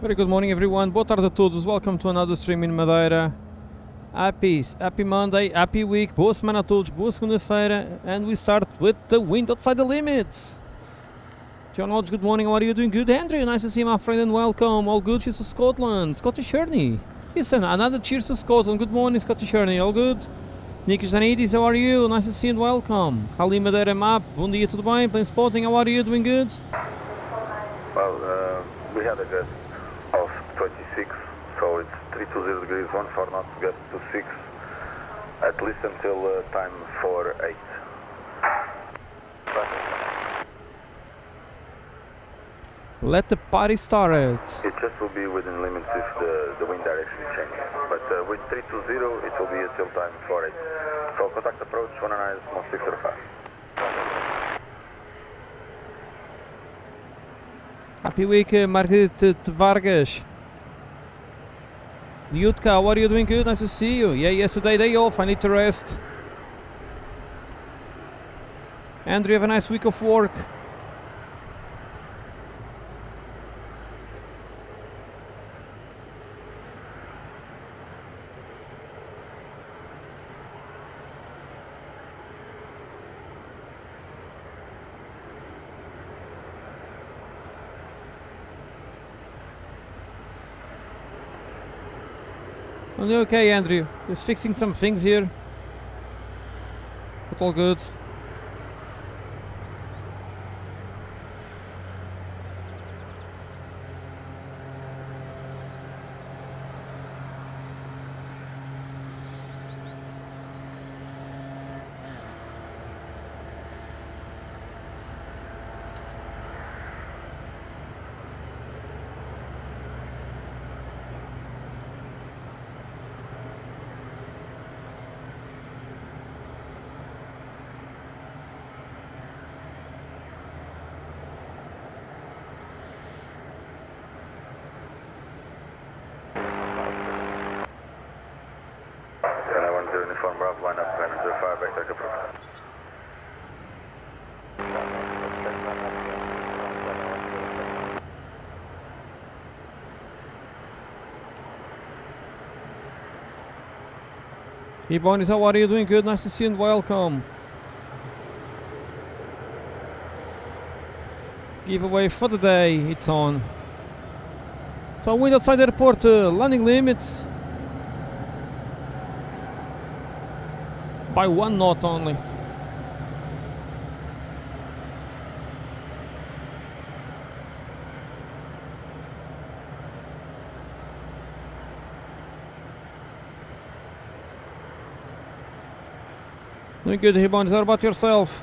Very good morning, everyone. Boa tarde a todos. Welcome to another stream in Madeira. Happy Monday, happy week. Boa semana a todos, boa segunda-feira. And we start with the wind outside the limits. John Hodge, good morning. How are you doing? Good, Andrew. Nice to see you, my friend, and welcome. All good. Cheers to Scotland. Scottish Journey. Listen, another cheers to Scotland. Good morning, Scottish Journey. All good? Nico Zanidis, how are you? Nice to see you and welcome. Rally Madeira Map. Bom dia, tudo bem? Plain spotting. How are you? Doing good? Well, we had a gust of 26, so it's 320 degrees, 14 knots, gust to 6, at least until time for 8. Let the party start. It just will be within limits if the wind direction changes, but with 320 it will be until time for 8. So contact approach 109 small 605. Happy week, Margaret Vargas. Yutka, how are you? Doing good? Nice to see you. Yeah, yesterday day off. I need to rest. Andrew, have a nice week of work. Okay, Andrew. Just fixing some things here. But all good. Uniform Bravo, line up, 905, back to approach. Hey, Bonnies, how are you? Doing good? Nice to see you and welcome. Giveaway for the day, it's on. So, wind outside the airport, landing limits. By 1 knot only. Doing good, Hibon. How about yourself?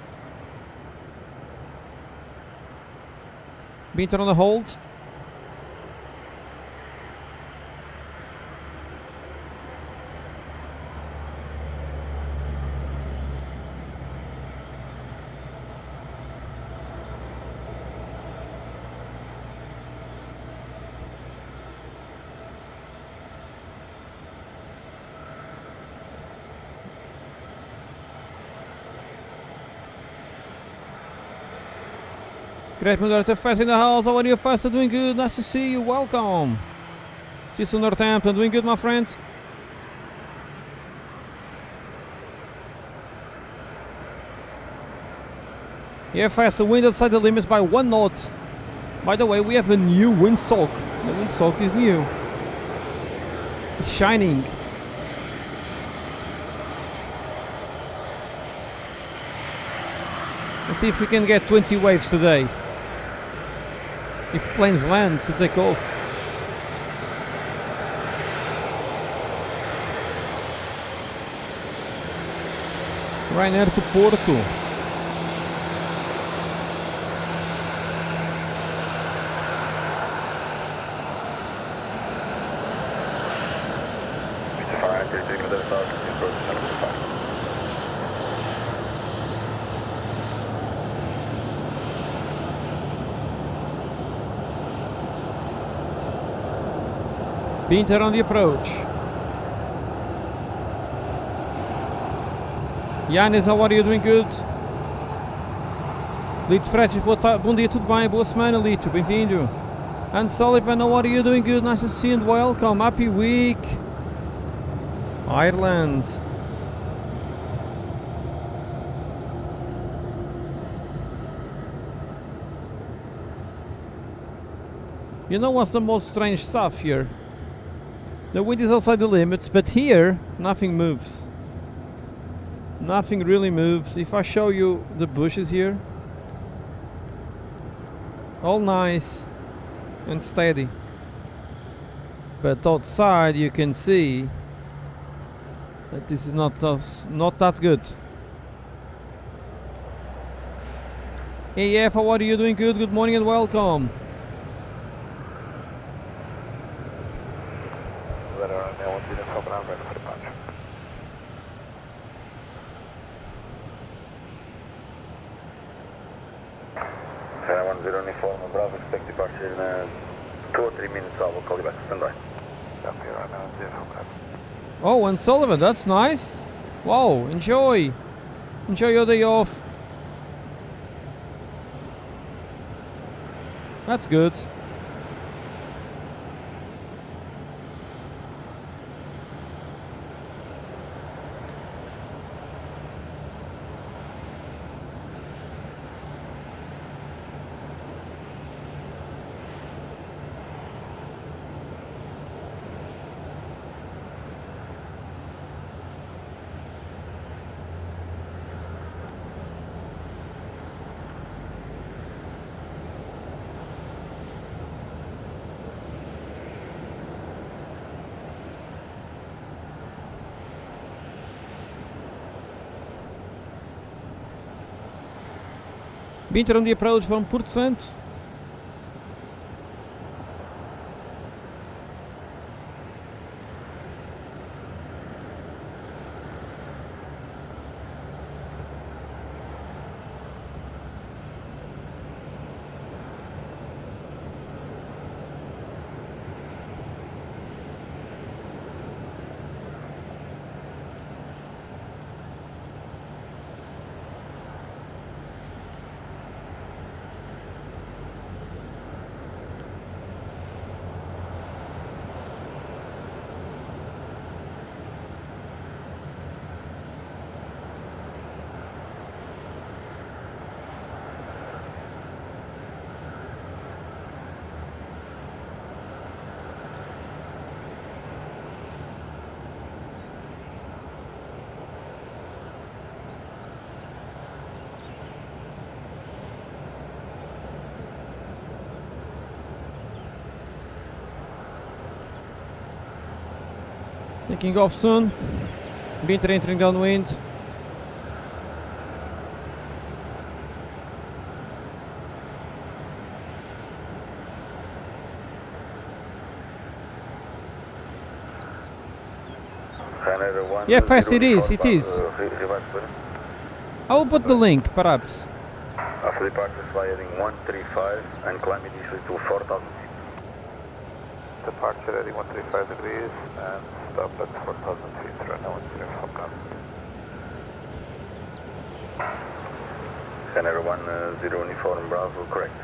Beater on the hold. Great Moderator Fast in the house. How are you, Fast? Doing good. Nice to see you. Welcome. See you soon, Northampton. Doing good, my friend. Yeah, Fast. The wind outside the limits by 1 knot. By the way, we have a new windsock. The windsock is new. It's shining. Let's see if we can get 20 waves today. If planes land to take off. Ryanair to Porto. Pinter on the approach. Yanis, how are you? Doing good? Lito Fretes, bom dia, tudo bem? Boa semana, Lito, bem-vindo. And Sullivan, how are you doing? Good, nice to see you and welcome. Happy week. Ireland. You know what's the most strange stuff here? The wind is outside the limits, but here nothing moves. Nothing really moves. If I show you the bushes here, all nice and steady. But outside you can see that this is not that good. AF, how are you doing? Good. Good morning and welcome. Uniform Bravo, expect departure in 2 or 3 minutes. I will call you back. Stand by. Oh, and Sullivan, that's nice. Wow, enjoy your day off. That's good. Winter on the approach from Port Saint. Taking off soon. Winter entering downwind. Yeah, fast it is, it is. I will put the link, perhaps. After departure, fly heading 135 and climb initially to 4,000 feet. Departure heading 135 degrees and stop at 4,000 feet, right now 104 knots. Canada 10 Uniform Bravo, correct.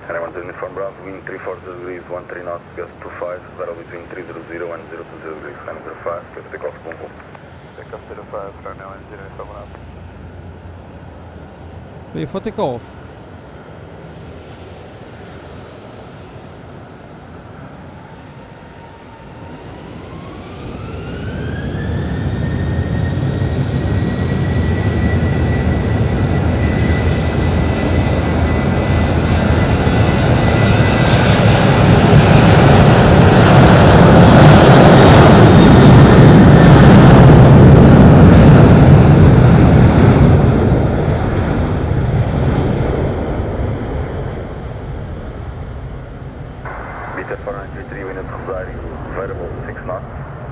Canada 10 Uniform Bravo, wind 340 degrees, 13 knots, gust 25, battle between 300 and 020 degrees, 905, clear take off, boom boom. Take off 05, right now 10 Uniform Bravo. Ready for takeoff.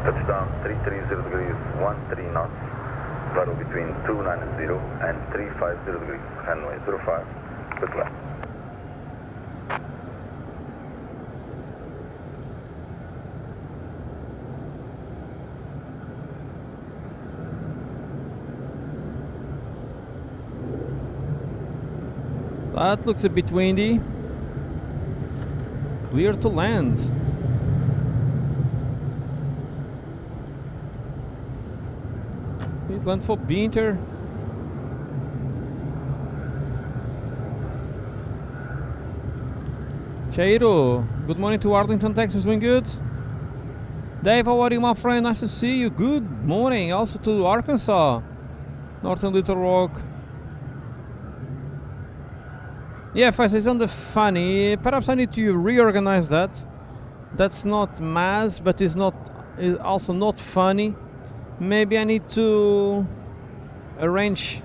Touchdown 330 degrees, 13 knots. Battle between 290 and 350 degrees. Runway 05, good luck. But looks a bit windy. Clear to land. Please land for Binter. Cheiro, good morning to Arlington, Texas, doing good? Dave, how are you, my friend? Nice to see you. Good morning. Also to Arkansas, Northern Little Rock. Yeah, Fast is on the funny. Perhaps I need to reorganize that. That's not mass, but is also not funny. Maybe I need to arrange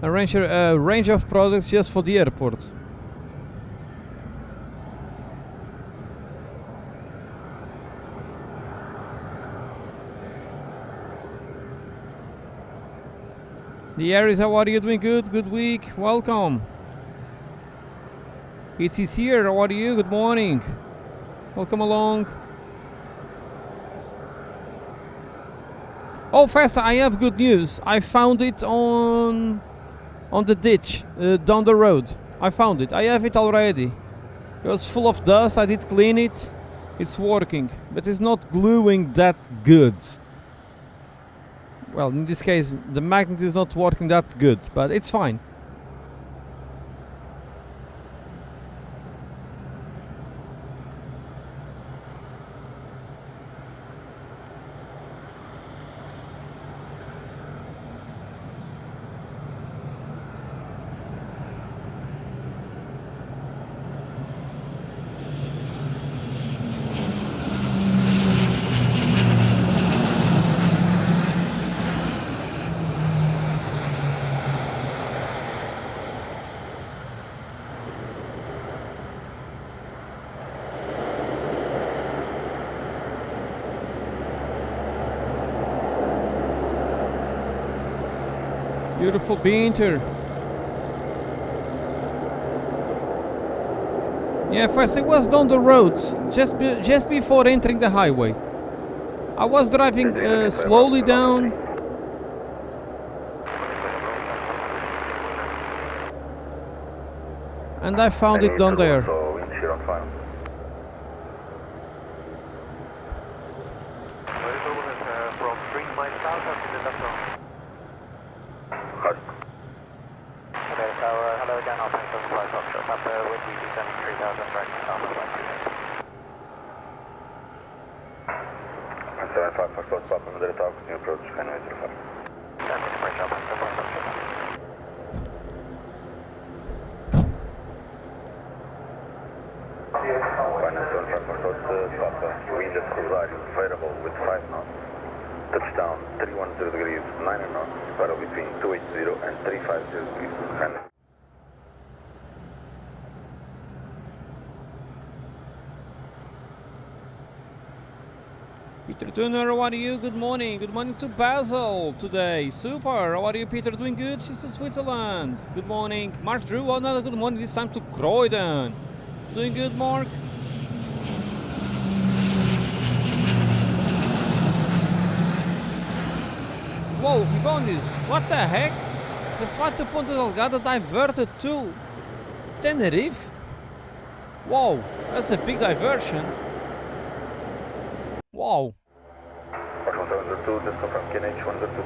a range of products just for the airport. The Aries, how are you doing? Good, good week. Welcome. It is here. How are you? Good morning. Welcome along. Oh, Fast, I have good news. I found it on the ditch down the road. I found it. I have it already. It was full of dust. I did clean it. It's working, but it's not gluing that good. Well, in this case, the magnet is not working that good, but it's fine. Beautiful Binter. Yeah, first it was down the road, just before entering the highway. I was driving slowly down. And I found it down there. Hello again, I'll take those flights offshore. Up there with you, descending 3000 right now. 75 Foxtrot, Papa Madeira Tower, new approach, Hanway 05. Descending right now, take those flights offshore. Finance 75 Foxtrot, Papa, wind at Rosario, favorable with 5 knots. Touchdown 310 degrees, 9 knots, spiral between 280 and 350 degrees. Hanway. Peter Turner, how are you? Good morning. Good morning to Basel today. Super. How are you, Peter? Doing good? She's in Switzerland. Good morning. Mark Drew, another good morning. This time to Croydon. Doing good, Mark? Whoa, Ribonis. What the heck? The flight to Ponta Delgada diverted to Tenerife? Whoa, that's a big diversion. Wow. Foxtrot 102, just confirm QNH 102.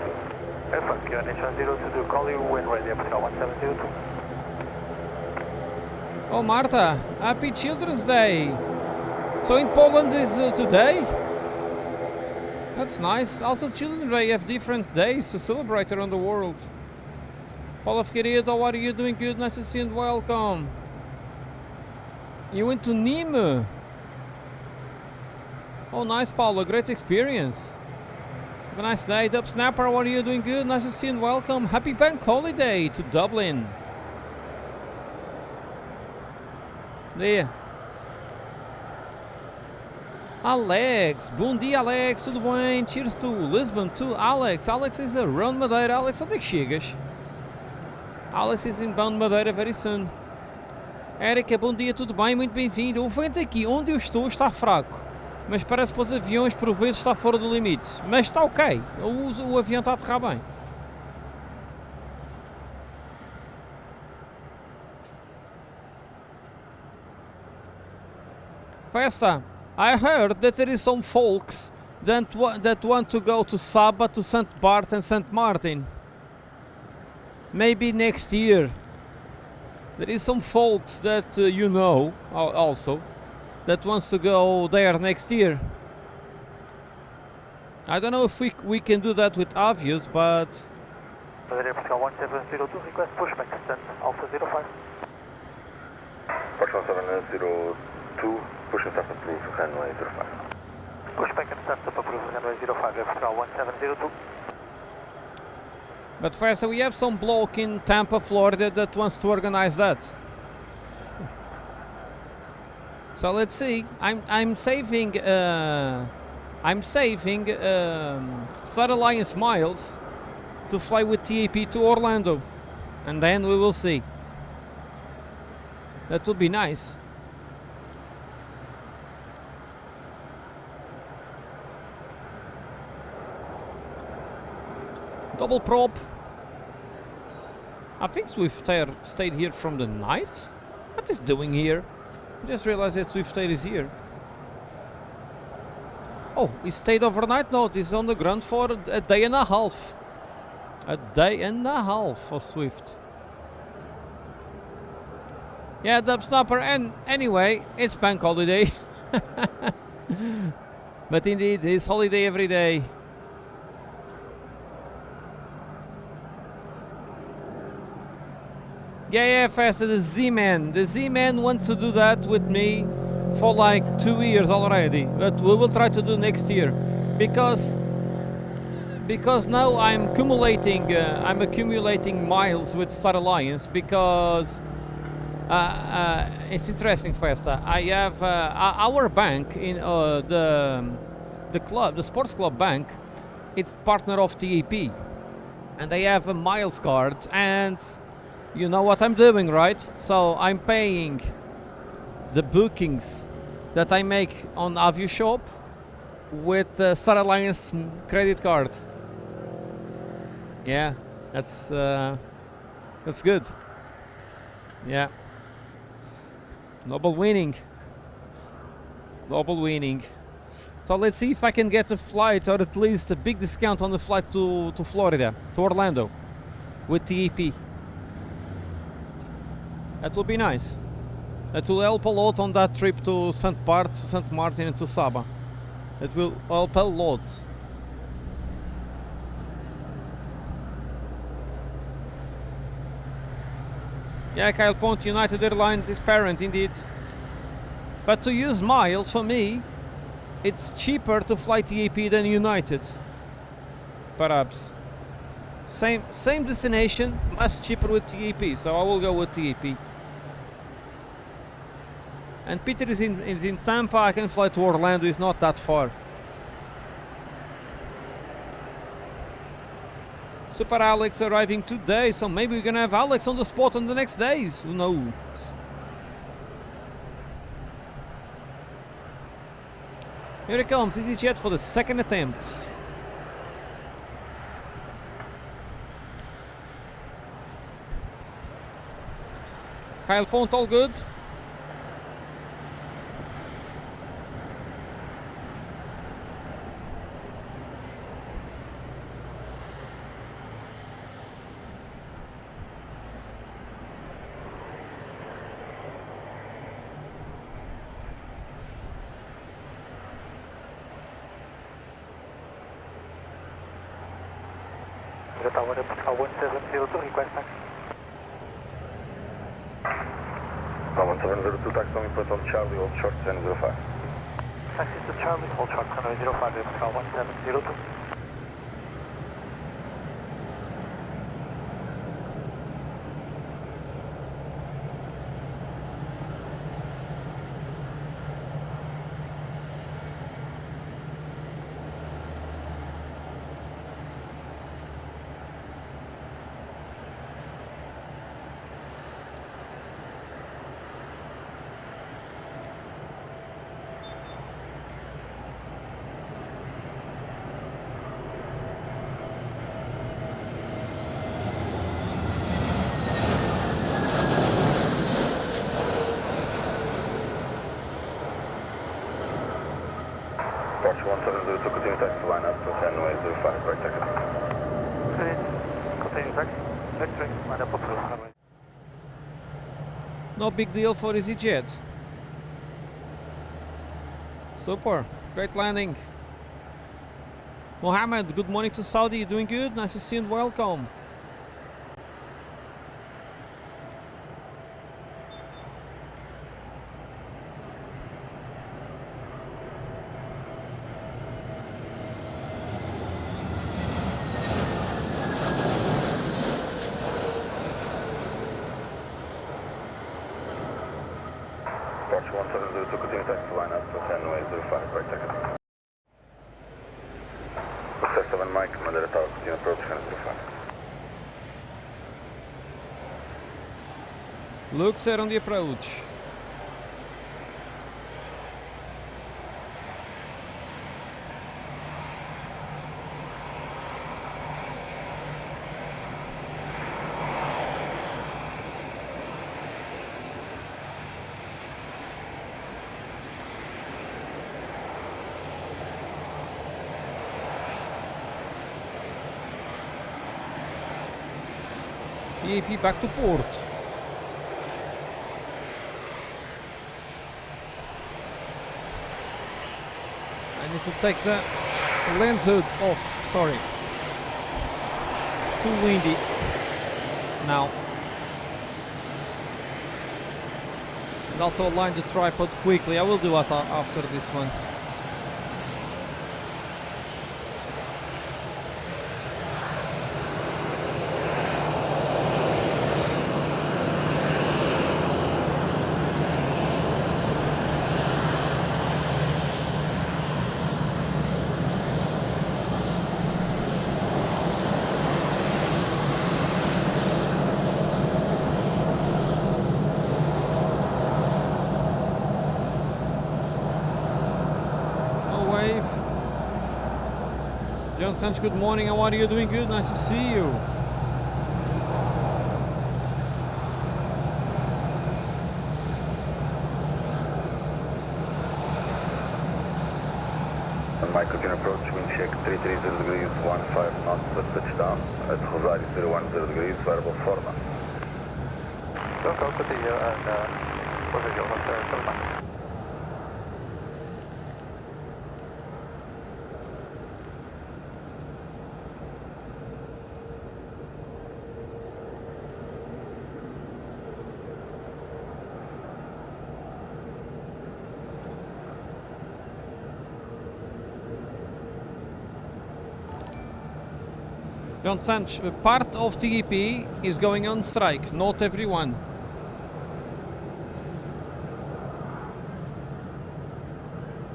Confirm QNH 102, call you when ready, Foxtrot 1702. Oh, Marta, happy Children's Day. So in Poland is today? That's nice. Also Children's Day have different days to celebrate around the world. Paulo Figueiredo, how are you? Doing good? Nice to see you and welcome. You went to Nîmes. Oh, nice, Paulo. Great experience. Have a nice day. Dub Snapper, how are you? Doing good? Nice to see you and welcome. Happy bank holiday to Dublin. There. Alex. Bom dia, Alex. Tudo bem? Cheers to Lisbon, to Alex. Alex is around Madeira. Alex, onde é que chegas? Alex is inbound Madeira very soon. Érica, bom dia, tudo bem? Muito bem-vindo. O vento aqui onde eu estou está fraco. Mas parece que os aviões por vezes está fora do limite. Mas está ok. O avião está a aterrar bem. Festa, I heard that there is some folks that want to go to Saba, to St. Bart and St. Martin. Maybe next year. There is some folks that you know also that wants to go there next year. I don't know if we can do that with Avios, but Madeira, Portugal 1702, request pushback, descent Alpha 05. Portugal 702, push and start approved, runway 05. Pushback and start up approved, runway 05, Portugal 1702. but first we have some bloke in Tampa, Florida that wants to organize that. So let's see. I'm saving Star Alliance miles to fly with TAP to Orlando, and then we will see. That would be nice. Double prop. I think Swiftair stayed here from the night. What is doing here? I just realized that Swiftair is here. Oh, he stayed overnight? No, this is on the ground for a day and a half. A day and a half for Swift. Yeah, Dubsnapper, and anyway, it's bank holiday. But indeed, it's holiday every day. Yeah, faster, the Z-Man. The Z-Man wants to do that with me for like 2 years already. But we will try to do next year. Because now I'm accumulating miles with Star Alliance, because it's interesting, Festa. I have our bank in the sports club bank. It's partner of TAP, and they have miles cards, and you know what I'm doing, right? So I'm paying the bookings that I make on AvioShop with Star Alliance credit card. Yeah, that's good. Yeah. Double winning. So let's see if I can get a flight, or at least a big discount on the flight to Florida, to Orlando, with TAP. That will be nice. That will help a lot on that trip to St. Bart, to St. Martin and to Saba. It will help a lot. Yeah, Kyle Pont, United Airlines is parent indeed. But to use miles, for me, it's cheaper to fly TAP than United. Perhaps. Same destination, much cheaper with TAP, so I will go with TAP. And Peter is in Tampa. I can fly to Orlando, it's not that far. Super Alex arriving today, so maybe we're gonna have Alex on the spot on the next days. Who knows? Here it comes, EasyJet for the second attempt. Kyle Pont, all good. Tower, Portugal 1702, request taxi. 1702, taxi on input on Charlie, hold short 1005. Taxi to Charlie, hold short, runway 05, Portugal 1702. right taxi. Continue taxi. X-ray, line up for runway. No big deal for EasyJet. Super, great landing. Mohammed, good morning to Saudi. Doing good? Nice to see you and welcome. Porsche 1702, continue taxi line up to runway 05, right taxi. 7 Mike, Madeira Tower, continue approach, runway 05. Looks set on the approach. EAP back to port. I need to take the lens hood off, sorry. Too windy now. And also align the tripod quickly. I will do that after this one. John Sanchez, good morning. How are you? Doing good? Nice to see you. And Mike, continue approach, wind check 330 degrees, 15 knots at touchdown. At Rosario 010 degrees, variable 4 knots. Don't go to the and position on the tarmac. John Sanchez, part of TEP is going on strike, not everyone.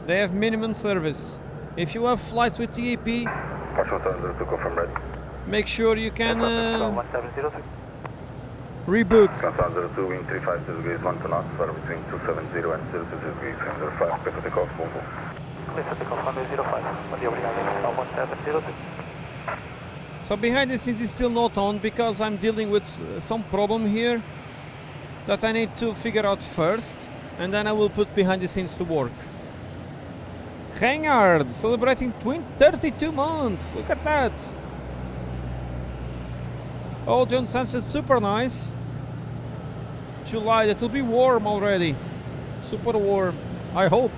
They have minimum service. If you have flights with TEP, Porsche 1702, confirm ready. make sure you can 1703. rebook. 1702, wind 350 degrees, 1 knots, variable between 270 and 020 degrees, 05, clear for takeoff, move. Clear for takeoff, runway 05. Bom dia, obrigado. 1702. So behind the scenes is still not on because I'm dealing with some problem here that I need to figure out first, and then I will put behind the scenes to work. Hangard celebrating 32 months. Look at that. Oh, John Sanchez, super nice. July, it will be warm already. Super warm, I hope.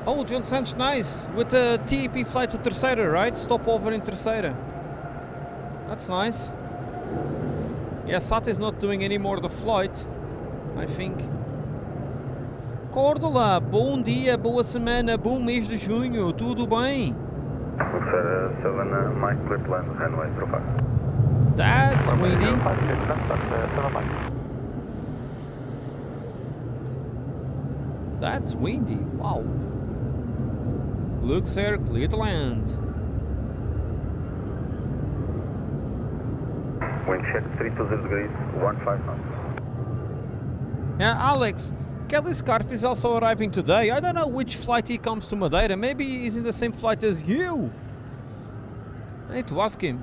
Oh, John Sanchez, nice. With the TEP flight to Terceira, right? Stopover in Terceira. That's nice. Yeah, SAT is not doing any more the flight, I think. Córdola, bom dia, boa semana, bom mês de junho, tudo bem? Looks 7 Mike, clear to land, runway 05. That's windy. That's windy, wow. Looks air, clear to land. Wind check 320 degrees, 15 knots. Yeah, Alex, Kelly Scarf is also arriving today. I don't know which flight he comes to Madeira. Maybe he's in the same flight as you. I need to ask him.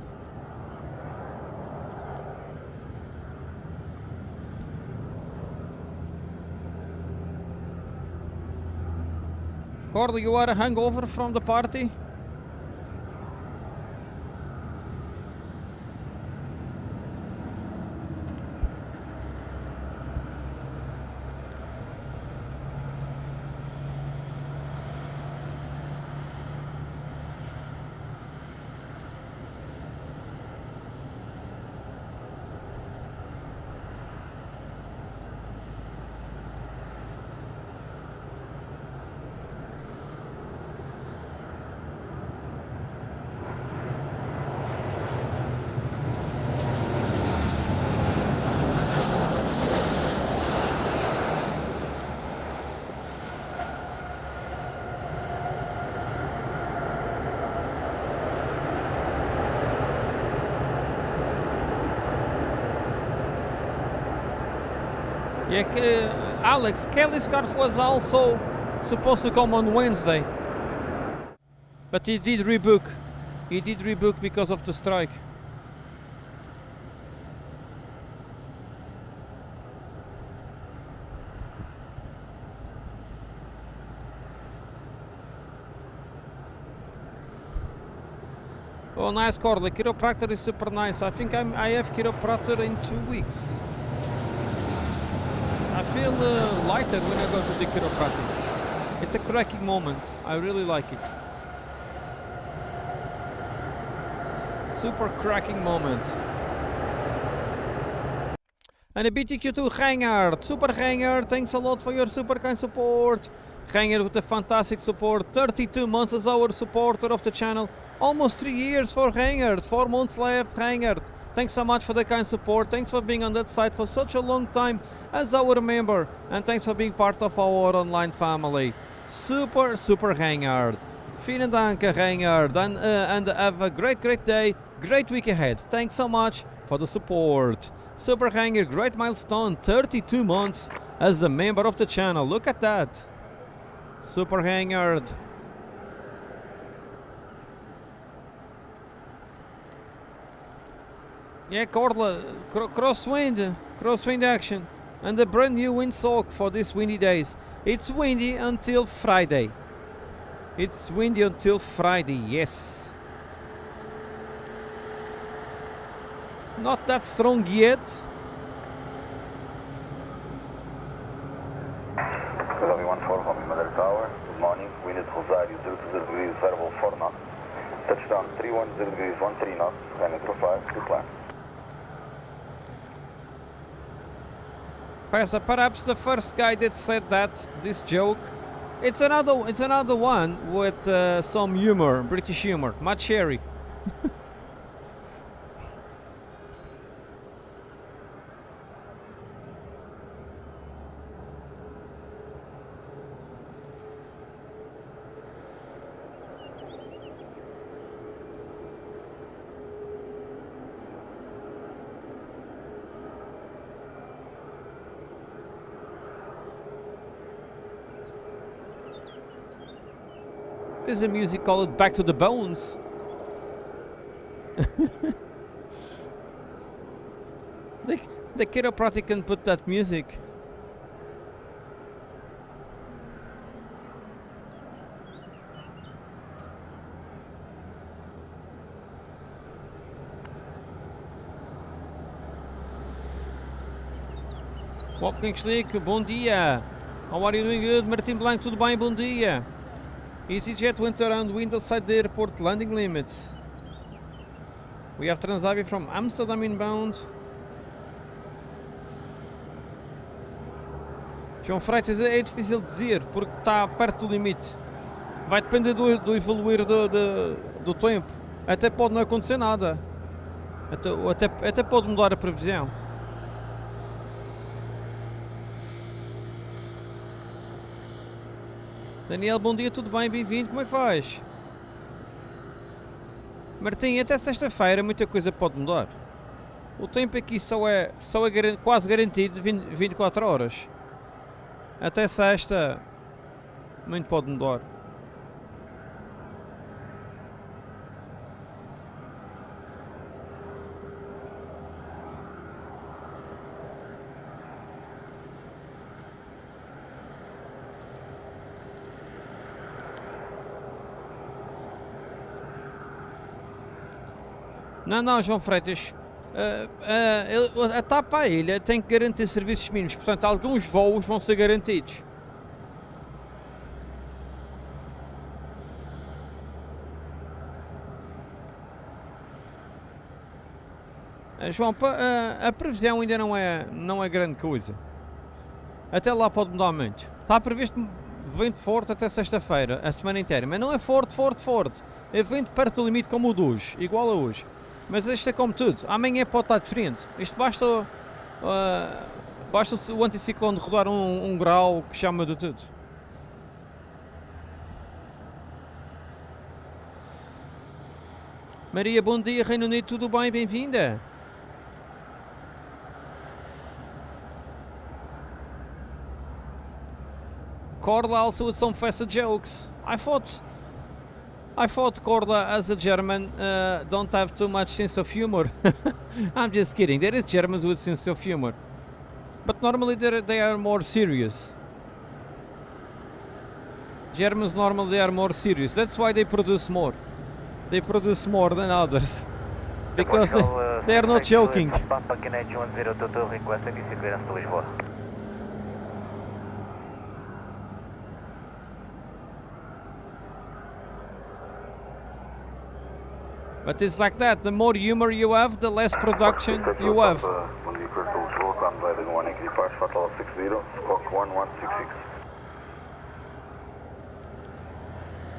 Corley, you are a hangover from the party? Yeah, Alex, Kelly Scarf was also supposed to come on Wednesday. But he did rebook. He did rebook because of the strike. Oh, nice, Corley. Chiropractor is super nice. I think I have chiropractor in 2 weeks. I feel lighter when I go to the chiropractic. It's a cracking moment. I really like it. Super cracking moment. And a BTQ to Gangard. Super Gangard, thanks a lot for your super kind support. Gangard with the fantastic support. 32 months as our supporter of the channel. Almost 3 years for Gangard. 4 months left, Gangard. Thanks so much for the kind support. Thanks for being on that site for such a long time as our member. And thanks for being part of our online family. Super Gangard. Vielen Dank, Gangard. And have a great day. Great week ahead. Thanks so much for the support. Super Gangard, great milestone. 32 months as a member of the channel. Look at that. Super Gangard. Yeah, Corla, crosswind action, and a brand new windsock for these windy days. It's windy until Friday. It's windy until Friday, yes. Not that strong yet. W14 from Madeira Tower, good morning. Wind at Rosario 020 degrees, variable 4 knots. Touchdown 310 degrees, 13 knots, landing profile, to climb. Perhaps the first guy that said this joke, it's another one with some humor, British humor, Matt Sherry. There's a music called Back to the Bones. the chiropractic can put that music. Wolfgang Schlick, bom dia. How are you doing? Good. Martin Blanco, tudo bem? Bom dia. EasyJet went around window side the airport landing limits. We have Transavia from Amsterdam inbound. João Freitas, é difícil dizer porque está perto do limite. Vai depender do evoluir do tempo. Até pode não acontecer nada. Até pode mudar a previsão. Daniel, bom dia, tudo bem? Bem-vindo, como é que vais? Martim, até sexta-feira muita coisa pode mudar. O tempo aqui só é quase garantido 24 horas. Até sexta, muito pode mudar. Não, João Freitas, a TAP à ilha tem que garantir serviços mínimos, portanto alguns voos vão ser garantidos. João, a previsão ainda não é grande coisa. Até lá pode mudar muito. Está previsto vento forte até sexta-feira, a semana inteira, mas não é forte. É vento perto do limite como o de hoje, igual a hoje. Mas isto é como tudo, amanhã pode estar diferente. Isto basta o anticiclone rodar um grau que chama de tudo. Maria, bom dia, Reino Unido, tudo bem? Bem-vinda. Corla also with some facet jokes. I thought Corla, as a German, don't have too much sense of humor. I'm just kidding. There is Germans with sense of humor, but normally they are more serious. Germans normally are more serious. That's why they produce more. They produce more than others because they are not joking. Papa Kennedy 1022 requesting clearance to Lisboa. But it's like that, the more humor you have, the less production you have.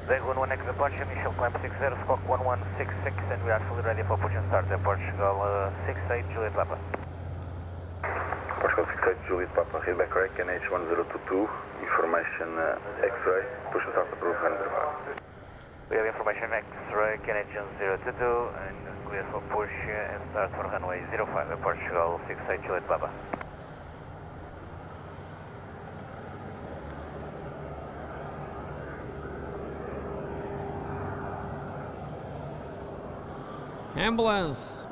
Dagon 1 X departure, initial climb 60, squawk 1166, and we are fully ready for push and start. Portugal 68 Juliet Papa. Portugal 68 Juliet Papa, head back right, NH 1022, information X-ray, push and start approved, and We have information X-ray, Kennedy 022, and clear for push and start for runway 05, Portugal 68 Juliet Papa. Ambulance.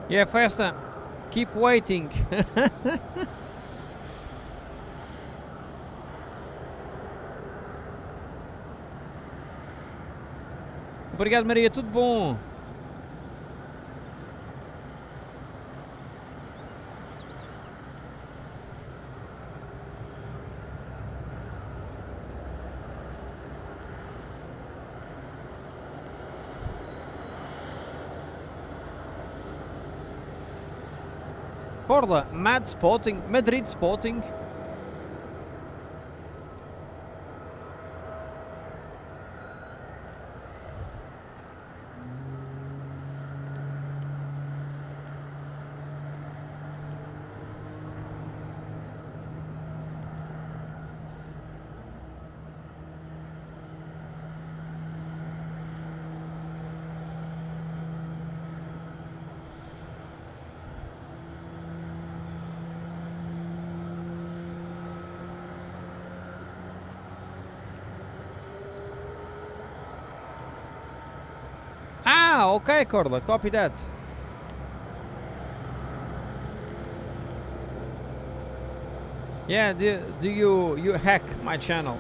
Yeah, faster. Keep waiting. Obrigado, Maria. Tudo bom? Corla, Madrid Spotting. Ah, okay, Corla, copy that. Yeah, do you hack my channel?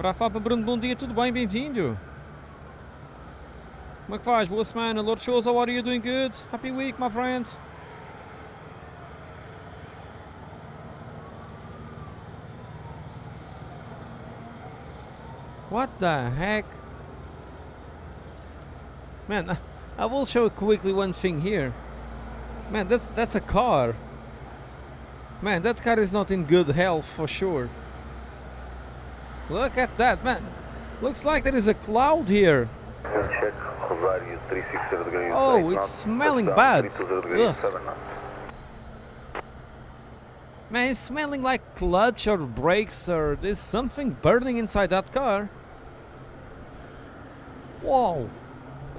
Rafa Bruno, bom dia, tudo bem? Bem-vindo. Como é que faz? Boa semana. Lord Shows, how are you doing? Good? Happy week, my friend. What the heck? Man, I will show quickly one thing here. Man, that's a car. Man, that car is not in good health for sure. Look at that, man. Looks like there is a cloud here. Check, Rosario 360 degrees. Oh, it's smelling bad. Ugh. Man, it's smelling like clutch or brakes, or there's something burning inside that car. Whoa.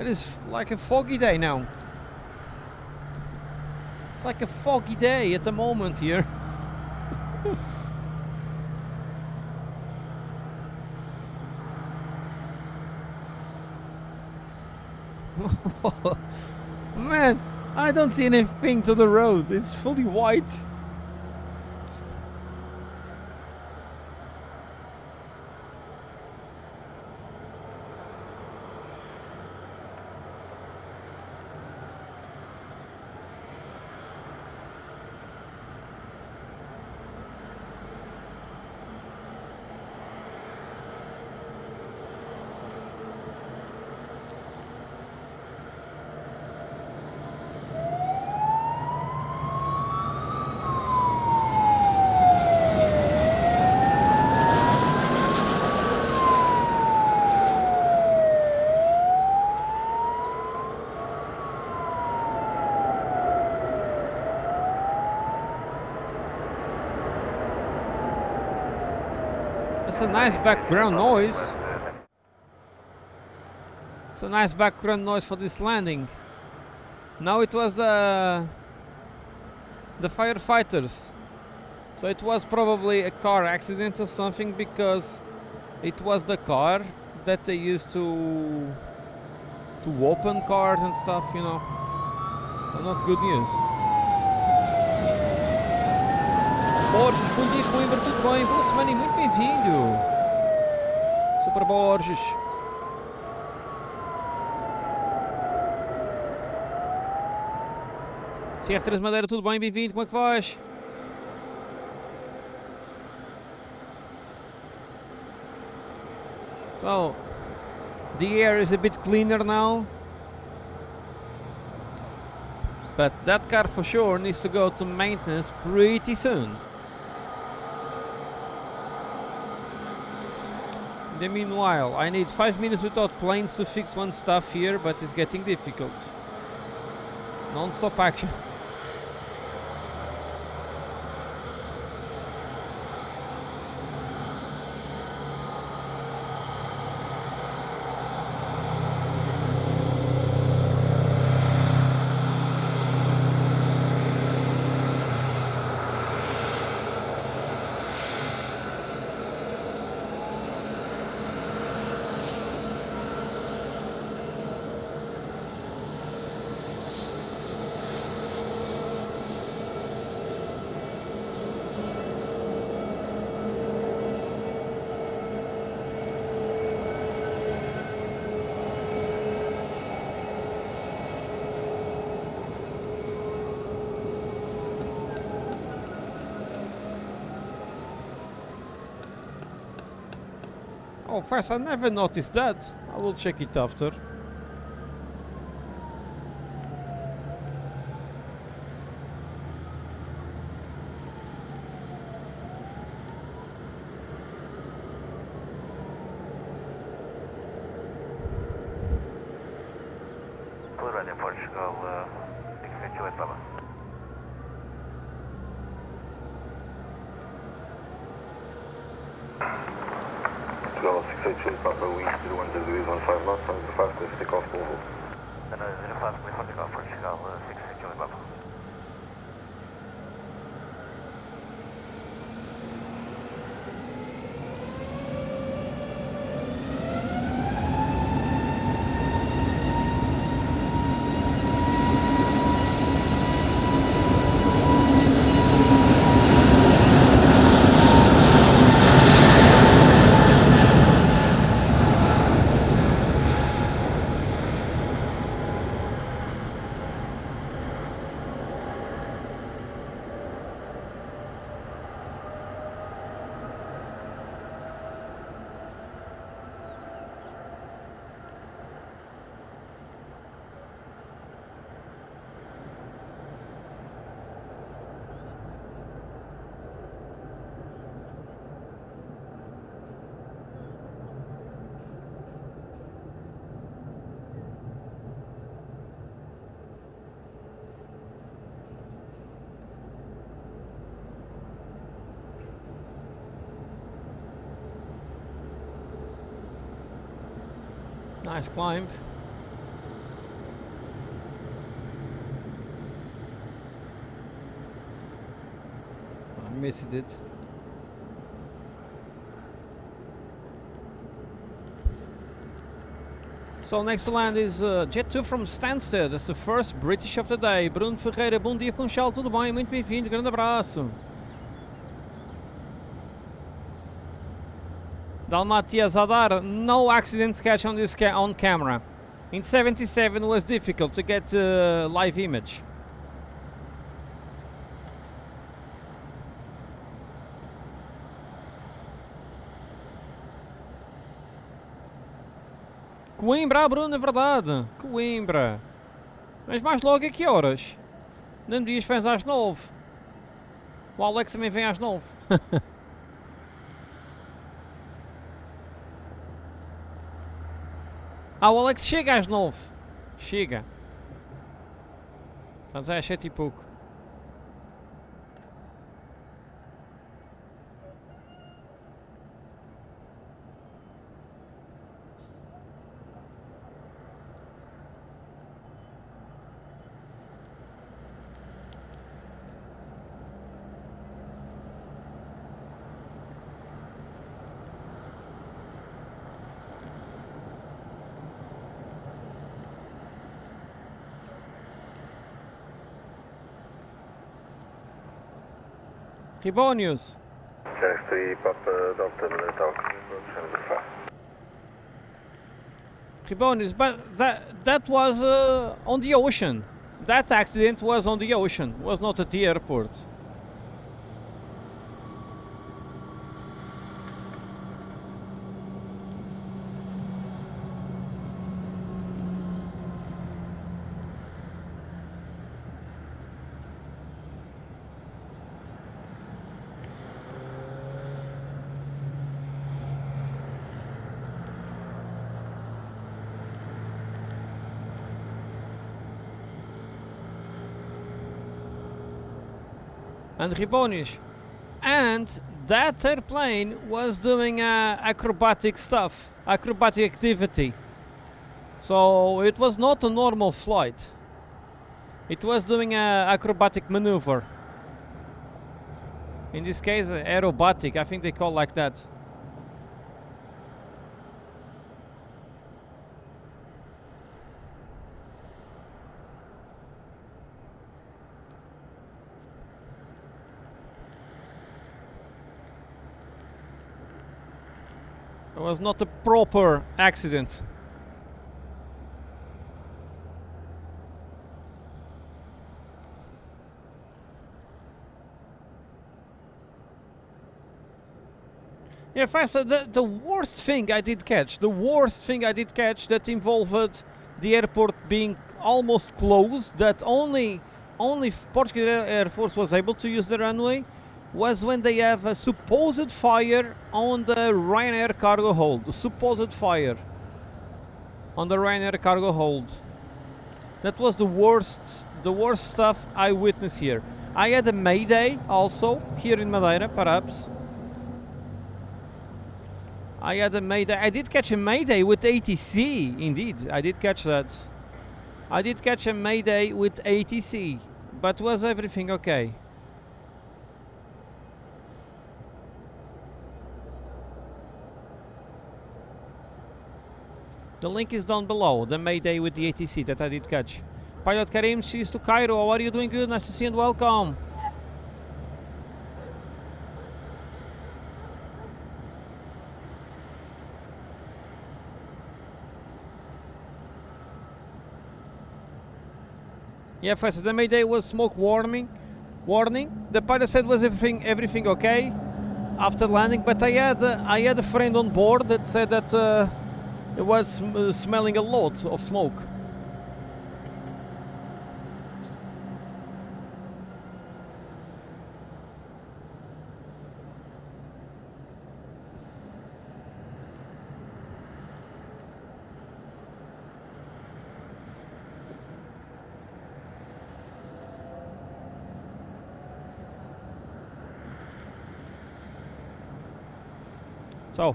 It is like a foggy day now. It's like a foggy day at the moment here. Man, I don't see anything to the road. It's fully white. It's a nice background noise. It's a nice background noise for this landing. Now it was the firefighters. So it was probably a car accident or something, because it was the car that they used to open cars and stuff, you know. So not good news. Borges, bom dia Coimbra, tudo bem? Boa semana e muito bem-vindo. Super Borges. CF3 Madeira, tudo bem? Bem-vindo, como é que vais? So, the air is a bit cleaner now. But that car for sure needs to go to maintenance pretty soon. In the meanwhile, I need 5 minutes without planes to fix one stuff here, but it's getting difficult. Non-stop action. Oh, first, I never noticed that. I will check it after. Colorado, Portugal, 628 Papa. Portugal 682 Papa, wind 010 degrees, 15 knots, on the fastest, take off, move. 05, Portugal, Portugal, 628 Papa. Nice climb. I missed it. So next to land is Jet 2 from Stansted. That's the first British of the day. Bruno Ferreira, bom dia Funchal, tudo bem? Muito bem-vindo, grande abraço. Dalmatia Zadar, no accident catch on this on camera. In 77 was difficult to get live image. Coimbra, Bruno, é verdade. Coimbra. Mas mais logo a que horas? Não me dias vens às 9. O Alex também vem às 9. O Alex chega às 9. Chega. Mas é às 7 e pouco. Ribonius. Channel 3, Papa Delta, Tower, number 5. Ribonius, but that was on the ocean. That accident was on the ocean, was not at the airport. And Ribonius. And that airplane was doing acrobatic stuff, acrobatic activity. So it was not a normal flight. It was doing a acrobatic maneuver. In this case, aerobatic, I think they call like that. It was not a proper accident. Yeah, Faisal, the worst thing I did catch, that involved the airport being almost closed, that only Portuguese Air Force was able to use the runway, was when they have a supposed fire on the Ryanair cargo hold. Supposed fire on the Ryanair cargo hold. That was the worst stuff I witnessed here. I had a mayday also here in Madeira, perhaps. I had a mayday. I did catch a mayday with ATC. Indeed, I did catch that. I did catch a mayday with ATC, but was everything okay? The link is down below, the mayday with the ATC that I did catch. Pilot Karim, cheers to Cairo. How are you doing? Good, nice to see you and welcome. Yeah, first the mayday was smoke warning. The pilot said was everything okay after landing, but I had a friend on board that said that it was smelling a lot of smoke. So,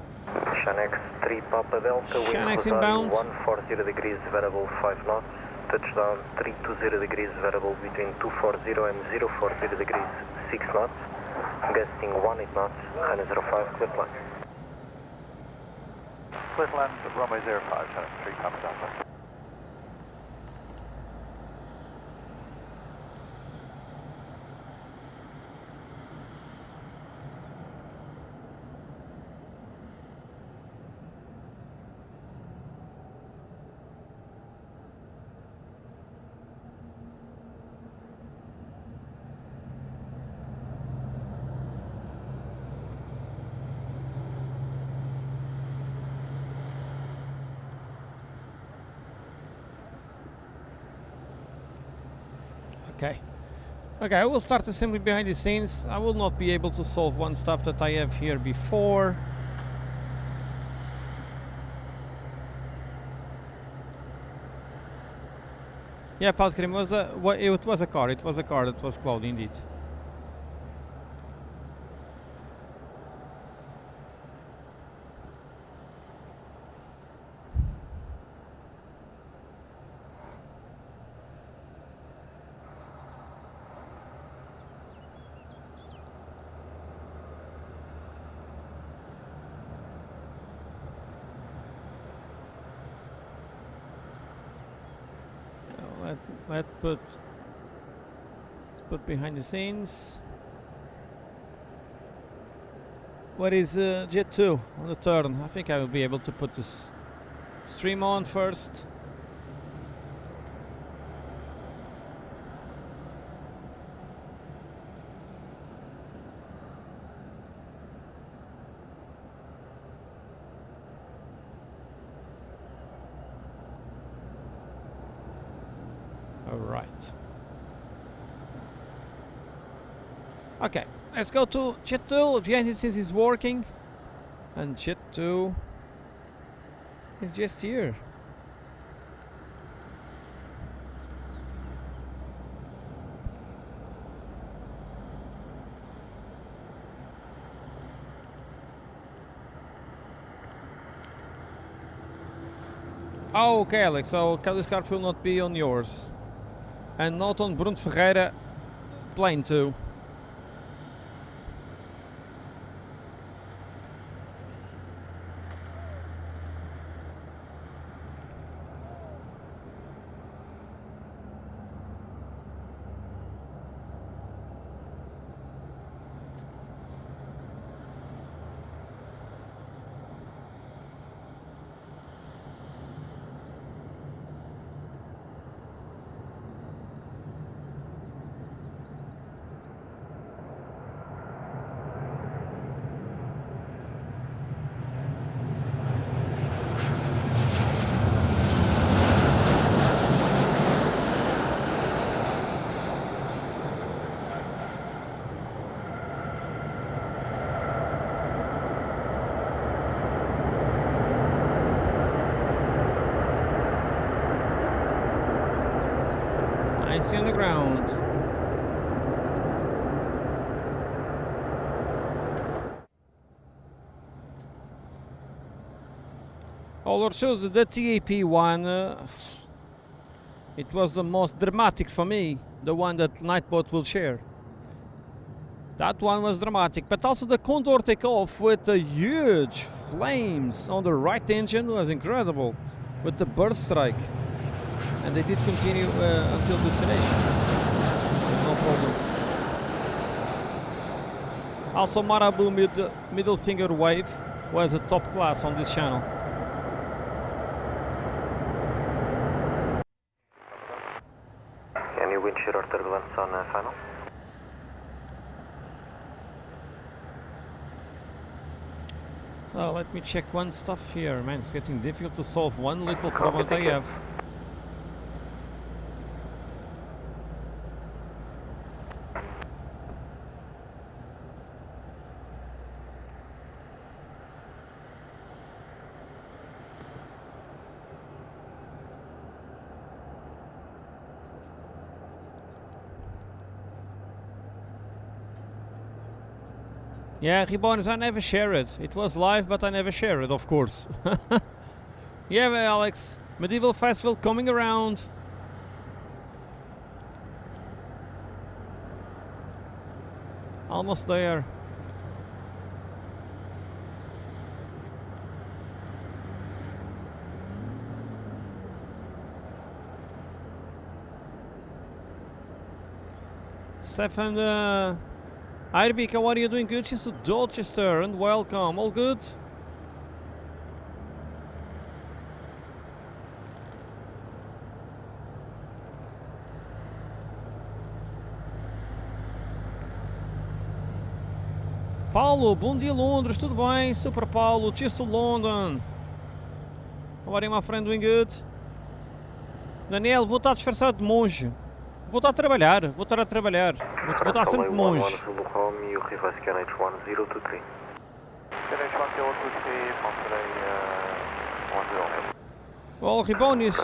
Shanx 3 Papa Delta, wind Shanx Rosario inbound. 140 degrees, variable 5 knots, touchdown 320 degrees, variable between 240 and 040 degrees, 6 knots, gusting 18 knots, Runway 05, clear plan. Split land, runway 05, 73, Papa Delta. okay. Okay, I will start assembly behind the scenes. I will not be able to solve one stuff that I have here before. Yeah, Palkrim was it was a car. It was a car that was cloud indeed. Let's put behind the scenes. What is Jet 2 on the turn? I think I will be able to put this stream on first. Alright. Okay, let's go to Jet 2. Behind the scenes is working. And Jet 2 is just here. Oh, okay, Alex, so this car will not be on yours. And not on Brunt Ferreira plane 2. Nicely on the ground. All shows the TAP one. It was the most dramatic for me, the one that Nightbot will share. That one was dramatic, but also the Condor takeoff with the huge flames on the right engine was incredible, with the burst strike. And they did continue until destination, with no problems. Also, Marabu middle finger wave was a top class on this channel. Any wind shear or turbulence on final? So let me check one stuff here. Man, it's getting difficult to solve one little problem that I have. Yeah, Ribonus, I never share it. It was live, but I never share it, of course. Yeah, Alex. Medieval Festival coming around. Almost there. Stefan Irbik, how are you doing? Good. She's to Dorchester and welcome. All good? Paulo, bom dia Londres, tudo bem? Super Paulo, cheers to London. How are you, my friend? Doing good? Daniel, vou estar disfarçado de monge. Vou estar a trabalhar, vou estar sempre de monge. Well, Ribonius,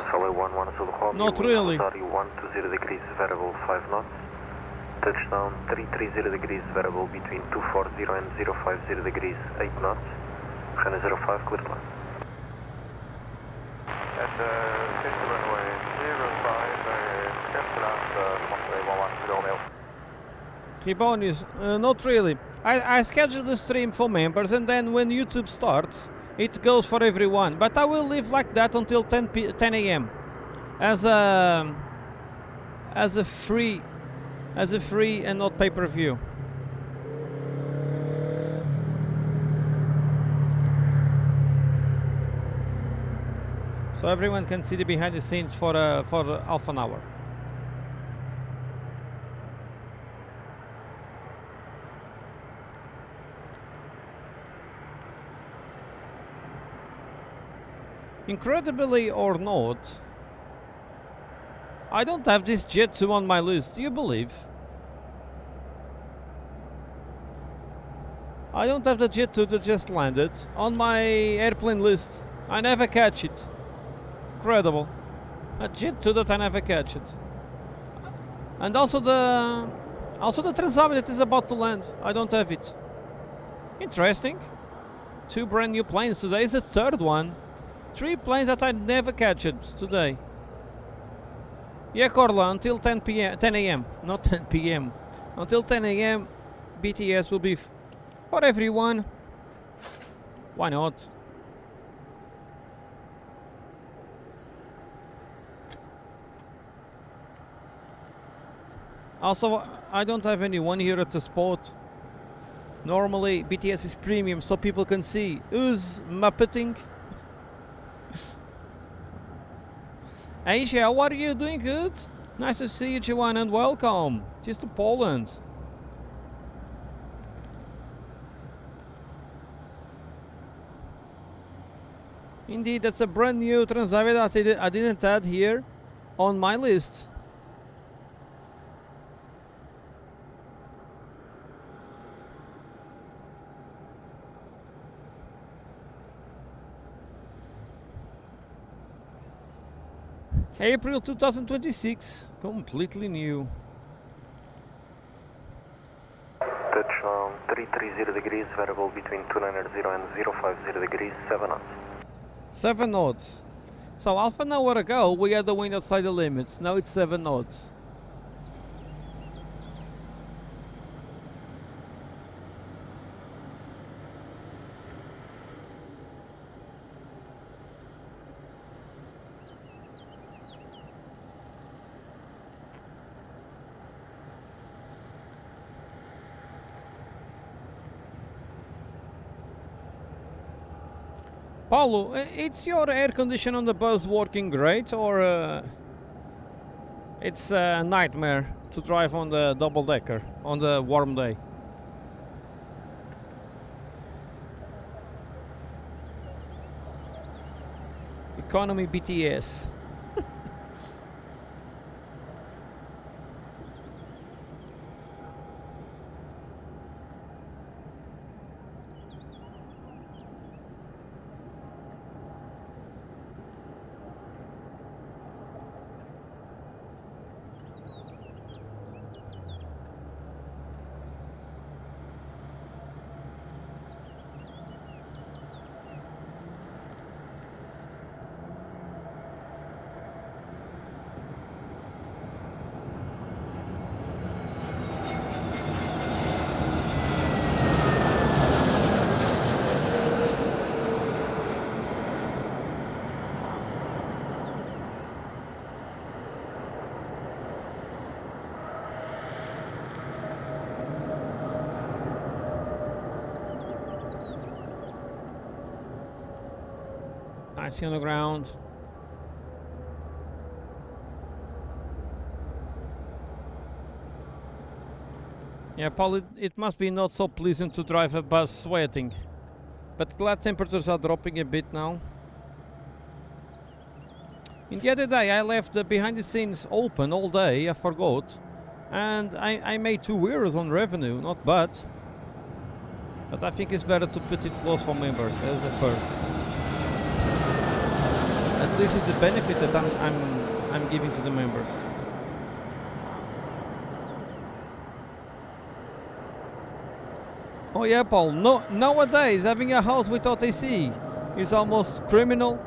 not really. Touchdown 330 degrees, variable between 240 and 050 degrees, 8 knots. China 05, clear climb. At fifth runway 05, cancel out runway 11 Ribonius, not really. I scheduled the stream for members and then when YouTube starts, it goes for everyone. But I will leave like that until 10 a.m. as a free and not pay-per-view. So everyone can see the behind the scenes for half an hour. Incredibly or not, I don't have this Jet 2 on my list, do you believe? I don't have the Jet 2 that just landed on my airplane list. I never catch it. Incredible. A Jet 2 that I never catch it. And also the Transavia that is about to land. I don't have it. Interesting. 2 brand new planes. Today is the 3rd one. 3 planes that I never catch it today. Yeah, Corla, until 10 a.m. Not 10 p.m. Until 10 a.m. BTS will be for everyone. Why not? Also, I don't have anyone here at the spot. Normally, BTS is premium so people can see who's muppeting. Asia, how are you? Doing good? Nice to see you, Joanne, and welcome. Cheers to Poland. Indeed, that's a brand new Transavia that I didn't add here on my list. April 2026, completely new. Touchdown 330 degrees, variable between 290 and 050 degrees, 7 knots. 7 knots. So half an hour ago we had the wind outside the limits, now it's 7 knots. Paulo, it's your air condition on the bus working great, or it's a nightmare to drive on the double decker on the warm day? Economy BTS. I see on the ground. Yeah, Paul, it must be not so pleasant to drive a bus sweating. But glad temperatures are dropping a bit now. In the other day I left the behind the scenes open all day, I forgot. And I made €2 on revenue, not bad. But I think it's better to put it close for members as a perk. At least it's a benefit that I'm giving to the members. Oh yeah, Paul, no, nowadays having a house without AC is almost criminal.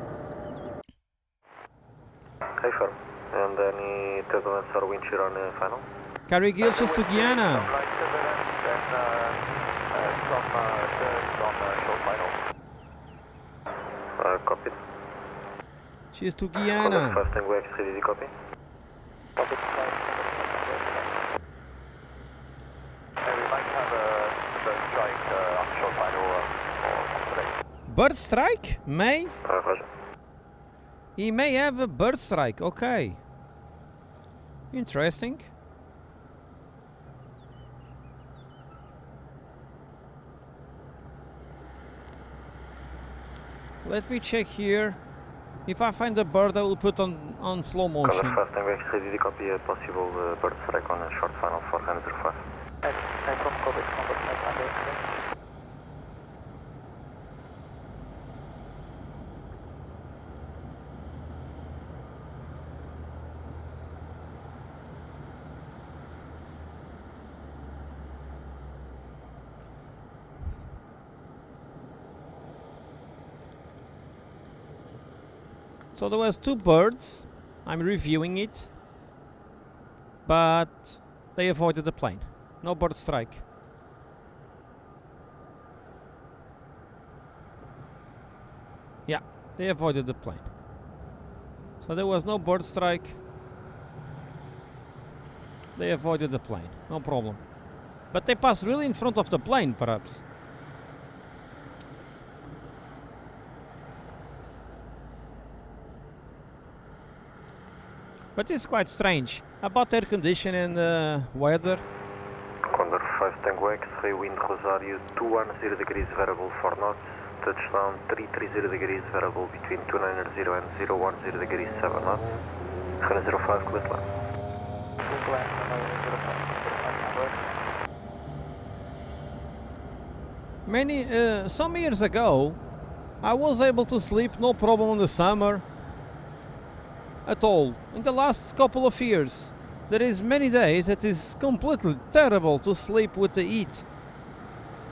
Hey, firm. And any turbulence or wind shear on the final? Carrie Gilches to Guyana. Right turbulence and some turns on short final. Copy. She's to Guyana. First Tango X-ray, did you copy? Copy. We might have a bird strike on short final or today. Bird strike? May? Roger. He may have a bird strike, okay. Interesting. Let me check here. If I find a bird, I will put on slow motion. First Tango X-ray, did you copy a possible bird strike on a short final for 105? So there was 2 birds. I'm reviewing it. But they avoided the plane. No bird strike. Yeah, they avoided the plane. So there was no bird strike. They avoided the plane. No problem. But they passed really in front of the plane, perhaps. But it's quite strange. About air conditioning and weather. Condor 5 Tango X-ray, wind Rosario 210 degrees variable 4 knots, touchdown 330 degrees variable between 290 and 010 degrees 7 knots, 105 clear line. Some years ago, I was able to sleep no problem in the summer at all. In the last couple of years, there is many days that is completely terrible to sleep with the heat.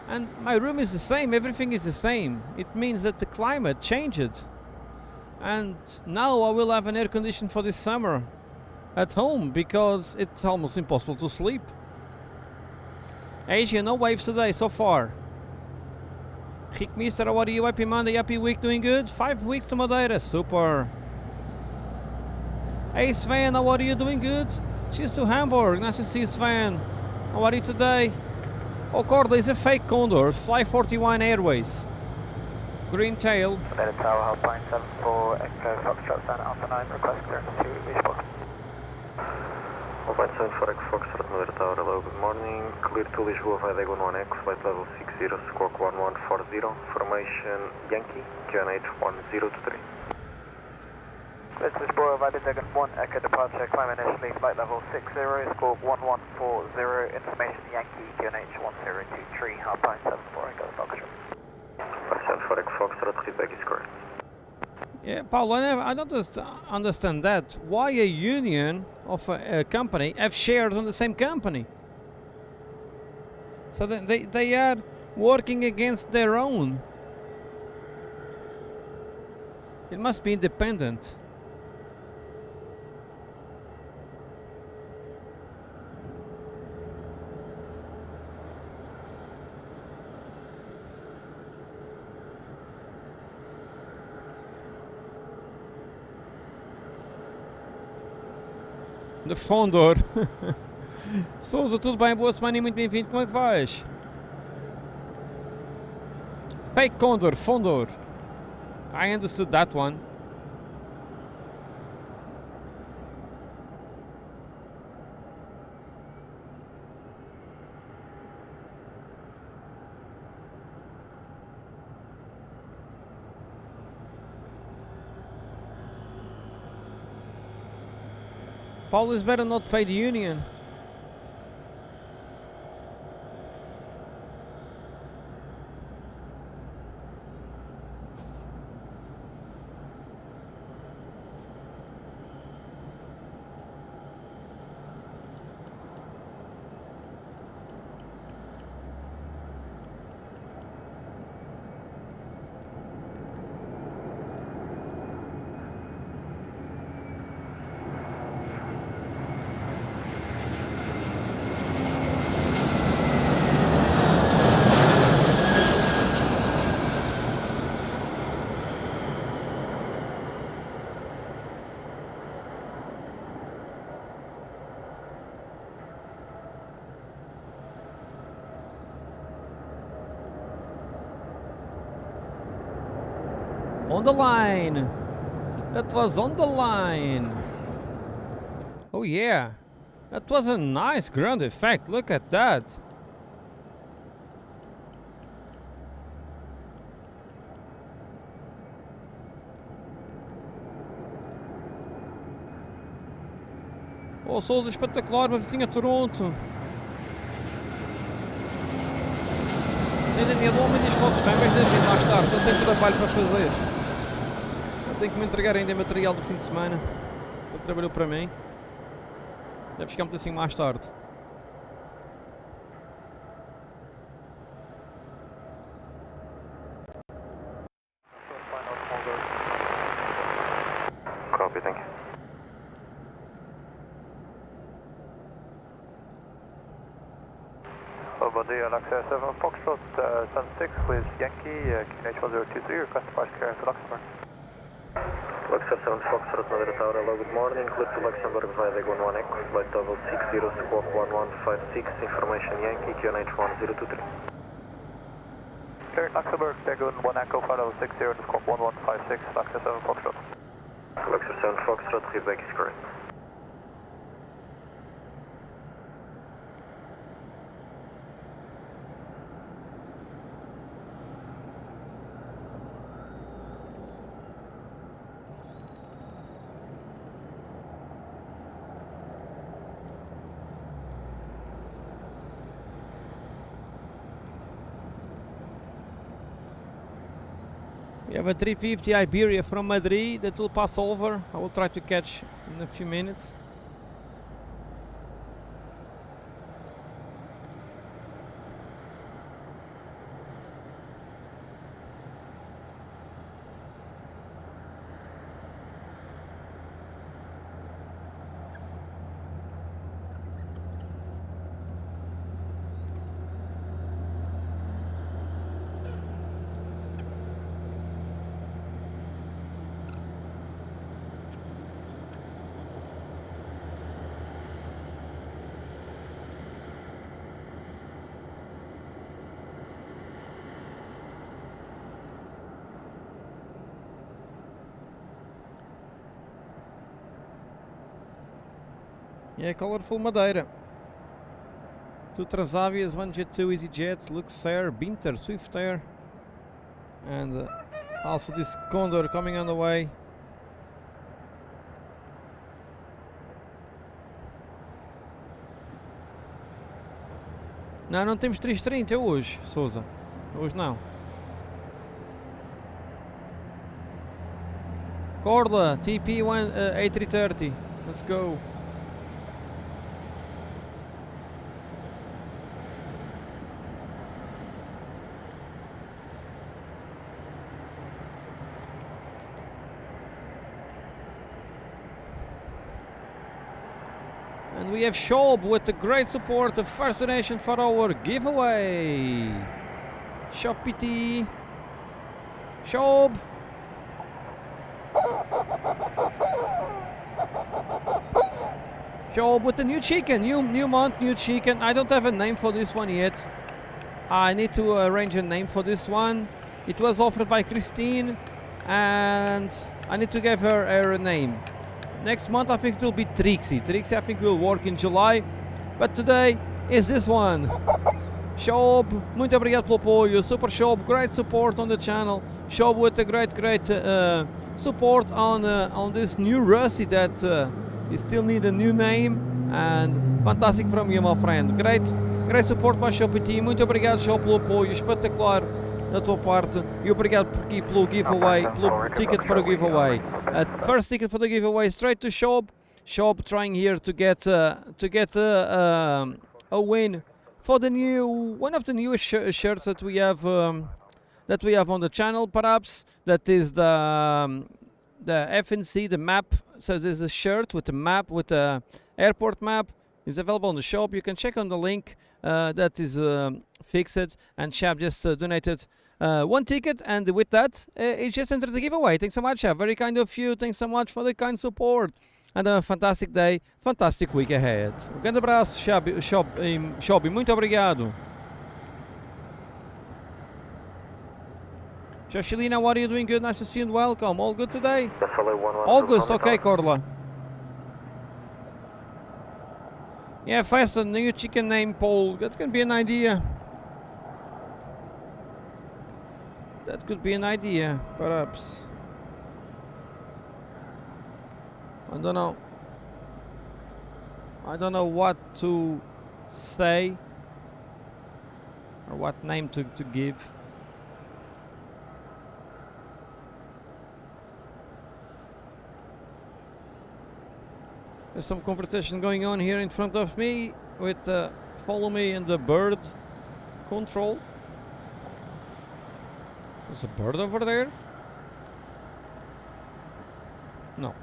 And my room is the same, everything is the same. It means that the climate changed. And now I will have an air condition for this summer at home because it's almost impossible to sleep. Asia, no waves today so far. Rick Mister, how are you? Happy Monday, happy week, doing good? 5 weeks to Madeira, super. Hey Sven, how are you? Doing good? She's to Hamburg. Nice to see you, Sven. How are you today? Oh, Corda is a fake condor. Fly 41 Airways. Green tail. Madeira Tower, Alpine 74, Echo Foxtrot, Santa Alpha 9, request clearance to Lisbon. Alpine 74, Echo Foxtrot, Madeira Tower, hello, good morning. Clear to Lisboa, Via 11X, flight level 60, squawk 1140, formation Yankee, QNH 1023. Clear to Lisboa, Via Dragon 1, Echo departure, climb initially, flight level 60, squawk 1140, information Yankee, QNH 1023, Alpine 74, Echo Foxtrot. Alpine 74, Echo Foxtrot, feedback is correct. Yeah, Paul, I don't understand that. Why a union of a company have shares on the same company? So they are working against their own. It must be independent. De Fondor. Souza, tudo bem? Boa semana e muito bem-vindo. Como é que vais? Fake Condor, Fondor. I understood that one. Paul is better not pay the union. On the line. That was on the line. Oh yeah. That was a nice ground effect. Look at that. Oh, Souza, espetacular, uma vizinha Toronto. Se ainda nem homem diz fotos, bem, mas deve vir mais tarde. Eu tenho trabalho para fazer. Eu tenho que me entregar ainda material do fim de semana. Ele trabalhou para mim. Deve ficar muito assim mais tarde. Copy, thank you. Madeira, Luxor 7 Foxtrot, Sun 6 with Yankee, QNH1023, request departure clearance to Luxembourg. Luxor 7 Foxtrot, Madeira Tower, hello, good morning. Clear to Luxembourg via Leg 11 Echo, flight level 60, squawk 1156, information Yankee, QNH1023. Clear Luxembourg, Leg 1 Echo, flight level 60, squawk 1156, Luxor 7 Foxtrot. Luxor 7 Foxtrot, feedback is correct. We have a 350 Iberia from Madrid that will pass over. I will try to catch in a few minutes. Yeah, colorful Madeira. 2 Transavias, 1 Jet 2 EasyJet, Luxair, Binter, Swiftair, and also this Condor coming on the way. Não, não temos 330 hoje, Souza. Hoje não. Corla, TP1 A330. Let's go. And we have Schaub with the great support of First Donation for our giveaway. Schaub PT. Schaub. Schaub with the new chicken, new month, new chicken. I don't have a name for this one yet. I need to arrange a name for this one. It was offered by Christine. and I need to give her a name. Next month I think it will be Trixie. Trixie I think will work in July, but today is this one. Shob, muito obrigado pelo apoio. Super Shob, great support on the channel. Shob with a great support on this new Rusty that you still need a new name, and fantastic from you, my friend. Great support para a Shop.it. Muito obrigado, Shob, pelo apoio espetacular da tua parte, e obrigado por aqui pelo giveaway, pelo ticket for a giveaway. First ticket for the giveaway straight to Shob. Shob trying here to get a win for the one of the newest shirts that we have on the channel. Perhaps that is the FNC, the map. So there's a shirt with a map, with the airport map. Is available on the shop. You can check on the link that is fixed, and Shab just donated one ticket, and with that it just entered the giveaway. Thanks so much, Shab. Very kind of you. Thanks so much for the kind support, and a fantastic day, fantastic week ahead. Um grande abraço, Shab, muito obrigado. Joshelina, what are you doing? Good, nice to see you and welcome. All good today? August, okay, Corla. Yeah, fast, a new chicken name, Paul. That could be an idea. That could be an idea, perhaps. I don't know. I don't know what to say or what name to give. There's some conversation going on here in front of me with follow me in the bird control. There's a bird over there? No.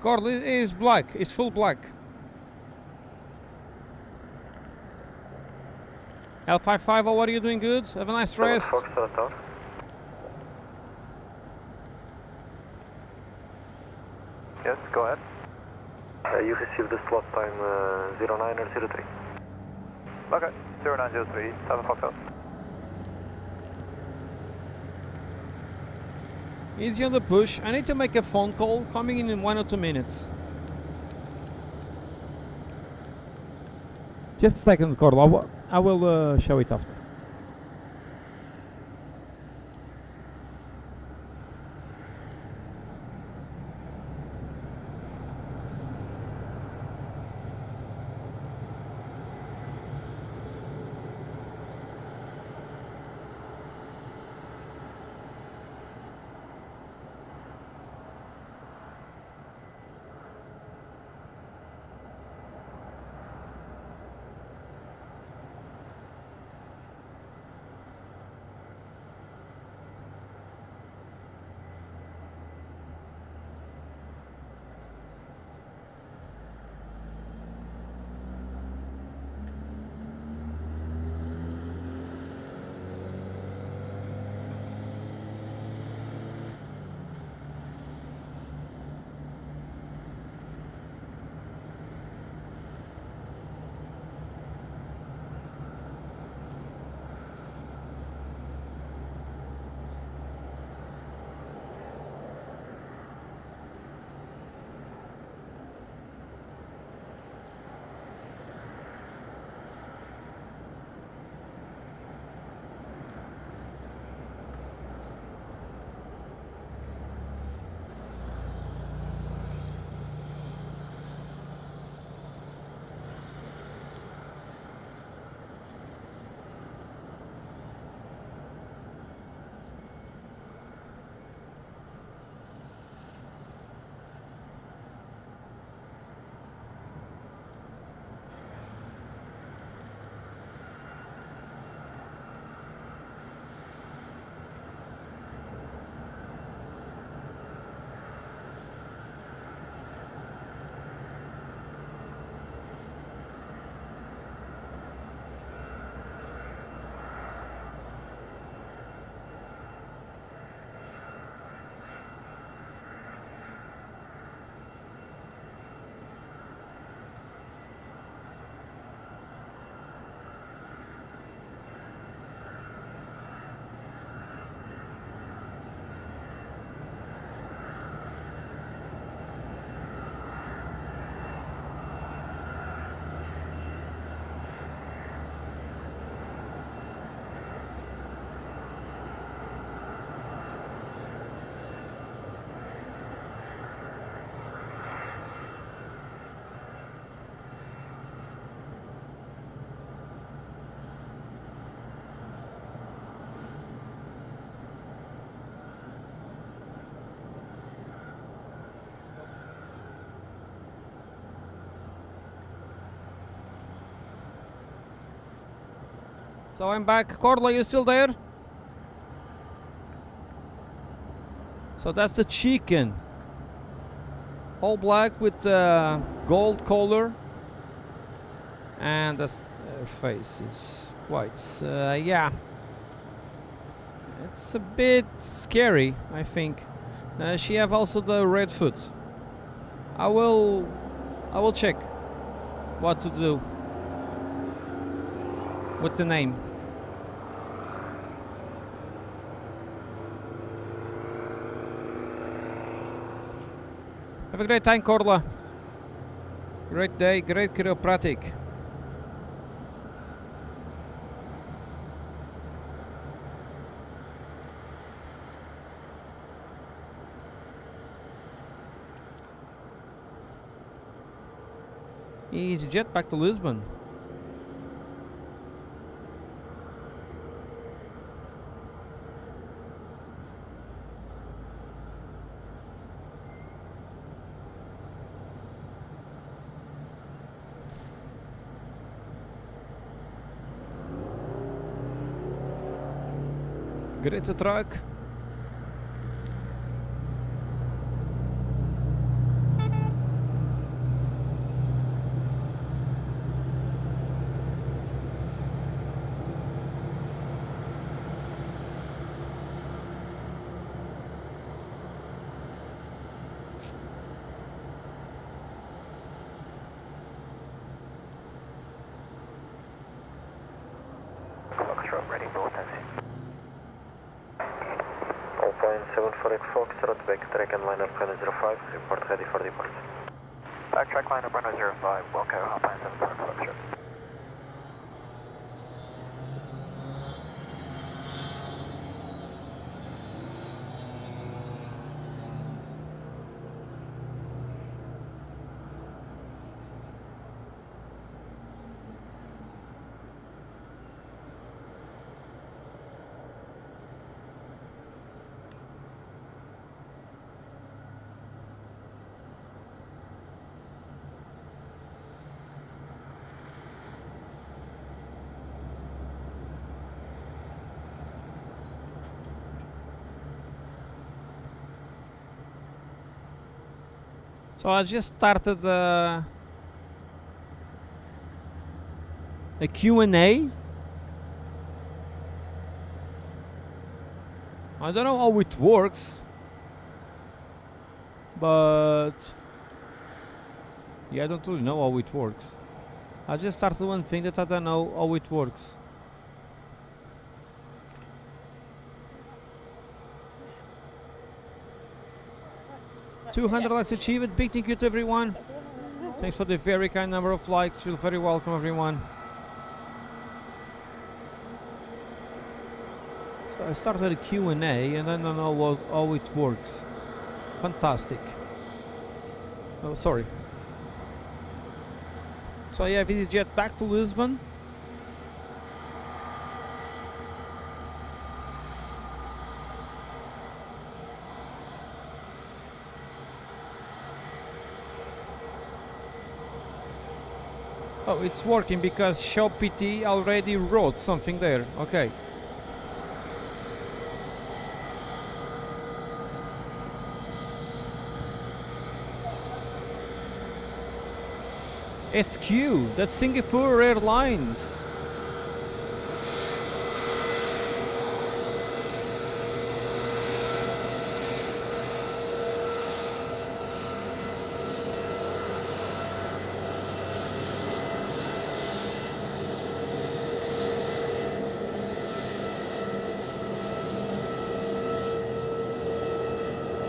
Carl is black, it's full black. L55, what are you doing? Good? Have a nice rest. Yes, go ahead. You received the slot time 09 or 03. Okay, 0903, 7 Foxtrot. Easy on the push. I need to make a phone call coming in 1 or 2 minutes. Just a second, Carl. I will show it after. So I'm back. Corla, you still there? So that's the chicken. All black with gold color. And the face is quite, yeah. It's a bit scary, I think. She have also the red foot. I will check what to do with the name. Have a great time, Corla. Great day, great chiropractic. Easy jet back to Lisbon. Great truck. Foxtrot ready for taxi. Alpine 748 Foxtrot, backtrack and line up Runway 05, report ready for departure. Backtrack line up runway 05, Wilco, Alpine 748 Foxtrot. So I just started a Q&A. I don't know how it works, but yeah, I don't really know how it works. I just started one thing that I don't know how it works. $200 likes achieved. Big thank you to everyone. Thanks for the very kind number of likes. Feel very welcome, everyone. So I started a Q&A and I don't know how it works. Fantastic. Oh, sorry. So yeah, EasyJet back to Lisbon. Oh, it's working because Show PT already wrote something there. Okay. SQ, that's Singapore Airlines.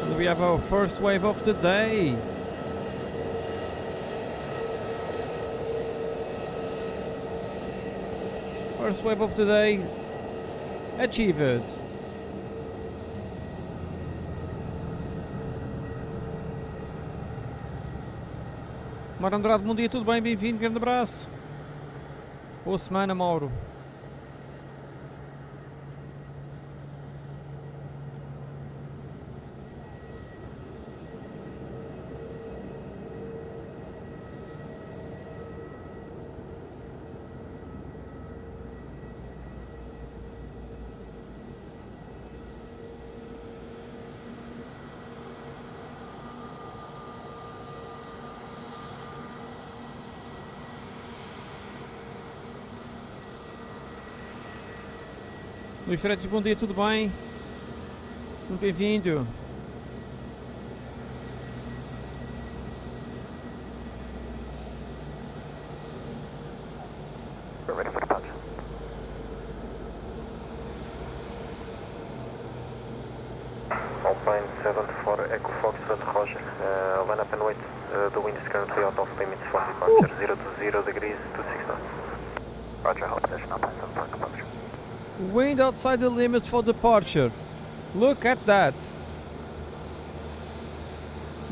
And we have our first wave of the day. First wave of the day achieved. Mauro Andrade, bom dia, tudo bem? Bem-vindo, grande abraço. Boa semana, Mauro. Luís Fred, bom dia, tudo bem? Muito bem-vindo. We're ready for departure. Alpine 74 Echo Foxtrot Roger. Line up and wait. The wind is currently out of limits for departure. 0 degrees, 26 knots. Roger, hold position, Alpine 74 departure. Wind outside the limits for departure. Look at that.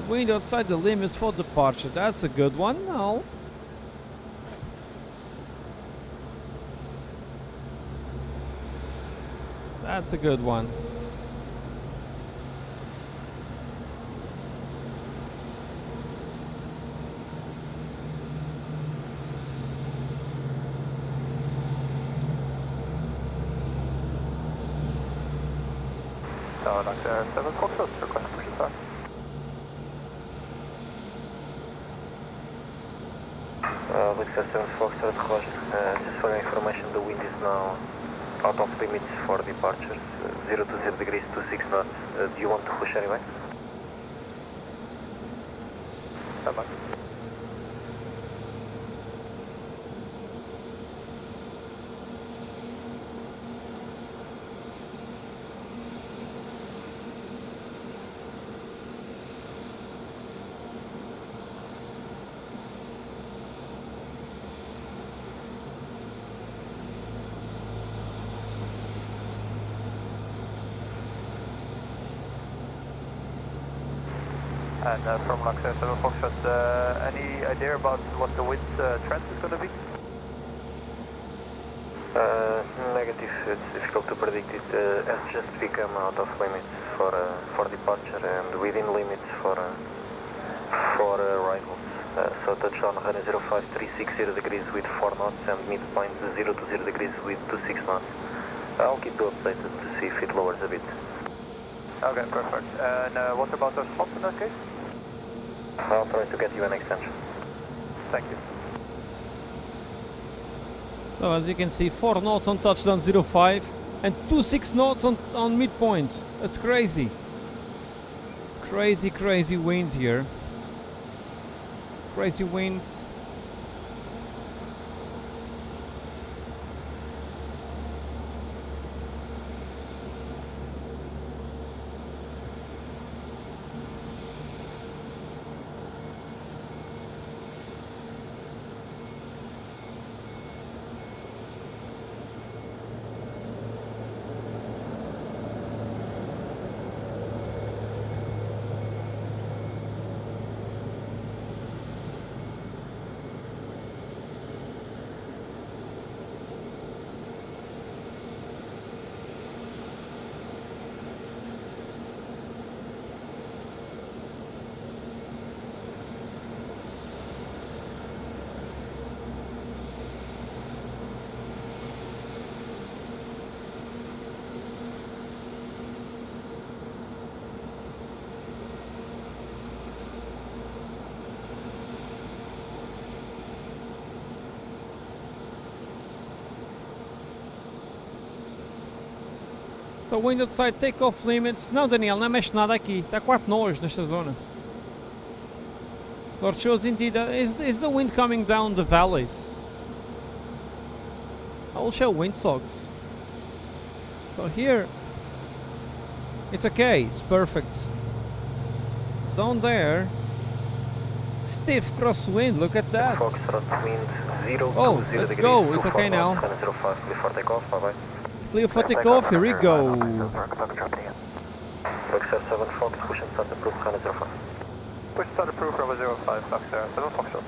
Wind outside the limits for departure. That's a good one. No. That's a good one. Tower Doctor 7 Foxtrot, request push start. Victor 7 Foxtrot Roger. Just for your information, the wind is now out of limits for departures. 0 degrees, 26 knots. Do you want to push anyway? Stand by. And from Luxor 7 Foxtrot, any idea about what the wind trend is going to be? Negative. It's difficult to predict. It has just become out of limits for departure and within limits for arrivals. So touchdown runway 05360 degrees with 4 knots and midpoint 0 degrees with 26 knots. I'll keep you updated to see if it lowers a bit. Okay, perfect. And what about the response in that case? I'll try to get you an extension. Thank you. So as you can see, 4 knots on touchdown 05 and 26 knots on midpoint. That's crazy. Crazy winds here. Crazy winds. So wind outside, take-off limits. Não, Daniel, não mexe nada aqui. Está 4 nós nesta zona. Lord shows indeed. Is the wind coming down the valleys? I will show windsocks. So here, it's okay. It's perfect. Down there, stiff crosswind. Look at that. Foxtrot wind 0 Oh, to 0 let's degrees. go. It's okay now. 05 before takeoff. Bye bye. Clear for takeoff. Here we go. Luxor 7 Fox, push and start approved. Runway 05. Push start approved from 05, Luxor 7 Foxtrot.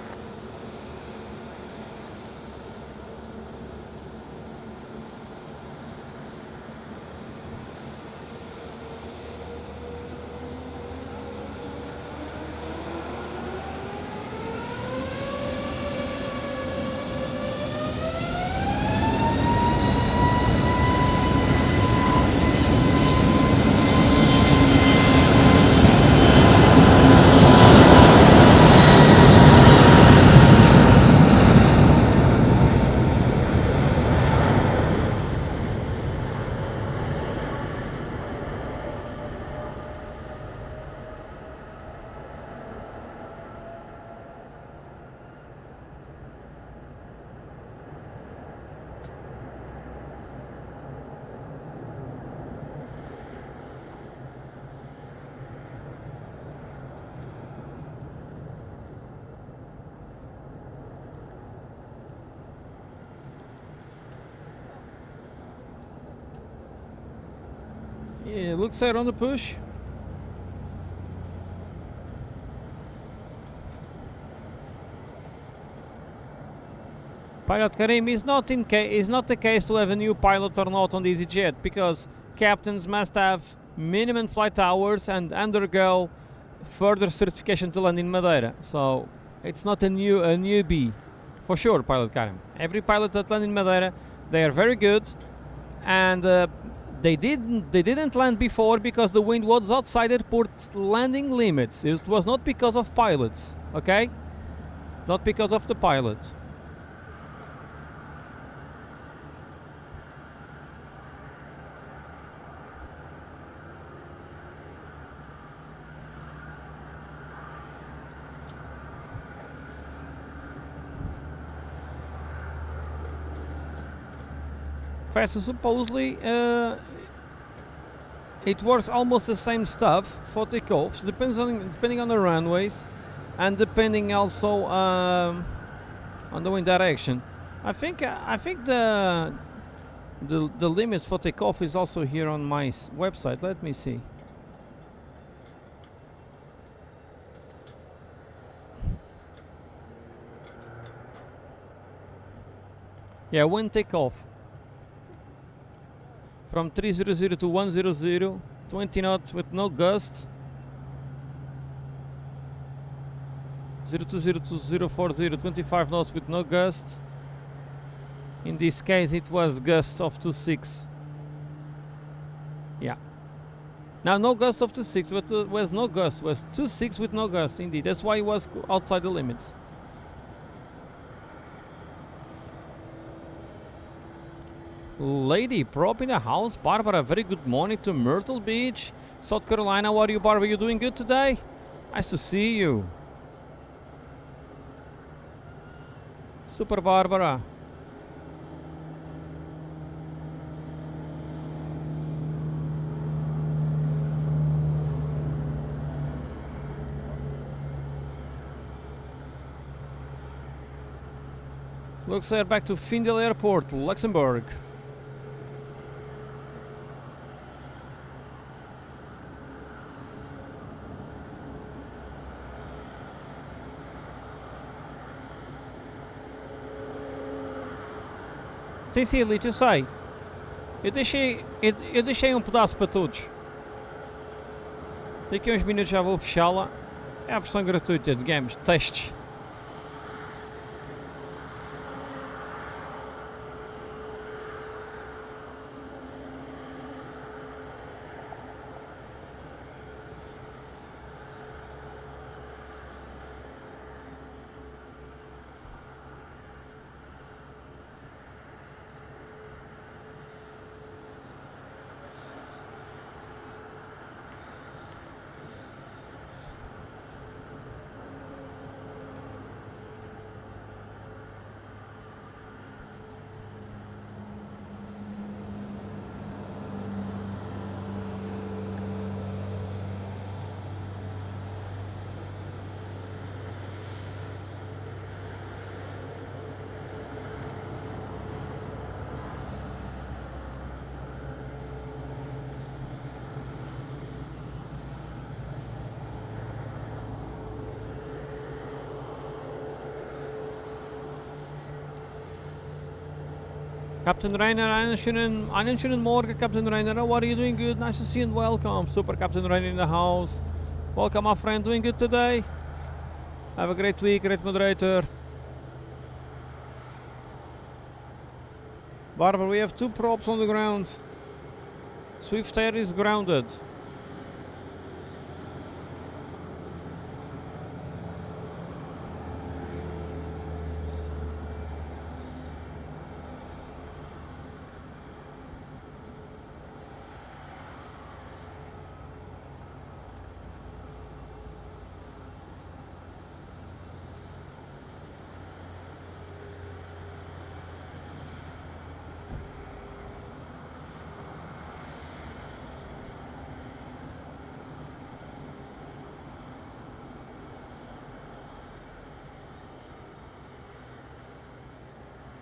Yeah, looks there on the push. Pilot Karim, is not the case to have a new pilot or not on the EasyJet, because captains must have minimum flight hours and undergo further certification to land in Madeira. So it's not a newbie, for sure, Pilot Karim. Every pilot that lands in Madeira, they are very good, and they didn't land before because the wind was outside airport landing limits. It was not because of pilots, okay? Not because of the pilot. So supposedly it works almost the same stuff for takeoffs, depending on the runways, and depending also on the wind direction. I think the limits for takeoff is also here on my website. Let me see. Yeah, wind takeoff. From 300 to 100, 20 knots with no gust. 020 to 040, 25 knots with no gust. In this case it was gust of 26. Yeah. Now no gust of 26, but was no gust, was 26 with no gust indeed. That's why it was outside the limits. Lady Prop in the house. Barbara, very good morning to Myrtle Beach, South Carolina. How are you, Barbara? You doing good today? Nice to see you. Super Barbara. Looks like back to Findel Airport, Luxembourg. Sim, sim, Elite, eu sei. Eu deixei um pedaço para todos. Daqui a uns minutos já vou fechá-la. É a versão gratuita, digamos, testes. Captain Rainer, einen schönen Morgen, Captain Rainer. How are you doing? Good. Nice to see you and welcome. Super Captain Rainer in the house. Welcome, my friend. Doing good today? Have a great week, great moderator. Barbara, we have two props on the ground. Swift Air is grounded.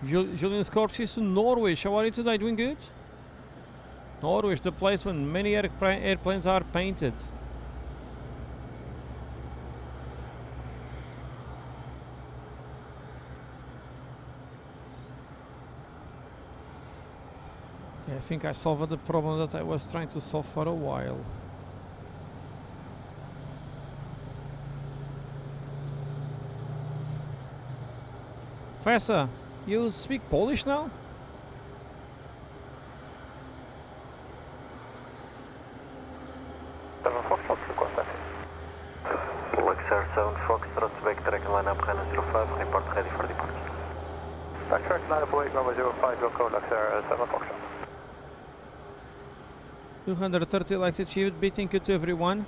Julian Scorchis to Norwich. How are you today? Doing good? Norwich, the place when many airplanes are painted. Yeah, I think I solved the problem that I was trying to solve for a while. Fessa, you speak Polish now? Luxor 7 Foxtrot, backtrack line up, Hannah 05, report ready for departure. Luxor, line up, wake number 05, go code Luxor 7 Foxtrot. 230 likes achieved, beating you to everyone.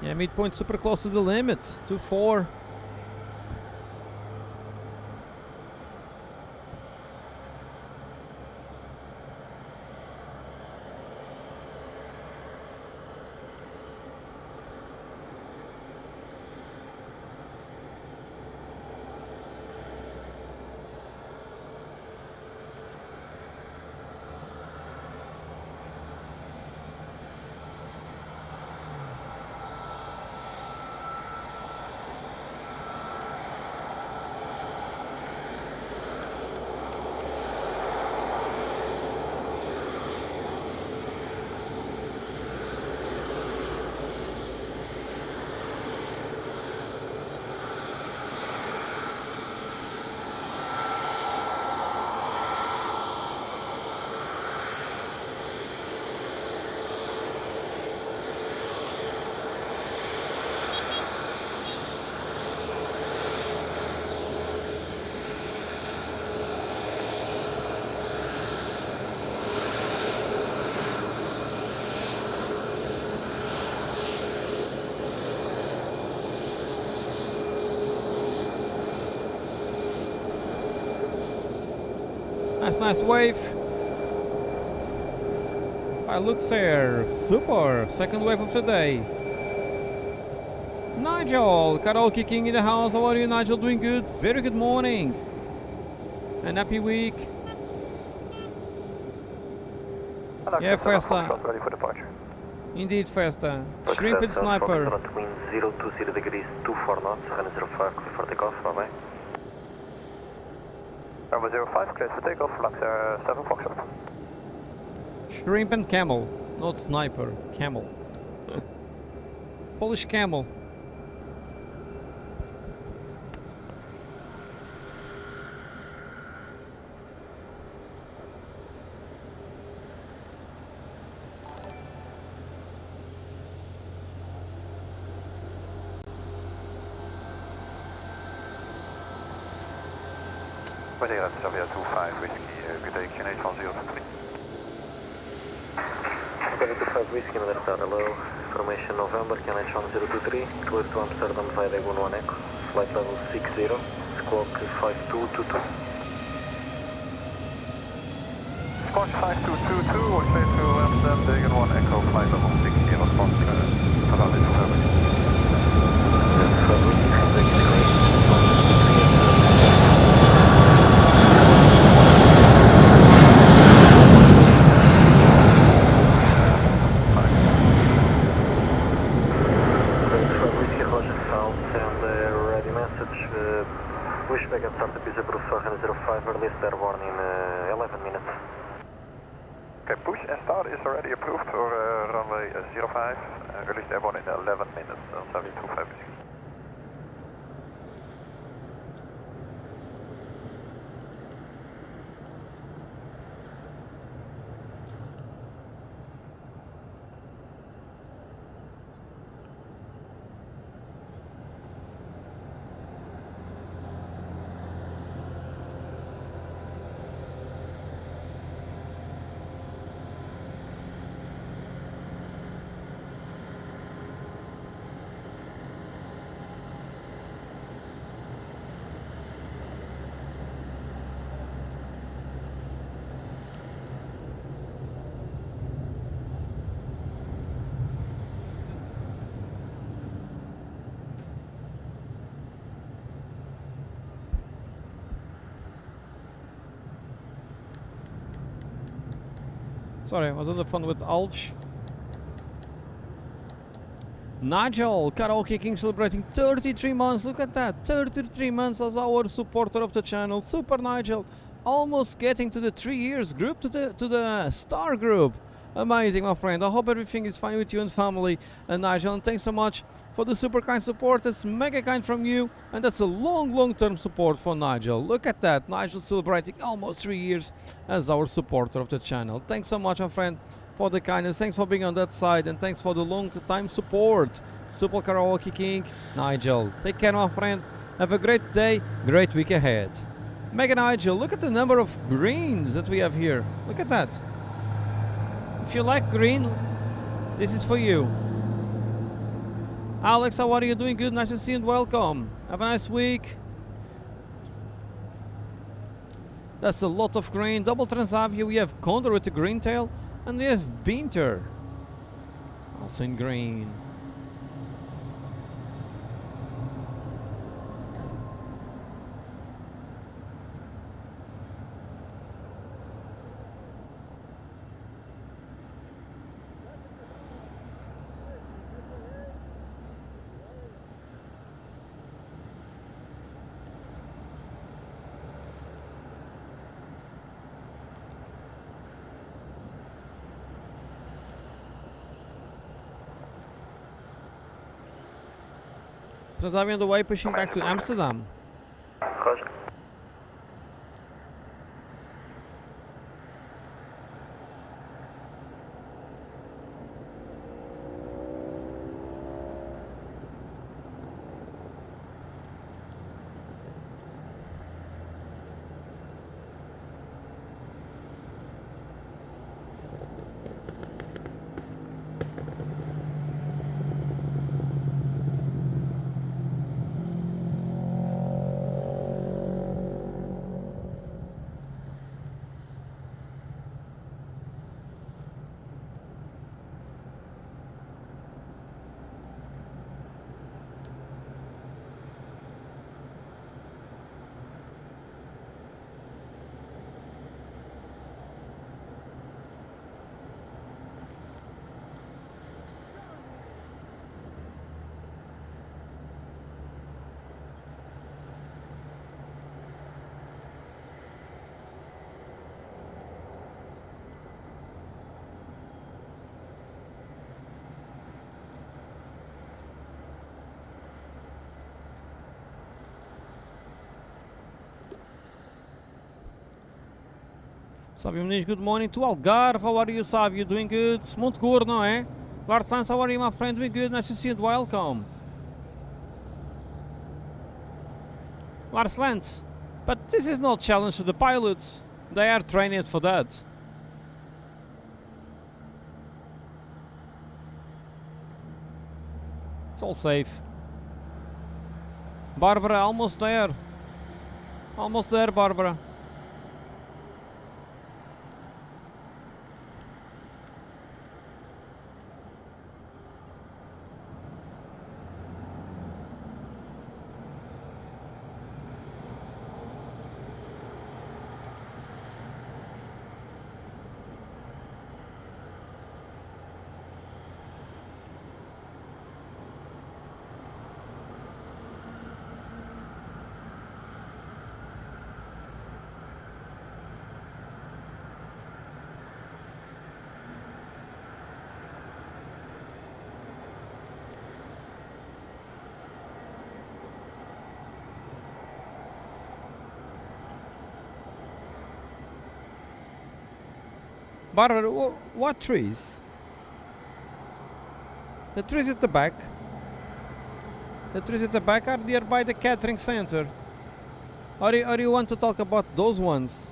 Yeah, midpoint super close to the limit, 2-4. Nice wave. Looks here. Super. Second wave of the day. Nigel. Karaoke King in the house. How are you, Nigel? Doing good. Very good morning. And happy week. Yeah, Festa. Ready for departure. Indeed, Festa. Shrimp and Sniper. Wind 020 degrees, 24 knots, Hannah 05, clear for takeoff, bye bye. Number 05, clear for takeoff, Luxor 7 Foxtrot. Shrimp and Camel. Not Sniper. Camel. Polish Camel. Madeira, Serbia 25, whiskey, good day, QNH 1023. Okay, 25 whiskey, Madeira, hello. Information November, QNH 1023, clear to Amsterdam via Dagon 1 Echo, flight level 60, squawk 5222. Squawk 5222, or clear to Amsterdam, Dagon 1 Echo, flight level 60, response, valid November. Wishback and start the piece approved for 05, earliest airborne in 11 minutes. Okay, push and start is already approved for runway 05, earliest airborne in 11 minutes, 725. Sorry, I was on the phone with Alps. Nigel, Karaoke King celebrating 33 months. Look at that, 33 months as our supporter of the channel. Super Nigel, almost getting to the 3 years group, to the star group. Amazing, my friend. I hope everything is fine with you and family. And Nigel, and thanks so much for the super kind support. That's mega kind from you, and that's a long term support for Nigel. Look at that, Nigel celebrating almost 3 years as our supporter of the channel. Thanks so much, my friend, for the kindness. Thanks for being on that side, and thanks for the long time support. Super Karaoke King, Nigel. Take care, my friend. Have a great day, great week ahead. Mega Nigel, look at the number of greens that we have here. Look at that. If you like green, this is for you. Alex, how are you? Doing good? Nice to see you and welcome. Have a nice week. That's a lot of green. Double Transavia, we have Condor with the green tail, and we have Binter, also in green. Transavia on the way, pushing back to Amsterdam. Roger. Sávio Muniz, good morning to Algarve. How are you, Sávio? Doing good? Monte Gordo, não é? Lars Sanz, how are you, my friend? Doing good. Nice to see you and welcome. Lars Lantz, but this is not challenge to the pilots. They are trained for that. It's all safe. Barbara, almost there. Almost there, Barbara. Barbara, what trees? The trees at the back. The trees at the back are nearby the catering center. Or you want to talk about those ones?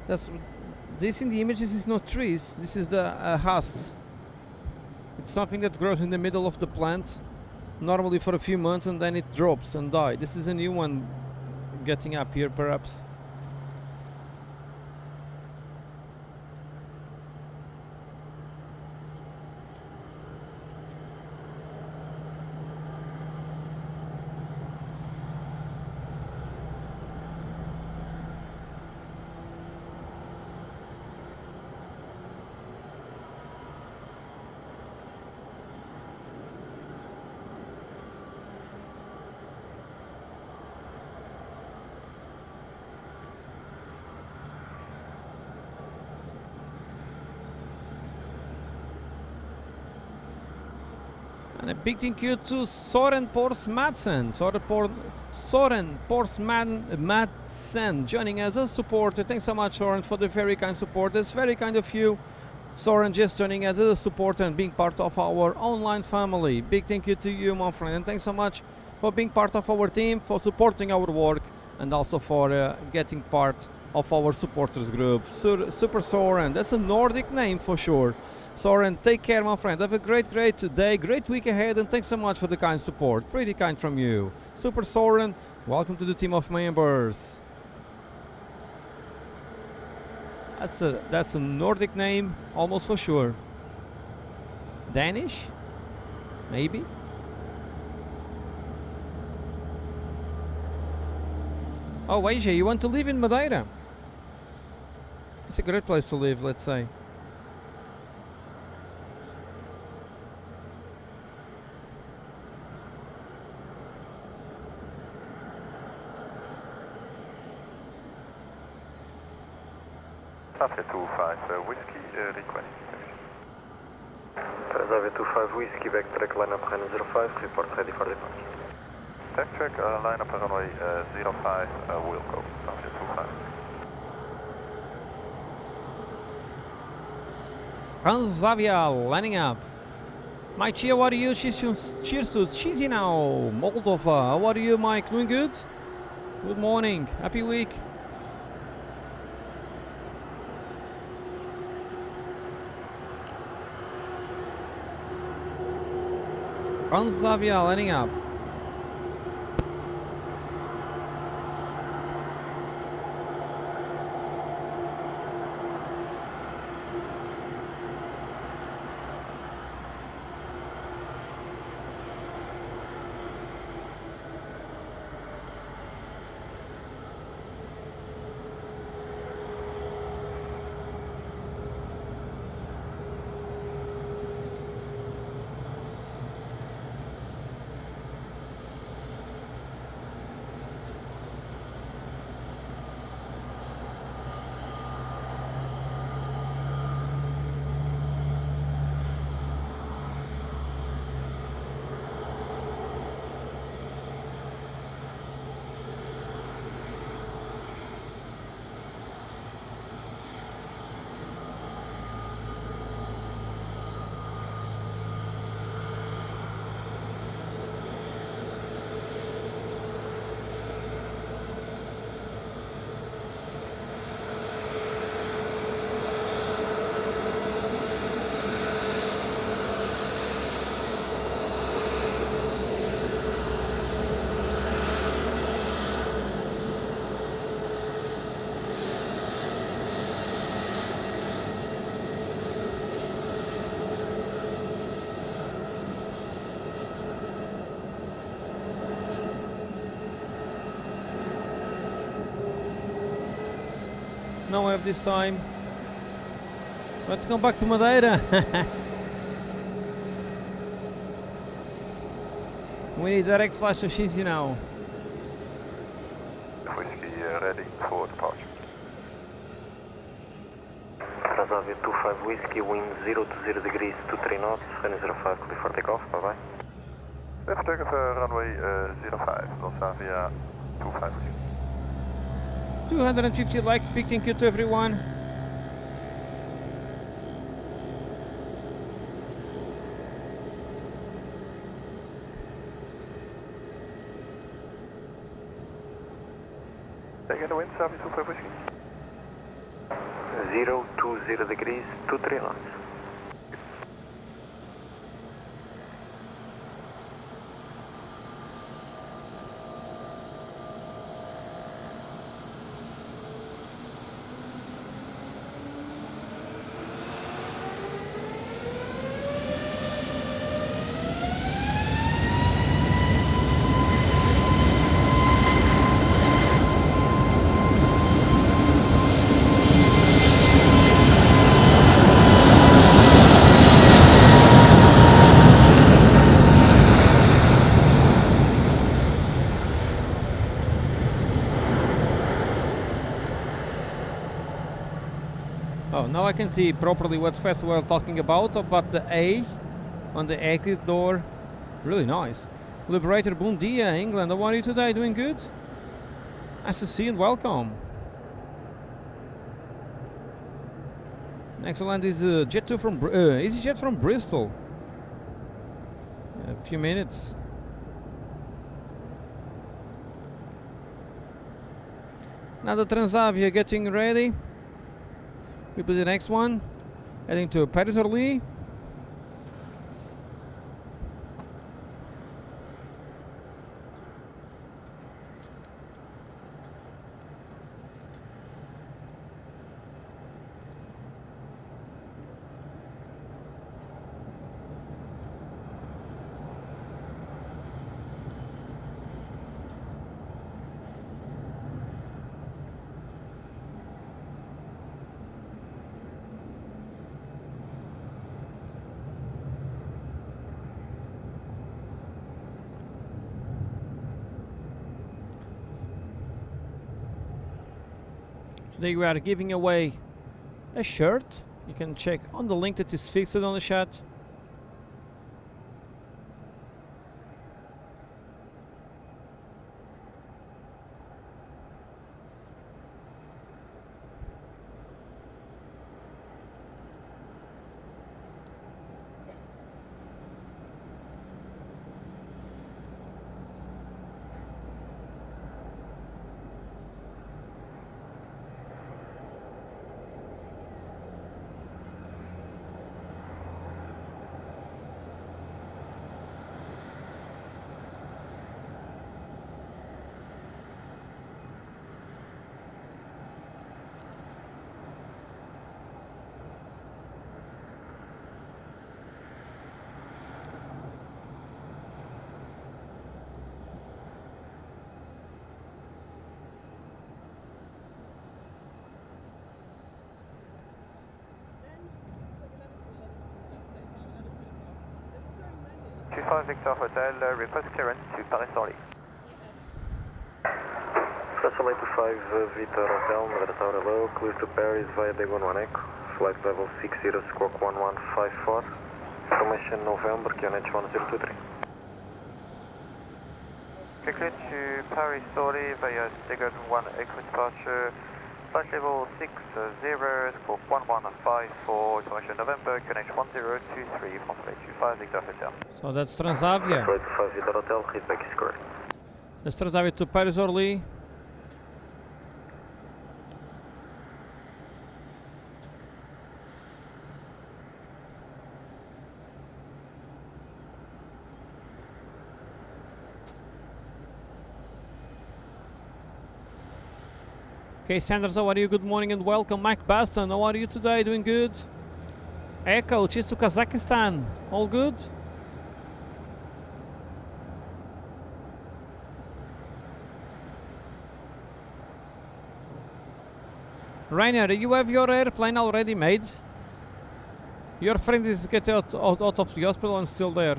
This in the image, this is not trees. This is the hast. It's something that grows in the middle of the plant, normally for a few months, and then it drops and dies. This is a new one getting up here, perhaps. And a big thank you to Soren Pors Madsen. Soren Pors Madsen joining as a supporter. Thanks so much, Soren, for the very kind support. It's very kind of you, Soren, just joining as a supporter and being part of our online family. Big thank you to you, my friend, and thanks so much for being part of our team, for supporting our work, and also for getting part of our supporters group. Super Soren, that's a Nordic name for sure. Soren, take care, my friend. Have a great day, great week ahead, and thanks so much for the kind support. Pretty kind from you. Super Soren, welcome to the team of members. That's a Nordic name, almost for sure. Danish? Maybe? Oh, AJ, you want to live in Madeira? It's a great place to live, let's say. Traffic 25 whiskey request. Transavia 25 Whiskey, back track lineup runway 05, report ready for departure. Back track lineup runway 05, will go. Traffic 25. Transavia lining up. Mike, how are you? Cheers to Chisinau, Moldova. How are you, Mike? Doing good? Good morning. Happy week. Transavia lining up. No wave this time. Let's come back to Madeira. We need direct flash of Chisinau. Whiskey ready for departure. Transavia 25 Whiskey, wind 0 to 0 degrees, 23 knots, runway 05, clear for takeoff, bye bye. Left take runway 05, Transavia 25 Whiskey. 250 likes, big thank you to everyone. Taking the wind, Transavia 25 Whiskey. 0 to 0 degrees, 23 knots. Oh, now I can see properly what festival we're talking about the A on the exit door Really nice. Liberator, bom dia, England. How are you today? Doing good? Nice to see you and welcome. Next land is Jet2 from EasyJet from Bristol. A few minutes. Now the Transavia getting ready. We put the next one. Heading to Paris-Orly. Today we are giving away a shirt. You can check on the link that is fixed on the chat. Victor Hotel, request clearance to Paris-Orly. Vessel 825 Victor Hotel, Madeira Tower hello, clear to Paris via Dagon 1 Echo, flight level 60 squawk 1154, information November, QNH 1023. Clear to Paris-Orly via Dagon 1 Echo departure, flight level 60, squawk 1154, information November, QNH 1023 from 825 Victor Hotel. So that's Transavia. Flight 5 Victor Hotel, feedback is correct. That's Transavia to Paris-Orly. Okay, Sanders, how are you? Good morning and welcome. Mike Baston, how are you today? Doing good? Echo, cheers to Kazakhstan. All good? Rainer, you have your airplane already made? Your friend is getting out of the hospital and still there.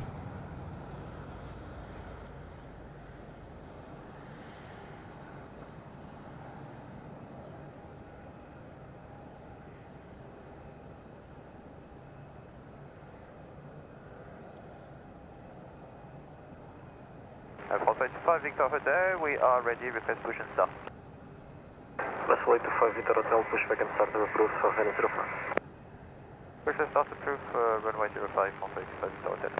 From 25 Victor Hotel, we are ready, request push and start. Vessel 825 Victor Hotel, pushback and start approved for runway 05. Push and start approved, runway 05 from 25 Victor Hotel.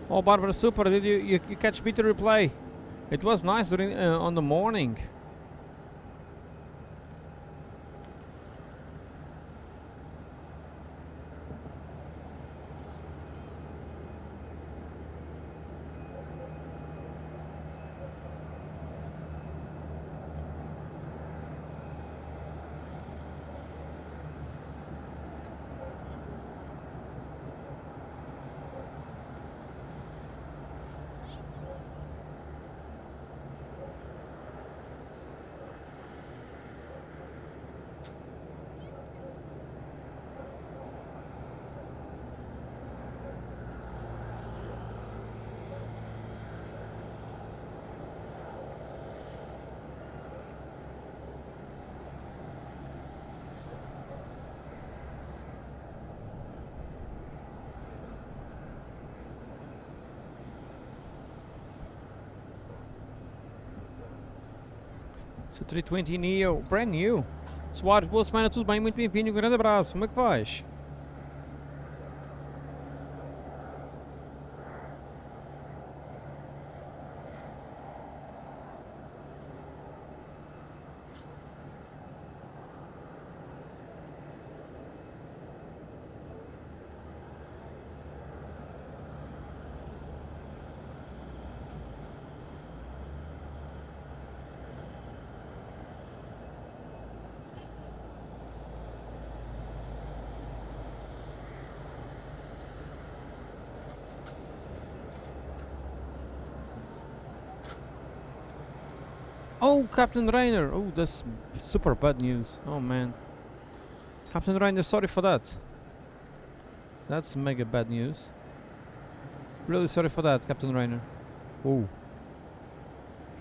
Oh, Barbara, super! Did you catch me to replay? It was nice during on the morning. It's a 320 Neo, brand new. Soares, boa semana, tudo bem? Muito bem-vindo, um grande abraço. Como é que vais? Oh, Captain Rainer! Oh, that's super bad news. Oh man. Captain Rainer, sorry for that. That's mega bad news. Really sorry for that, Captain Rainer. Oh.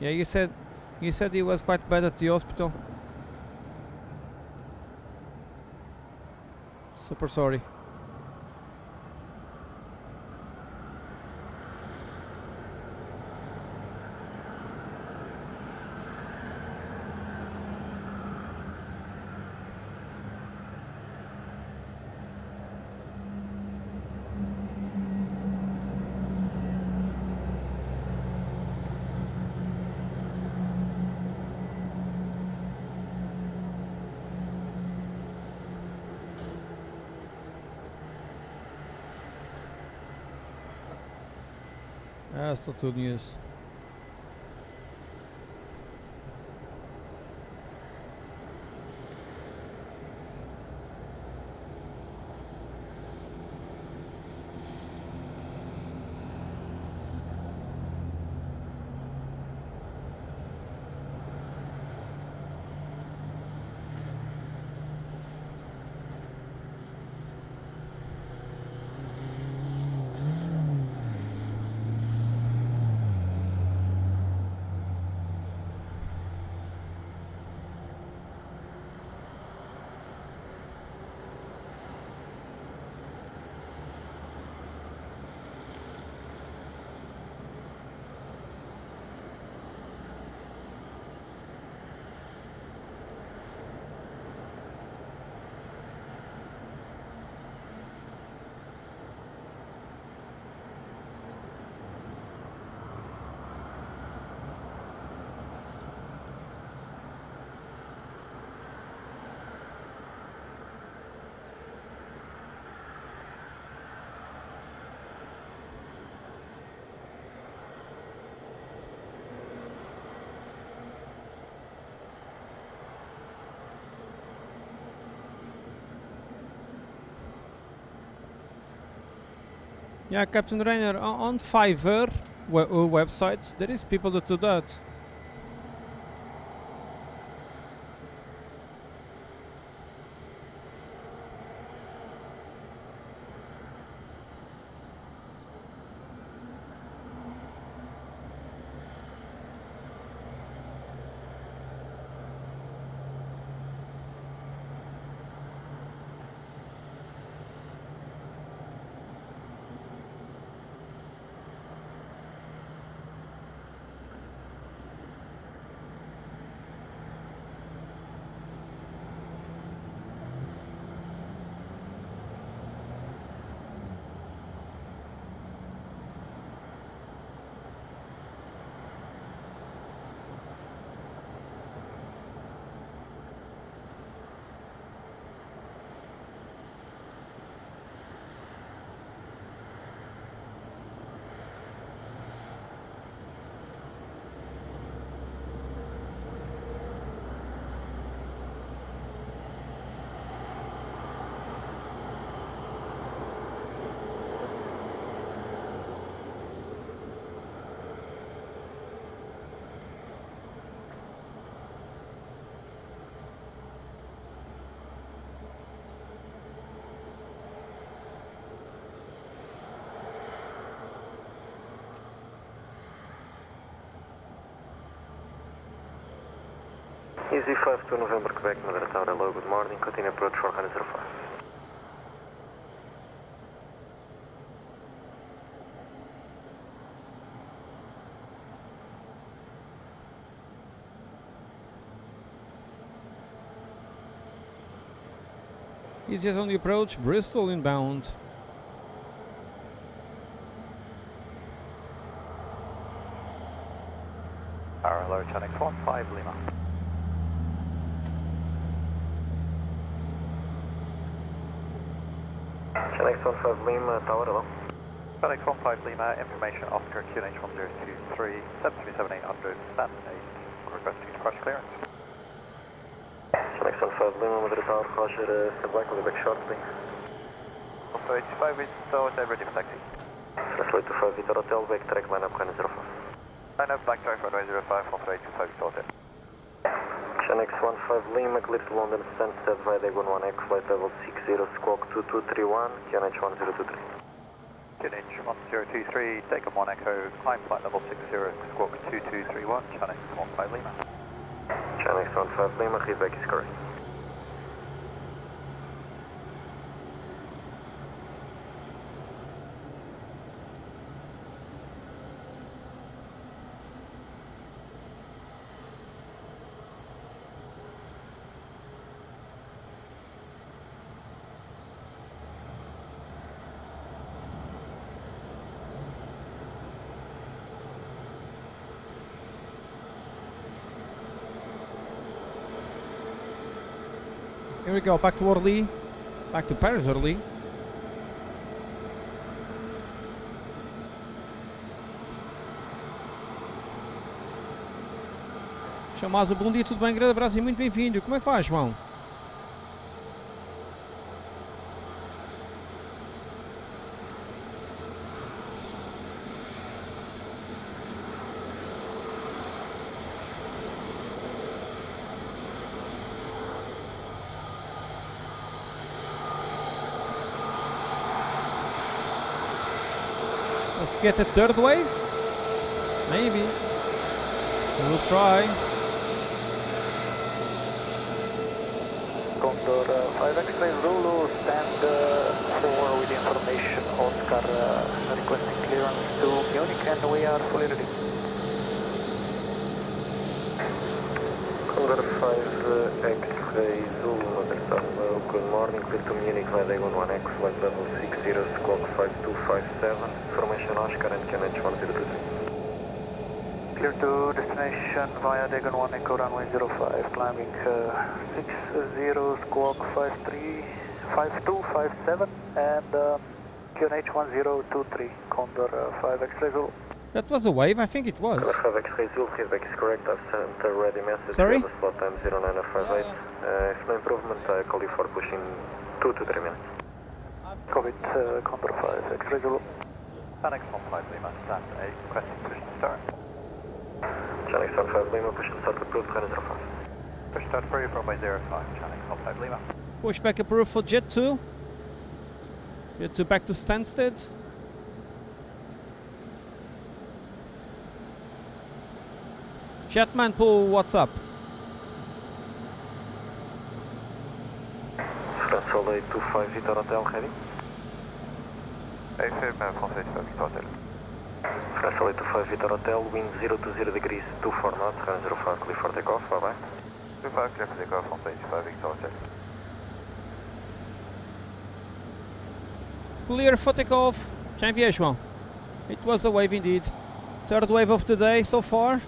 Yeah, you said he was quite bad at the hospital. Super sorry. That's not good news. Yeah, Captain Rainer, on Fiverr website, there is people that do that. Easy 5 to November, Quebec, Madeira Tower, hello, good morning, continue approach for 105. EasyJet on the approach, Bristol inbound. Hello, Chinese 15 Lima. Chinese 15 Lima, tower, hello. Chinese 15 Lima, information Oscar QNH 1023, 737-800, stand 8, requesting crash clearance. Chinese 15 Lima, Madeira tower, Roger, stand by, call back shortly. Also 85 is hotel ready for taxi. Translate to 5 Victor Hotel, back track line up, Heinz 05. Line up, back track runway 05, also 85 is hotel. Chinese 15 Lima, clear to London, Stansted via Dagon 1X, flight level 60, squawk 2231, QNH 1023. QNH 1023, Dagon 1 Echo, climb flight level 60, squawk 2231, Chinese 15 Lima. Chinese 15 Lima, feedback is correct. Here we go, back to Orly. Back to Paris, Orly. Chamasa, bom dia, tudo bem? Grande abraço e muito bem-vindo. Como é que faz, João? Let's get a third wave? Maybe. We'll try. Condor 5X-ray Zulu, stand 4 with the information Oscar requesting clearance to Munich and we are fully ready. Condor 5X-ray Zulu, good morning, clear to Munich via Dagon 1X, flight level 60, squawk 5257, formation Oscar and QNH 1023. Clear to destination via Dagon 1 Echo runway 05, climbing 60, squawk 5257 and QNH 1023, Condor 5X-ray Zulu. That was a wave, I think it was. Condor 5X-ray Zulu, feedback is correct, I've sent a ready message. Sorry? The slot time 0958. If no improvement, I call you for pushing 2 to 3 minutes. Covid Condor 5X-ray Zulu. Chinese 15 Lima, stand 8, requesting push to start. Chinese 15 Lima, push and start approved, Heinz 05. Push start free from runway 05, Chinese 15 Lima. Pushback approved for Jet 2. Jet 2 back to Stansted. Chatman Pool, what's up? France 825 Victor Hotel, heading. AFM français 85 hotel. France 825 Victor Hotel, wind 020 degrees, 24 knots, Heinz 05, clear for takeoff, bye bye. 25 clear for takeoff, français 85 Victor hotel. Clear for takeoff. Janvier, João. It was a wave indeed. Third wave of the day so far.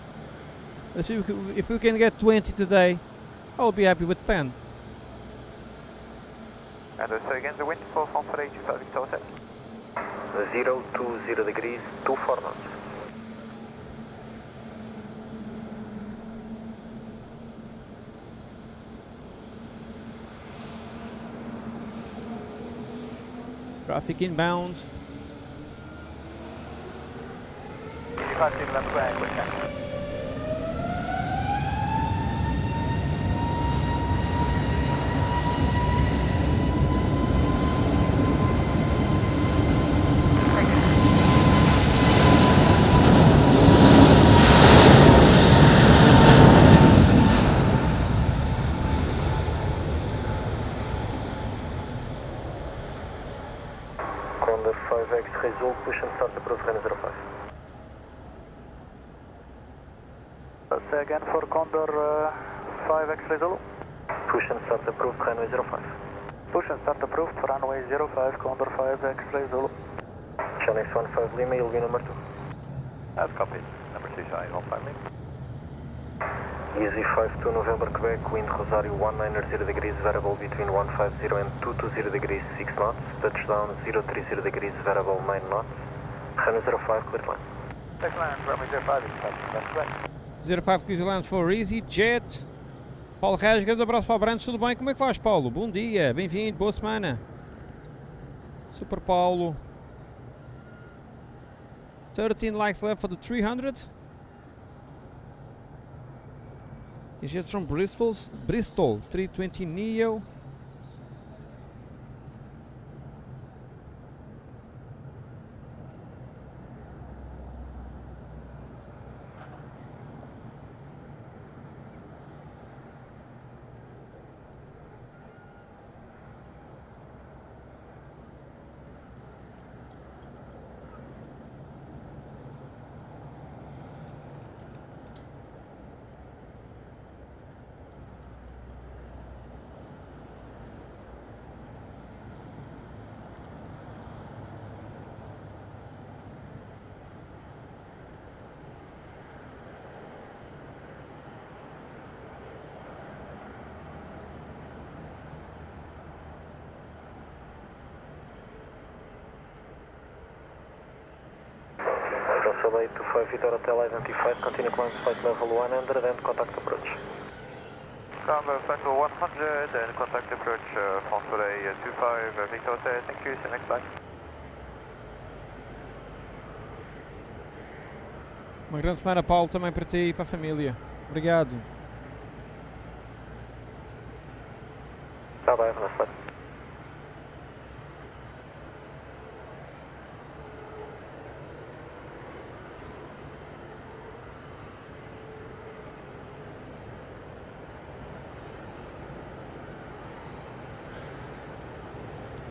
Let's see if we can get 20 today. I'll be happy with 10. And also again the wind for français 85 Victor hotel. 020 degrees, 24 knots. Traffic inbound. 85 to left square, quick check. Condor 5X-ray Zulu, push and start approved, Heinz 05. Say again for Condor 5X-ray Zulu. Push and start approved, Heinz 05. Push and start approved for runway 05, Condor 5, X-ray Zulu. Channel 15 Lima, you'll be number 2. That's copied. Number 2, Channel 15 Lima. Easy 52 November Quebec, wind Rosario 190 degrees, variable between 150 and 220 degrees, 6 knots. Touchdown 030 degrees, variable 9 knots. Runway 05, clear line. Excellent, runway 05 is that's correct. 05 Queensland for EasyJet. Paulo Regis, grande abraço para Abrantes, tudo bem? Como é que vais, Paulo? Bom dia, bem-vindo, boa semana. Super Paulo. 13 likes left for the 300. EasyJet from Bristol, 320 Neo. Russell 825 Victor Hotel identified, continue climb flight level 100 and contact approach. Flight level 100 and contact approach France Soleil 25 Victor Hotel. Thank you, see you next time. Uma grande semana, Paulo, também para ti e para a família. Obrigado. Bye bye, have a nice flight.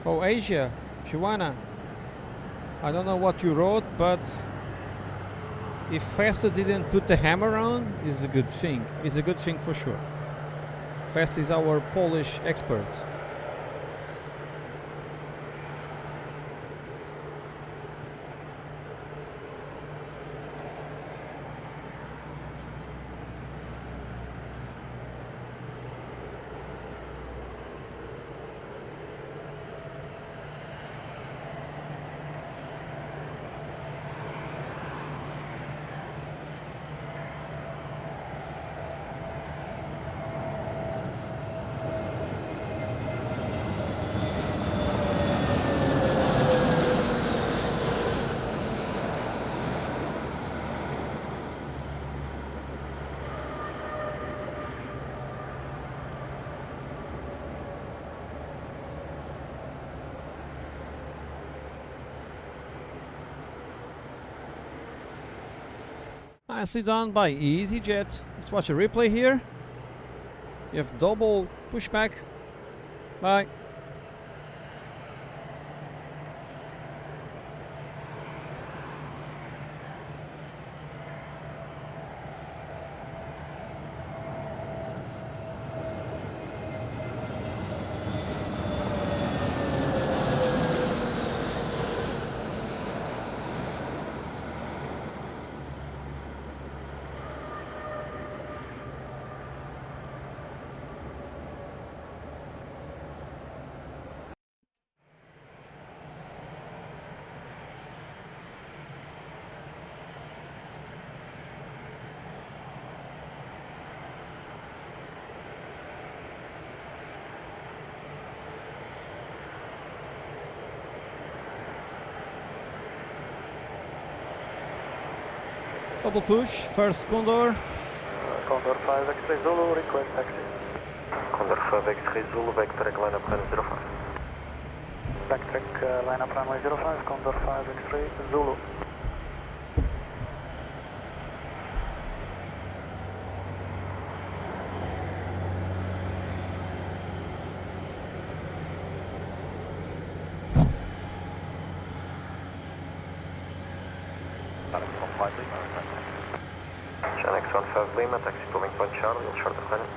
Oh, Asia, Joanna, I don't know what you wrote, but if Festa didn't put the hammer on, it's a good thing. It's a good thing for sure. Festa is our Polish expert. Nicely done by EasyJet. Let's watch a replay here. You have double pushback. Bye. Double push, first Condor. Condor 5 X-ray Zulu, request taxi. Condor 5 X-ray Zulu, backtrack line up runway 05. Backtrack line up runway 05, Condor 5 X-ray Zulu. Channel 15 Lima, taxi to Link Point Charlie, hold short of landing.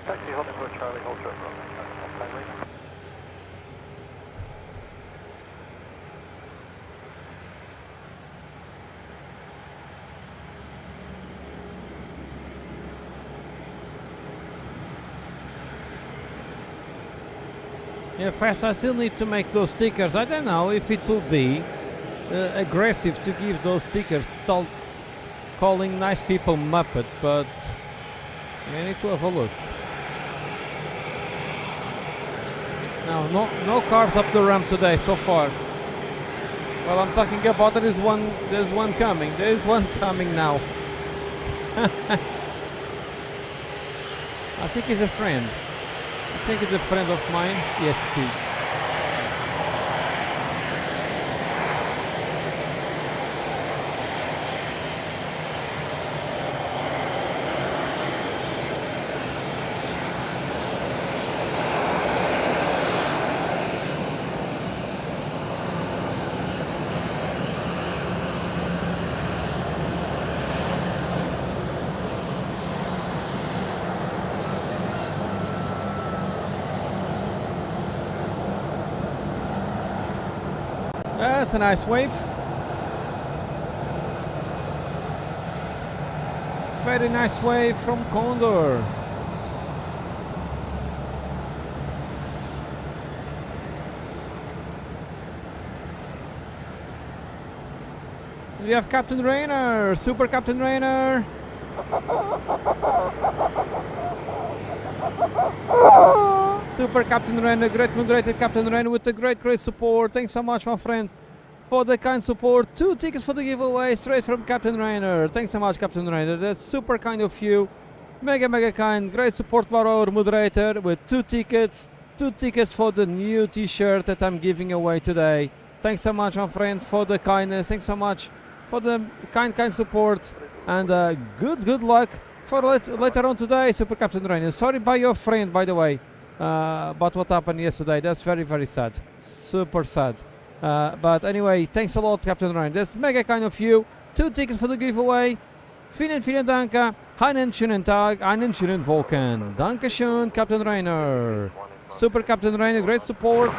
Taxi holding for Charlie, hold short of landing. Yeah, first I still need to make those stickers. I don't know if it will be aggressive to give those stickers, calling nice people Muppet, but I need to have a look. No cars up the ramp today so far. Well, I'm talking about there's one coming. There's one coming now. I think he's a friend. I think it's a friend of mine. Yes, it is. That's a nice wave. Very nice wave from Condor. We have Captain Rainer, Super Captain Rainer. Super Captain Rainer, great moderator Captain Rainer with a great support. Thanks so much, my friend, for the kind support. 2 tickets for the giveaway straight from Captain Rainer. Thanks so much, Captain Rainer. That's super kind of you. Mega kind. Great support by our moderator with 2 tickets. 2 tickets for the new t-shirt that I'm giving away today. Thanks so much, my friend, for the kindness. Thanks so much for the kind support. And good luck for later on today, Super Captain Rainer. Sorry by your friend, by the way, about what happened yesterday. That's very sad. Super sad. But anyway, thanks a lot, Captain Rainer. That's mega kind of you. 2 tickets for the giveaway. Vielen Dank. Einen schönen Tag, einen schönen Wolken. Dankeschön, Captain Rainer. Super Captain Rainer, great support.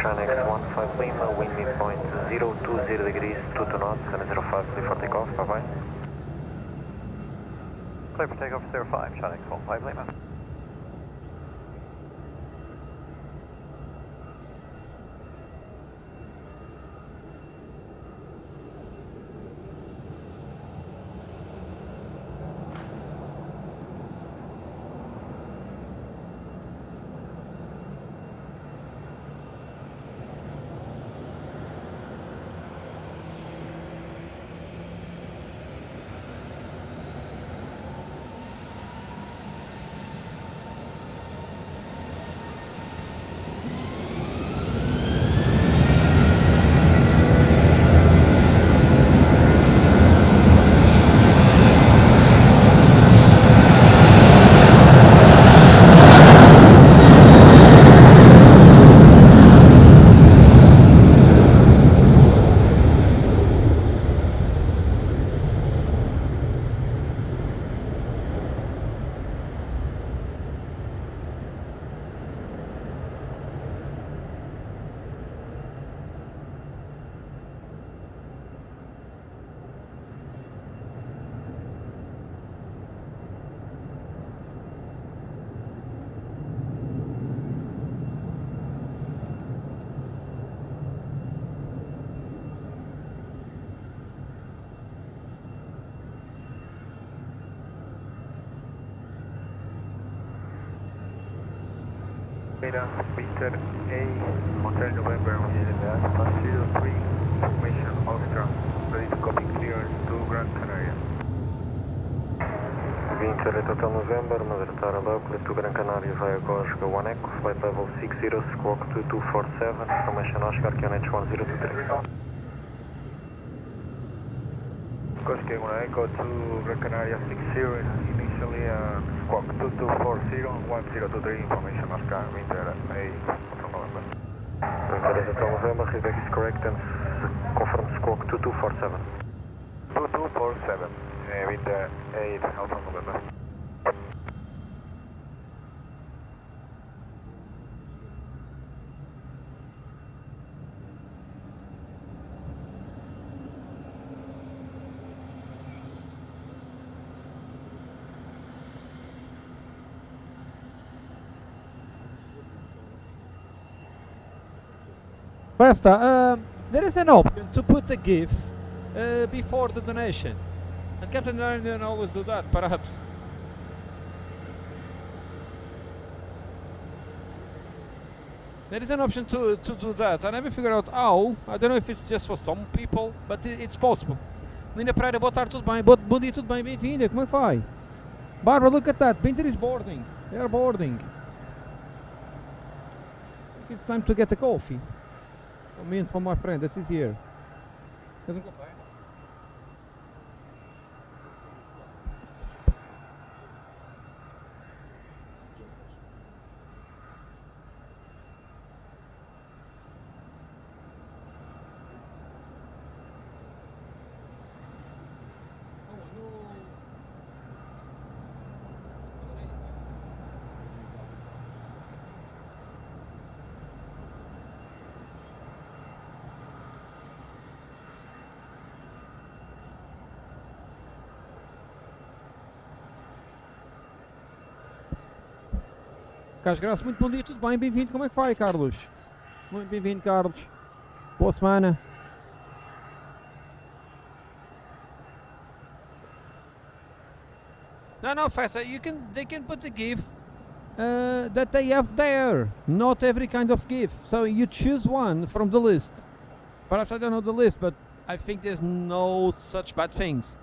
Cristiano X15 Lima, wind midpoint 020 degrees, 22 knots, and 05 clear for takeoff, bye bye. Clear for takeoff 05, Cristiano X15 Lima. Madeira, Winter A, Hotel November, Alpha 03, information Austria, ready to copy clearance to Gran Canaria. Winter at Hotel November, Madeira Tower local to Gran Canaria via Gosga 1 Echo, flight level 60, squawk 2247, information Oscar, QNH 1023. Gosga 1 Echo to Gran Canaria 60, initially squawk 2240, 1023, information Oscar, Winter A, Hotel November. Winter at Hotel November, feedback is correct and confirm squawk 2247. 2247, Winter A, Hotel November. Basta, there is an option to put a GIF before the donation. And Captain Ryan always do that, perhaps. There is an option to do that. I never figured out how. I don't know if it's just for some people, but it's possible. Linda Pereira, boa tarde, tudo bem? Bom dia, tudo bem? Bem-vinda, como é que vai? Barbara, look at that. Binter is boarding. They are boarding. I think it's time to get a coffee. For me and for my friend that is here. Queres café? Carlos Graça, muito bom dia, tudo bem? Bem-vindo, como é que vai, Carlos? Muito bem-vindo, Carlos. Boa semana. No, Fessa, they can put the GIF that they have there. Not every kind of GIF. So you choose one from the list. Perhaps I don't know the list, but I think there's no such bad things.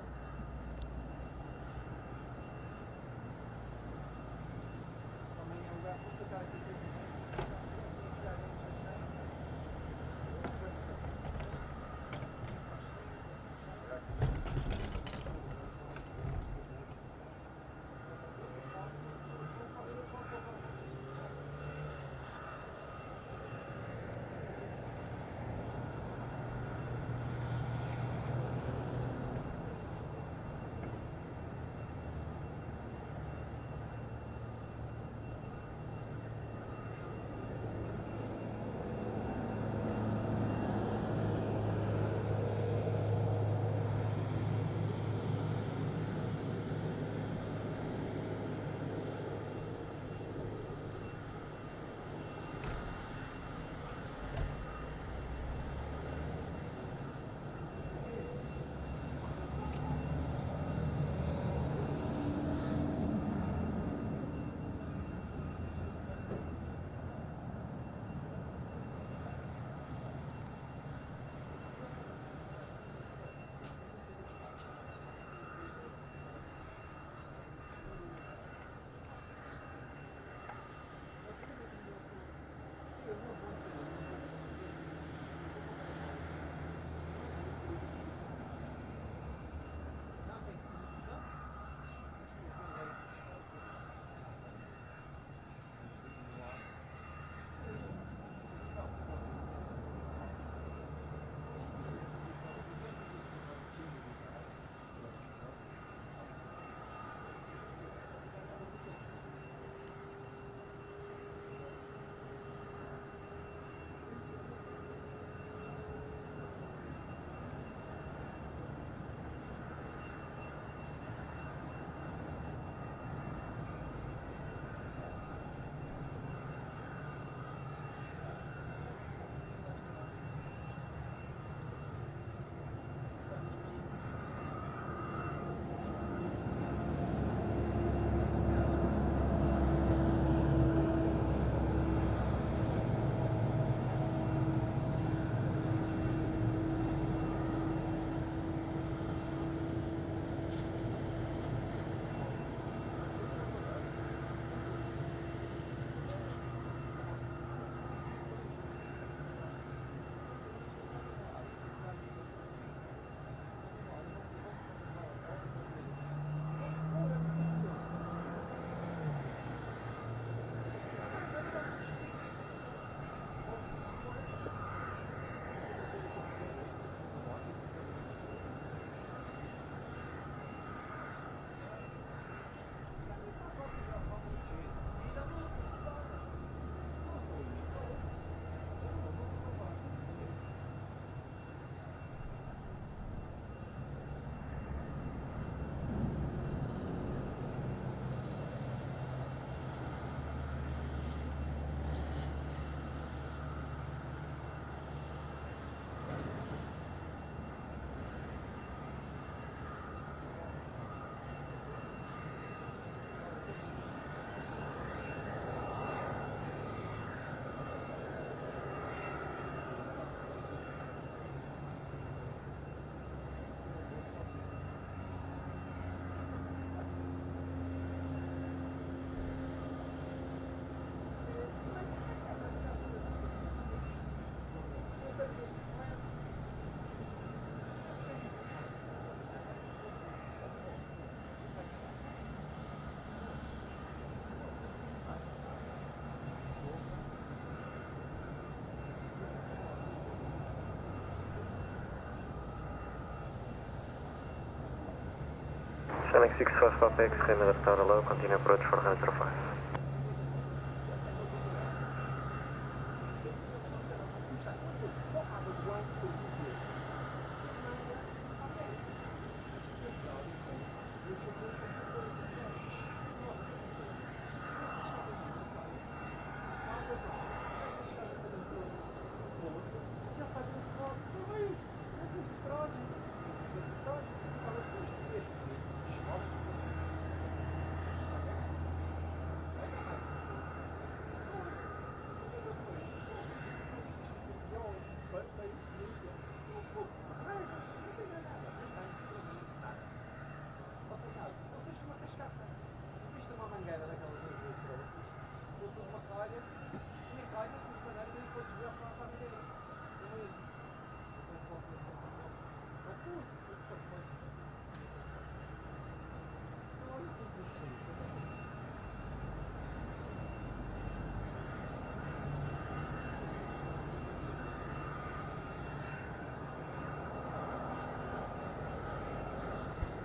Sonic 65 Papa X-ray, Madeira Tower low, continue approach for 105.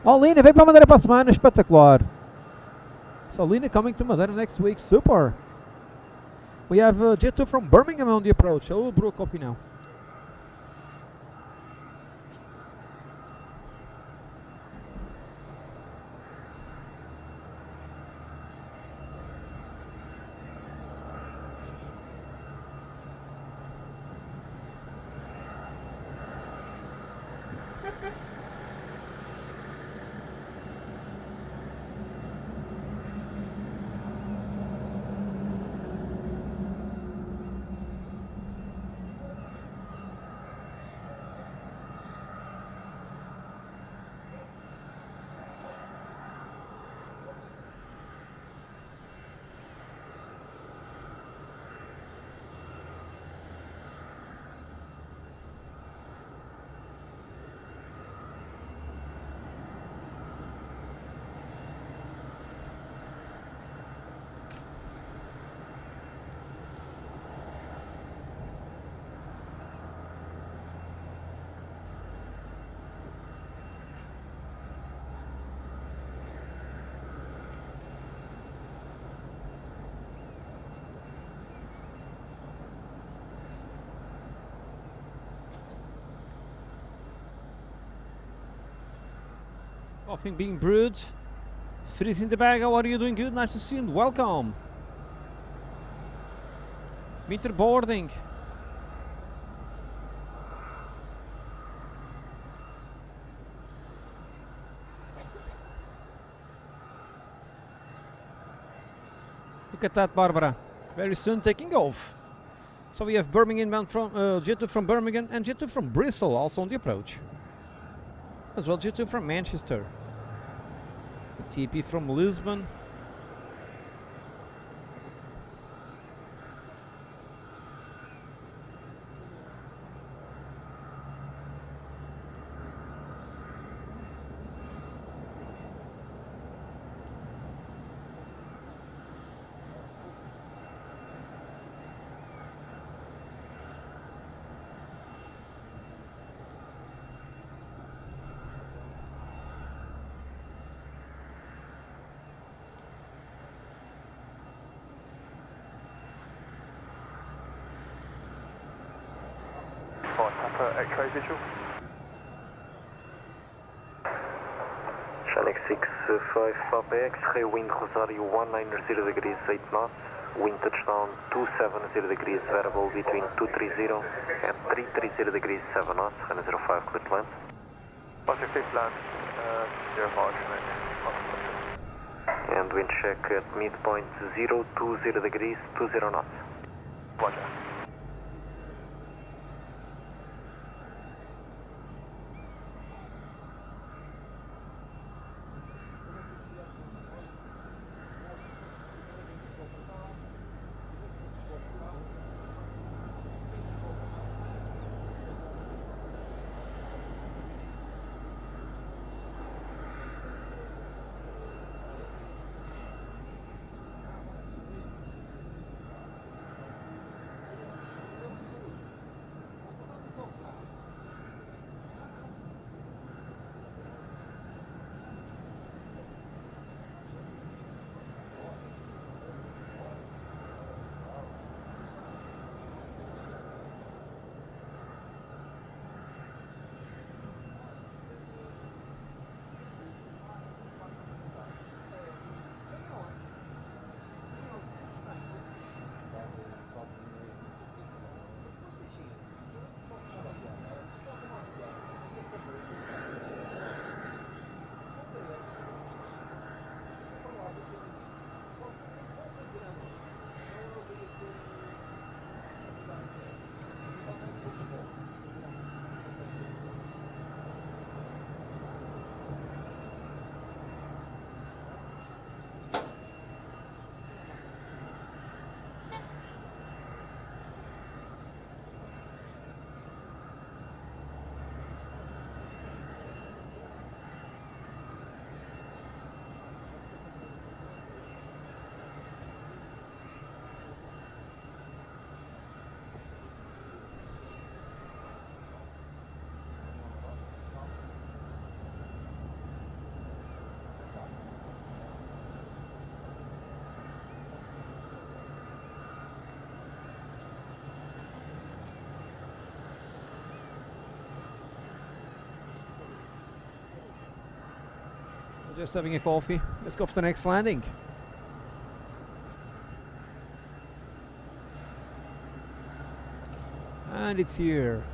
Oh, Lina, vem para Madeira para a semana, espetacular. So Lina coming to Madeira next week, super. We have Jet 2 from Birmingham on the approach. I will brew a coffee now. Coffee being brewed. Frizz in the bag, how are you doing? Good, nice to see you and welcome. Winter boarding. Look at that, Barbara. Very soon taking off. So we have Birmingham bound from Jet2 from Birmingham and Jet2 from Bristol also on the approach. As well, Jet2 from Manchester. TP from Lisbon. X-ray visual. Sonic 65 Papa X-ray, wind Rosario 190 degrees 8 knots, wind touchdown 270 degrees variable between 230 and 330 degrees 7 knots, 105 clear to land. Roger, fifth land, 05 And wind check at midpoint 020 degrees 20 knots. Roger. Just having a coffee. Let's go for the next landing. And it's here.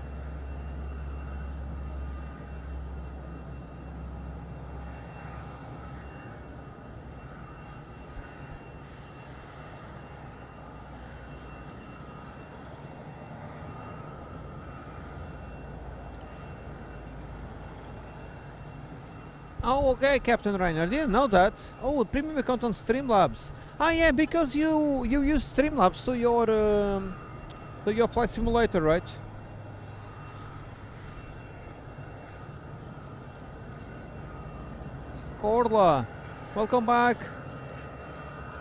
Oh, okay, Captain Rainer. I didn't know that. Oh, premium account on Streamlabs. Ah, yeah, because you use Streamlabs to your flight simulator, right? Corla, welcome back.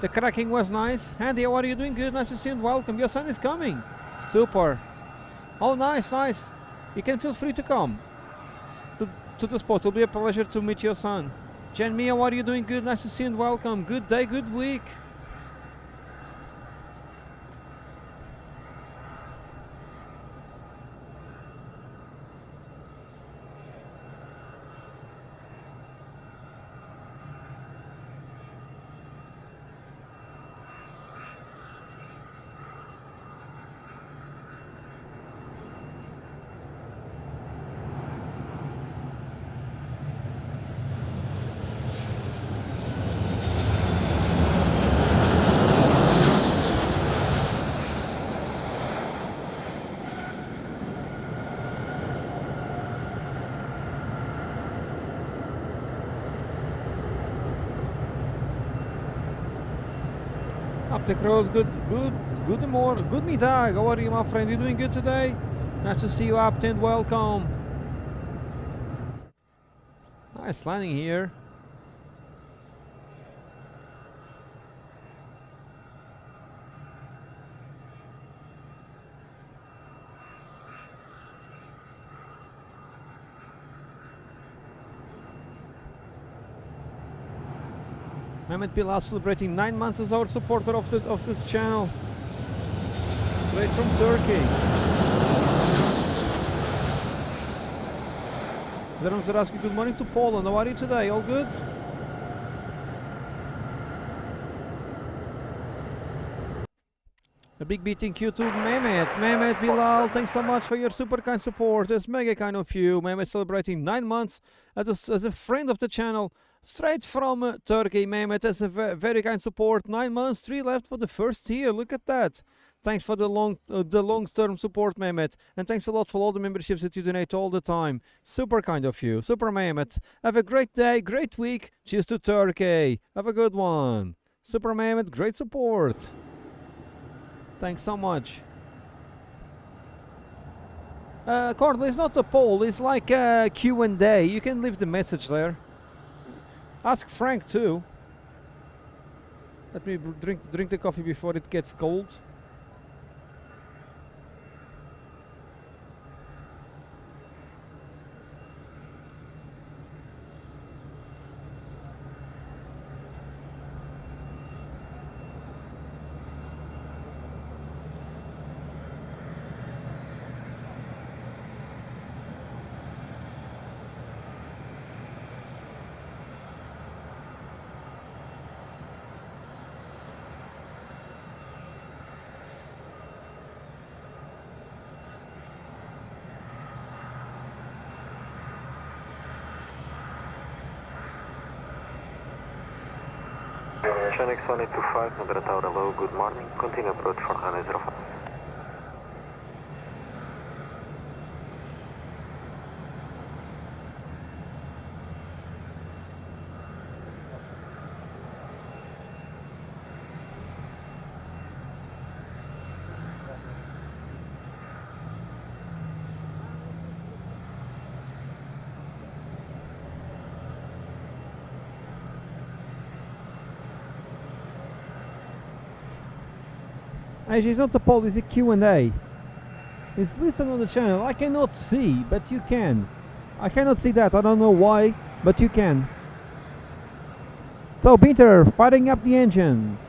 The cracking was nice. Andy, how are you doing? Good. Nice to see you and welcome. Your son is coming. Super. Oh, nice, nice. You can feel free to come to the spot. It'll be a pleasure to meet your son. Jen Mia, how are you doing? Good. Nice to see you and welcome. Good day, good week. Up the cross, good morning, good middag. How are you, my friend? You doing good today? Nice to see you, up and welcome. Nice landing here. Mehmet Bilal celebrating 9 months as our supporter of this channel. Straight from Turkey. Zeron Zaraski, good morning to Poland. How are you today? All good? A big beating you to Mehmet. Mehmet Bilal, thanks so much for your super kind support. It's mega kind of you. Mehmet celebrating 9 months as a friend of the channel. Straight from Turkey, Mehmet, as a very kind support. 9 months, 3 left for the first year. Look at that. Thanks for the long-term support, Mehmet. And thanks a lot for all the memberships that you donate all the time. Super kind of you. Super Mehmet. Have a great day, great week. Cheers to Turkey. Have a good one. Super Mehmet, great support. Thanks so much. Cordley, it's not a poll. It's like a Q&A. You can leave the message there. Ask Frank too. Let me drink the coffee before it gets cold. Chinix 1825, Madeira Tower, hello, good morning. Continue approach for Hana 05. Actually, it's not a poll, it's a Q&A. It's listen on the channel. I cannot see, but you can. I cannot see that. I don't know why, but you can. So, Peter, firing up the engines.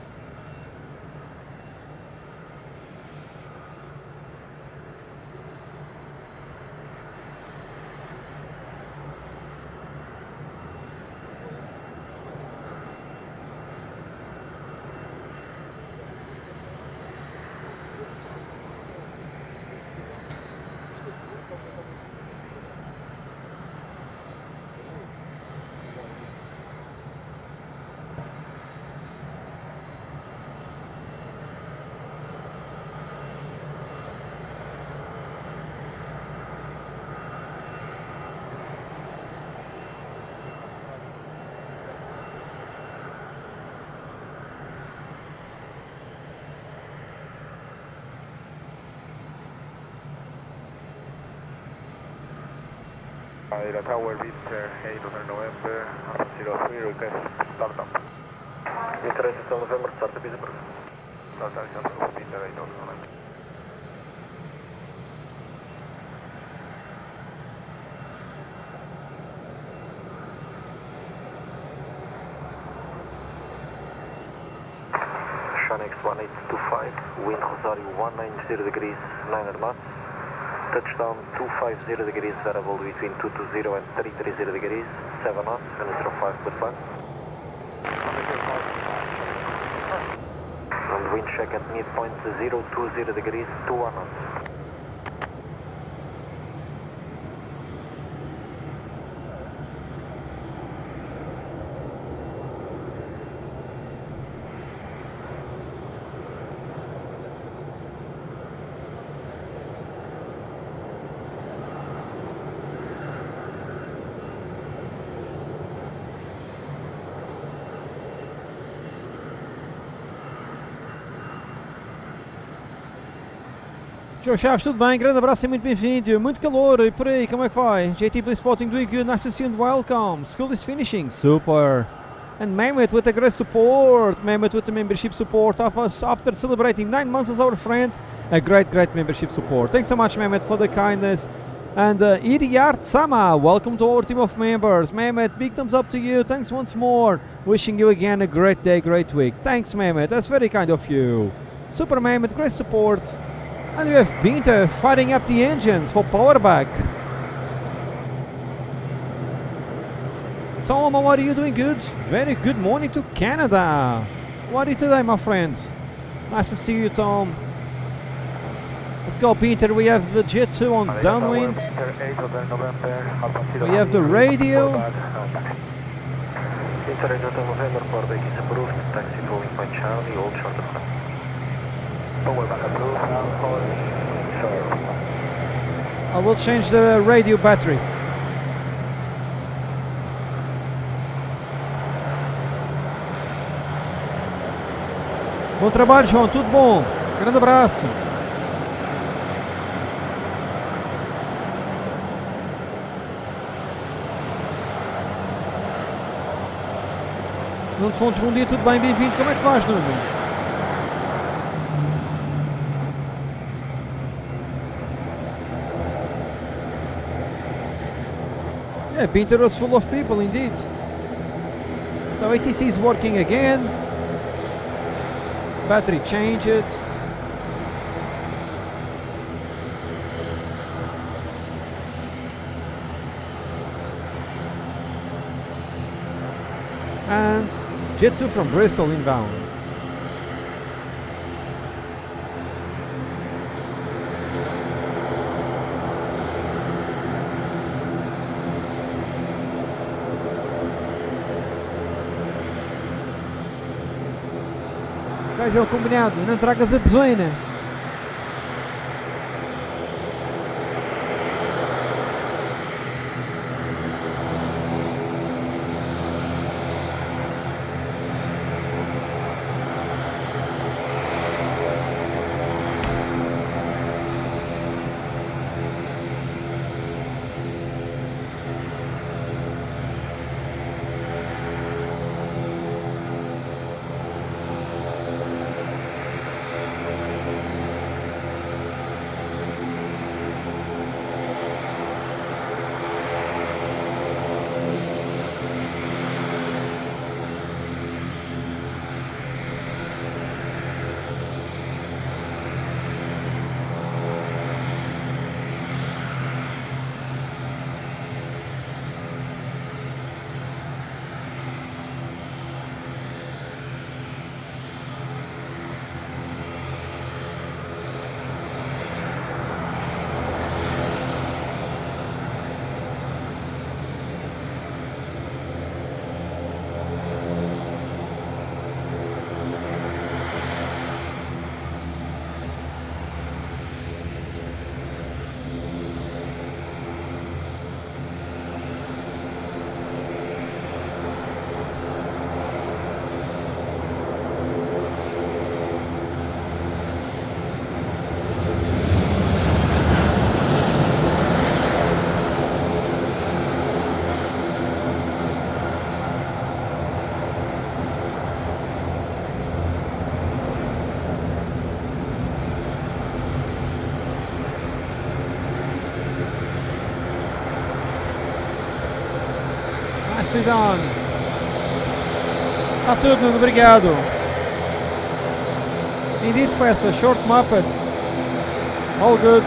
Madeira Tower, Winter, 8 of November, Alpha 03, request start up. Winter 8 of November, start up is approved. Start up is approved, Winter 8 of November. X 1825, wind Rosario 190 degrees, 9 knots. Touchdown 250 degrees, variable between 220 and 330 degrees, 7 knots, and 05 clear climb. And wind check at midpoint 020 degrees, 21 knots. João Chaves, tudo bem? Grande abraço e muito bem-vindo. Muito calor e por aí, como é que vai? JT Play Spotting, doing good, nice to see you and welcome. School is finishing, super. And Mehmet with the great support. Mehmet with the membership support of us after celebrating 9 months as our friend. A great membership support. Thanks so much, Mehmet, for the kindness. And Iriart Sama, welcome to our team of members. Mehmet, big thumbs up to you. Thanks once more. Wishing you again a great day, great week. Thanks, Mehmet. That's very kind of you. Super, Mehmet, great support. And we have Pinter firing up the engines for power back. Tom, how are you doing? Good? Very good morning to Canada. What are you today, my friend? Nice to see you, Tom. Let's go, Peter. We have the Jet 2 on downwind. We have the radio. Winter 8 of November, port deck is approved. Taxi to Wingpoint Charlie, hold short of ground. Power back approved, I will change the radio batteries. Bom trabalho, João. Tudo bom? Grande abraço. Nuno Fontes, bom dia, tudo bem? Bem-vindo. Como é que faz, Nuno? Yeah, Pinter was full of people indeed. So ATC is working again. Battery changed. And Jet 2 from Bristol inbound. João, combinado, não tragas a bezoina. nicely done. Está tudo, Nuno, obrigado. Indeed, Fessa, short Muppets. All good.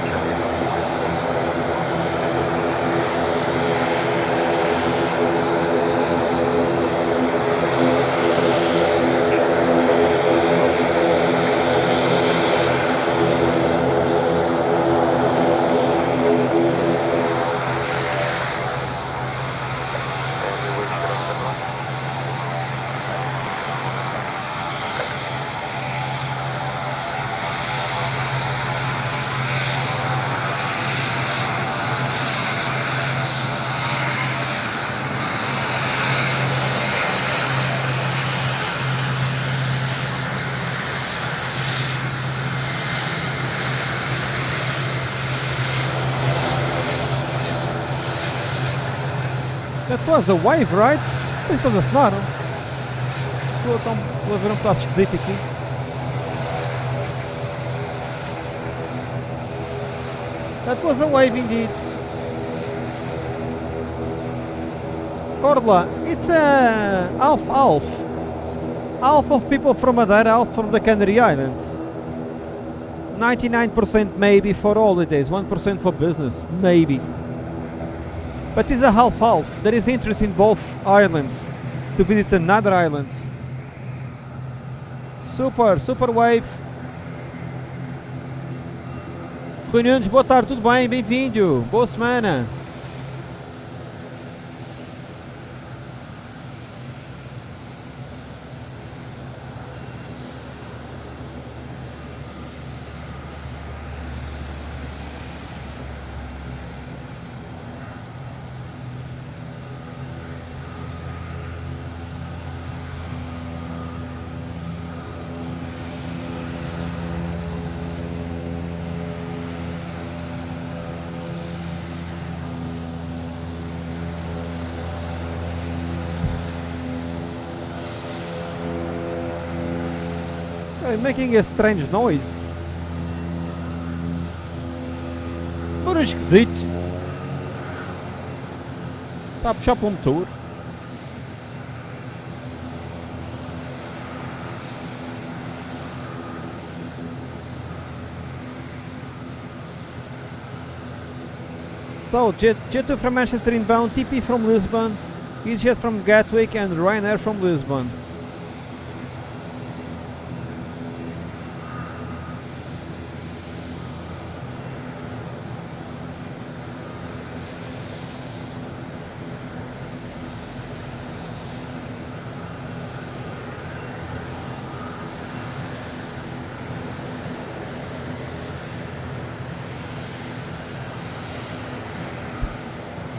That was a wave, right? Eles acenaram. Estou a ver um pedaço esquisito aqui. That was a wave indeed. Cordla, it's a half-half. Half of people from Madeira, half from the Canary Islands. 99% maybe for holidays, 1% for business, maybe. But it's a half-half. There is interest in both islands to visit another island. Super, super wave. Rui Nunes, boa tarde, tudo bem? Bem-vindo. Boa semana. Making a strange noise. Barulho esquisito. Está a puxar para o motor. So, Jet2 from Manchester inbound, TP from Lisbon, EasyJet from Gatwick and Ryanair from Lisbon.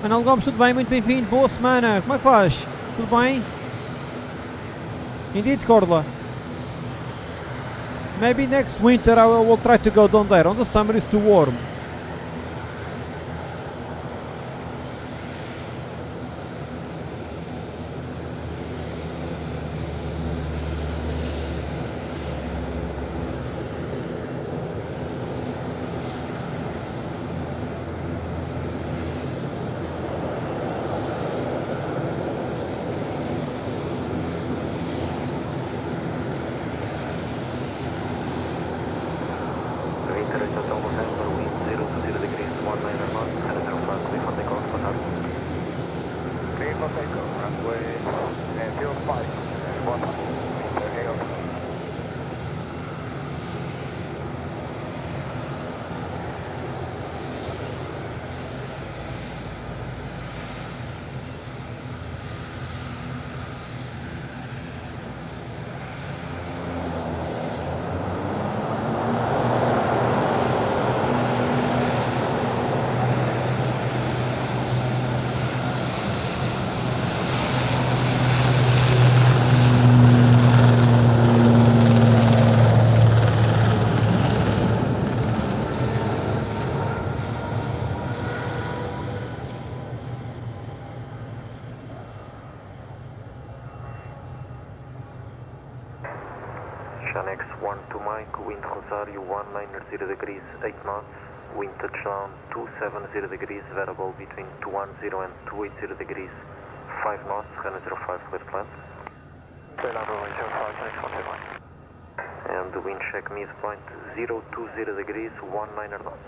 Manuel Gomes, tudo bem? Muito bem-vindo, boa semana, como é que faz? Tudo bem? Indeed, Cordla. Maybe next winter I will try to go down there, on the summer it's too warm. X 12 Mike, wind Rosario 190 degrees 8 knots, wind touchdown 270 degrees, variable between 210 and 280 degrees 5 knots, runway 05, clear to land. Clear land runway 05, QNH 129. And the wind check midpoint 020 degrees, 19 knots.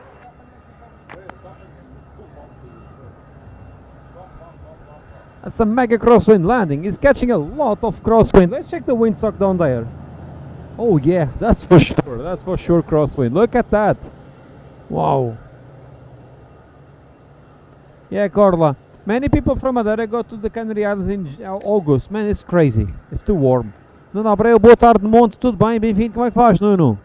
That's a mega crosswind landing. He's catching a lot of crosswind. Let's check the windsock down there. Oh yeah, that's for sure. That's for sure crosswind. Look at that. Wow. Yeah, Corla. Many people from Madeira go to the Canary Islands in August. Man, it's crazy. It's too warm. Nuno Abreu, boa tarde, Monte. Tudo bem? Bem-vindo. Como é que faz, Nuno?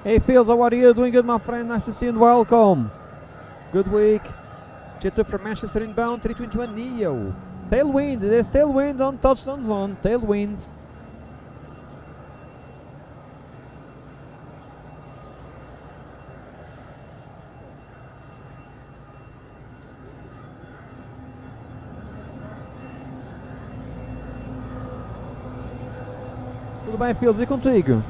Hey Fields, how are you? Doing good, my friend. Nice to see you and welcome. Good week. Jet from Manchester inbound, 321 Neo. Tailwind, there's tailwind on touchdown zone. Tailwind. Tudo bem, Fields? E contigo?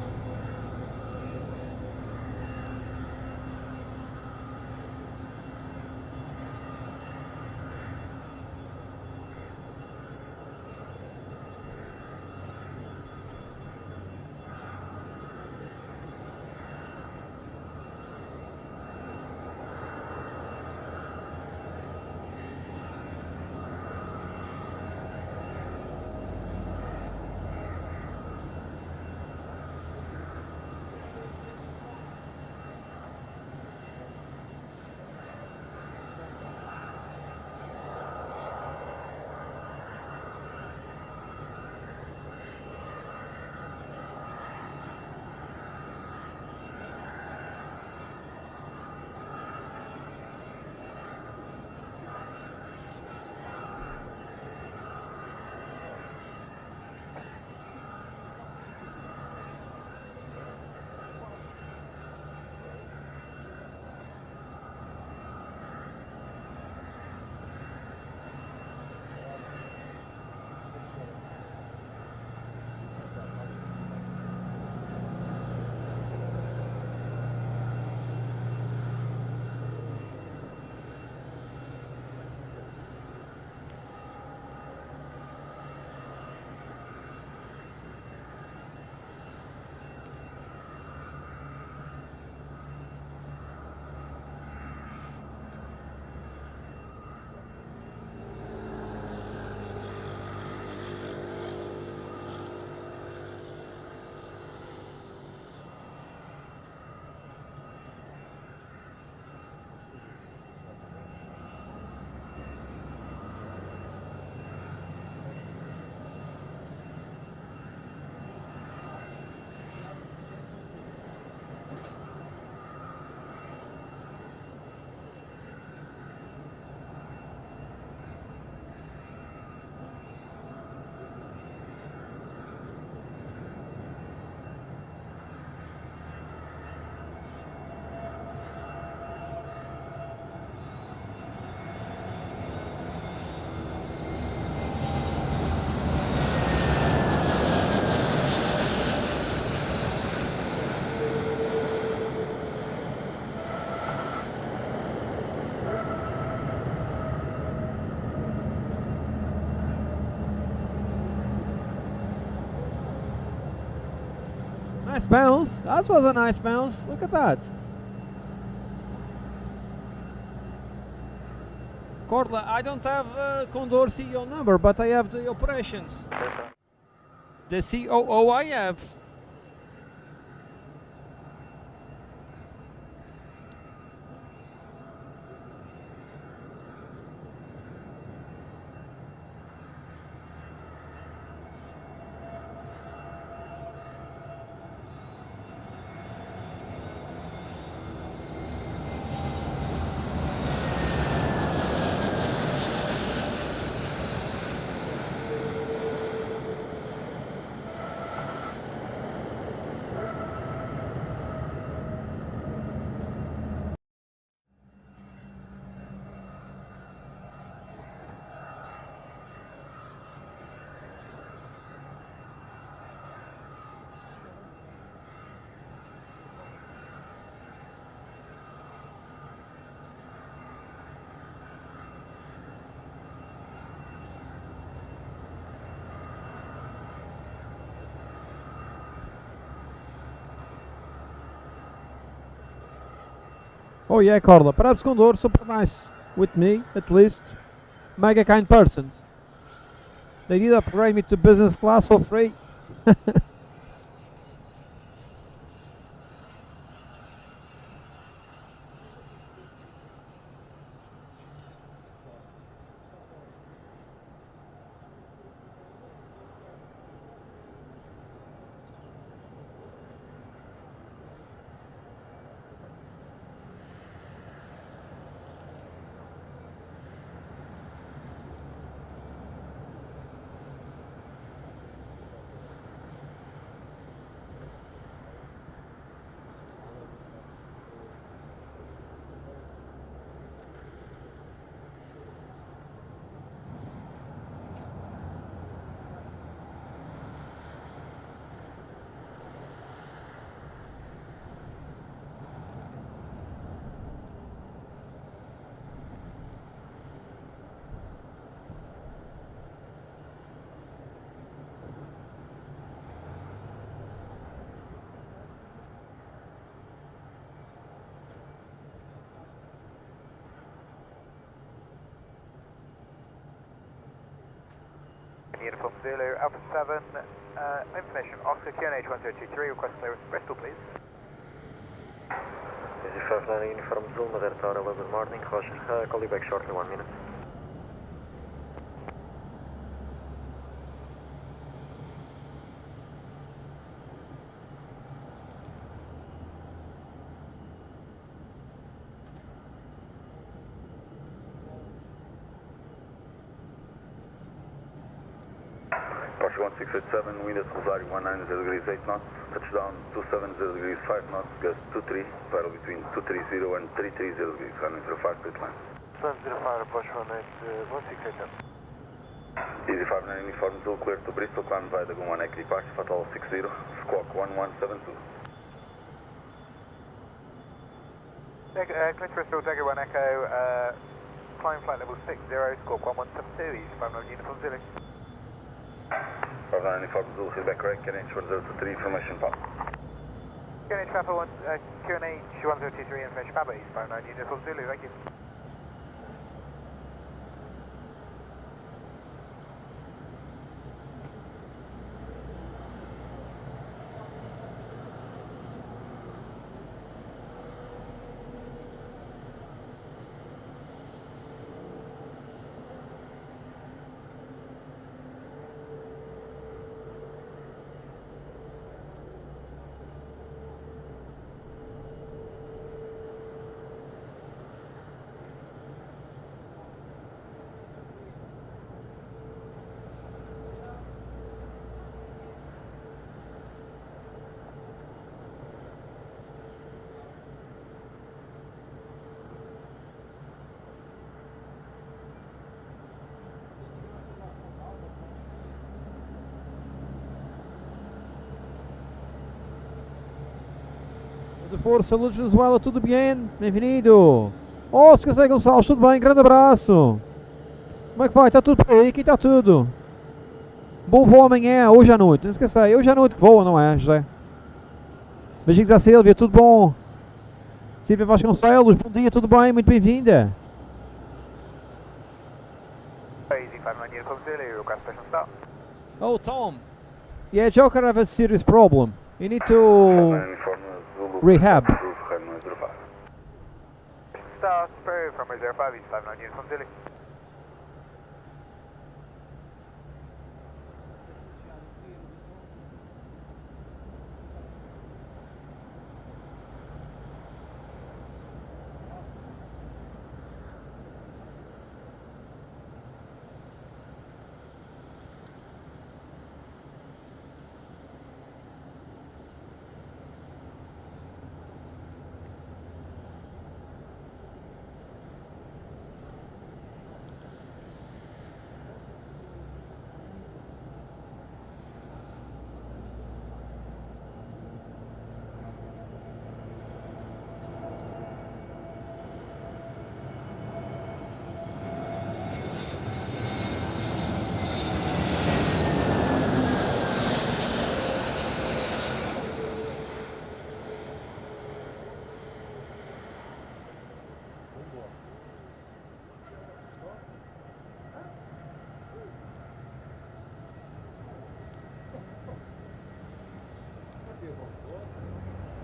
Nice bounce. That was a nice bounce. Look at that. Corla, I don't have Condor CEO number, but I have the operations. The COO I have. Oh yeah, Carla. Perhaps Condor, super nice. With me, at least. Mega kind persons. They did upgrade me to business class for free. Uniform Zulu, Alpha 7, information, Oscar QNH 1023, request clearance Bristol, please. Easy 59 Uniform Zulu, Madeira Tower, 11 morning, Roger. Call you back shortly, 1 minute. Porsche 1687, wind at Rosario 190 degrees 8 knots, touchdown 270 degrees 5 knots, gust 23, viral between 230 and 330 degrees, 105 clear line. 705, Porsche 1687. Easy 59 Uniform Zulu, clear to Bristol, climb by the Gum 1 equipage, Fatal 60, squawk 1172. Clear to Bristol, Jaguar 1 Echo, climb flight level 60, squawk 1172, Easy 59 Uniform Zulu. 59 Uniform Zulu, feedback correct, QNH 1023, information pop. QNH Papa 1, QNH 1023, information Papa, Easy 59 Uniform Zulu, thank you. De Força, Luz Venezuela, tudo bem? Bem-vindo! Oh, se consegue Gonçalves, tudo bem? Grande abraço! Como é que vai? Está tudo por aí? Aqui está tudo! Bom voo amanhã, hoje à noite, não esqueça aí, hoje à noite que voa, não é, José? Beijinhos à Silvia, tudo bom? Silvia Vasconcelos, bom dia, tudo bem? Muito bem-vinda! Easy 59 Uniform Zulu, request special start. Oh, Tom! Yeah, Joker have a serious problem. You need to 59 Uniform Zulu, rehab. approve, Hanoi 05. Star Spur from 05, Easy 59 Uniform Zulu.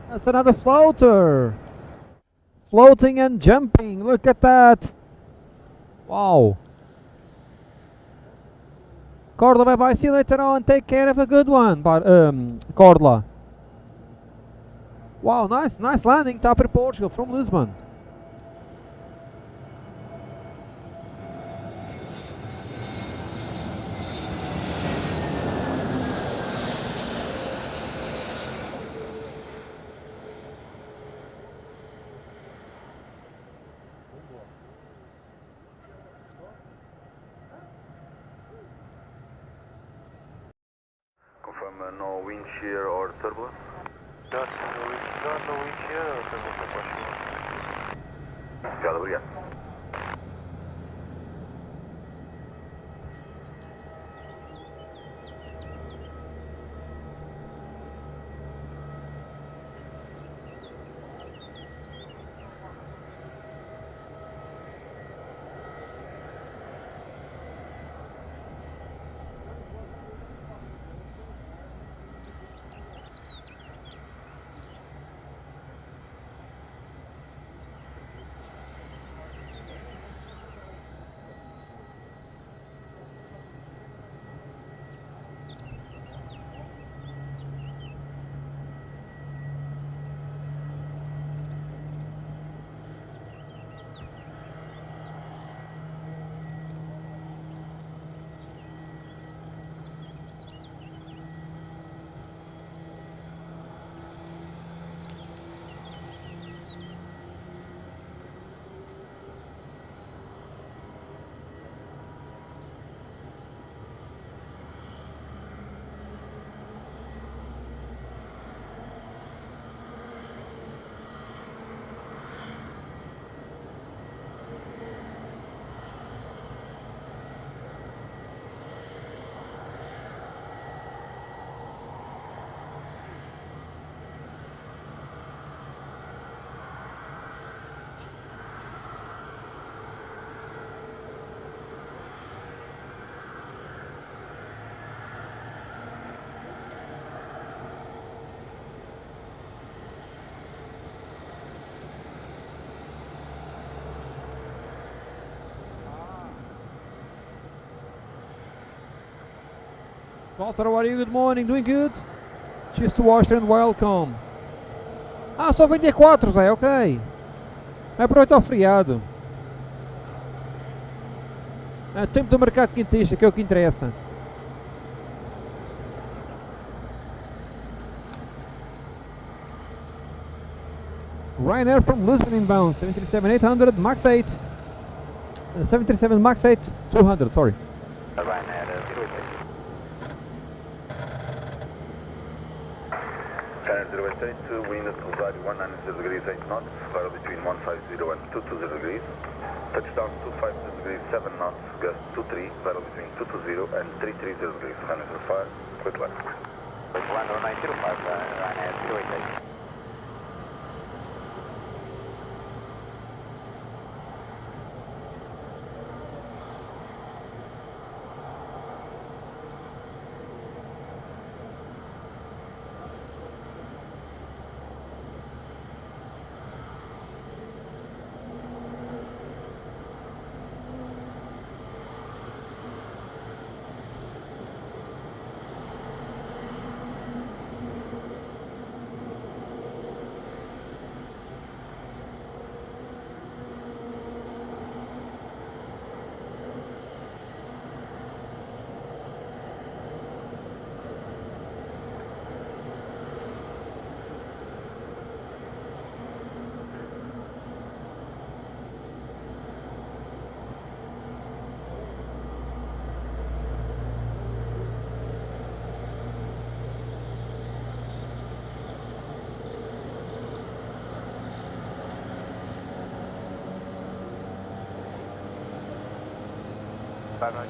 That's another floater. Floating and jumping. Look at that. Wow. Corla, bye bye. See you later on. Take care. Have a good one. But Corla. Wow, nice landing. Top of Portugal from Lisbon. Confirm no wind shear or turbulence. Don't wind shear or turbulence. Obrigado, obrigado. Walter, how are you? Good morning, doing good? Cheers to Washington and welcome. Ah, só vem dia 4, Zé, ok. Vai aproveitar o feriado. É tempo do mercado quintista, que é o que interessa. Ryanair from Lisbon inbound, 737-800, MAX 8. 737 MAX 8, 200, sorry. Ryanair 088, wind at Rosario 190 degrees 8 knots, variable between 150 and 220 degrees. Touchdown 250 degrees 7 knots, gust 23, variable between 220 and 330 degrees. Runway 05, quick left. 1905, Ryanair 088.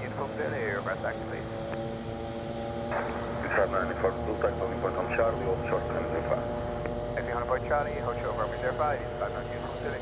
Uniform Delhi, your breath activate. Uniform Blue Type, Uniform Charlie, hold short, runway 05. If you're on board Charlie, hold short, runway 05, Uniform Delhi.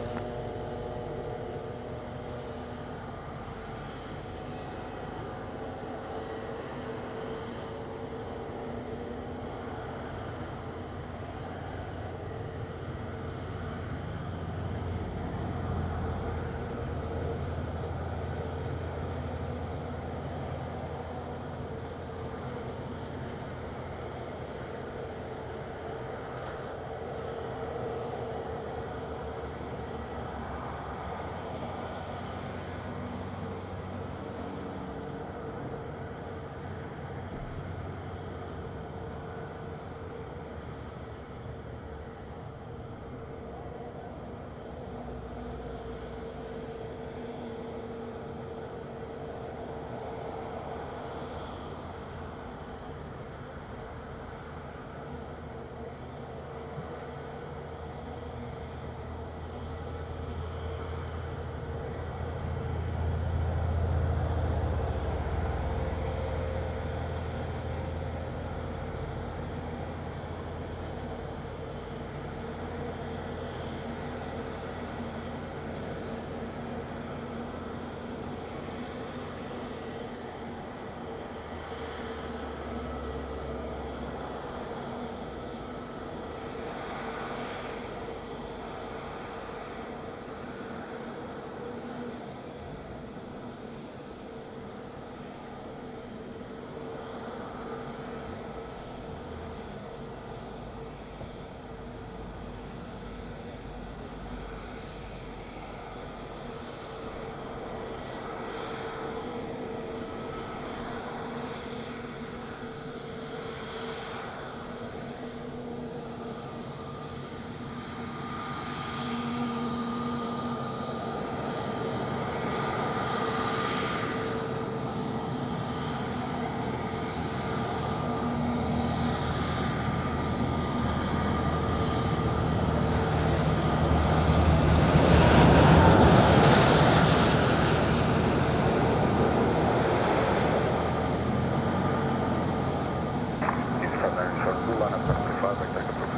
5, back take approved.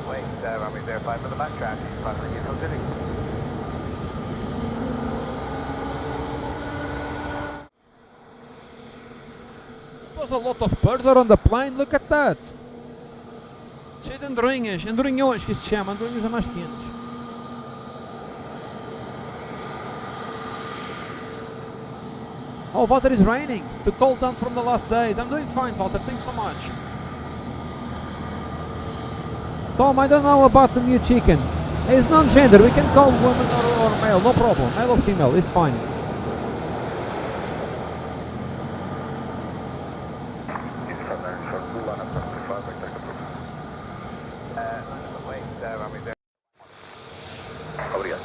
Wait, runway 05 for the backtrack, 500 uniform Zulu. There's a lot of birds are on the plane, look at that! Cheio de andorinhas, andorinhões que se chama, andorinhas são mais pequenas. Oh, Walter, it's raining. To cool down from the last days. I'm doing fine, Walter. Thanks so much. Tom, I don't know about the new chicken. It's non-gender. We can call woman or male. No problem. Male or female. It's fine. Obrigado.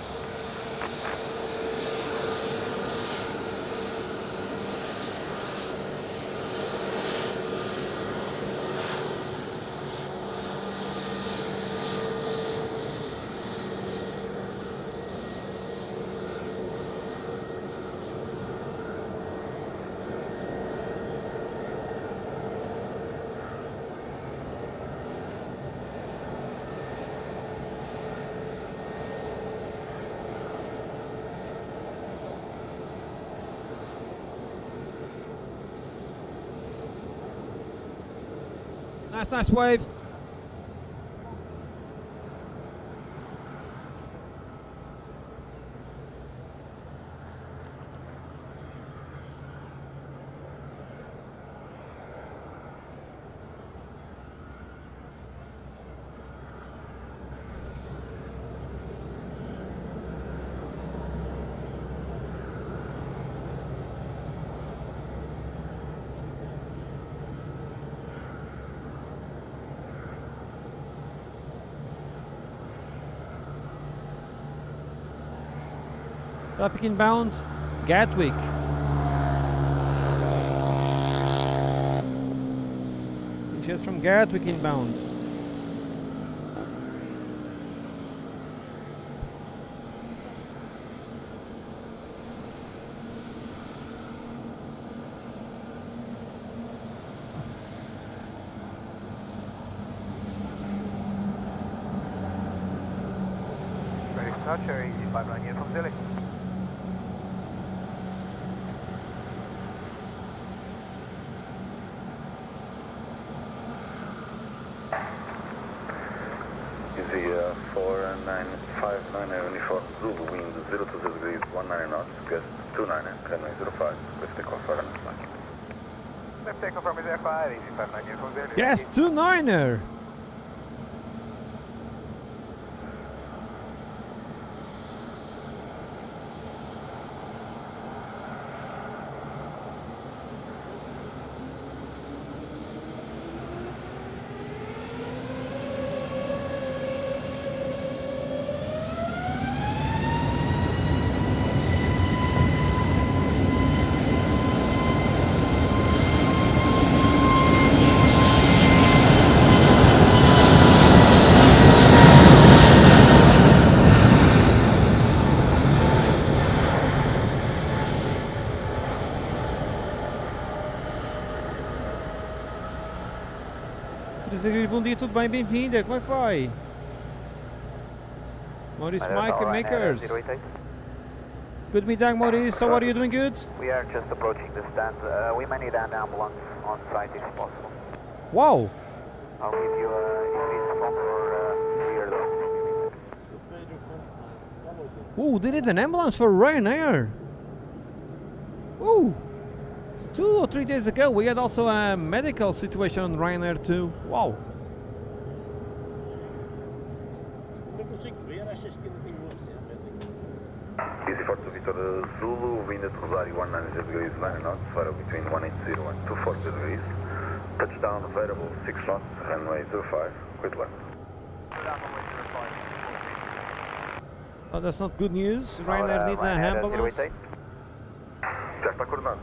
Nice wave. Traffic inbound, Gatwick. It's just from Gatwick inbound. Ready to touch, Cherry 59 uniform Zulu. Easy 4959 uniform Zulu, wind 0 to 0 degrees, 19 knots, gust 29, runway 05, lift takeoff for runway flight. Lift takeoff from 05, easy 59 uniform Zulu. Yes, 29er. Bom dia, tudo bem? Bem-vinda, como é que vai? Maurice Makers. Goedemiddag Maurice, how are you doing? Good? We are just approaching the stand. We may need an ambulance on site if possible. Wow! I'll give you if it's from or clear though. Ooh, they need an ambulance for Ryanair! Ooh! 2 or 3 days ago we had also a medical situation on Ryanair too. Wow! Easy 42 Victor Zulu, wind at Rosario 190 degrees, 9 knots, variable between 180 and 240 degrees. Touchdown variable 6 knots, runway 05, quit left. Oh, that's not good news. Ryanair needs an ambulance. Já está coordenado.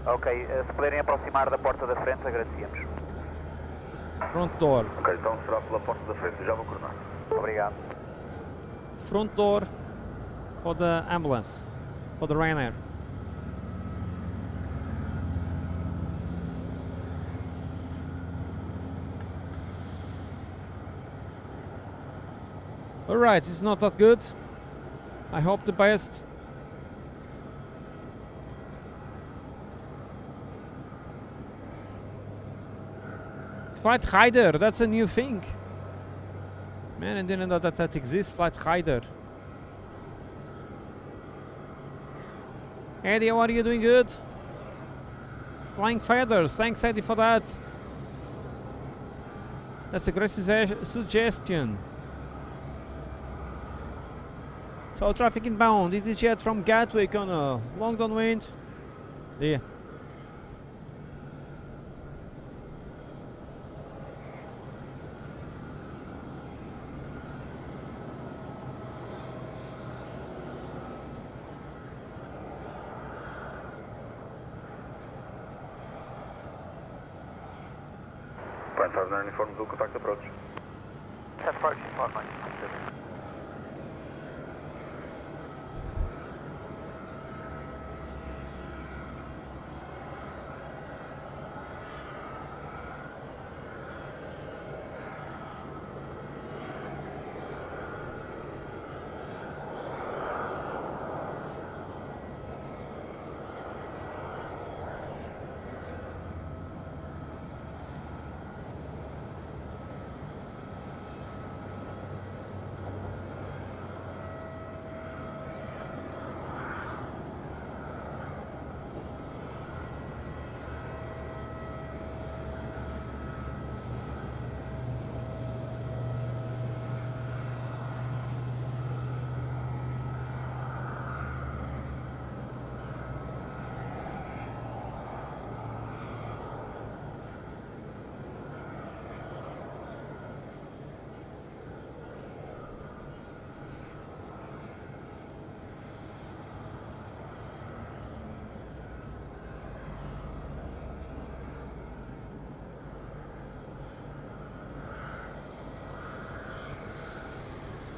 Ok, se puderem aproximar da porta da frente, agradecemos. Front door. Ok, então será pela porta da frente, já vou coordenar. Obrigado. Front door for the ambulance, for the Ryanair. Alright, it's not that good. I hope the best. Flight Guider, that's a new thing. Man, I didn't know that exists, Flight Guider. Eddie, how are you doing? Good? Flying Feathers, thanks Eddie for that. That's a great suggestion. So traffic inbound, EasyJet from Gatwick on a long downwind. Yeah. Point 5 uniform, do contact approach. 10 approach, 5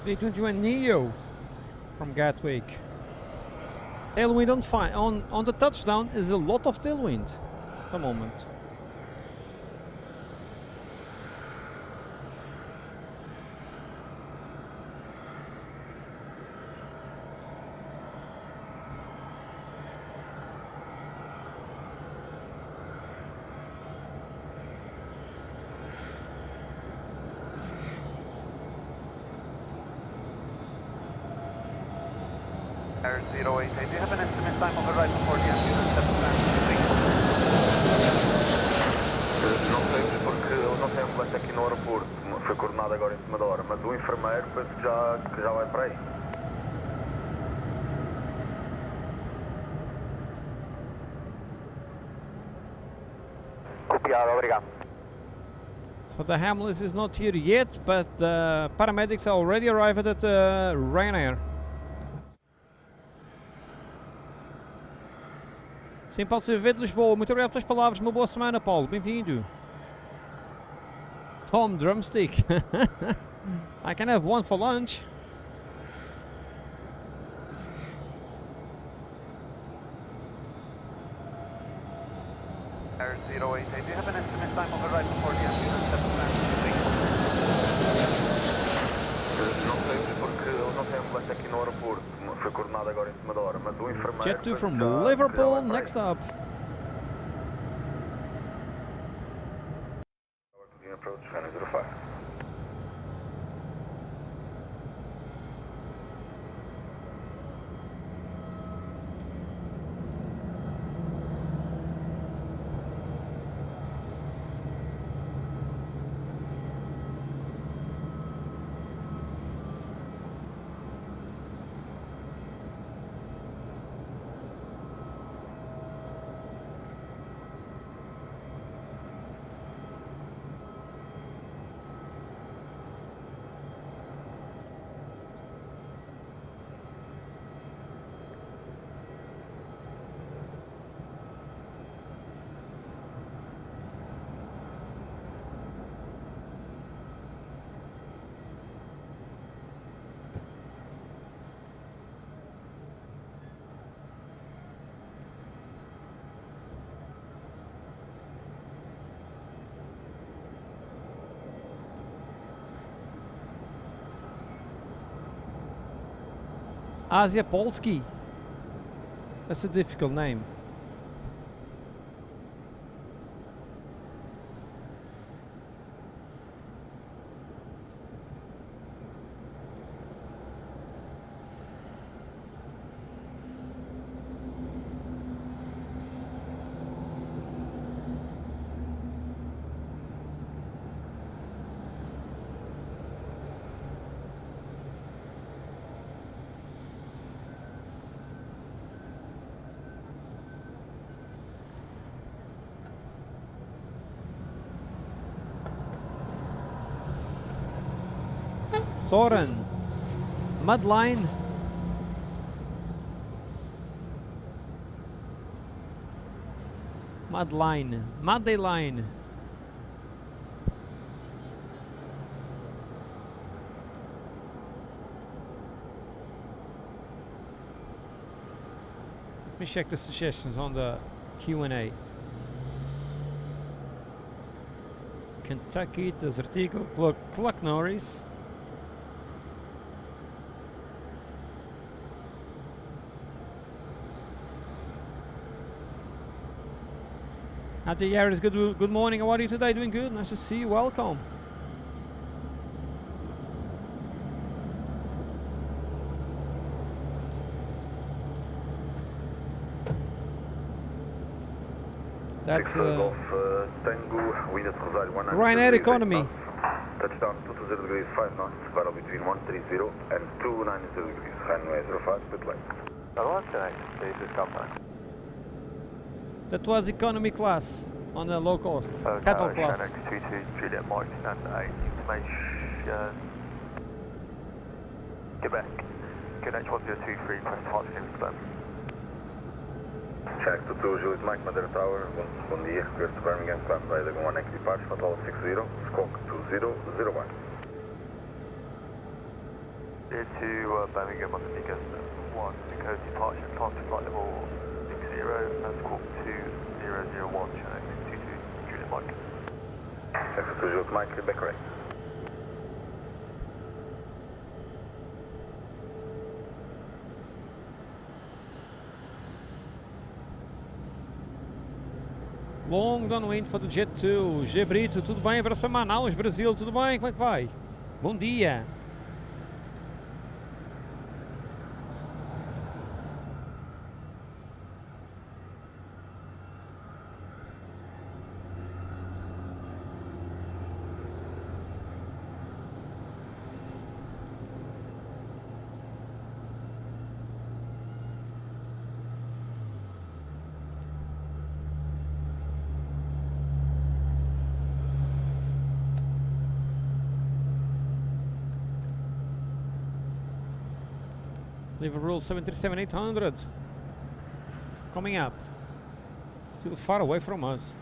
321 Neo from Gatwick. Tailwind on the touchdown is a lot of tailwind at the moment. Air 088, do you have an estimate time of arrival for the ambulance at Não sei porque eu não tenho ambulância aqui no aeroporto, foi coordenado agora em cima da hora, mas o enfermeiro penso que já vai para aí. Copiado, obrigado. So the ambulance is not here yet, but paramedics are already arrived at Ryanair. Sim, Paulo Silveira de Lisboa, muito obrigado pelas palavras, uma boa semana, Paulo, bem-vindo. Tom Drumstick. I can have one for lunch. Air 088, do you have an estimate time of arrival for the ambulance at Não sei porque eu não tenho ambulância aqui no aeroporto, foi coordenado agora em cima da hora, mas o enfermeiro... Jet 2 from já Liverpool, vai para aí. next up. Approach, 05. Asia Polski. That's a difficult name. Soren. Mudline. Mudline. Madeline. Let me check the suggestions on the Q&A. Kentucky, Desert Eagle, Cluck Norris. Ate Yaris, good morning. How are you today? Doing good. Nice to see you. Welcome. That's Ryanair economy. Touchdown 220 degrees 5 knots, battle between 130 and 290 degrees. Runway 05, pit lane. That was economy class on the low cost. Cattle class. 22 Juliet Mike and 8 information. Quebec. QNH 1023, press departure and confirm. Check to 2 Juliet Mike, Madeira Tower. Bom dia, request to Birmingham, climb by the 1 departure, Fatal 60, squawk 2001. Here to Birmingham, Montenegro 1, Nico departure, transfer flight level 60 and squawk 2001, channel 22 Juliet Mike. Check to 2 Juliet Mike, Quebec correct. Long downwind for the Jet 2. G Brito, tudo bem? Abraço para Manaus, Brasil. Tudo bem? Como é que vai? Bom dia. Liverpool 737-800 coming up. Still far away from us.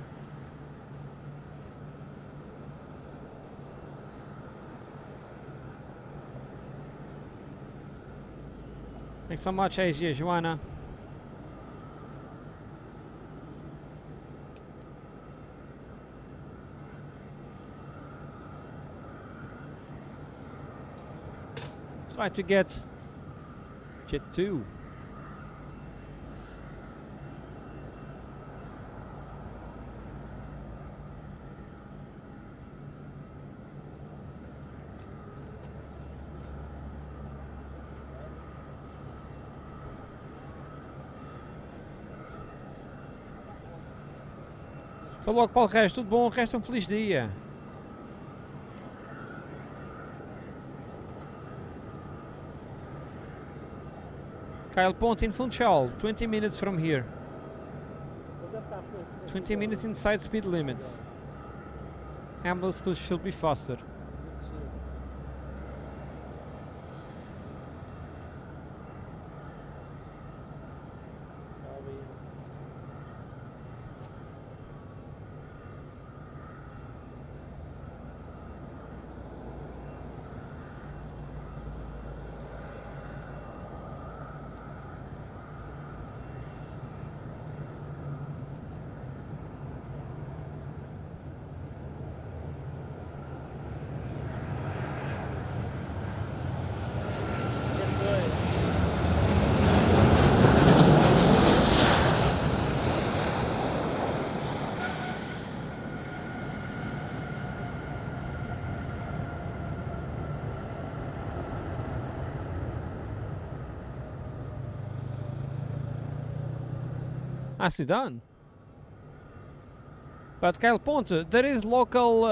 Thanks so much, Asia, Joanna. Try to get Jet 2. Até logo, Paulo Resto. Tudo bom? Resta um feliz dia. Kyle Ponte in Funchal, 20 minutes from here. 20 minutes inside speed limits. Ambulance should be faster. Nicely done. But Kyle Ponte, there is local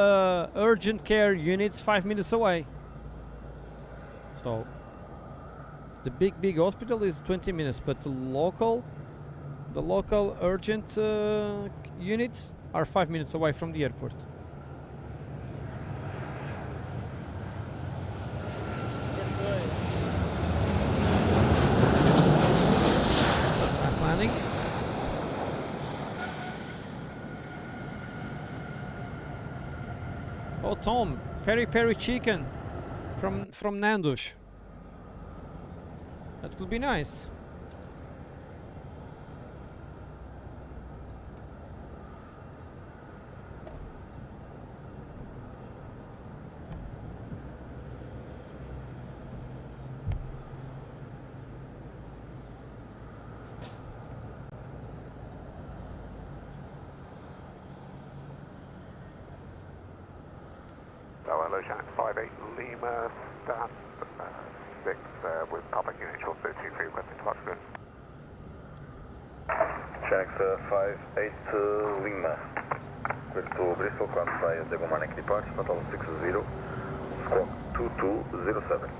urgent care units 5 minutes away. So the big hospital is 20 minutes, but the local urgent units are 5 minutes away from the airport. That's a nice landing. Oh, Tom, peri chicken from Nando's. That could be nice. Hello, Shannon 58 Lima, stand 6 with Papa Unit 133 requesting departure. Shannon 58 Lima. Request to Bristol, quantify as Degomanic departure, total 60, squawk 2207.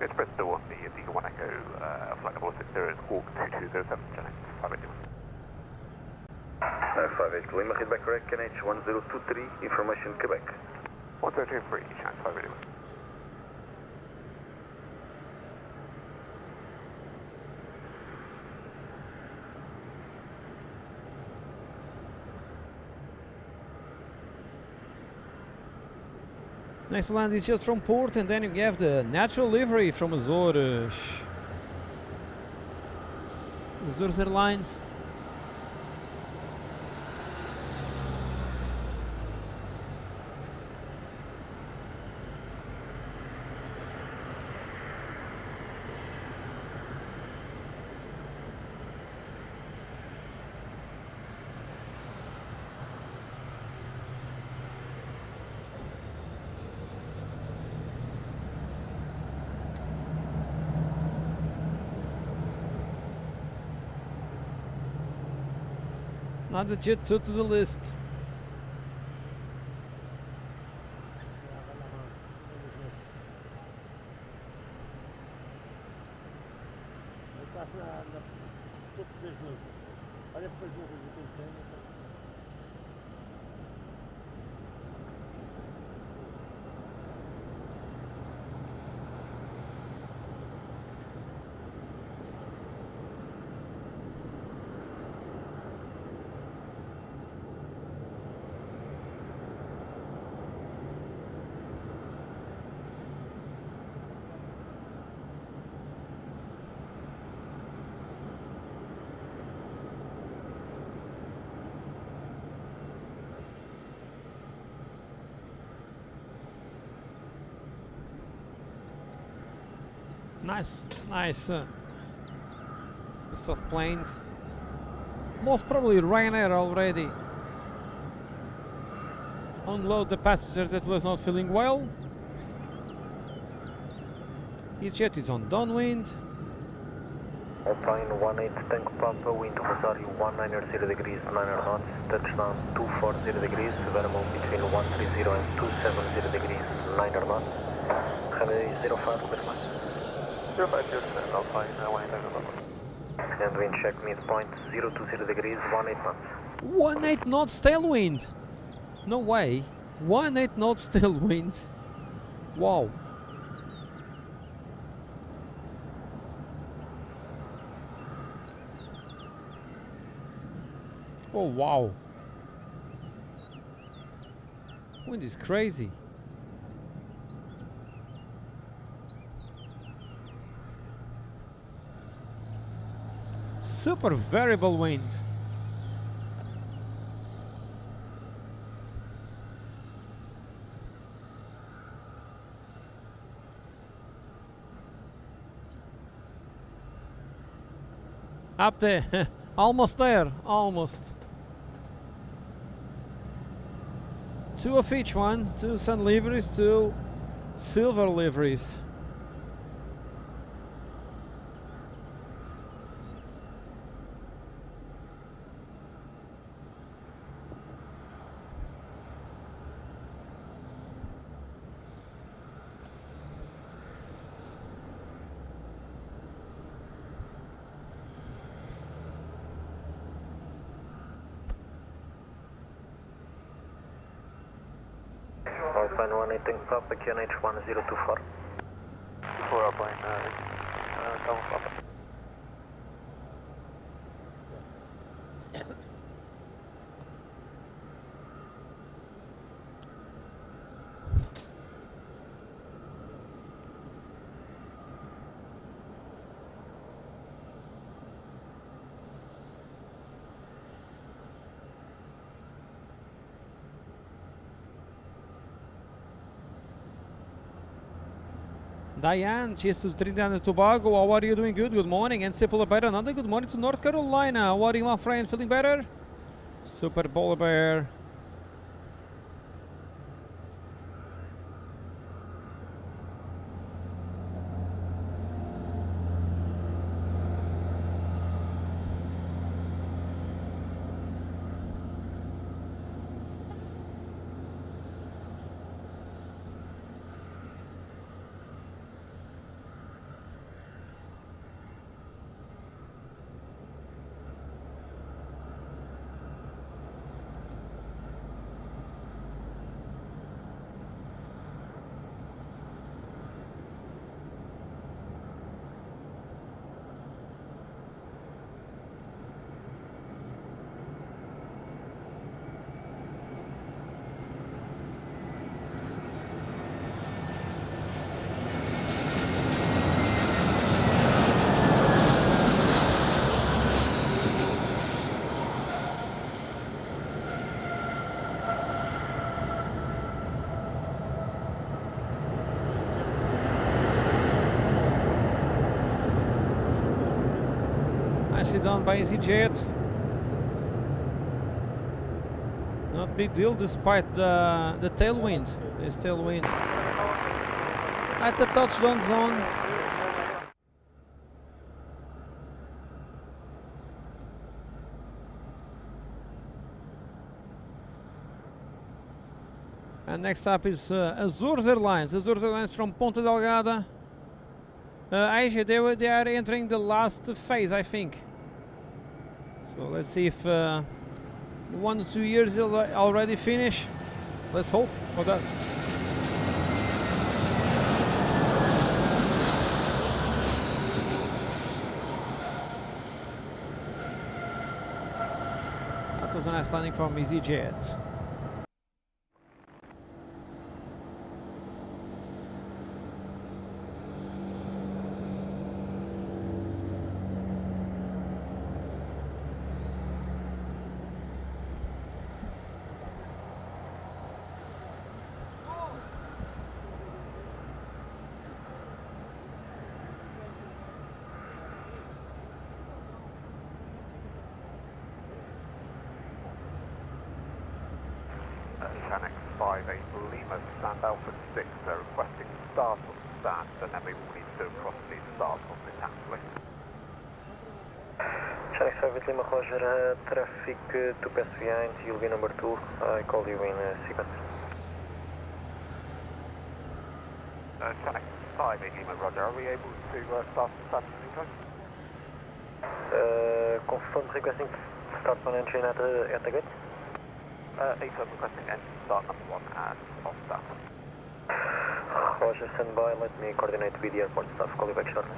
It's Bristol on the Eagle 1 Echo, flight level 60, squawk 2207, Shannon 58 Lima. 58 Lima, feedback correct, NH 1023, information Quebec. 1023, Shannon 58 Lima. Next land is just from port, and then you have the natural livery from Azores. Azores Airlines. Another Jet 2 to the list. Nice soft planes. Most probably Ryanair already unload the passenger that was not feeling well. His jet is on downwind. Alpine 18 Tango Papa, wind Rosario 190 degrees, 9 knots, touchdown 240 degrees, variable between 130 and 270 degrees, 9 knots, runway 05, clear line. 05, just Alpine 18 Tango Papa. And wind check midpoint 020 degrees, 18 knots. 18 knots tailwind. No way. 18 knots tailwind. Wow. Oh wow. Wind is crazy. Super variable wind. Up there. Almost there. Almost. Two of each one. Two sun liveries, two silver liveries. Fine 118 Papa, QNH 1024. 4 airplane, double Papa. Diane, cheers to Trinidad and Tobago. How are you doing? Good morning. And Polar Bear, another good morning to North Carolina. How are you, my friend? Feeling better? Super Polar Bear. Nicely done by EasyJet. Not big deal despite the tailwind. There's tailwind. At the touchdown zone. And next up is Azores Airlines. Azores Airlines from Ponta Delgada. Asia, they are entering the last phase, I think. So let's see if 1 to 2 years will already finish. Let's hope for that. That was a nice landing from EasyJet. Annex 5, 8 Lima, stand Alpha 6, they're requesting start on stand, and then we will need to cross the start on the taxi. Annex 5 Lima, Roger, traffic 2 pass behind, you'll be number 2, I call you in sequence. Annex 5, 8 Lima, Roger, are we able to start on stand in the meantime? Confirm requesting start on entry at the gate. 8 requesting engine start number 1 and off start. Roger, stand by, let me coordinate with the airport staff, call you back shortly.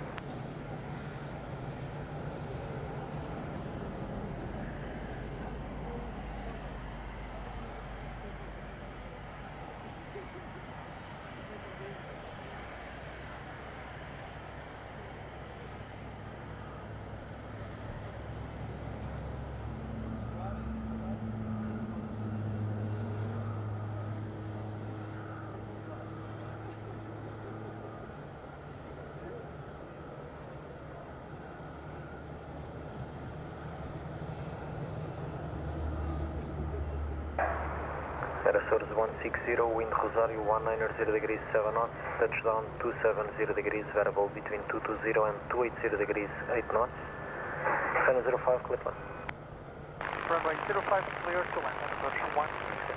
Source 160, wind Rosario 190 degrees 7 knots, touchdown 270 degrees, variable between 220 and 280 degrees 8 knots, final 05, clear plan. Runway 05 clear to land, approach 160.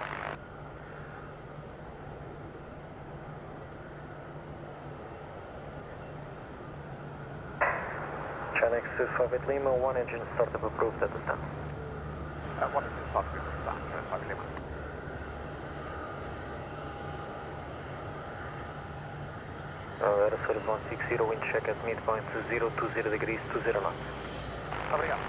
Annex 58 Lima, one engine startup approved at the stand. One engine start at the stand, 5 Lima. Air Service 160, wind check at midpoint 020 degrees 20 knots. Obrigado.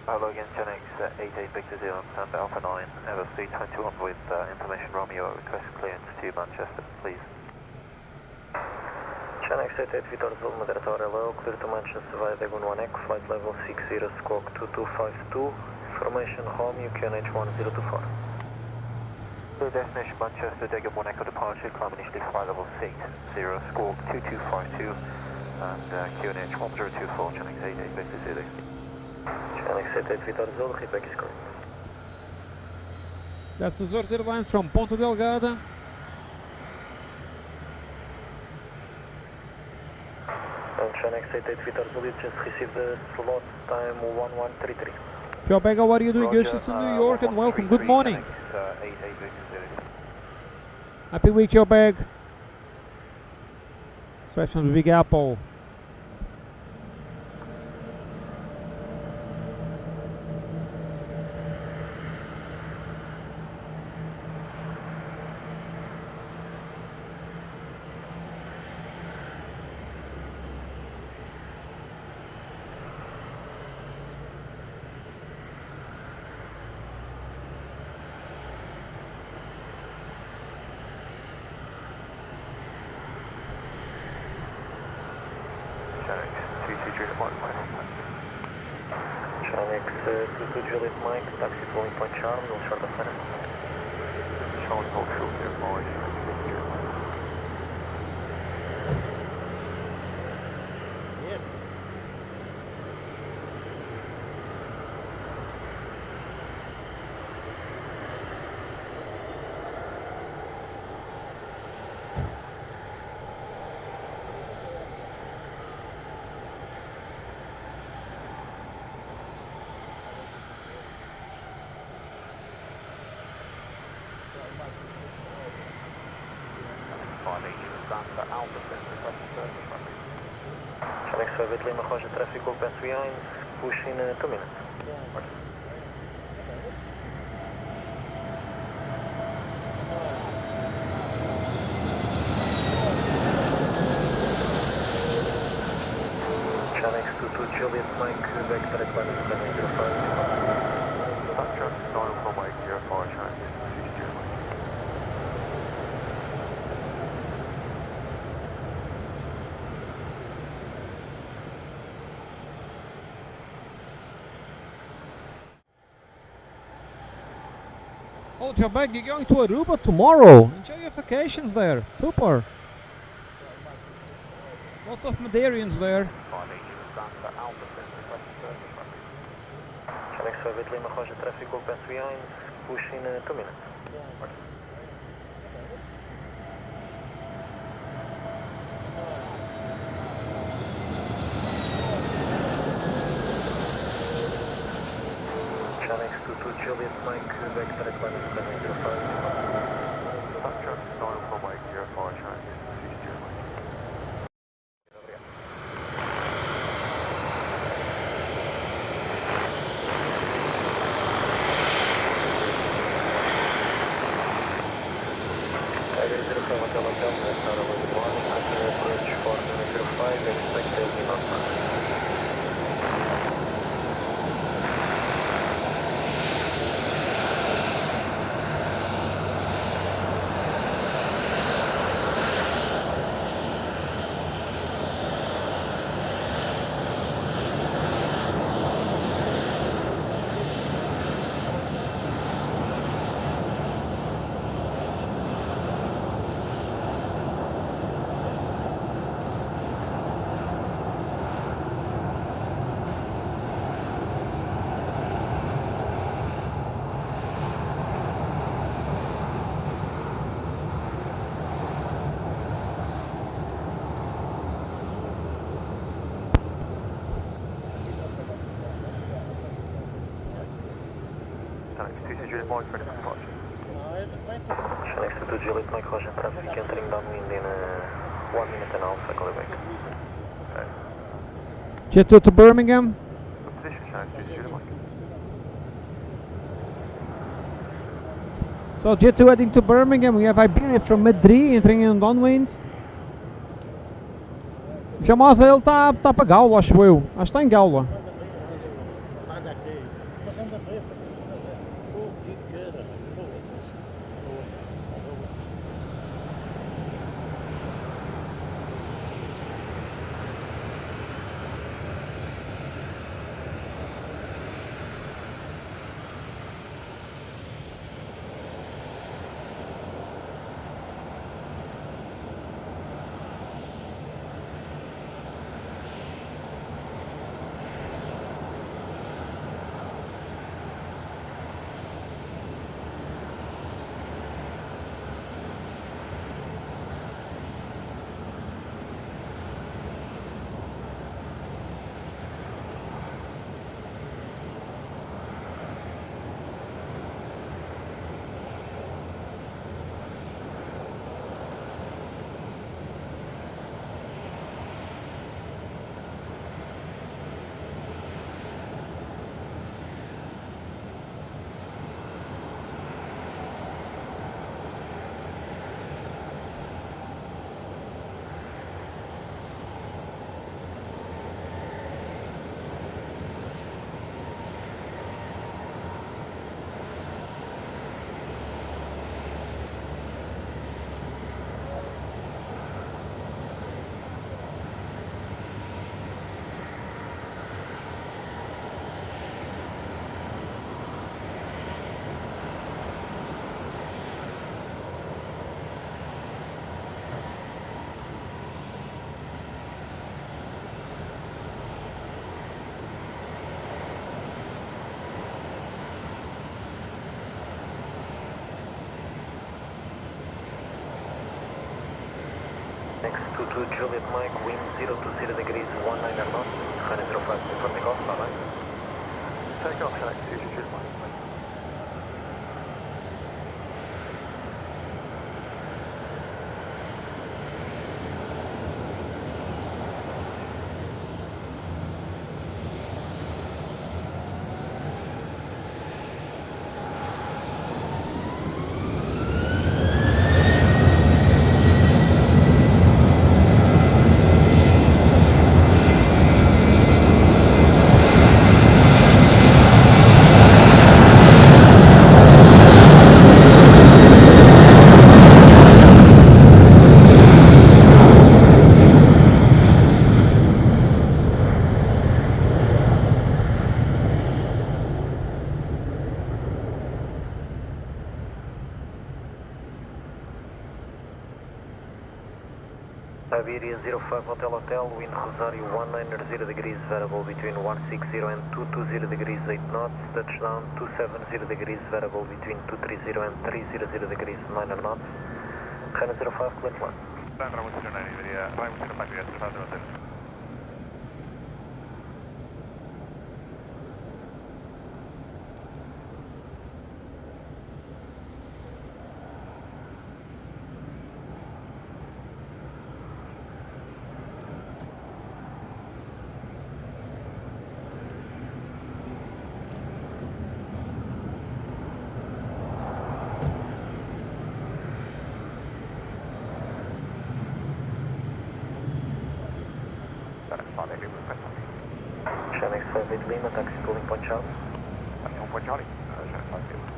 Hello again, Genex 88 Victor Zero, Santa Alpha 9, LFC 21 with information Romeo, request clearance to Manchester, please. Genex 88 Victor Zulu, Madeira Tower LO, clear to Manchester via Dagon 1 Echo, flight level 60, squawk 2252, information Romeo, QNH 1024. The destination Manchester, Dagon 1 Echo departure, climb initially flight level 60, squawk 2252, and QNH 1024, Genex 88 Victor Zero. Genex 88 Victor Zulu, feedback is correct. That's Azores Airlines from Ponta Delgada. And Genex 88 Victor Zulu, just received the slot time 1133. Joe Bag, how are you doing? Roger, Houston, New York, and welcome. Good 1133, morning. Genex 88 Victor Zero. Happy week, Joe Bag. Straight from the Big Apple. Genex 223 to 1, Genex 22 Juliet Mike, taxi to Wing Point Charlie, will short of minute. Charlie Hawk short to advise. Santa Alpha, request service traffic. Genex 58 Lima, Roger, traffic will pass behind, push in 2 minutes. Genex 22 Juliet Mike, back direct line is 705. Spectrum 9 Mike 05, Genex 22 Juliet. Oh, Joe Bag, you're going to Aruba tomorrow. Enjoy your vacations there. Super. Lots of Madeirians there. Santa Alpha, request service traffic. Genex 58 Lima, Roger, traffic will pass behind, push in 2 minutes. Genex 22 Juliet Mike, back direct line is 705. Spectrum 9 Mike 05, Genex 22 Juliet. Tiger 5 Hotel Hotel, good morning, continue approach 4005, expect LV not. Juliet Mike, ready for departure. Next to Juliet Mike, Roger, traffic entering downwind in 1 minute and a half, cycle back. Okay. Jet 2 to Birmingham. Good position, Channel 2 Juliet Mike. So Jet 2 heading to Birmingham. We have Iberia from Madeira entering in downwind. Jamasa, ele está para Gaula, acho eu. Acho que está em Gaula. Next to Juliet Mike, wind 020 degrees, 19 knots, 105, confirming off, bye-bye. Take off, Channel 2 Juliet Mike. Iberia 05 Hotel Hotel, wind Rosario 190 degrees, variable between 160 and 220 degrees 8 knots, touchdown 270 degrees, variable between 230 and 300 degrees 9 knots, China 05, clear flight. Sandra, what's your name? Right, what's your factory? Lima, taxi pulling point Charlie. Taxi 1 point Charlie, Channel 5 Lima.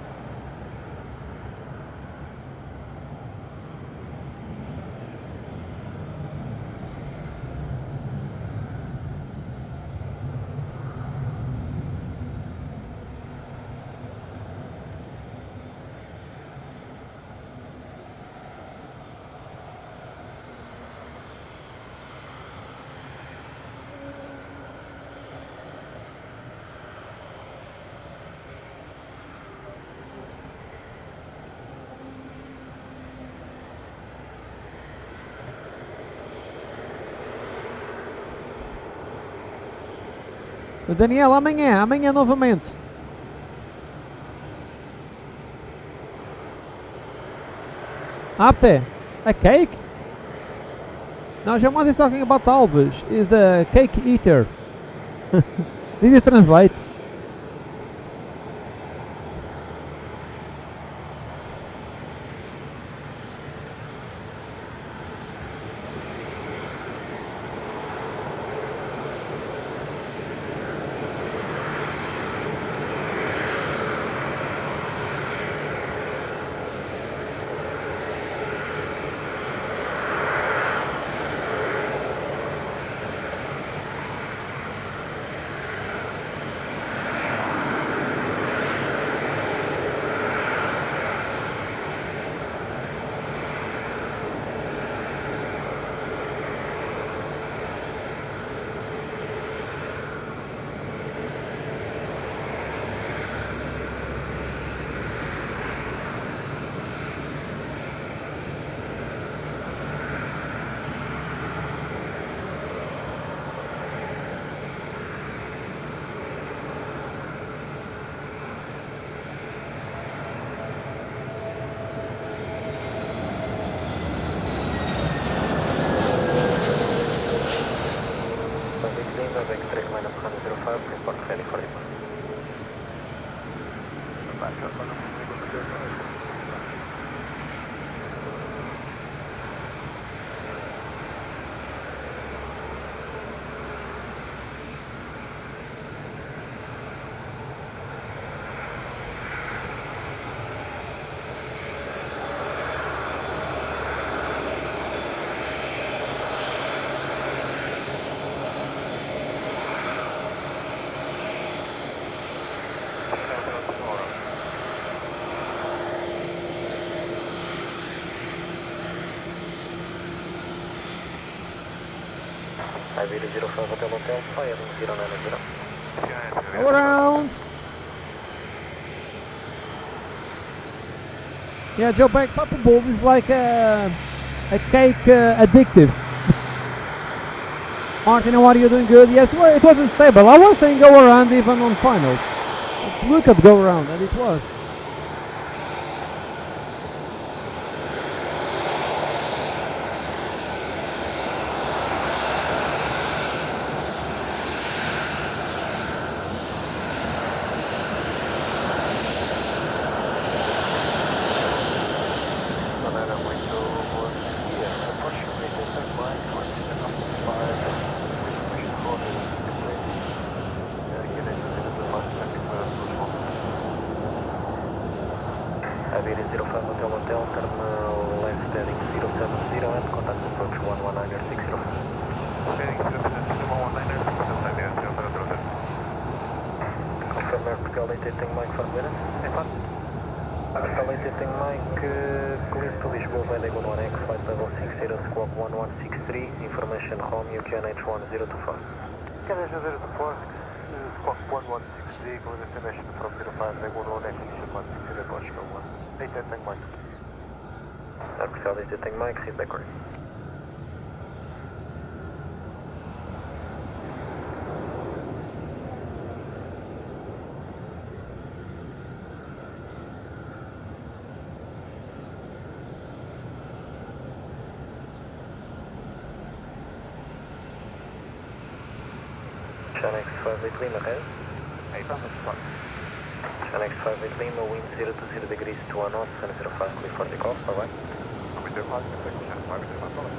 Daniel, amanhã novamente. Apte, a cake? No, Jamal is talking about Alves. Is the cake eater. Did you translate? Iberia 05 Hotel Hotel, fire 090. Go around. Yeah, Joe Back Papa Bolt is like a cake addictive. Martin, how are you doing? Good? Yes, well, it wasn't stable. I was saying go around even on finals. Look at go around, and it was. Iberia 05 Hotel Hotel, turn left heading 070 and contact approach 119 or 605. Heading 070 119 Confirm vertical rotating mic for clearance. Vertical rotating mic, clear to Lisboa, heading 118, flight level 60, squawk 1163, information home, UQNH 1024. QNH 1024, squawk 1163, clear destination from 05, heading 118, 160, Portugal 1. 810 mic. Vertical rotating mic, hit backward. Channel X5 with Lima, okay? 805. Channel X5 with Lima, wind 020 degrees to 1 knot, and 05 clear for the call, bye-bye. Number 05, Channel 5 with Lima, follow.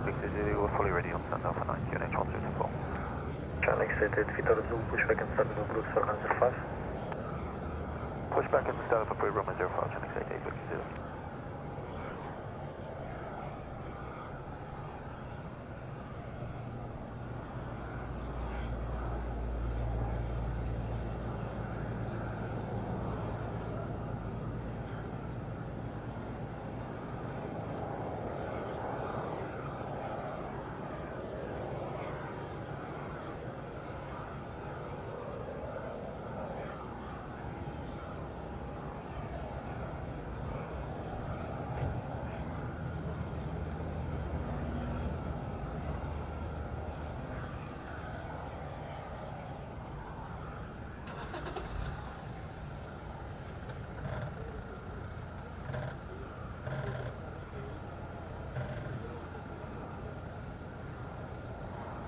600, we're fully ready on stand Alpha 9, QNH 1024. Charlie excited, Vitor Zulu, pushback and start with Bruce for Hunter 5. Pushback and start up for Roman 05, Charlie excited, 850.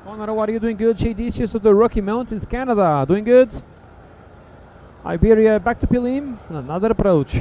Honor, what are you doing good? JD of the Rocky Mountains, Canada. Doing good? Iberia back to Pilim. Another approach.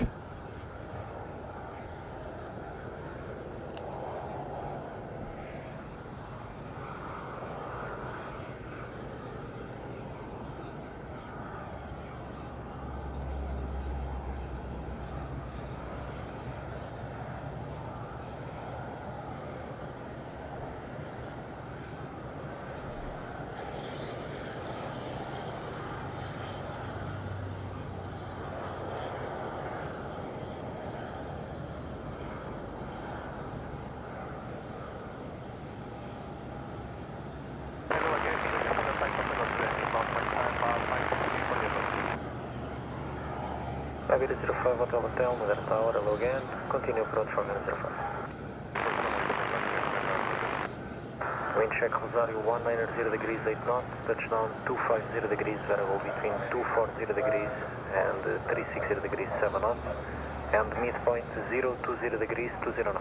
Iberia 05, Hotel, Madeira Tower, hello again. Continue approach for 05. Wind check Rosario 190 degrees 8 knots, touchdown 250 degrees, variable between 240 degrees and 360 degrees 7 knots, and midpoint 020 degrees 20 knots.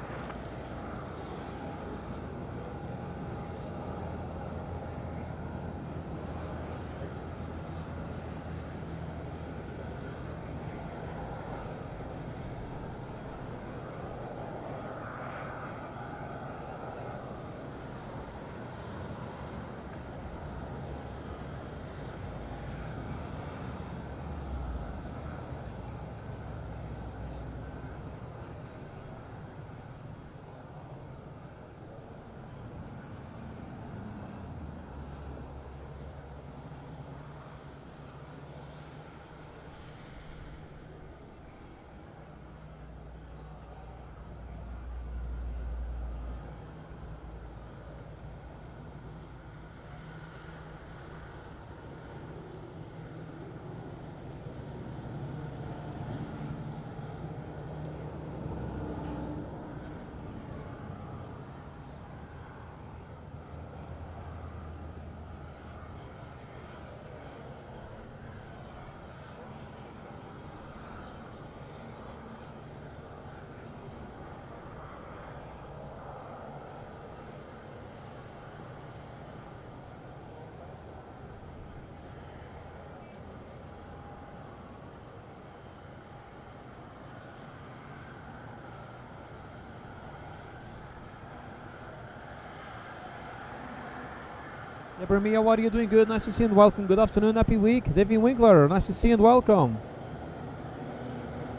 Mia, what are you doing good? Nice to see you and welcome. Good afternoon, happy week. David Winkler, nice to see you and welcome.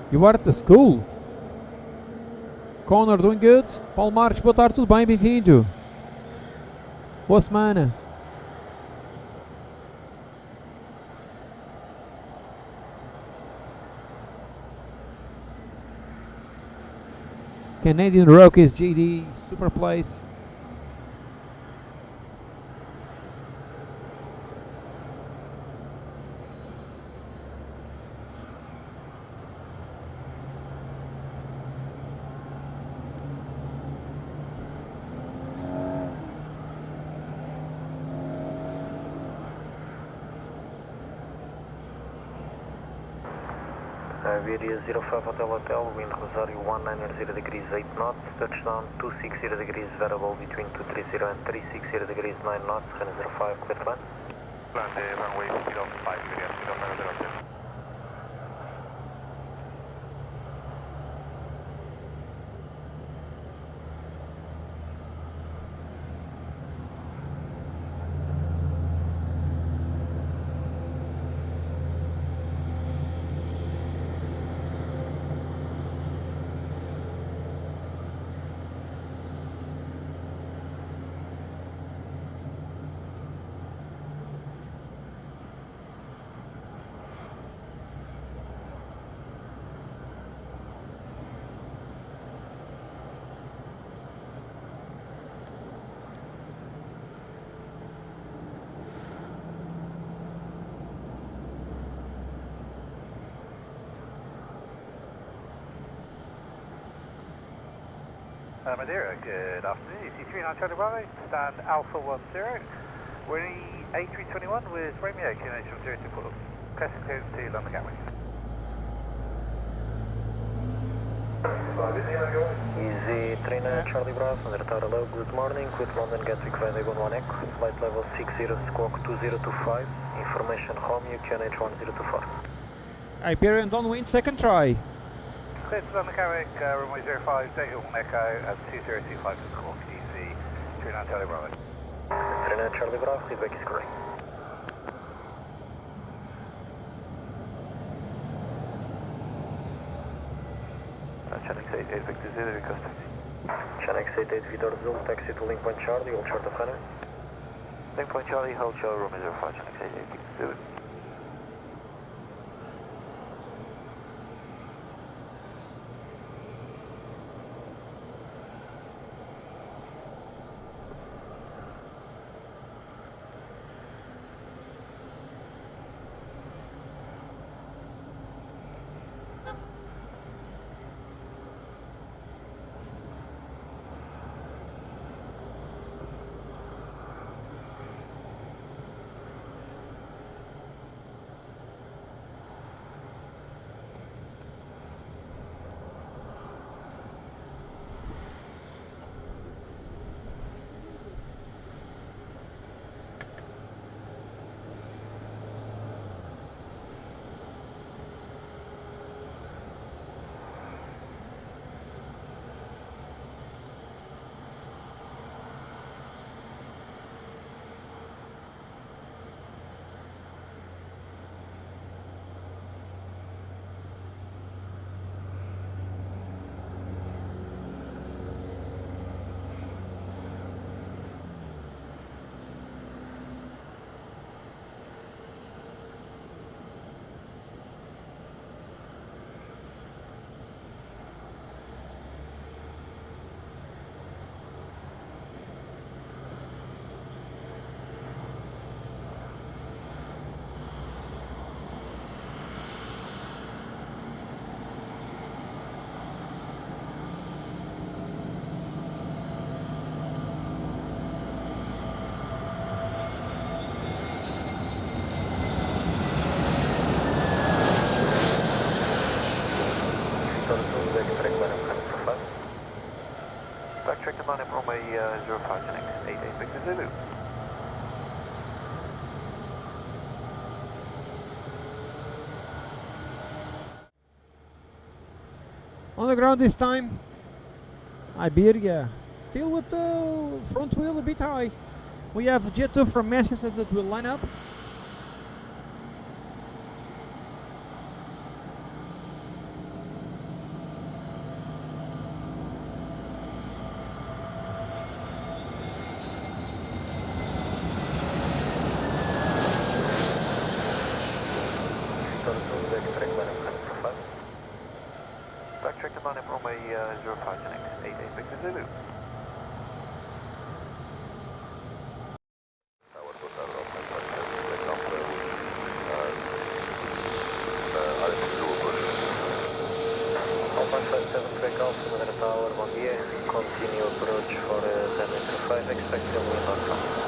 You are at the school? Connor, doing good? Paulo Marques, boa tarde, tudo bem? Bem-vindo. Boa semana. Canadian Rockies, GD, super place. Iberia 05 Hotel, wind Rosario 190 degrees 8 knots, touchdown 260 degrees, variable between 230 and 360 degrees 9 knots, 05, clear to land. Land runway 05, clear, 05, Madeira, good afternoon. C39 Charlie Bravo, stand Alpha 10. We're in A321 with Romeo, QNH 1024. Press clearance to London Gatwick. Easy 39 Charlie Bravo, Madeira Tower hello, good morning, with London Gatwick Valley 11 Echo, flight level 60 squawk 2025, information Romeo, QNH 1024. Iberian downwind, second try. Clear to London Gatwick, runway 05, Delta 1 Echo at 2025 squawk, easy 39 Charlie Bravo. 39 Charlie Bravo, feedback is correct. Channel 88 Victor Zulu, requesting. Channel 88 Victor Zulu, taxi to Link Point Charlie, hold short of runway. Link Point Charlie, hold show, runway 05, Channel 88 Victor Zulu. Backtrack to London runway 05, Channel 88 Victor Zulu. On the ground this time. Iberia. Still with the front wheel a bit high. We have Jet 2 from Manchester that will line up. Backtrack to London runway 05, Channel 88 Victor Zulu. Alpha 57 Quebec Alpha, Madeira Tower, bom dia. Continue approach for 10 5, expect tailwind outcome.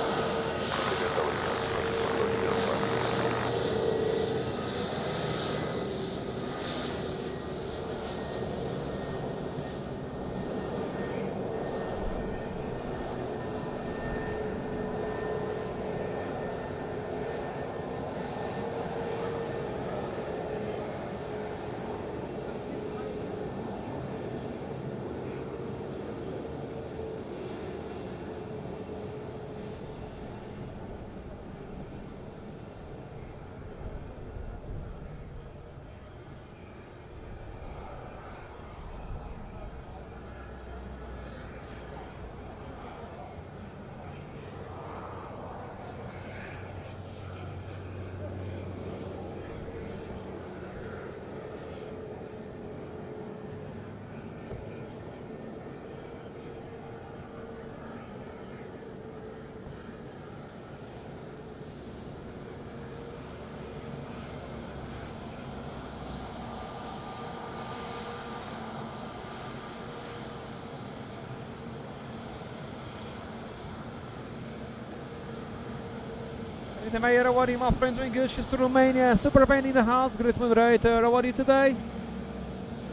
The Mayor, how are you, my friend? Doing good. She's Romania. Super Ben in the house. Great moderator. How are you today?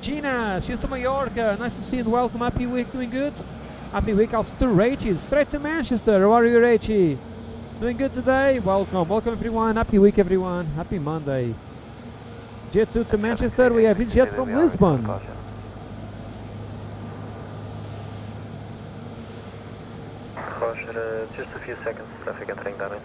Gina, she's to Mallorca. Nice to see you and welcome. Happy week. Doing good. Happy week also to Rachie. Straight to Manchester. How are you, Rachie? Doing good today. Welcome. Welcome, everyone. Happy week, everyone. Happy Monday. Jet 2 to Manchester. We have a jet from Lisbon. Roger, just a few seconds. Traffic entering damage.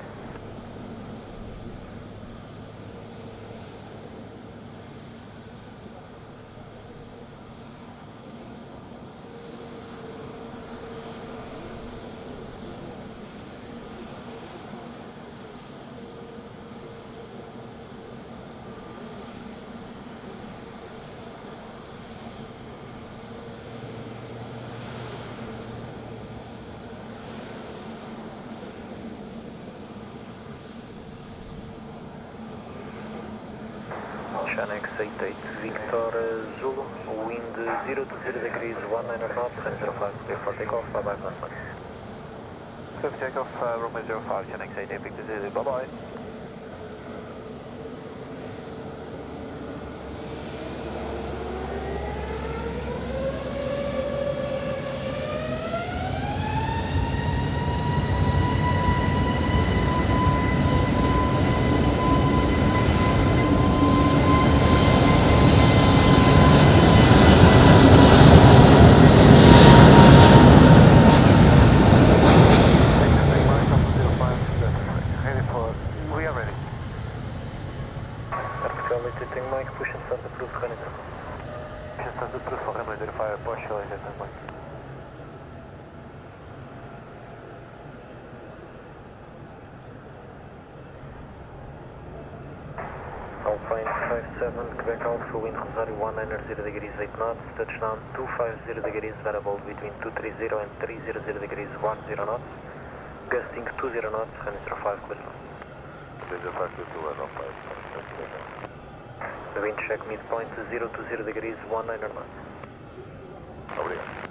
Chanex 88 Victor Zulu, wind 0 to 0 degrees, 19 knots, 05, clear for takeoff, bye bye, last one. Clear for takeoff, runway 05, Chanex 88 Victor Zulu, bye bye. Alpine 57, Quebec Alpha, wind Rosario 190 degrees 8 knots, touchdown 250 degrees, variable between 230 and 300 degrees 10 knots, gusting 20 knots, 105 clear. The wind check midpoint 0 to 0 degrees 19 knots. Obrigado.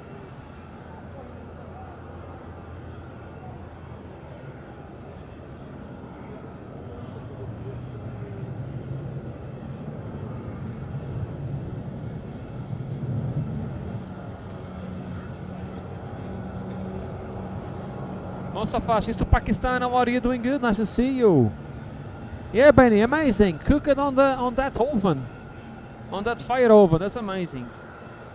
Mustafa, she's to Pakistan. How are you? Doing good? Nice to see you. Yeah, Benny, amazing. Cook it on that oven, on that fire oven. That's amazing.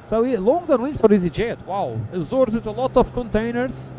So yeah, long downwind for EasyJet. Wow, resort with a lot of containers.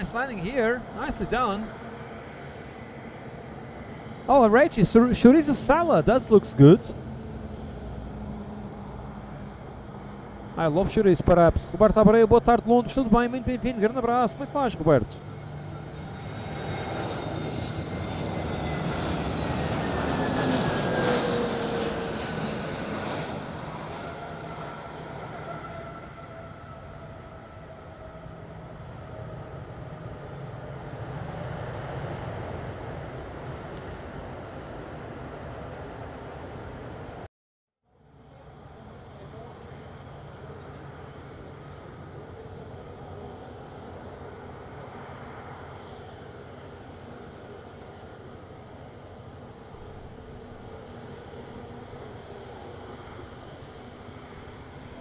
Nice landing here. Nicely done. Oh, Reggie, chorizo salad. That looks good. I love chorizo, perhaps. Roberto Abreu, boa tarde, Londres. Tudo bem? Muito bem-vindo. Grande abraço. Como é que faz, Roberto?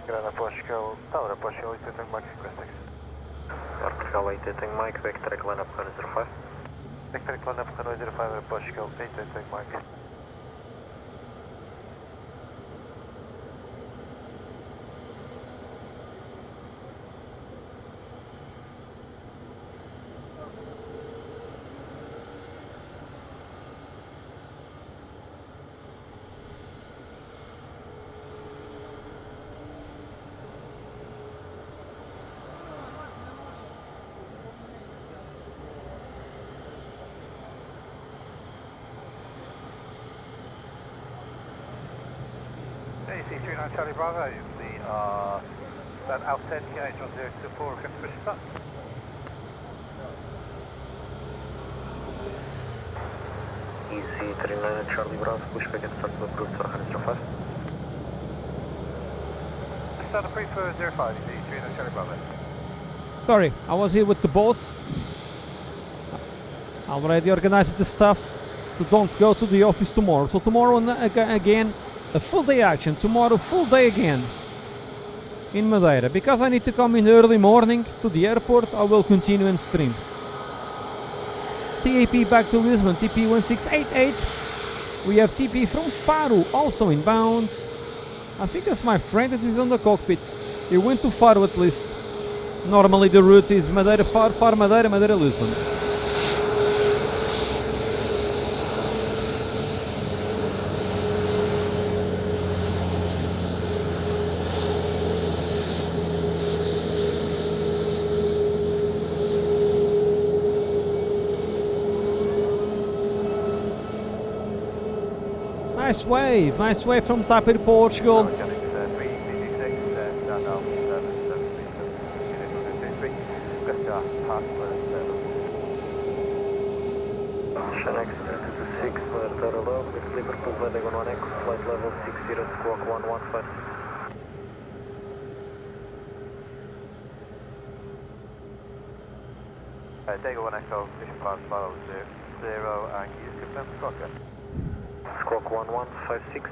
Grana Portugal, Tower Portugal, 8 tank Mike, requesting. Portugal 8 tank Mike, backtrack line up 05. Backtrack line up 05, Portugal, 8 tank Mike. AC39 Charlie Bravo, we are about Alpha 10, QH 1024, request push start. EC39 Charlie Bravo, pushback and start to approved for 105. Start approved for 05, EC39 Charlie Bravo. Sorry, I was here with the boss. I already organized the stuff to don't go to the office tomorrow. So tomorrow again, a full day action. Tomorrow, full day again in Madeira. Because I need to come in early morning to the airport, I will continue and stream. TAP back to Lisbon, TP 1688. We have TP from Faro, also inbound. I think that's my friend that is on the cockpit. He went to Faro at least. Normally the route is Madeira, Faro, Madeira, Madeira, Lisbon. Nice wave from Tapir, Portugal. Channel 226, Madeira low, with Liverpool landing on 1 echo, flight level 60, squawk 115. Dago 1 Echo, mission pass follow 0, and can you just confirm the squawk? Squawk 1156.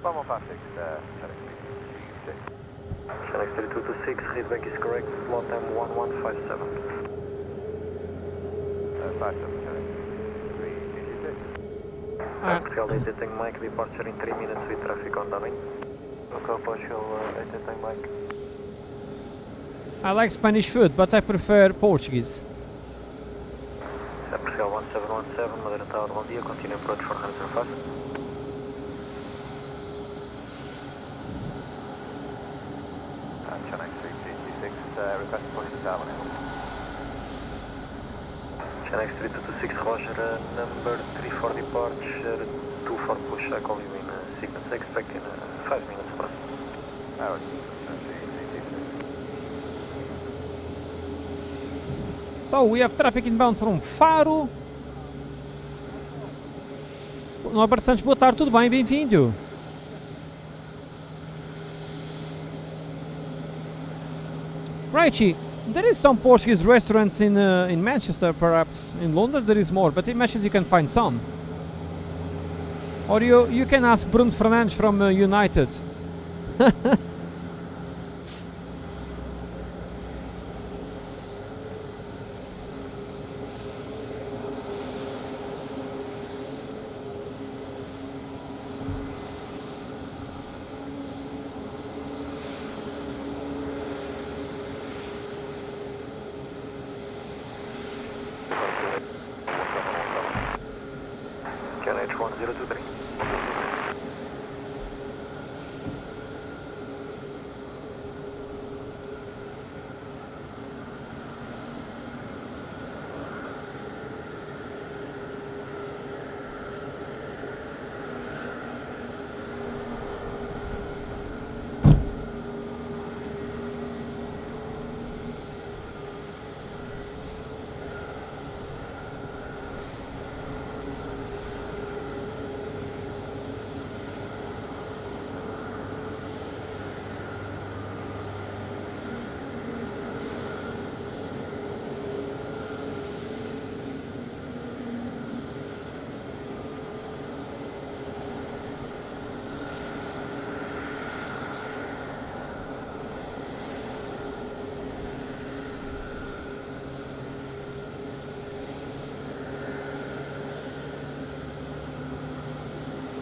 1156, Channel 3226, readback is correct, slot time 1157. 57, Channel 3226. Portugal 8 tank Mike, departure in 3 minutes with traffic on downwind. Local Portugal 8 tank Mike. I like Spanish food, but I prefer Portuguese. Portugal 1717, Madeira Tower, bom dia, continue approach for 105. Channel 3226, request push to Tower. Channel 3226, Roger, number 3 for departure, 2 for push, I call you in sequence, expect in 5 minutes plus. Alright. So we have traffic inbound from Faro. Norbert Santos, boa tarde, tudo bem? Bem-vindo. Righty, there is some Portuguese restaurants in Manchester, perhaps. In London there is more, but in Manchester you can find some. Or you can ask Bruno Fernandes from United.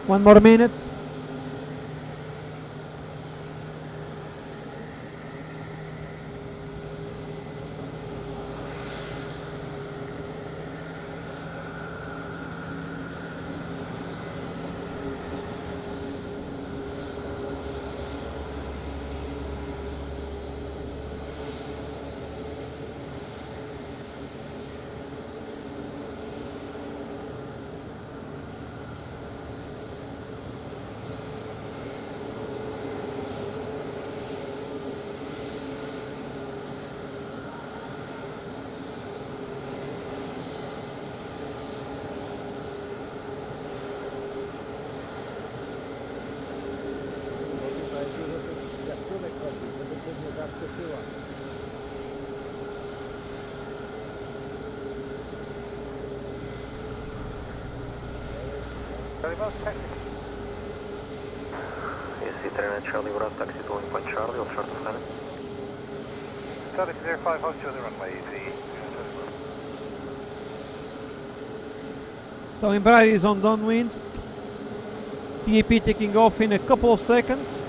1 more minute. Very well, taxi. AC Trainer Charlie Bravo, taxi to Point Charlie, all short of Planet. Charlie 05, hold short of the runway, easy. So Embraer is on downwind. TAP taking off in a couple of seconds.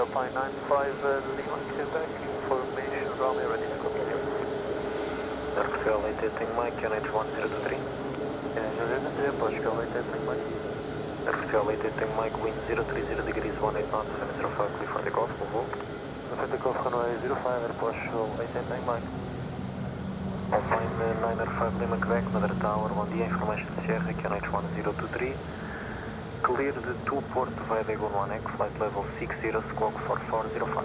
Alpine 95 Lima, Quebec, information, Romeo ready to continue. Portugal 88 Mike, QNH 1023. Portugal 88 Mike. Portugal 88 Mike, wind 030 degrees, 18 knots, 705, clear for takeoff, move. For takeoff, runway 05 at Portugal 88 Mike. Alpine 905 Lima, Quebec, Madeira Tower, bom dia, information Sierra, QNH 1023. Clear the 2 port via Dagon 1X, flight level 60, squawk 4405.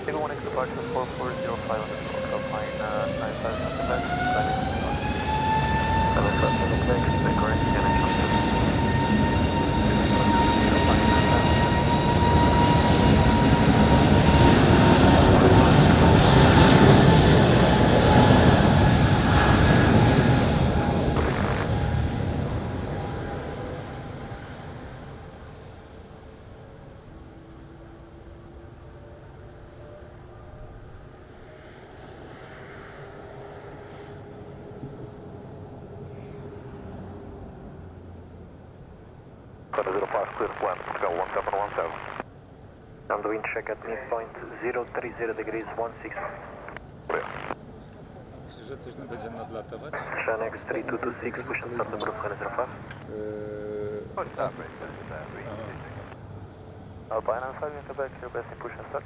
Dagon 1X departure 4405 on the squawk, Alpine 95 on the back, climbing on the Alpha Lima, Quebec, stay correct, QNH 123. Clear 05, clear to land, Portugal 1717. On the wind check at midpoint 030 degrees 16. Clear. Myślisz, że coś będzie nadlatywać? Shanx 3226, push and start number 05. Alpine 95 in Quebec, your best in push and start.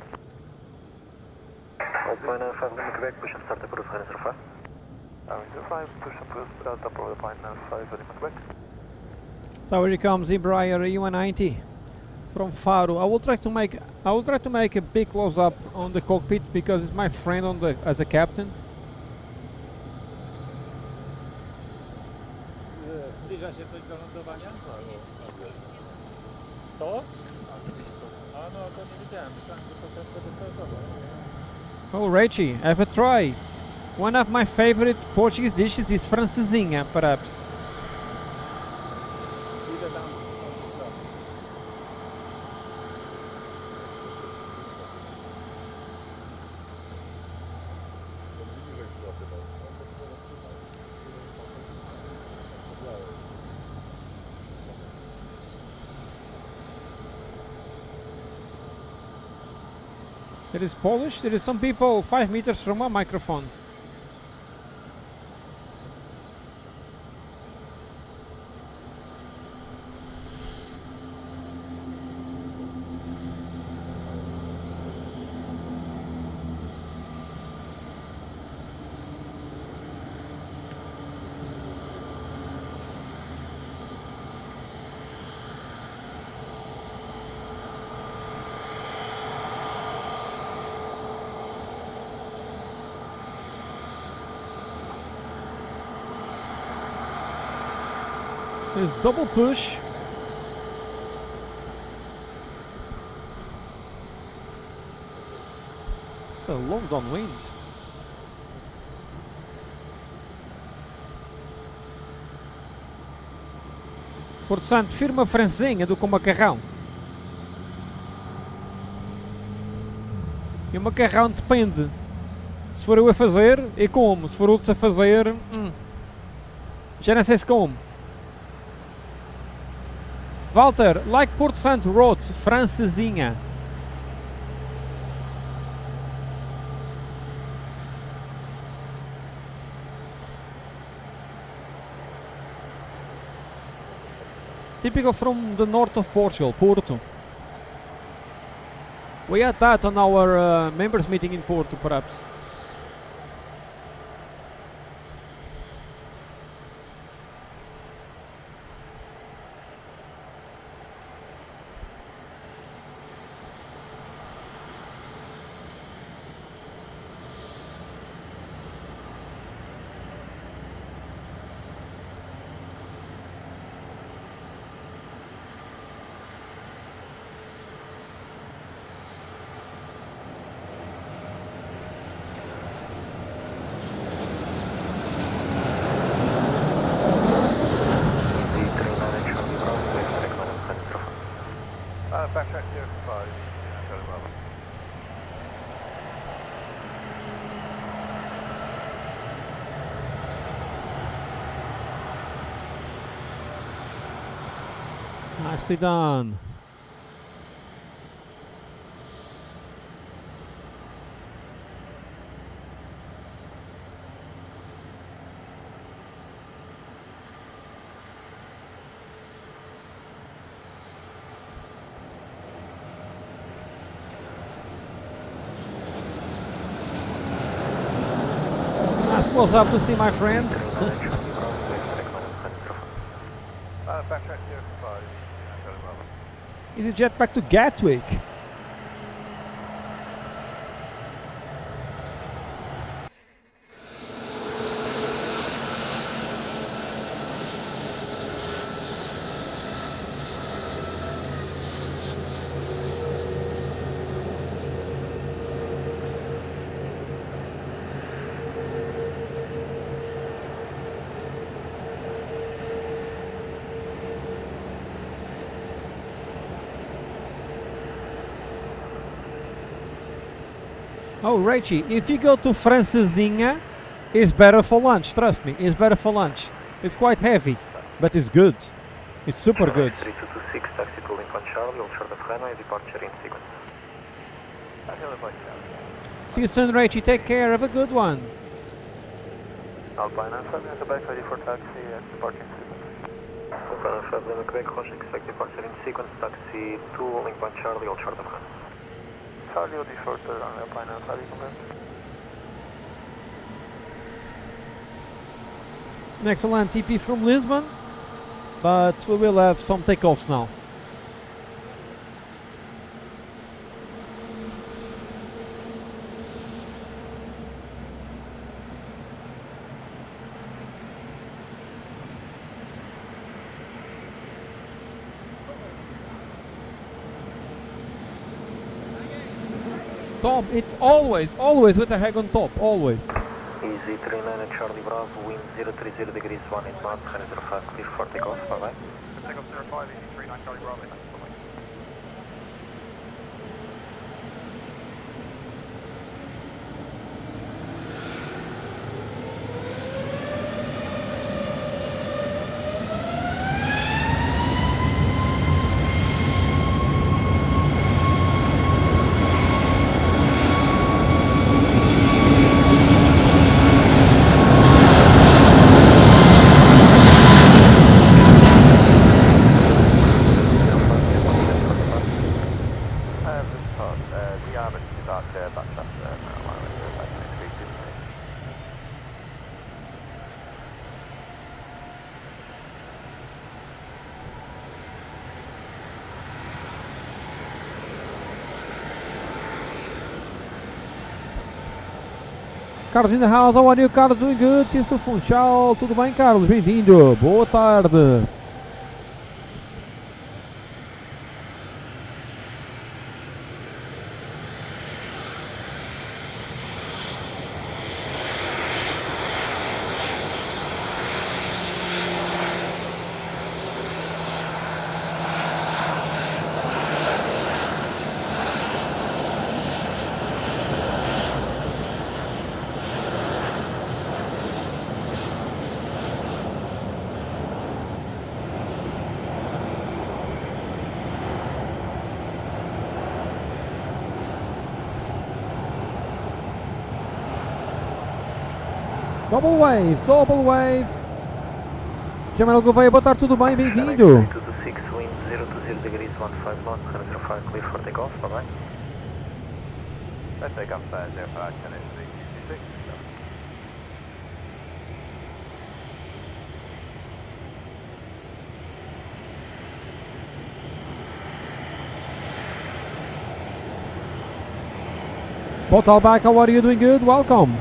Alpine 95 Lima, Quebec, push and start number 05. 05, push and push, top of Alpine 95 in Quebec. So here comes Embraer E190 from Faro. I will try to make a big close up on the cockpit because it's my friend on the as a captain. Zbliża się coś do lądowania? To? A no to nie wiedziałem, myślałem, że to wtedy Oh Richie, have a try. One of my favorite Portuguese dishes is francesinha, perhaps. idę tam. It is Polish. There is some people 5 meters from my microphone. There's double push. It's a long downwind. Porto Santo, firma francesinha do com macarrão. E o macarrão depende. Se for eu a fazer, eu como. Se for outros a fazer, já não sei se como. Walter, like Porto Santo Road, Francesinha. Typical from the north of Portugal, Porto. We had that on our members meeting in Porto, perhaps. Backtrack 05, Charlie Bravo. Nicely done. Nice close up to see my friends. Backtrack 05, Charlie Bravo. EasyJet back to Gatwick. Oh, Rachie, if you go to Francesinha, it's better for lunch, trust me, it's better for lunch. It's quite heavy, but it's good. It's super good. 3226, taxi to Lincoln Charlie, Ultra de Freno, departure in sequence. See you soon, Rachie, take care, have a good one. Alpine Alpha, Mr. Back ready for taxi and departure in sequence. Alpine Alpha, Lima Quebec, Roger, expect departure in sequence, taxi to Lincoln Charlie, Ultra de Freno. Charlie will defer to Alpine Alpha, recommend. An excellent TP from Lisbon, but we will have some takeoffs now. Tom, it's always with the head on top, always. Easy 39 Charlie Bravo, wind 030 degrees 18 knots, 05, clear for takeoff, bye bye. Takeoff 05, easy 39 Charlie Bravo, thanks for coming. Carlos in the house, how are you, Carlos? Doing good? Cheers to Funchal. Tudo bem, Carlos? Bem-vindo. Boa tarde. Double wave, double wave. Jamal Gouveia, boa tarde, tudo bem? Bem-vindo. 326, wind 020 degrees, 15 knots, 105, clear for takeoff, bye-bye. Let's take off 05, 10 HC 26. Portal back, how are you? Doing good? Welcome.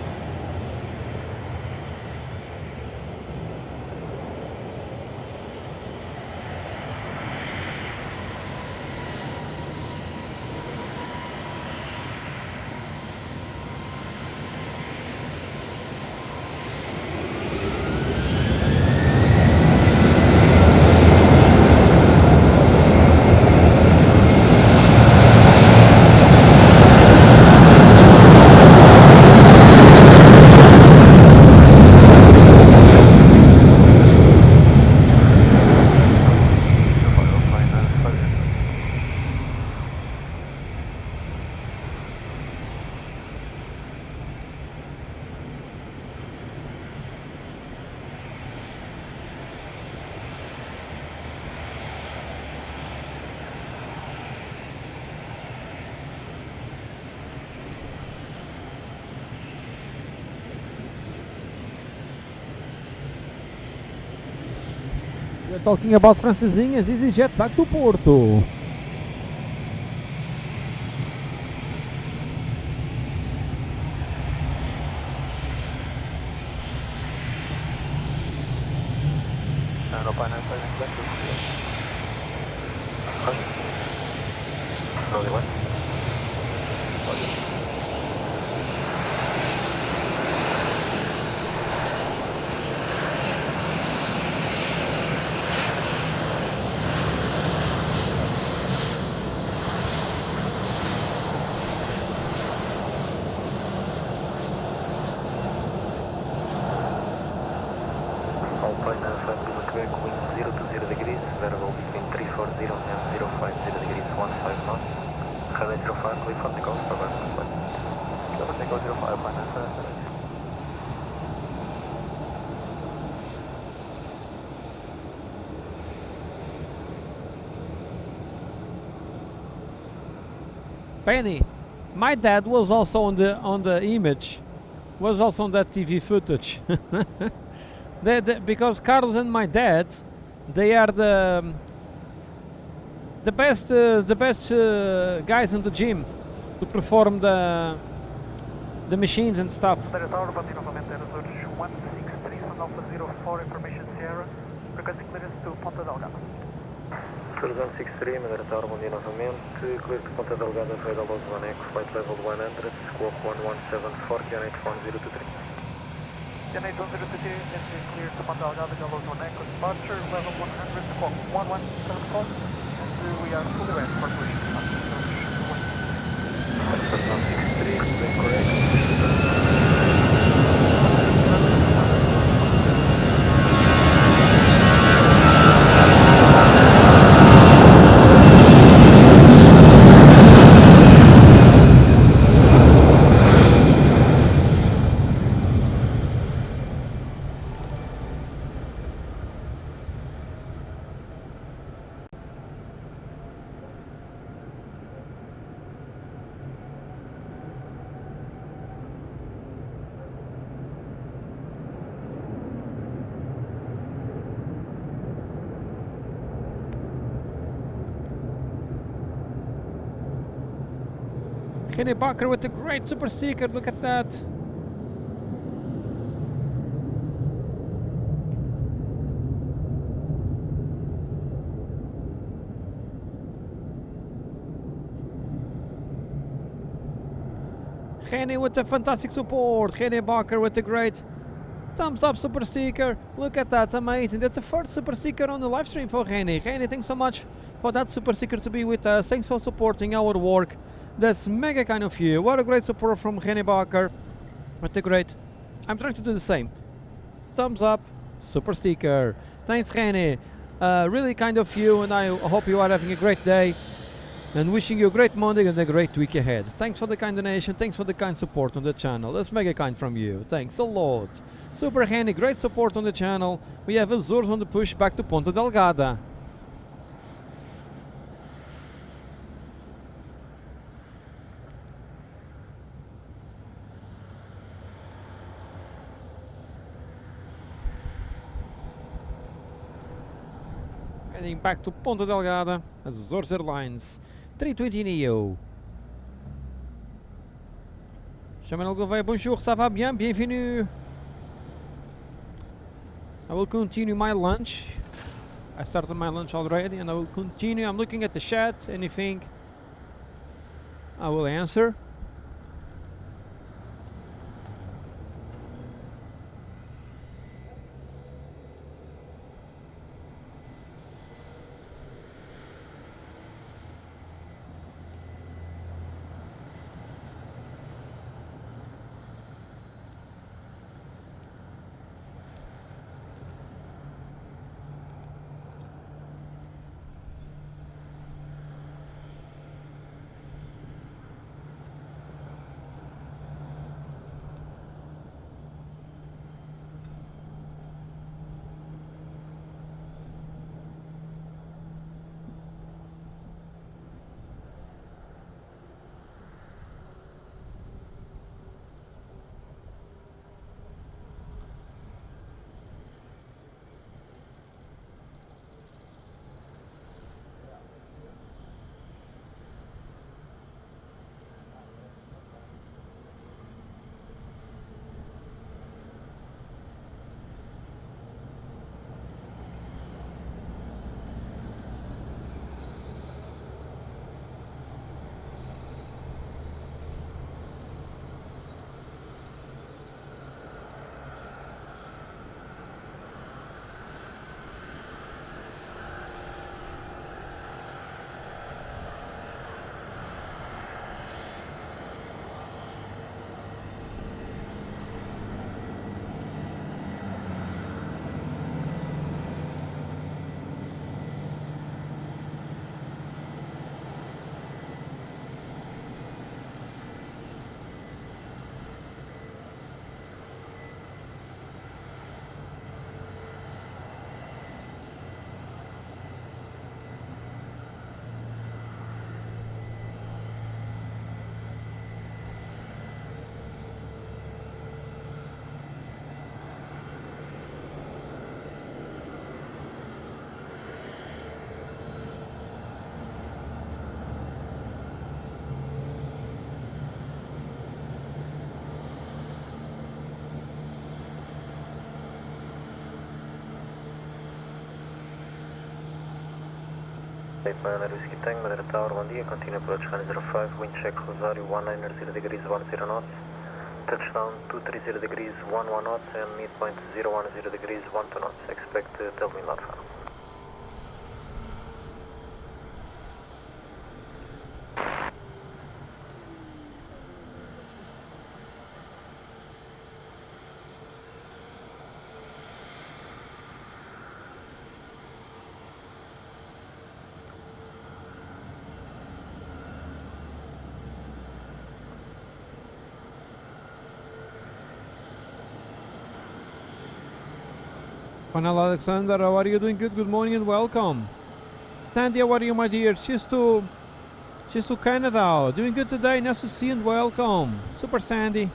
We're talking about Francesinhas, EasyJet back to Porto. No finance, Slowly one. Variable between 340 and 050 degrees, 15 knots. Highway 05, clear for takeoff, bye-bye. Level Tango 05, finance, Penny, my dad was also on the image, was also on that TV footage. Because Carlos and my dad, they are the best guys in the gym to perform the machines and stuff. Tower, Bandino November, 163, Sun Alpha 04, information Sierra, requesting clearance to Ponta Delgada. 163, Madeira Tower, Mundi novamente, clear to Ponta Delgada, radar loss 1 echo, flight level 100, squawk 11740, on 81023. Gen 81023, entry clear to Ponta Delgada, Gallows 1 echo, departure, level 100, squawk 1174, and we are fully ready for collision. 163, correct. Kenny Barker with a great super sticker, look at that. Kenny with a fantastic support, Kenny Barker with a great thumbs up super sticker, look at that, amazing. That's the first super sticker on the live stream for Kenny. Kenny, thanks so much for that super sticker to be with us, thanks for supporting our work. That's mega kind of you. What a great support from Kenny Barker. What a great. I'm trying to do the same. Thumbs up, super sticker. Thanks, Kenny. Really kind of you, and I hope you are having a great day. And wishing you a great Monday and a great week ahead. Thanks for the kind donation, thanks for the kind support on the channel. That's mega kind from you. Thanks a lot. Super handy, great support on the channel. We have Azores on the push back to Ponta Delgada. Heading back to Ponta Delgada, Azores Airlines, 320 Neo. Chaminal Gouveia, bonjour, ça va bien, bienvenue. I will continue my lunch. I started my lunch already and I will continue. I'm looking at the chat, anything I will answer. Madeira Whiskey Tango, Madeira Tower, bom dia, continue approach 905, wind check Rosario 190 degrees 10 knots, touchdown 230 degrees 11 knots and midpoint 010 degrees 12 knots, expect tailwind alpha. Panel Alexander, how are you doing? Good morning and welcome. Sandy, how are you, my dear? She's to Canada. Doing good today. Nice to see you and welcome. Super Sandy.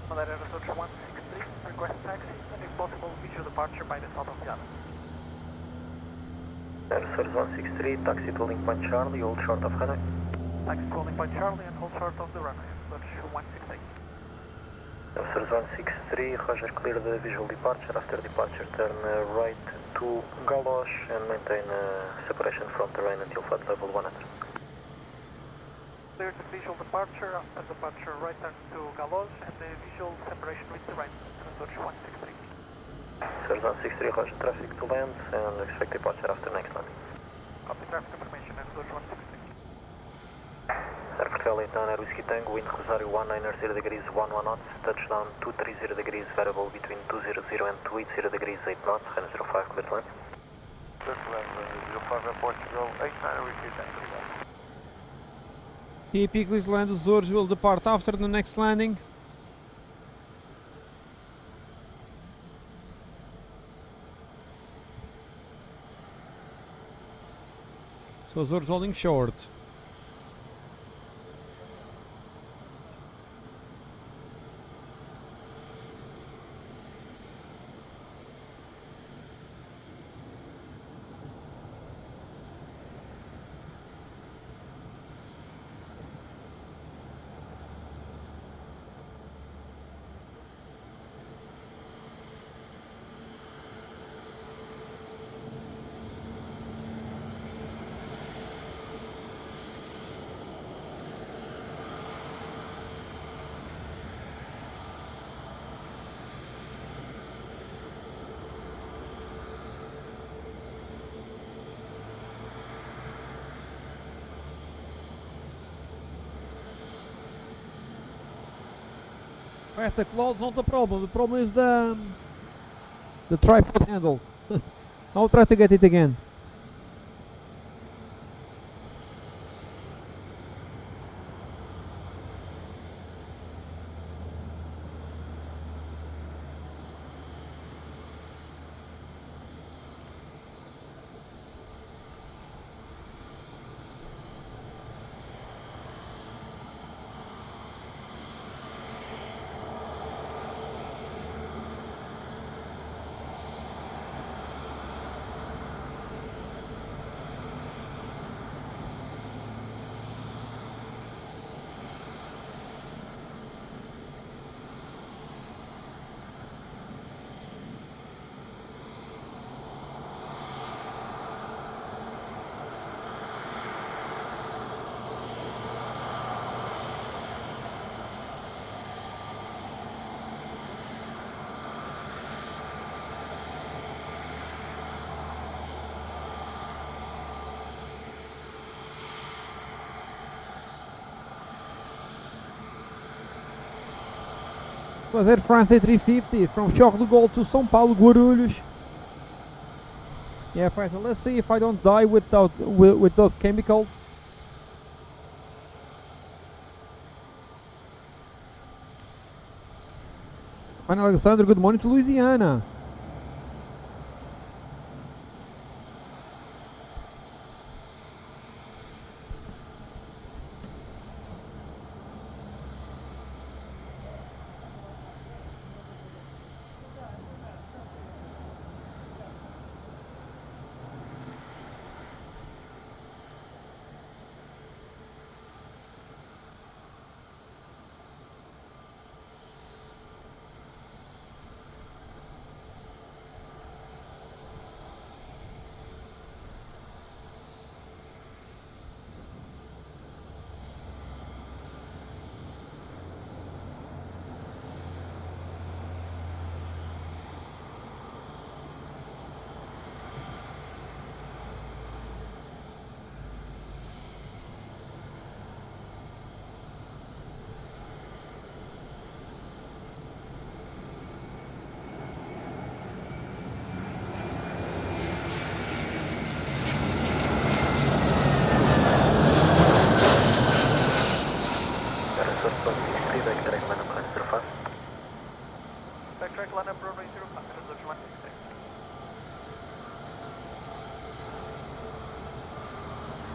Madeira Approach 163, request taxi and if possible visual departure by the south of Ghana. Air 163, taxi to Link Point Charlie, hold short of Hanoi. Taxi to Link Point Charlie and hold short of the runway. Approach 168. Air 163, Roger, clear the visual departure. After departure, turn right to Galosh and maintain separation from terrain until flight level 100. Clear the visual departure. After departure, right turn to Galosh and the visual separation with terrain. Approach 163. Air 163, Roger, traffic to land and expect departure after next landing. Copy traffic information and approach 163. Airport LA 9 Air Whiskey Tango, wind Rosario 190 degrees 11 knots, touchdown 230 degrees, variable between 200 and 280 degrees 8 knots, and 05 clear line. Just 05 Portugal, 89 Whiskey Tango. EP please land, Azores will depart after the next landing. So Azores holding short. Yes, the claw's not the problem. The problem is the tripod handle. I'll try to get it again. Fazer France A350 from Choque do Gol to São Paulo, Guarulhos. Yeah, Faisal, let's see if I don't die with those chemicals. Juan Alexander, good morning to Louisiana.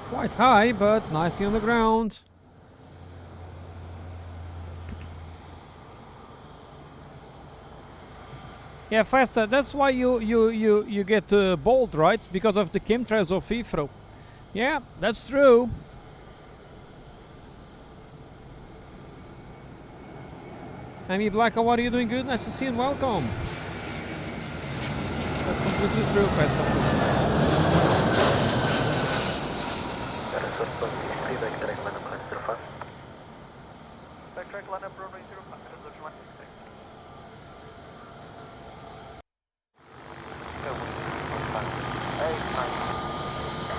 Quite high, but nicely on the ground. Yeah, faster. That's why you get bold, right? Because of the chemtrails of FIFRO. Yeah, that's true. Amy Black, how are you doing? Good. Nice to see you and welcome. That's completely true, faster.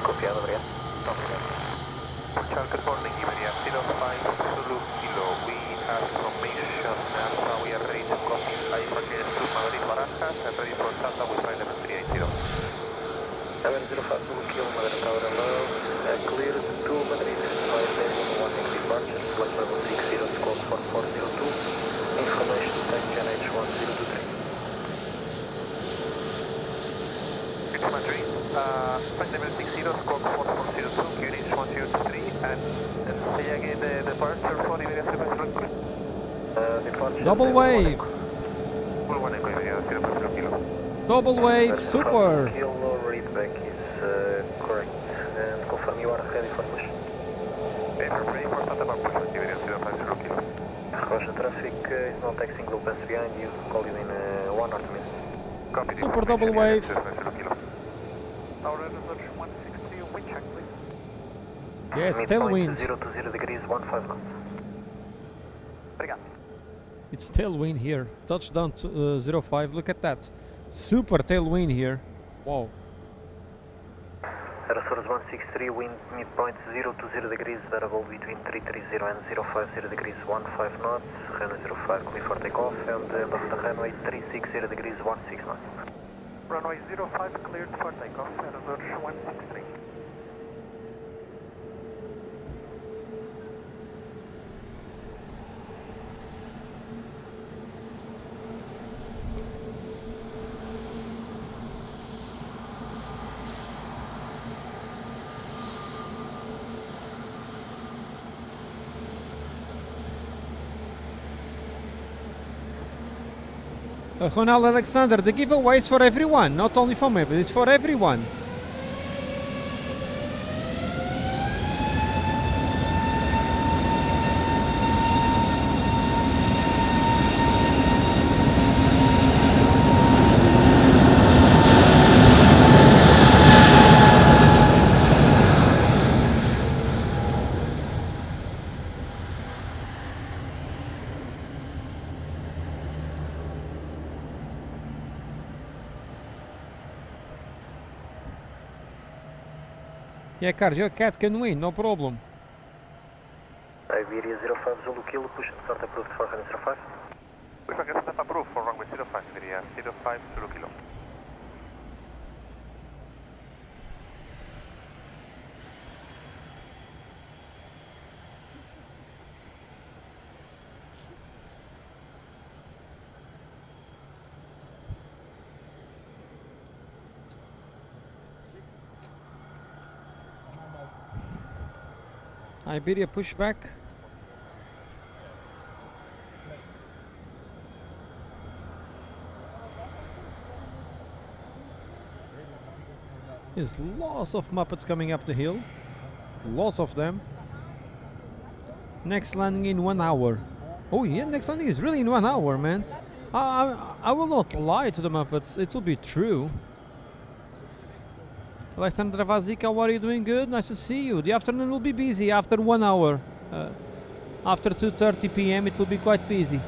Copiado, obrigado. Obrigado. Charles, good morning, Iberia 05 Zulu Kilo. We have information Alpha, we are ready to copy Alpha clearance to Madrid Barajas and ready for Santa with flight level 380. Iberia 05 Zulu Kilo, Madeira Tower Hello, cleared to Madrid, 5 1 departure, flight level 60, scope 4402, information time GNH 1023. It's Madrid, flight level 60, scope 4402, QNH 1023, and say again the departure for Iberia 05 Zulu. Departure Double wave. Full 1 Echo Iberia 05 Kilo. Double wave, super. Kilo readback is correct, and confirm you are ready for push. Paper ready for Santa Barbara, Iberia 05 Kilo. Roger, traffic is not taxing, will pass behind you, call you in 1 or 2 minutes. Copy. Super double wave. Tower Research 163, wind check please. Yes, Midpoint tailwind. 0 degrees, 15 knots. Obrigado. It's tailwind here. Touchdown to 05. Look at that. Super tailwind here. Wow. Aerosource 163, wind midpoint 0 degrees, variable between 330 and 050 degrees, 15 knots, runway 05 clear for takeoff, and end of the runway 360 degrees, 16 knots. Runway 05 cleared for takeoff, Research 163. Ronaldo Alexander, the giveaway is for everyone, not only for me, but it's for everyone. Yeah, Carlos, your cat can win, no problem. Iberia 05 Zulu Kilo, push and start approved for runway 05. We can start approved for runway 05, Iberia 05 Zulu Kilo. Iberia pushback. There's lots of Muppets coming up the hill. Lots of them. Next landing in 1 hour. Oh yeah, next landing is really in 1 hour, man. I will not lie to the Muppets, it will be true. Alexandra Vazika, what are you doing? Good, nice to see you. The afternoon will be busy after 1 hour. After 2:30 p.m. it will be quite busy.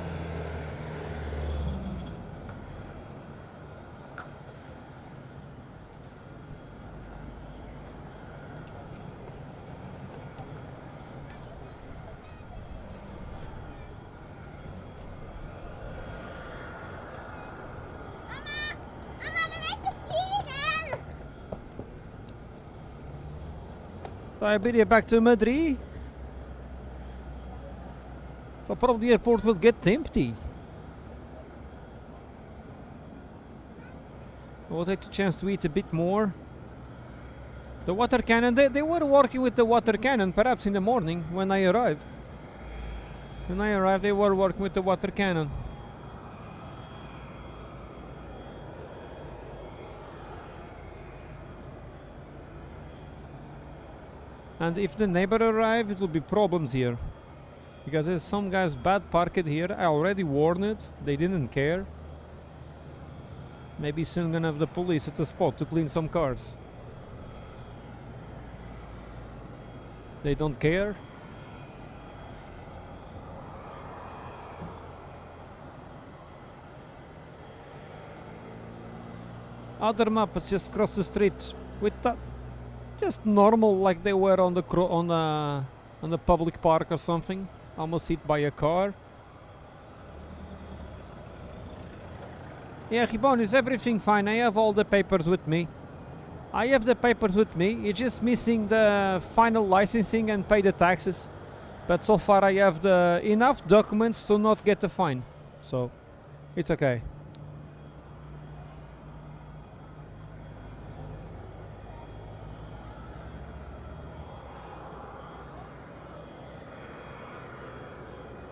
Iberia back to Madrid. So probably the airport will get empty. I will take the chance to eat a bit more. The water cannon, they were working with the water cannon perhaps in the morning when I arrived. When I arrived they were working with the water cannon. And if the neighbor arrives, it will be problems here. Because there's some guys bad parked here. I already warned it. They didn't care. Maybe soon gonna have the police at the spot to clean some cars. They don't care. Other Muppets just cross the street with that. Just normal, like they were on the public park or something. Almost hit by a car. Yeah, Ribon, is everything fine? I have all the papers with me. I have the papers with me. It's just missing the final licensing and pay the taxes. But so far I have the enough documents to not get a fine. So it's okay.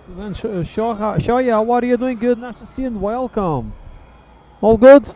So then Shoya, how are you doing? Good, nice to see you and welcome. All good?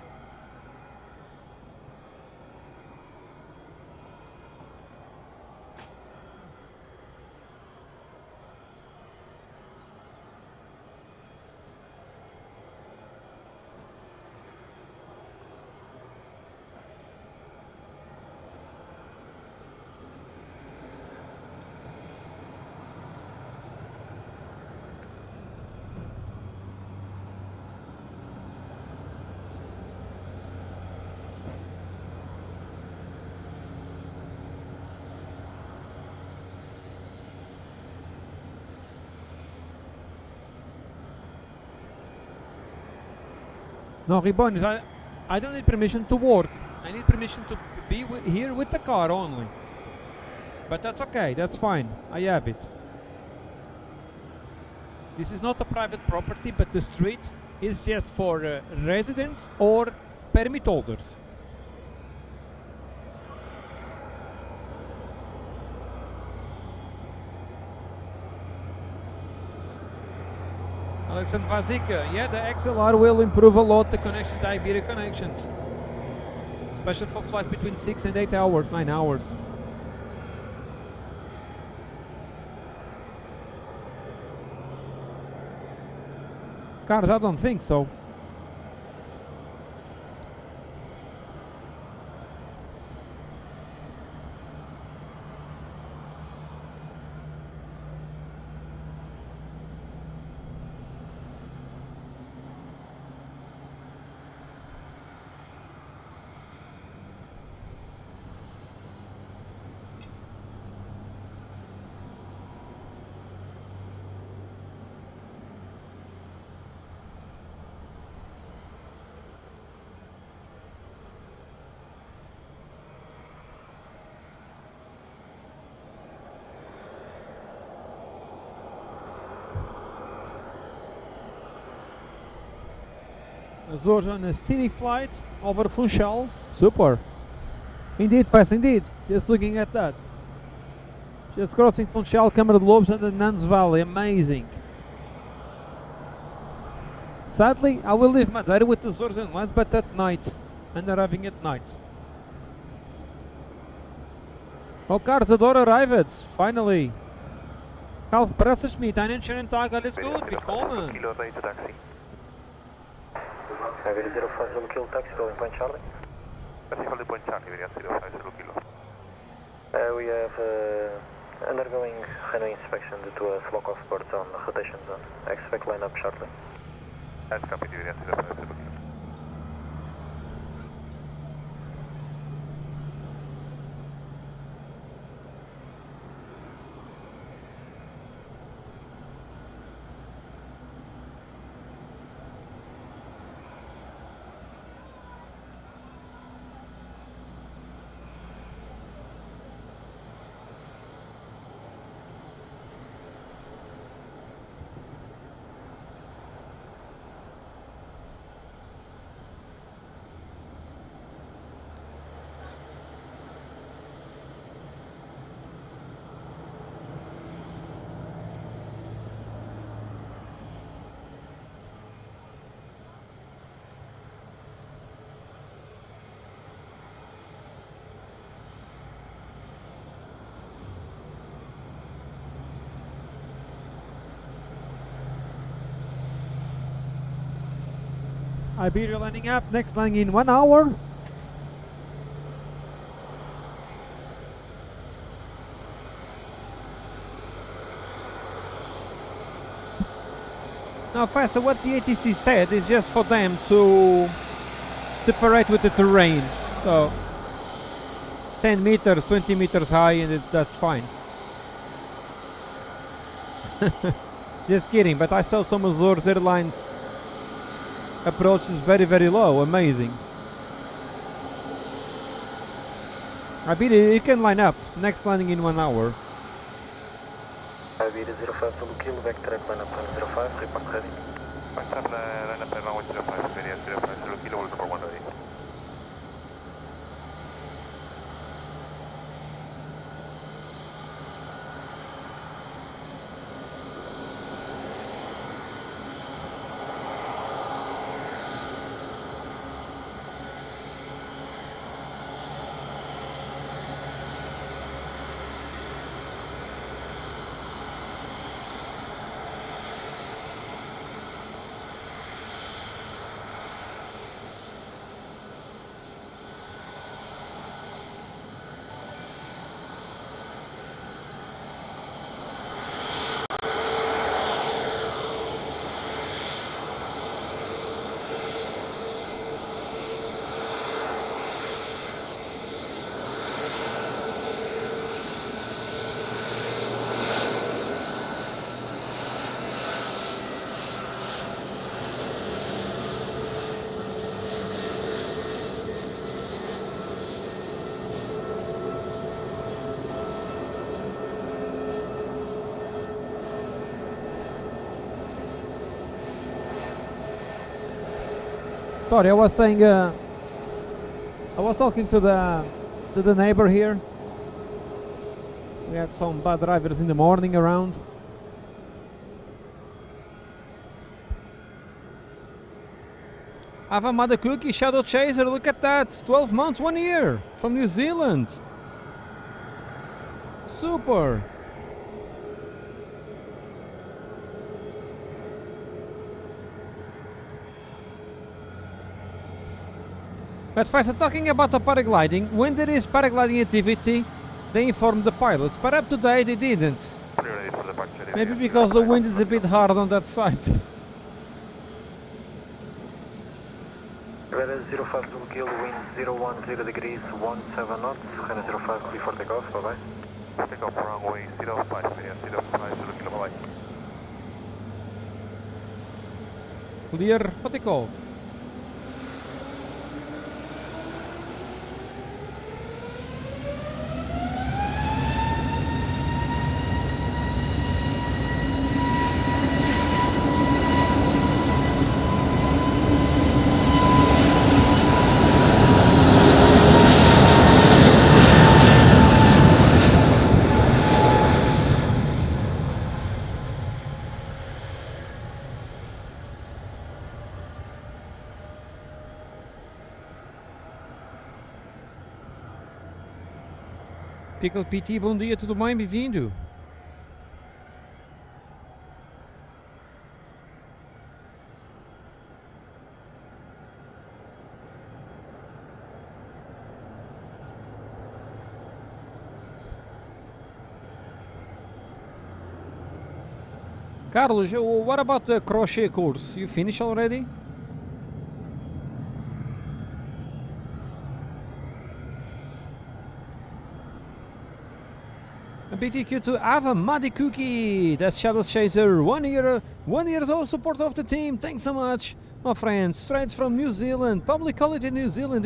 No, Ribon, I don't need permission to work. I need permission to be here with the car only. But that's okay, that's fine. I have it. This is not a private property, but the street is just for residents or permit holders. Alexander Vazika, yeah, the XLR will improve a lot the connection to Iberia connections. Especially for flights between 6 and 8 hours, 9 hours. Cars, I don't think so. Azores on a scenic flight over Funchal. Super. Indeed, Pes, indeed. Just looking at that. Just crossing Funchal, Câmara de Lobos and the Nuns Valley. Amazing. Sadly, I will leave Madeira with the Azores Airlines, but at night. And arriving at night. Oh, Carlos, Adoro arrived. Finally. Half pressers meet. Einen schönen Tag. Alles gut. Willkommen. Kilo ready to taxi. Iberia 050 Kilo taxi, calling Point Charlie. Taxi holding Point Charlie, Iberia 050 Kilo. We have undergoing runway inspection due to a flock of birds on the rotation zone. Expect line up shortly. That's copy, Iberia 050 Kilo. Iberia landing up, next landing in 1 hour. Now Faster, what the ATC said is just for them to separate with the terrain. So 10 meters, 20 meters high, and that's fine. Just kidding, but I saw some of those airlines approach is very, very low. Amazing. I bet you can line up. Next landing in 1 hour. Iberia 05 Zulu Kilo, back track line up 105, report ready. Back track line up runway 05, Iberia 05 Zulu Kilo, will cover 108. Sorry, I was saying. I was talking to the neighbor here. We had some bad drivers in the morning around. Ava Mother Cookie, Shadow Chaser, look at that! 12 months, 1 year from New Zealand. Super! But first, talking about the paragliding, when there is paragliding activity, they inform the pilots, but up today they didn't. Ready for departure. Maybe because the wind is a bit hard on that side. Iberia 05 Zulu Kilo, wind 010 degrees, 17 knots, China 05, clear for takeoff, bye bye. Take off runway 05, Iberia 05 Zulu Kilo, bye bye. Clear for takeoff. Pickle PT, bom dia, tudo bem? Bem-vindo. Carlos, what about the crochet course? You finished already? BTQ to Ava Muddy Cookie, that's Shadow Chaser, 1 year old support of the team. Thanks so much, my friends. Straight from New Zealand, public holiday in New Zealand.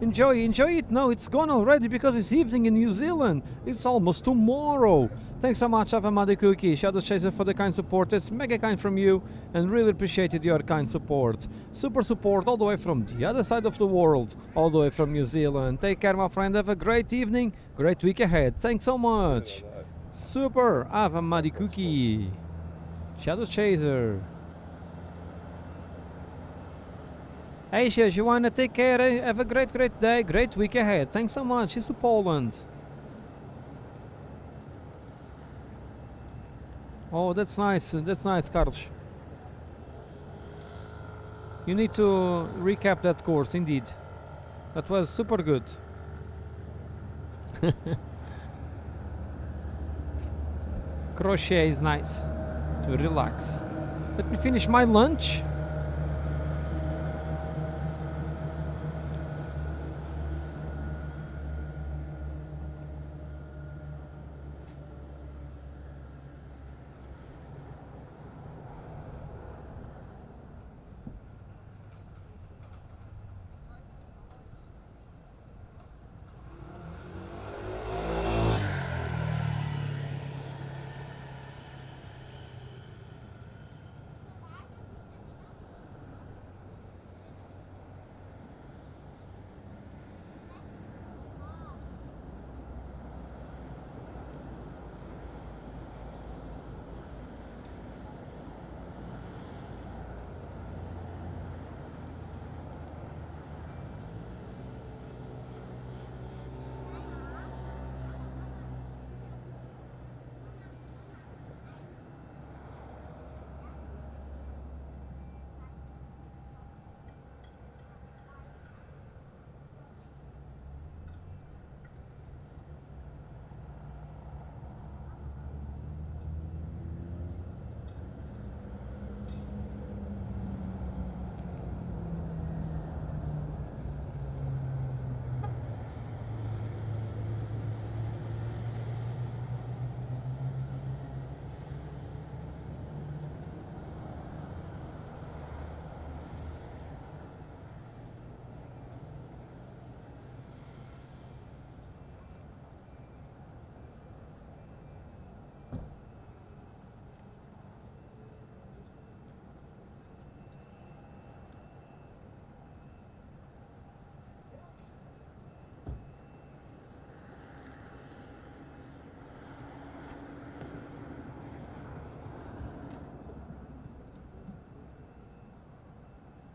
Enjoy it. No, it's gone already because it's evening in New Zealand. It's almost tomorrow. Thanks so much, Ava Muddy Cookie, Shadow Chaser, for the kind support. It's mega kind from you, and really appreciated your kind support. Super support all the way from the other side of the world, all the way from New Zealand. Take care, my friend. Have a great evening, great week ahead. Thanks so much. Super, Ava Muddy Cookie, Shadow Chaser. Asia, Joanna, take care. Have a great day, great week ahead. Thanks so much. It's to Poland. Oh, that's nice. That's nice, Carlos. You need to recap that course, indeed. That was super good. Crochet is nice to relax. Let me finish my lunch.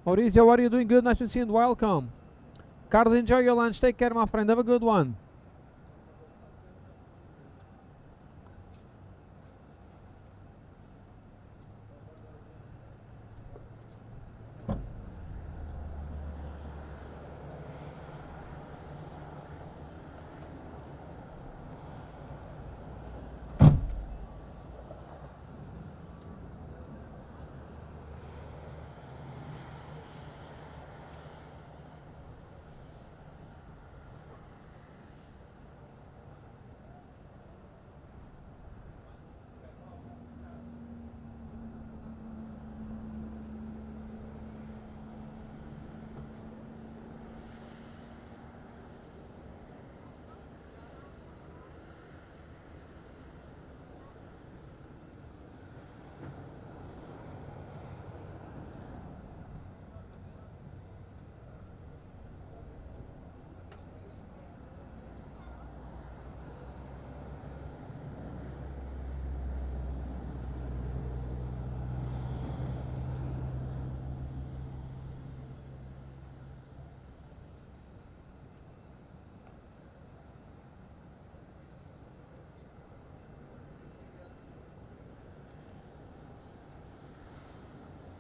Maurizio, how are you doing? Good, nice to see you and welcome. Carlos, enjoy your lunch. Take care, my friend. Have a good one.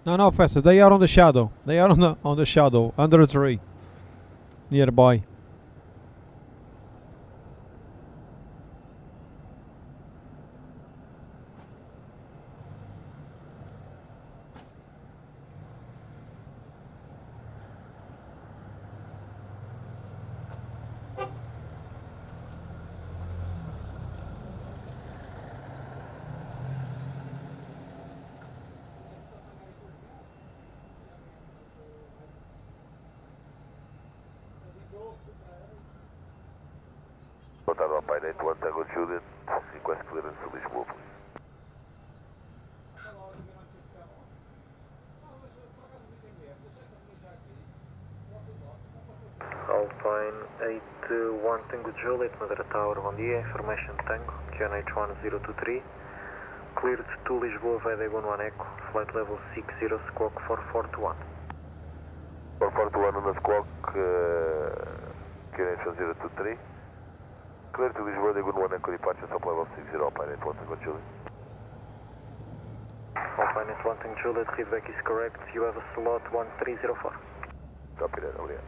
No, Festa. They are on the shadow. They are on the shadow, under a tree, nearby. Boa tarde ao Pilot, One Tango Juliet, request clearance to Lisboa, please. Alpine 81 Tango Juliet, Madeira Tower, bom dia. Information Tango, QNH 1023. Cleared to Lisboa via Day 11 Echo, flight level 60, squawk 4421. 4421 on the squawk, QNH 1023. Clear to Lisboa, Day 11 Echo departure, top level 60, Pilot, One Tango Juliet. Alpine 81 Tango Juliet, feedback is correct. You have a slot 1304. Copy that, obrigado.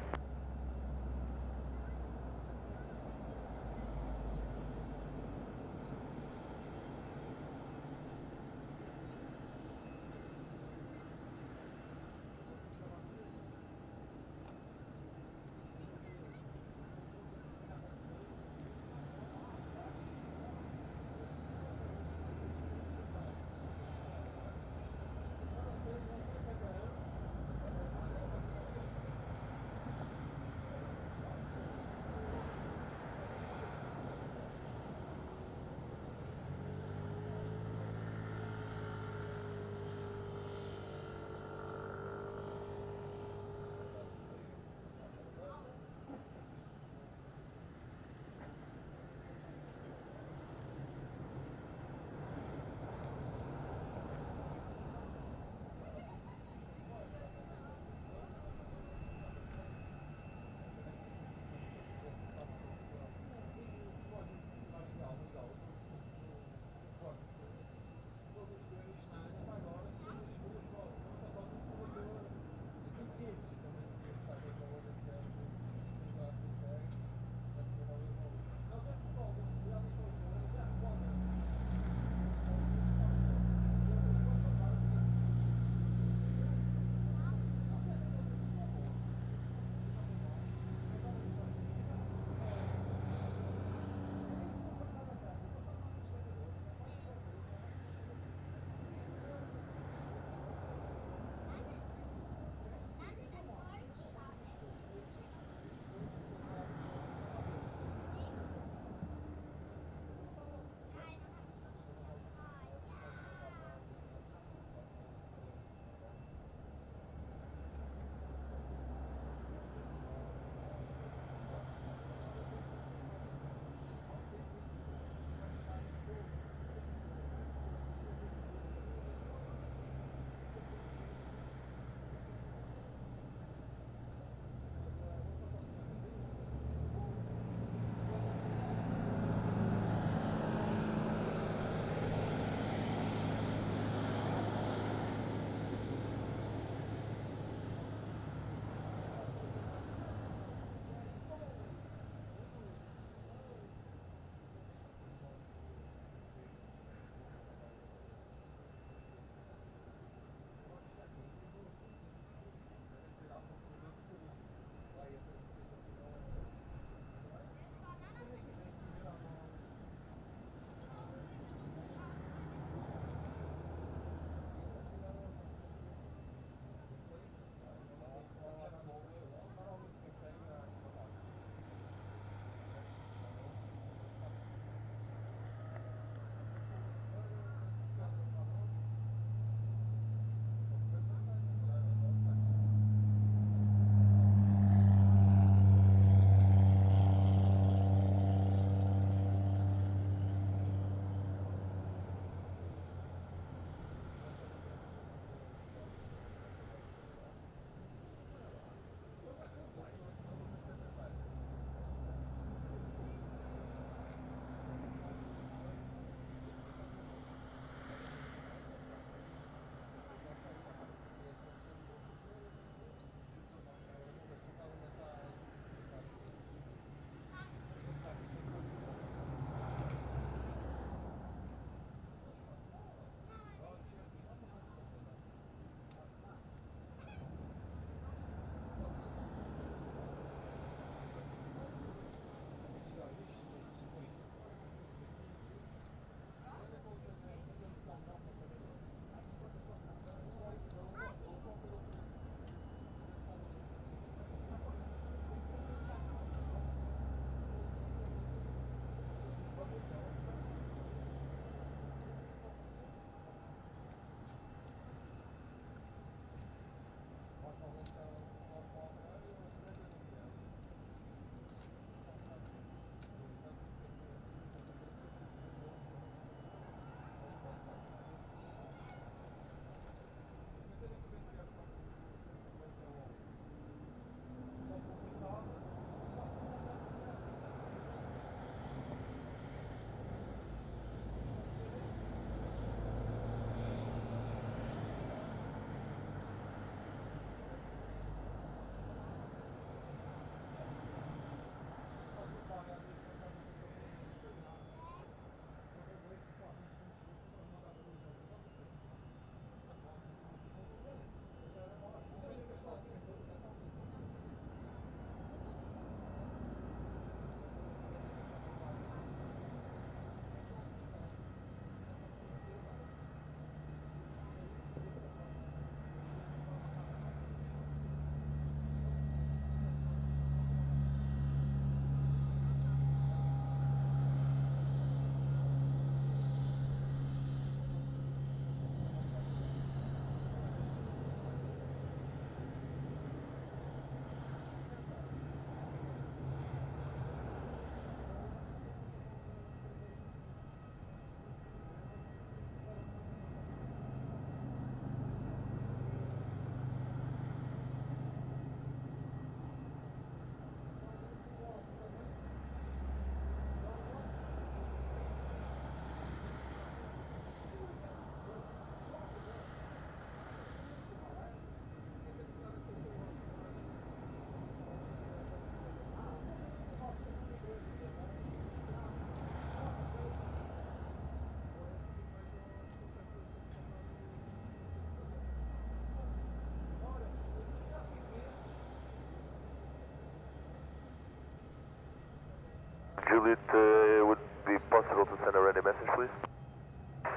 Juliet, would be possible to send a ready message, please?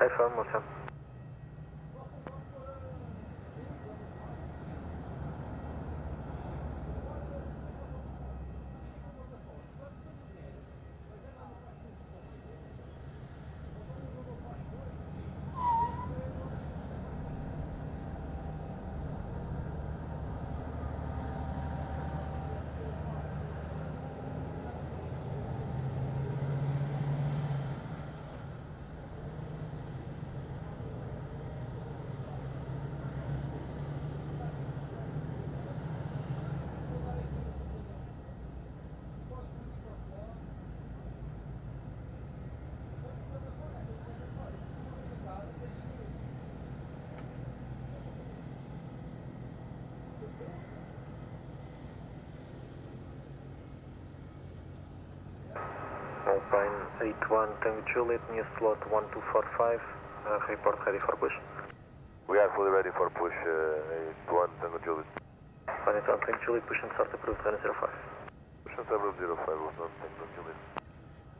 Affirm, motion. Alpine 81 Tango Juliet, new slot 1245, report ready for push. We are fully ready for push, 81 Tango Juliet. 21 Tango Juliet, push and start approved, 05. Push and start 05, 1 Tango Juliet.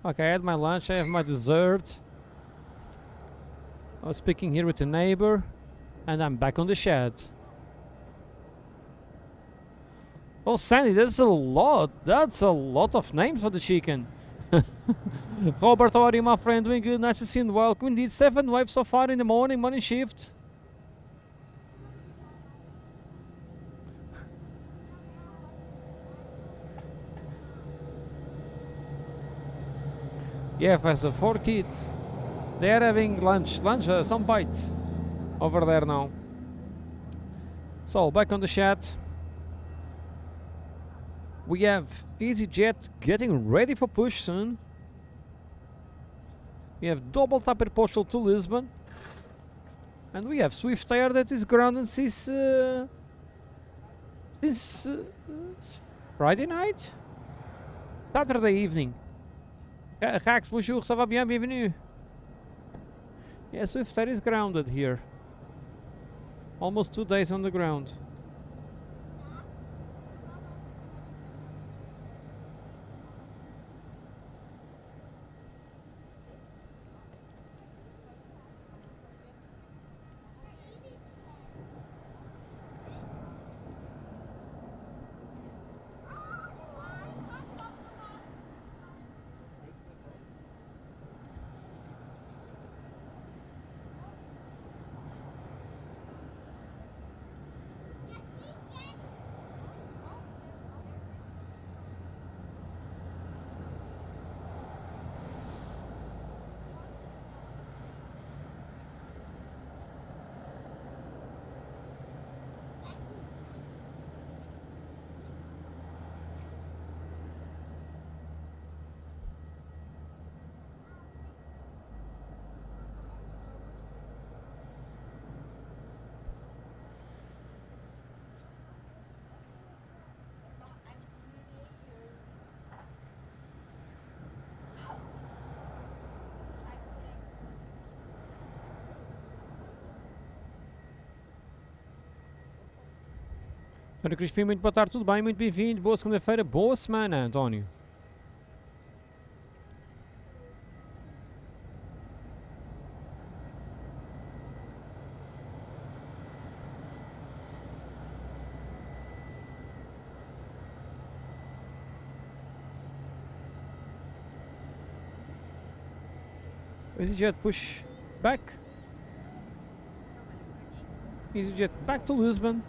Okay, I had my lunch, I have my dessert. I was speaking here with a neighbor, and I'm back on the shed. Oh, Sandy, that's a lot. That's a lot of names for the chicken. Robert, how are you, my friend? Doing good. Nice to see you and welcome. Indeed, 7 waves so far in the morning shift. Yeah, Professor, 4 kids. They are having lunch, some bites over there now. So, back on the chat. We have EasyJet getting ready for push soon. We have double tapper postal to Lisbon. And we have Swift Air that is grounded since Friday night? Saturday evening. Rax, bonjour, ça va bien, bienvenue. Yeah, Swift Air is grounded here. Almost 2 days on the ground. Antônio Crispim, muito boa tarde, tudo bem? Muito bem-vindo, boa segunda-feira, boa semana, António. EasyJet push back. EasyJet back to Lisbon.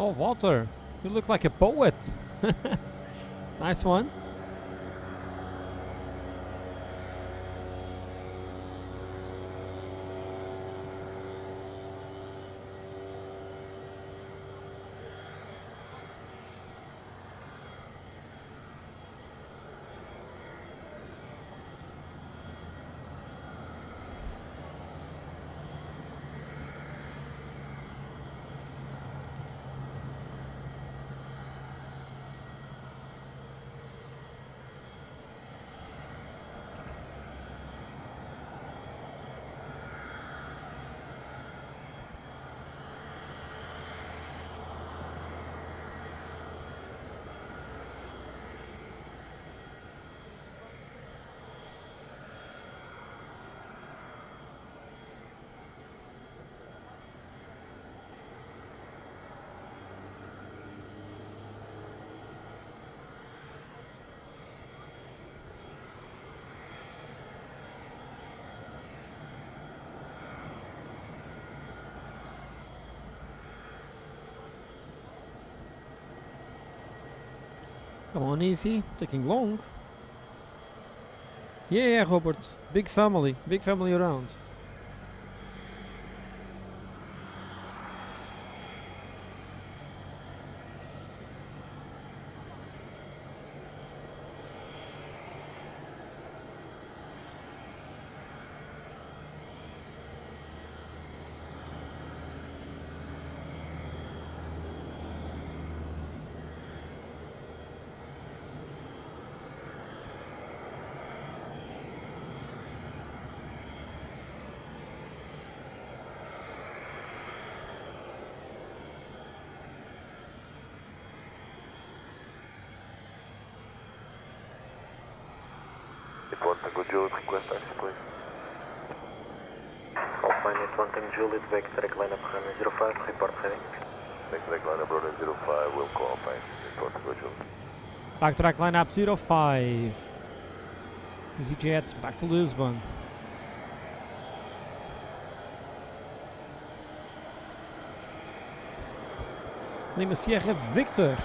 Oh, Walter, you look like a poet. Nice one. Come on, easy. Taking long. Yeah, Robert. Big family around. Report Tango Juliet, request taxi please. Alpine 81 Tango Juliet, back direct line up runway 05, report heading. Next direct line up runway 05, will call Alpine. Report Tango Juliet. Backtrack line up 05. EasyJet back to Lisbon. Lima Sierra Victor.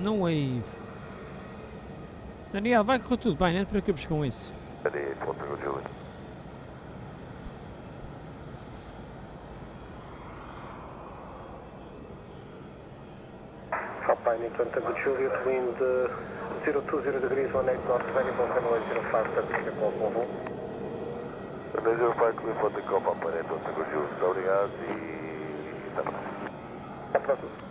No wave. Daniel, vai correr tudo bem, não te preocupes com isso. Ready, 81 Tango Juliet. fine. It went a good Juliet, wind 020 degrees, 18 knots, variable, runway 05, traffic call, Volvo. Runway 05, clear for takeoff, aparelho, Tango Jules, muito obrigado e até a próxima. Até a próxima.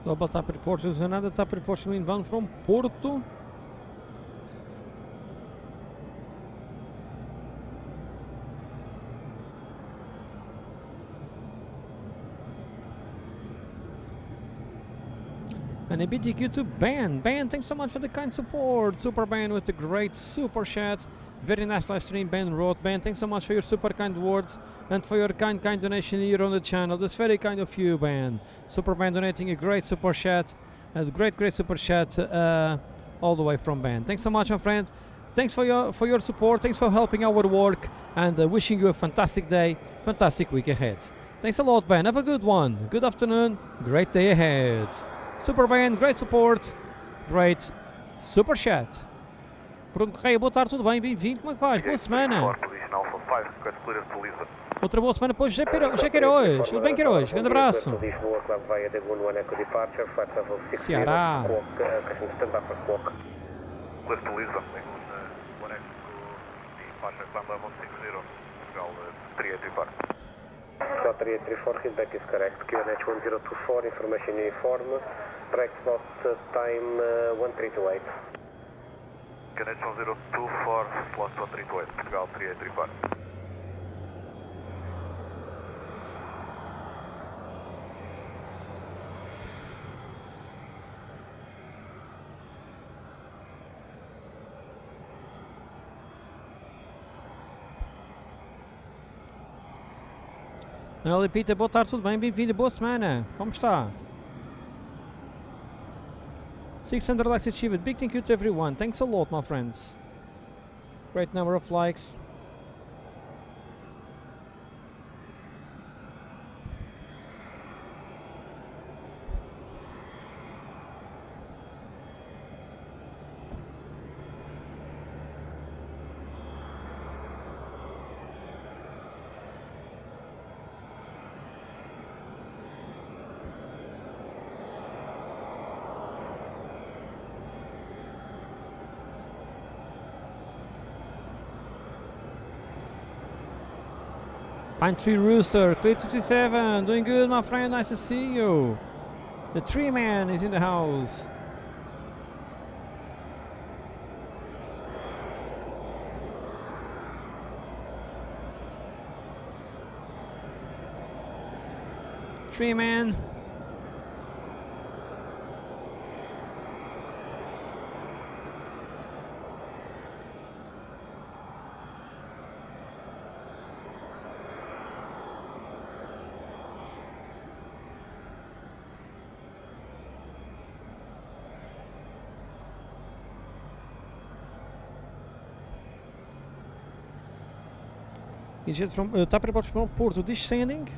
Double tap report is another tap report inbound from Porto. And a BTQ to Ben. Ben, thanks so much for the kind support. Super Ben with the great super chat. Very nice live stream, Ben wrote. Ben, thanks so much for your super kind words and for your kind donation here on the channel. That's very kind of you, Ben. Super Ben donating a great super chat. That's great super chat all the way from Ben. Thanks so much, my friend. Thanks for your support. Thanks for helping our work and wishing you a fantastic day, fantastic week ahead. Thanks a lot, Ben. Have a good one. Good afternoon. Great day ahead. Super Ben, great support. Great super chat. Bruno Correia, boa tarde, tudo bem? Bem-vindo, como é que vais? Boa semana. Outra boa semana, pois já Queiroz. Tudo bem, Queiroz? Grande abraço. Ceará. Delta 334, feedback is correct. QNH 1024, information uniform. Correct slot time 1328. QNH 1024, slot 1328, Portugal 3834. Olá, Peter, boa tarde, tudo bem? Bem-vindo, boa semana. Como está? 600 likes achieved. Big thank you to everyone. Thanks a lot, my friends. Great number of likes. Pine Tree Rooster, Clay 227, doing good, my friend, nice to see you. The Tree Man is in the house. Tree Man. Is it from tap report from Porto descending?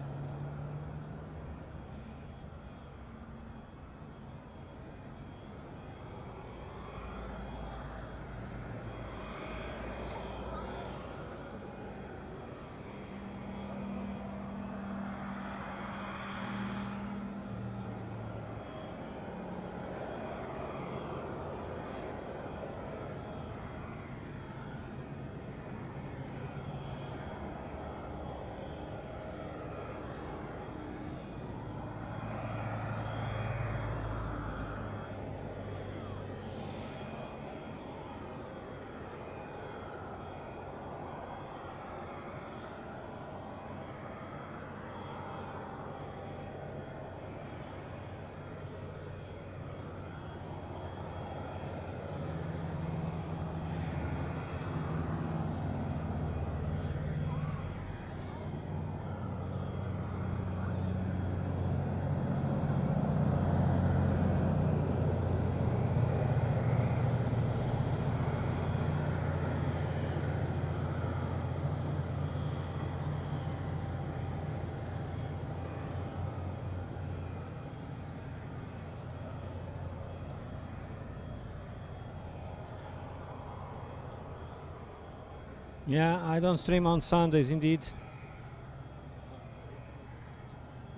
Yeah, I don't stream on Sundays, indeed.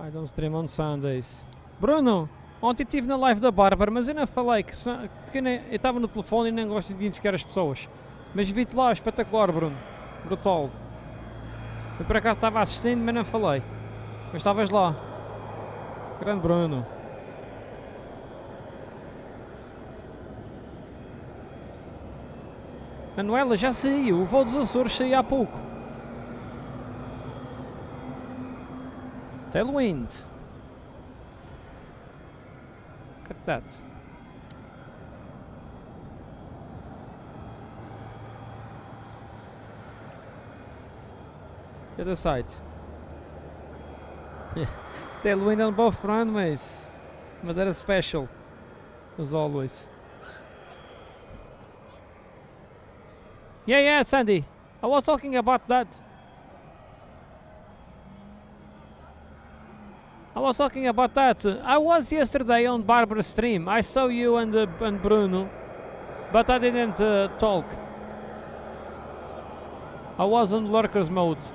I don't stream on Sundays. Bruno, ontem estive na live da Bárbara, mas eu não falei que eu estava no telefone e nem gosto de identificar as pessoas. Mas vi-te lá, espetacular, Bruno. Brutal. Eu por acaso estava assistindo, mas não falei. Mas estavas lá. Grande Bruno. Manuela, já saiu. O voo dos Açores saiu há pouco. Tailwind. Look at that. The other side. Tailwind on both runways. Madeira special, as always. Yeah, Sandy. I was talking about that. I was yesterday on Barbara's stream. I saw you and Bruno, but I didn't talk. I was on lurkers mode.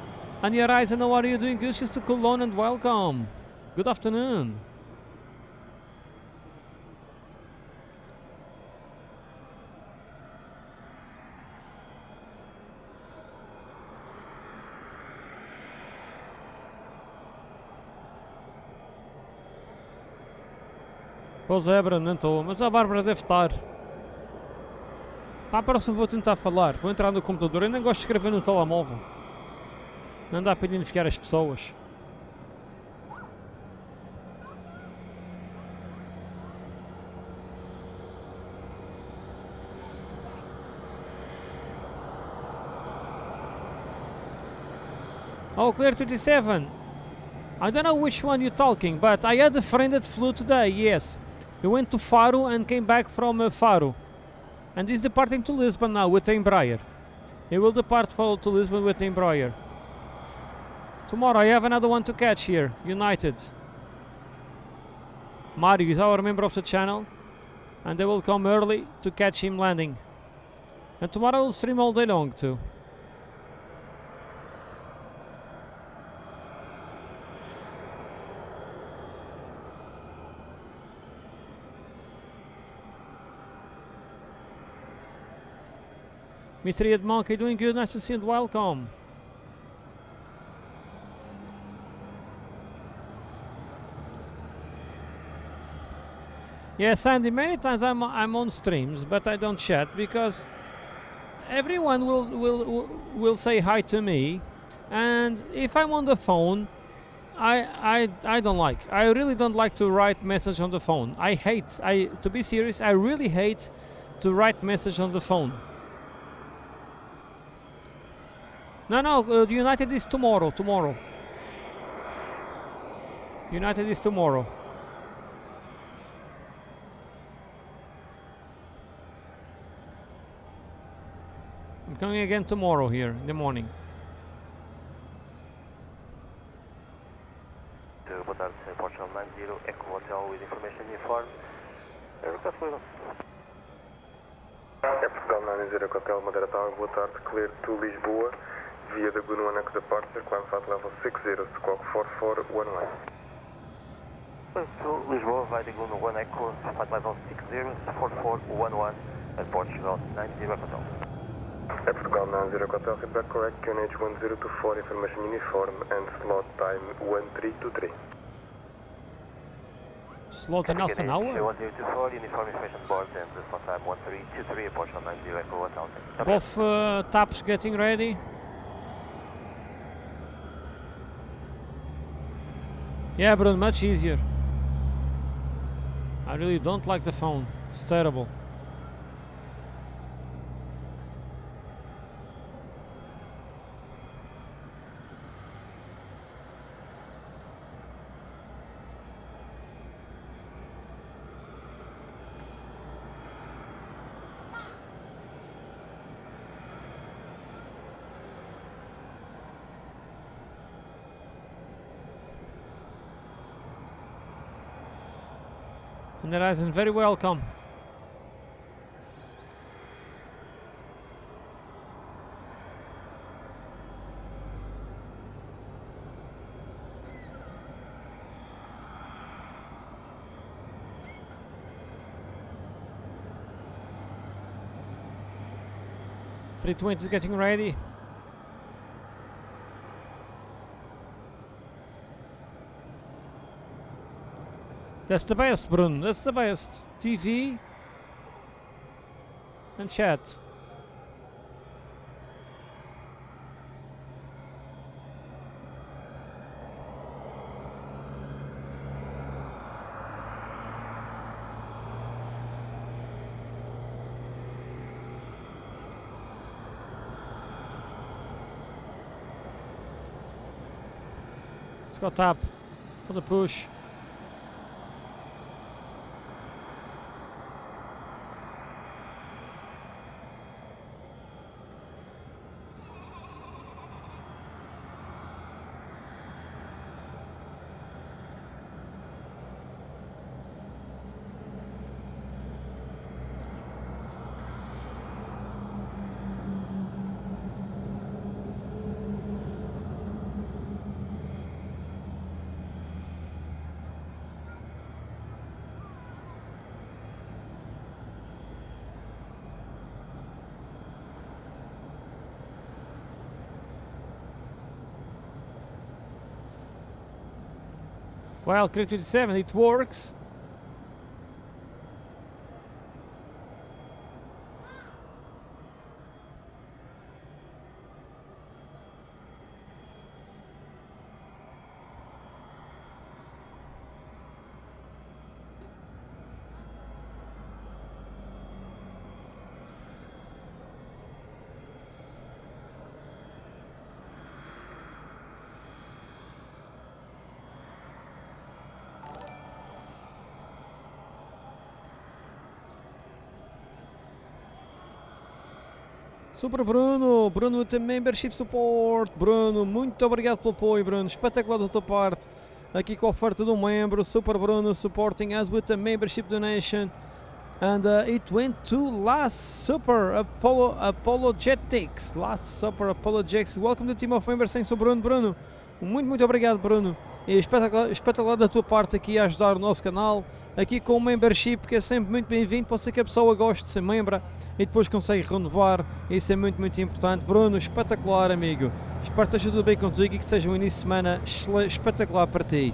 And Horizon, how are you doing? Wishes to Cologne and welcome. Good afternoon. Pois é, Bruno, não estou, mas a Bárbara deve estar. Para a próxima vou tentar falar, vou entrar no computador, eu nem gosto de escrever no telemóvel. Não dá para identificar as pessoas. Oh, Clear 27. I don't know which one you're talking, but I had a friend that flew today, yes. He went to Faro and came back from Faro. And he's departing to Lisbon now with the Embraer. He will depart to Lisbon with the Embraer. Tomorrow I have another one to catch here, United. Mario is our member of the channel, and they will come early to catch him landing. And tomorrow I'll stream all day long too. Mr. Ed Monkey, doing good, nice to see you and welcome. Yes, Andy, many times I'm on streams, but I don't chat because everyone will say hi to me, and if I'm on the phone, I don't like. I really don't like to write message on the phone. To be serious, I really hate to write message on the phone. No, United is tomorrow. United is tomorrow. I'm coming again tomorrow here in the morning. Boa tarde, Portugal 90, Echo Hotel with information uniform. Request for Portugal 90, Hotel Madeira Tower, boa tarde, clear to Lisboa, via the Gunuanac departure, climb flight level 60, squawk 4411. To Lisboa, via the Gunuanac Echo, flight level 60, 4411, at Portugal 90 Hotel. Portugal 90 Hotel, feedback correct, QNH 1024, information uniform, and slot time 1323. Slot in half an hour? 1024, uniform information board, and the slot time 1323, Portugal 90 Echo Hotel. Both taps getting ready. Yeah, Bruno, much easier. I really don't like the phone. It's terrible. And Horizon, very welcome. 320 is getting ready. That's the best, Brun. That's the best. TV and chat. Let's go tap for the push. Well, Crit 27, it works. Super Bruno, Bruno with the membership support. Bruno, muito obrigado pelo apoio, Bruno. Espetacular da tua parte. Aqui com a oferta do membro. Super Bruno supporting us with the membership donation. And it went to Last Super Apologetics. Last Super Apologetics. Welcome to the team of members. Thanks to Bruno. Bruno, muito obrigado, Bruno. E espetacular da tua parte aqui a ajudar o nosso canal. Aqui com o membership, que é sempre muito bem-vindo. Pode ser que a pessoa goste de ser membro e depois consegue renovar. Isso é muito importante. Bruno, espetacular, amigo. Espero que esteja tudo bem contigo e que seja um início de semana espetacular para ti.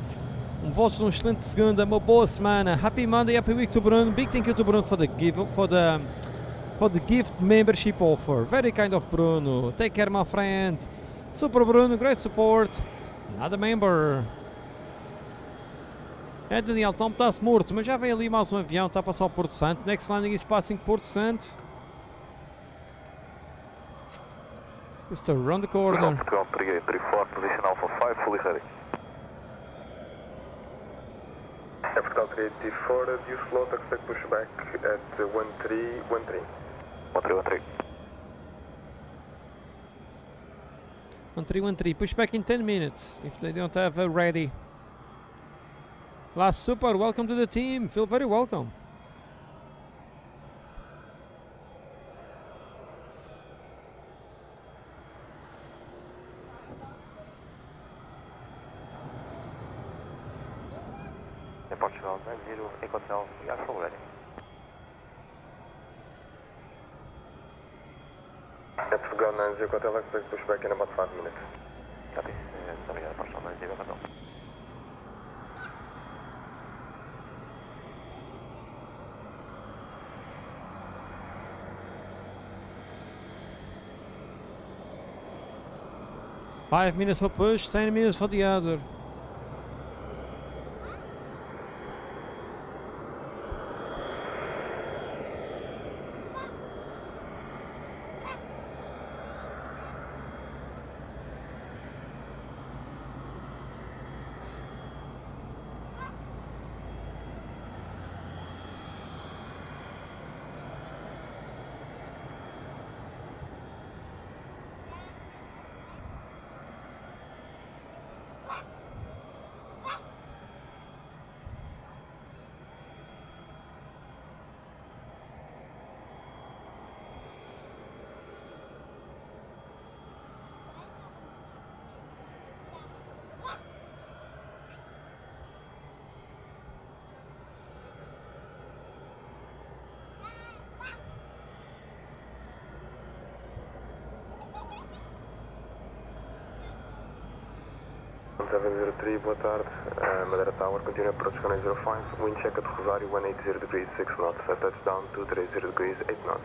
Um excelente segunda, uma boa semana. Happy Monday, happy week to Bruno. Big thank you to Bruno for the gift membership offer. Very kind of Bruno. Take care, my friend. Super Bruno, great support. Another member. É, Daniel, Tom está-se morto, mas já veio ali mais um avião, está a passar ao Porto Santo. Next landing is passing Porto Santo. Just around the corner. Portugal 3834, position Alpha 5, fully ready. Portugal 3834, due slot, expect pushback at 1313. 1313. 1313, push back in 10 minutes if they don't have a ready. Last Super, welcome to the team. Feel very welcome. Portugal 90, Echo Hotel, we are full ready. Portugal 90, Hotel, expect pushback in about 5 minutes. Copy, obrigado, Portugal 90, Hotel. Five minutes for push, 10 minutes for the other. 1703, boa tarde. Madeira Tower, continue approach canal 05. Wind check at Rosário 180 degrees 6 knots. At touchdown 230 degrees 8 knots.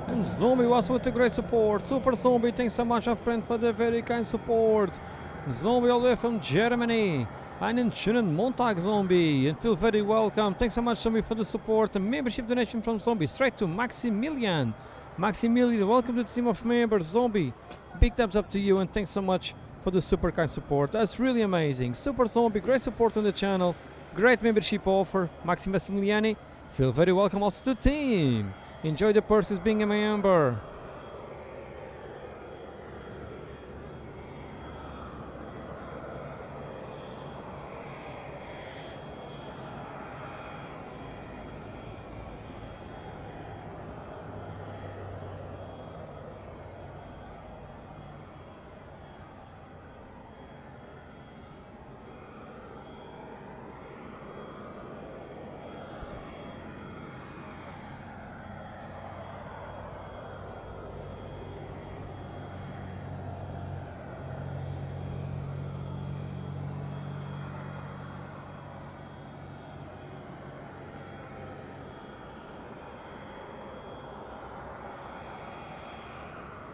And Zombie was with the great support. Super Zombie, thanks so much, my friend, for the very kind support. Zombie all the way from Germany. Einen schönen Montag, Zombie, and feel very welcome. Thanks so much, Zombie, for the support and membership donation from Zombie straight to Maximilian. Maximilian, welcome to the team of members. Zombie, big thumbs up to you, and thanks so much for the super kind support. That's really amazing. Super Zombie, great support on the channel, great membership offer. Maximiliani, feel very welcome also to the team. Enjoy the perks being a member.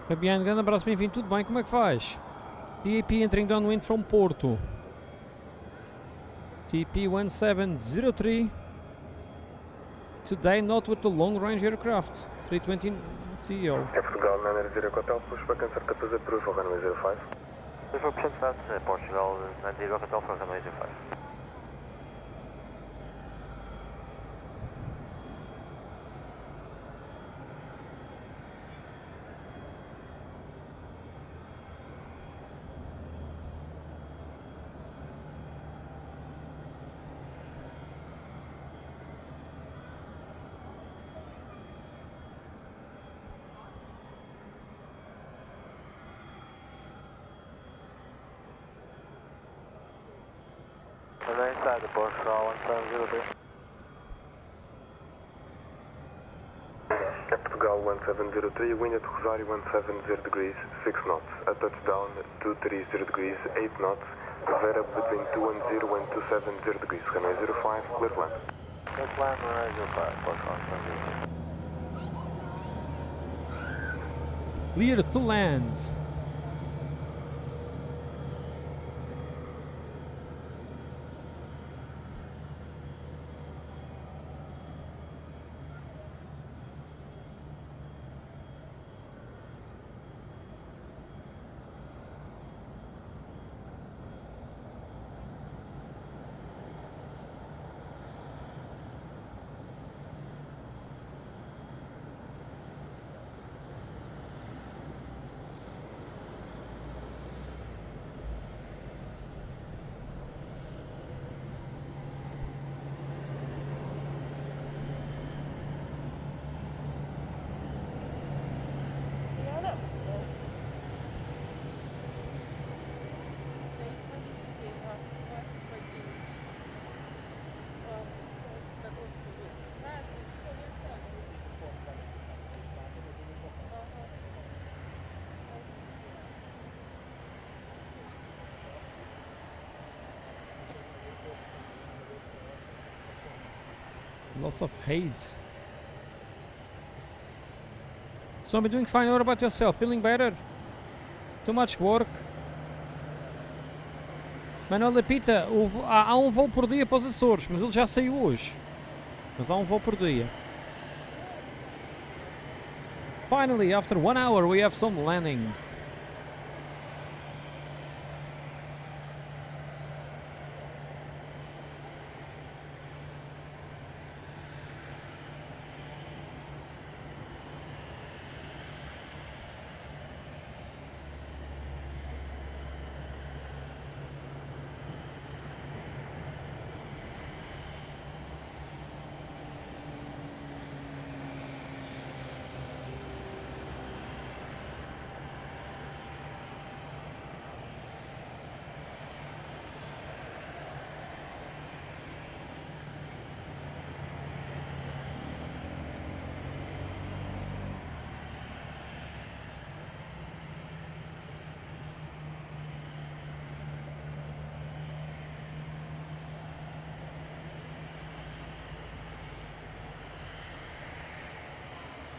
Fabiano, grande abraço, bem-vindo, tudo bem? Como é que faz? TP entering downwind from Porto. TP 1703. Today not with the long range aircraft. 320 CEO. Portugal 900 Hotel, pushback and certificate approval runway 05. 0% advance, Portugal 90 Hotel for runway 05. We're inside the Portugal 1703. Portugal 1703, wind at Rosário 170 degrees 6 knots. At touchdown 230 degrees 8 knots. Vera between 210 and 270 degrees. Runway 05, clear land. Clear land, runway 05, Portugal 1703. Clear to land. Lots of haze. So I'm doing fine. What about yourself? Feeling better? Too much work? Manuel Lapita, há um voo por dia para os Açores, mas ele já saiu hoje. Mas há um voo por dia. Finally, after 1 hour, we have some landings.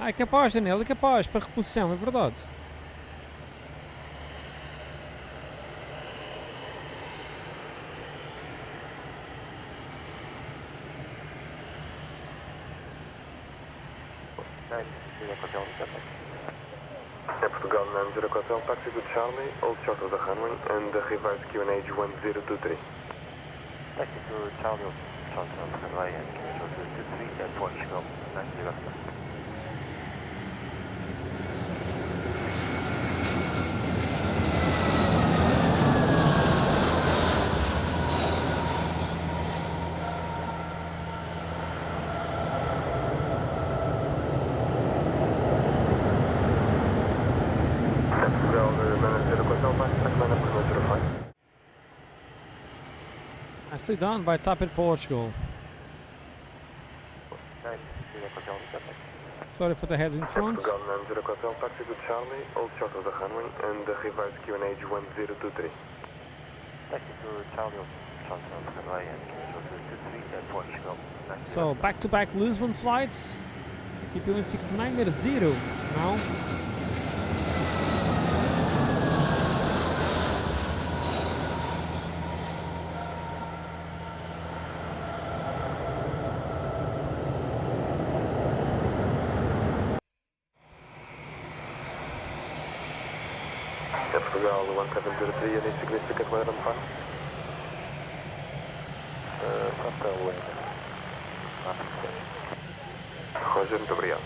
Ah, é capaz, Daniel, é capaz, para reposição, é verdade. Air Portugal 90 Hotel, taxi to Charlie, hold short of the runway and reverse QNH 1023. Taxi to Charlie, short of the runway and QNH 1023 at Portugal 90 Hotel. Nicely done by Tapit Portugal. Sorry for the heads in front. Portugal 90 Hotel, taxi to Charlie, hold short of the runway and reverse QNH 1023. Taxi to Charlie, short of the runway and QNH 1023 at Portugal. So back-to-back Lisbon flights. TP 169 now. Portugal 1703, any significant weather on fire? Hotel wind. Roger, muito obrigado.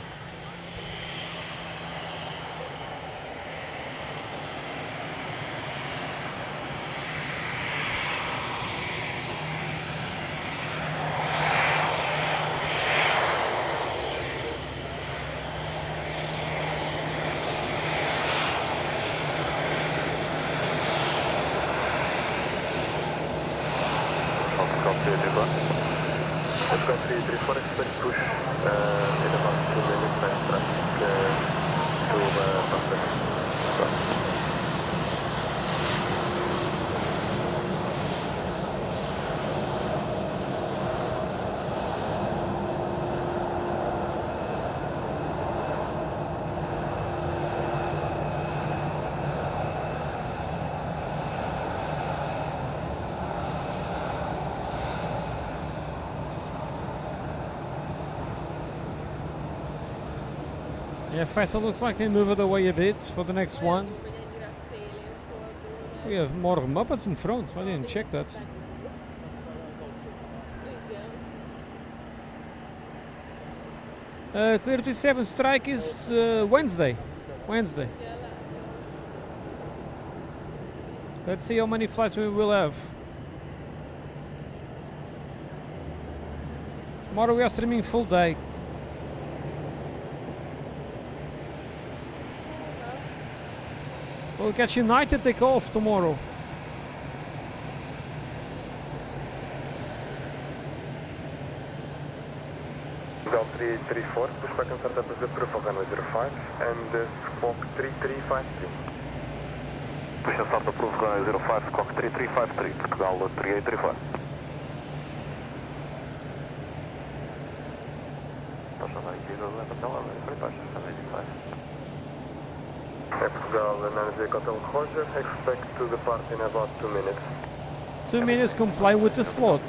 I've got 334, expect push in about 2 minutes and traffic to Boston. Yeah, Faisal looks like they move it away a bit for the next one. We have more Muppets in front, I didn't check that. Clear 27 strike is Wednesday. Let's see how many flights we will have. Tomorrow we are streaming full day. We'll catch United take off tomorrow. Bell 3834, pushback and start up as a proof of runway 05 and squawk 3353. Push and start approved runway 05, squawk 3353, Portugal 3834. runway 0 Hotel, ready for departure, runway 5. Air Portugal, 90 Hotel Roger, expect to depart in about 2 minutes. 2 minutes, comply with the slot.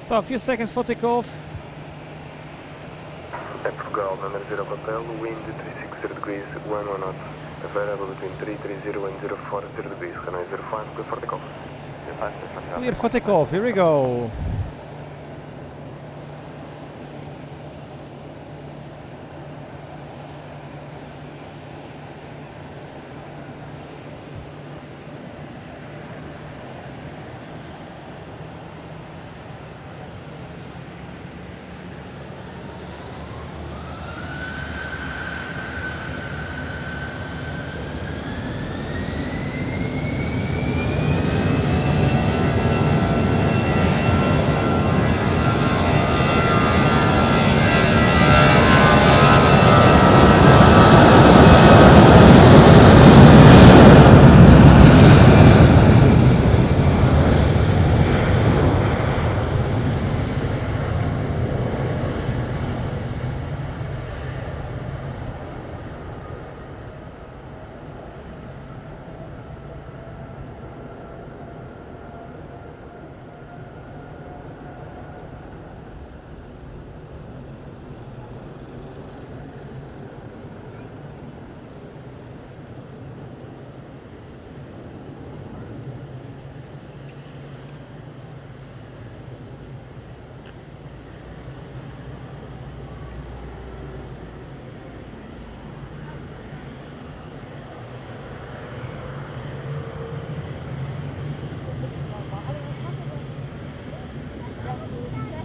So a few seconds for takeoff. Air Portugal, 90 Hotel, wind 360 degrees, 11 knots. Available between 330 and 040 degrees. Runway 05, clear for takeoff. Clear for takeoff, here we go.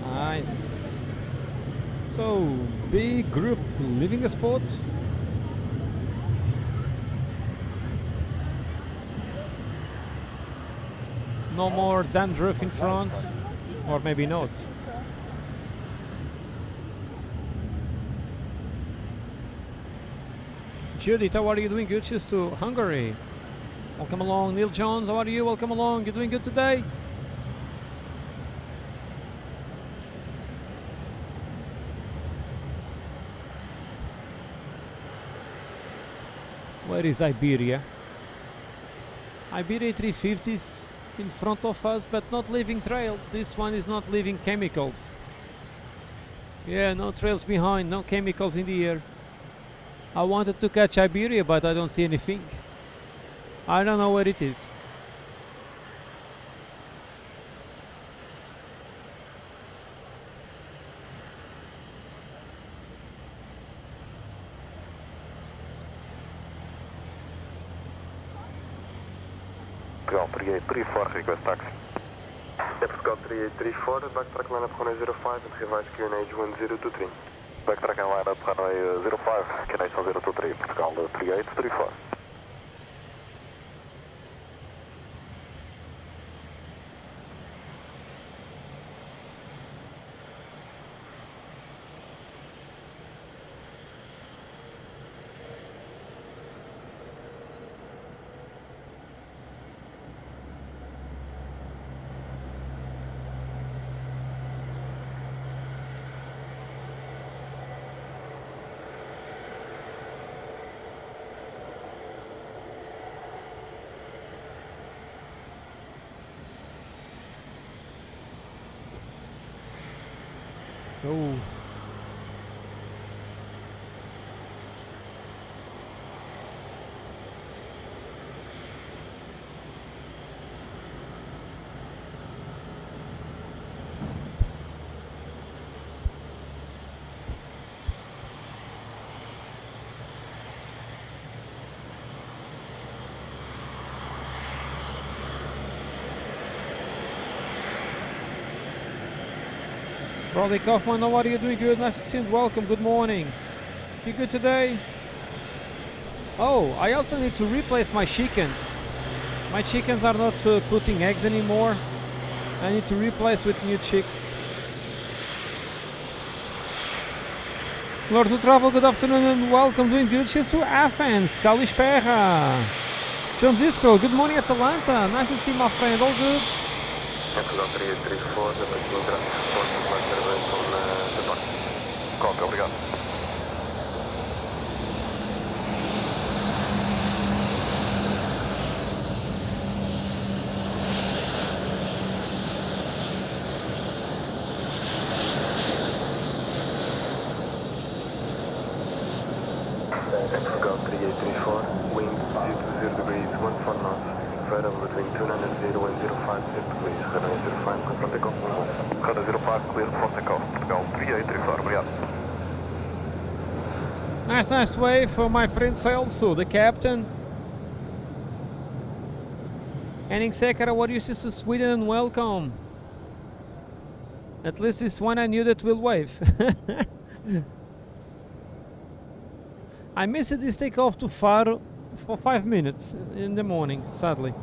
Nice. So, big group leaving the spot. No more dandruff in front, or maybe not. Judith, how are you doing? Good. Cheers to Hungary. Welcome along. Neil Jones, how are you? Welcome along. You doing good today? Where is Iberia? Iberia 350s in front of us, but not leaving trails. This one is not leaving chemicals. Yeah, no trails behind, no chemicals in the air. I wanted to catch Iberia, but I don't see anything. I don't know where it is. Ground 3834, request taxi. Air Scout 3834, backtrack line up runway 05 and revise QNH 1023. Backtrack and line up runway 05, QNH 1023, Pascal 3834. Oh. Brother Kaufman, how are you doing? Good, nice to see you and welcome, good morning. You good today? Oh, I also need to replace my chickens. My chickens are not putting eggs anymore. I need to replace with new chicks. Lords of Travel, good afternoon and welcome. Doing good. Cheers to Athens, Kalispera. John Disco, good morning Atalanta. Nice to see my friend, all good? Scout 3834, the Pascal transport to Madeira on the north. Copy, obrigado. Scout 3834, wind 020 degrees, 14 knots, variable between 290 and 05 degrees, runway 05, confirm takeoff, Rada 05, clear for takeoff, Pascal 3834, obrigado. Nice wave for my friend Celso, the captain. Henning Sekara, what you to Sweden and welcome. At least this one I knew that will wave. I missed this takeoff to Faro for 5 minutes in the morning, sadly.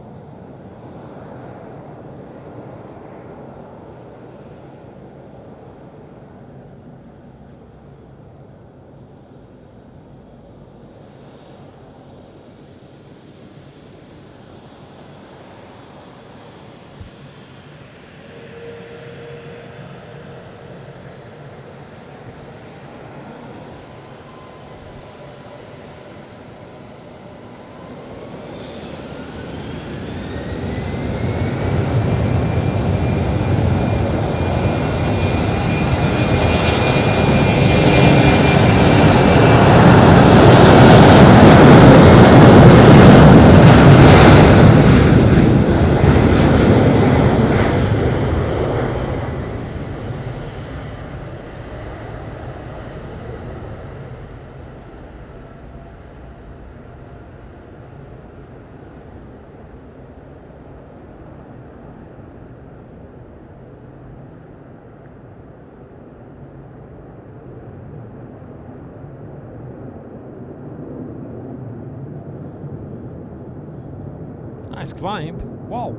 Nice climb. Wow.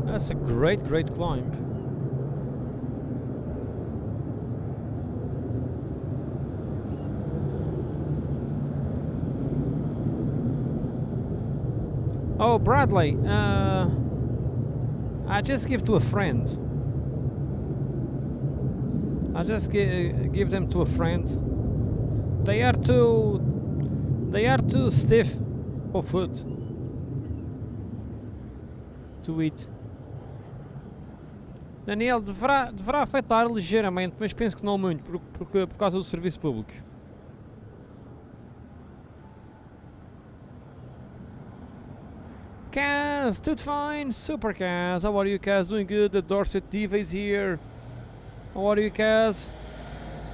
That's a great climb. Oh, Bradley, I just give to a friend. I just give them to a friend. They are too stiff for food to eat. Daniel, deverá afetar ligeiramente, mas penso que não muito, por causa do serviço público. Kaz, tudo fine? Super Kaz, how are you Kaz? Doing good, the Dorset Diva is here. How are you Kaz?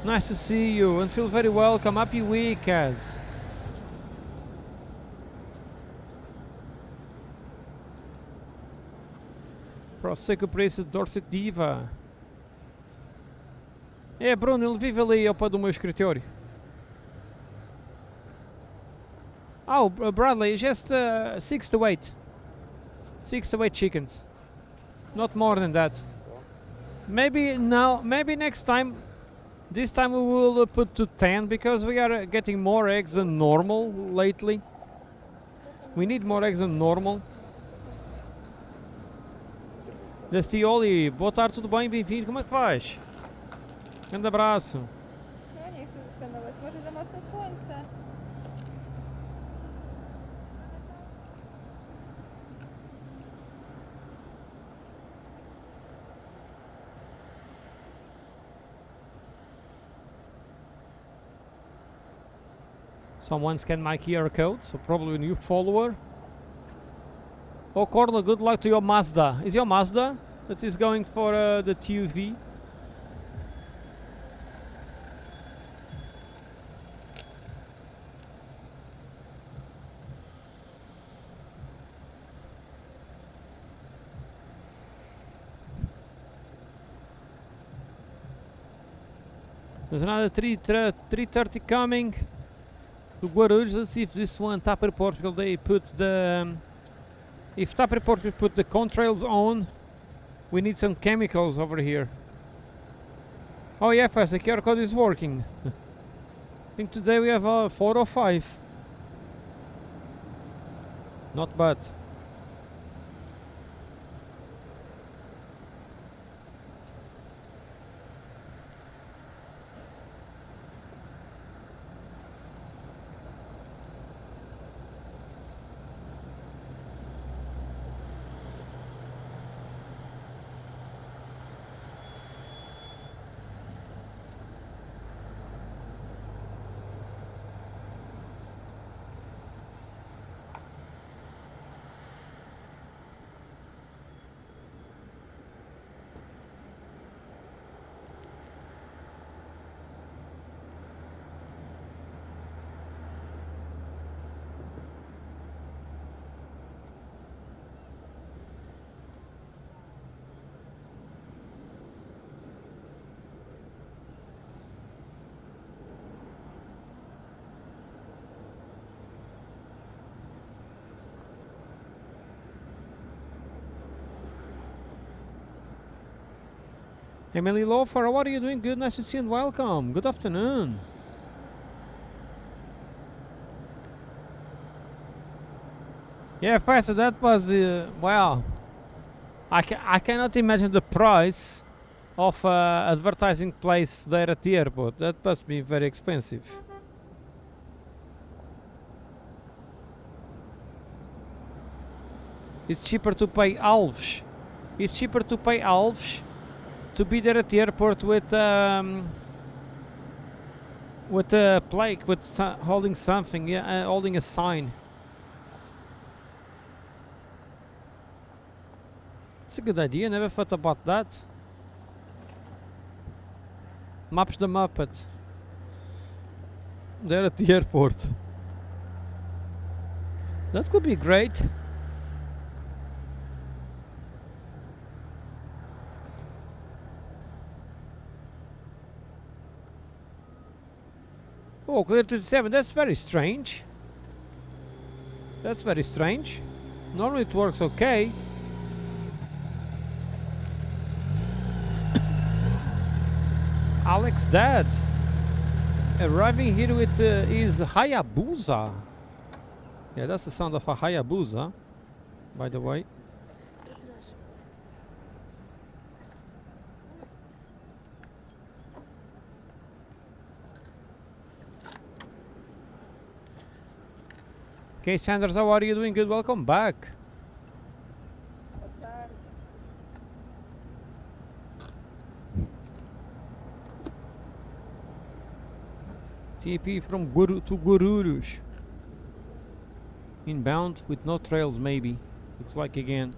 Nice to see you and feel very welcome. Happy week Kaz. Prosecco Preço Dorset Diva. É, Bruno, ele vive ali ao pé do meu escritório. Oh, Bradley, just 6 to 8. 6 to 8 chickens. Not more than that. Maybe now, maybe next time. This time we will put to 10 because we are getting more eggs than normal lately. We need more eggs than normal. Destioli, boa tarde, tudo bem? Bem-vindo. Como é que vais? Grande abraço. No nie chcę zeskanować, może za mocne słońce. Someone scanned my QR code, so probably a new follower. Oh, Corla, good luck to your Mazda. Is your Mazda that is going for the TUV? There's another 330 coming to Guarulhos. Let's see if this one, Tapper Portugal, they put the... if Tapper Portugal put the contrails on, we need some chemicals over here. Oh yeah, fast, the QR code is working. I think today we have 4 or 5. Not bad. Emily Lofer, what are you doing? Good, nice to see you and welcome. Good afternoon. Yeah, Faisal, that was, well, I cannot imagine the price of advertising place there at the airport. That must be very expensive. It's cheaper to pay Alves. It's cheaper to pay Alves to be there at the airport with a plaque, with holding something, yeah, holding a sign. It's a good idea. Never thought about that. Maps the Muppet. There at the airport. That could be great. Oh, clear to 7. That's very strange. That's very strange. Normally it works okay. Alex Dad arriving here with his Hayabusa. Yeah, that's the sound of a Hayabusa, by the way. Okay, Sanders, how are you doing? Good, welcome back. TP from Guru to Guarulhos. Inbound with no trails, maybe. Looks like again.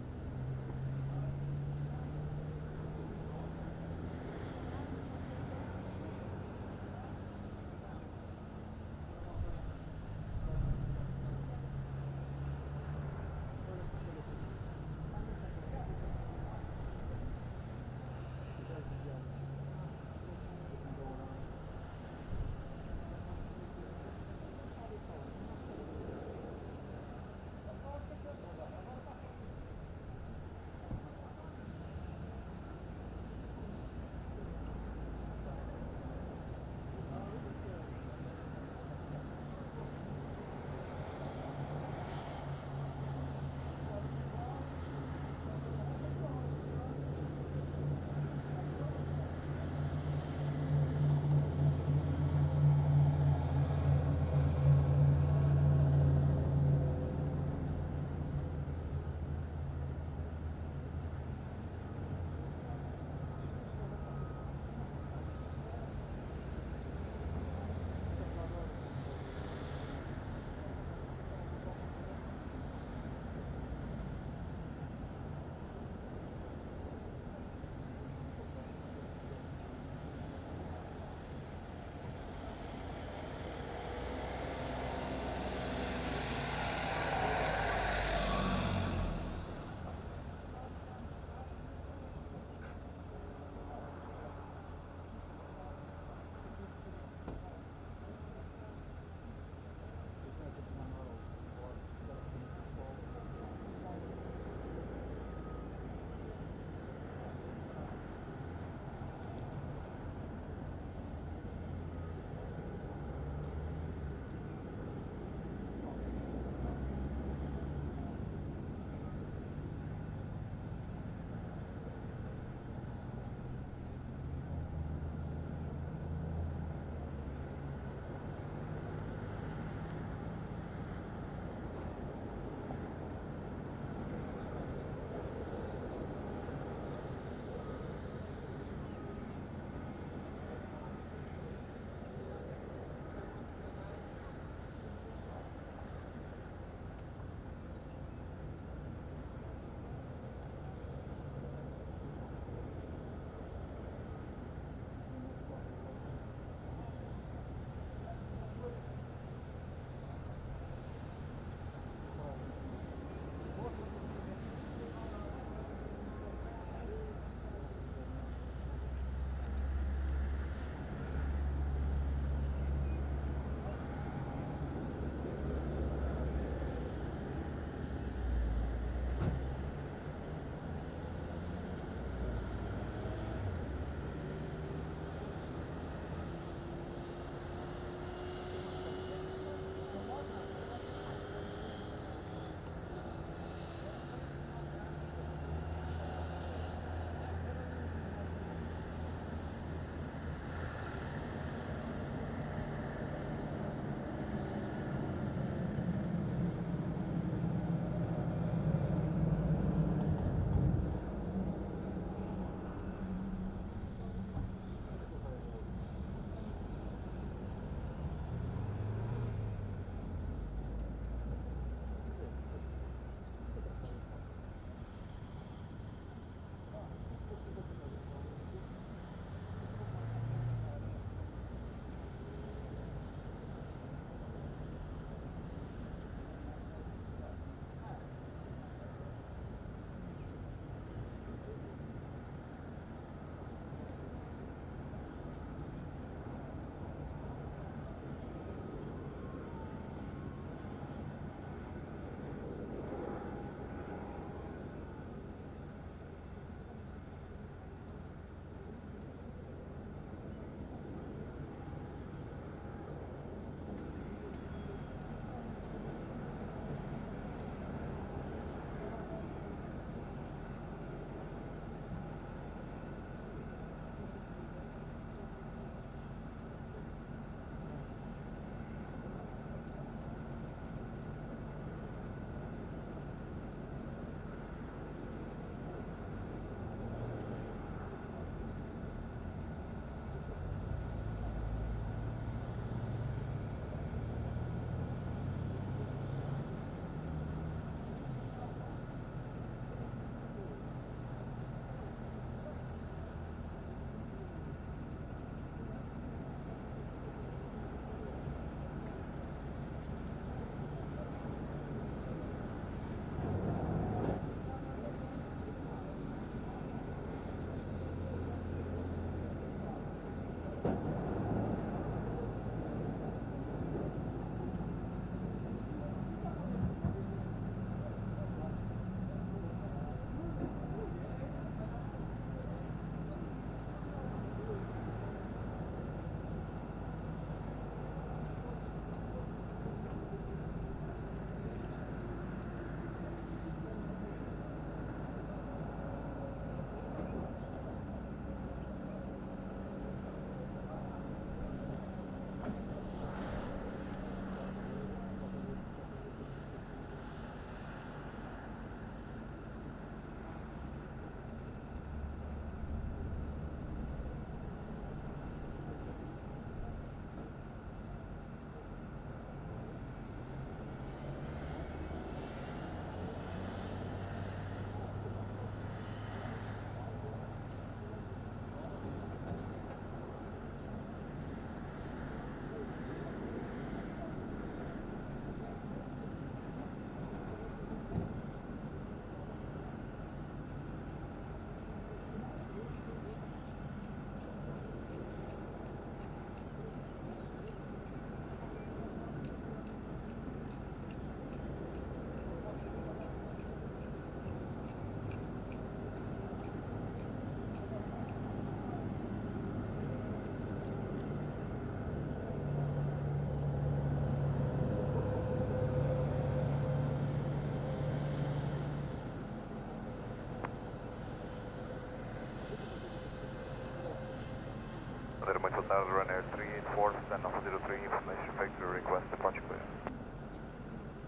Madeira, muito boa tarde, Ryanair 384, stand off 03, information factory, request departure clear.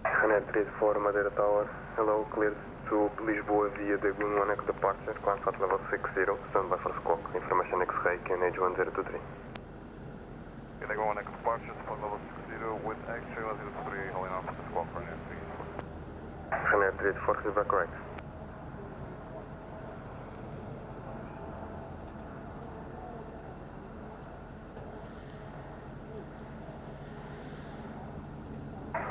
Ryanair 384, Madeira Tower, hello, cleared to Lisboa via the Goon 1 Echo departure, climb flight level 60, stand by for squawk, information X-ray, QNH 1023. Unique 1 Echo departure, flight level 60 with X-ray 103, holding on for the squawk, Ryanair 384. Ryanair 384, feedback correct.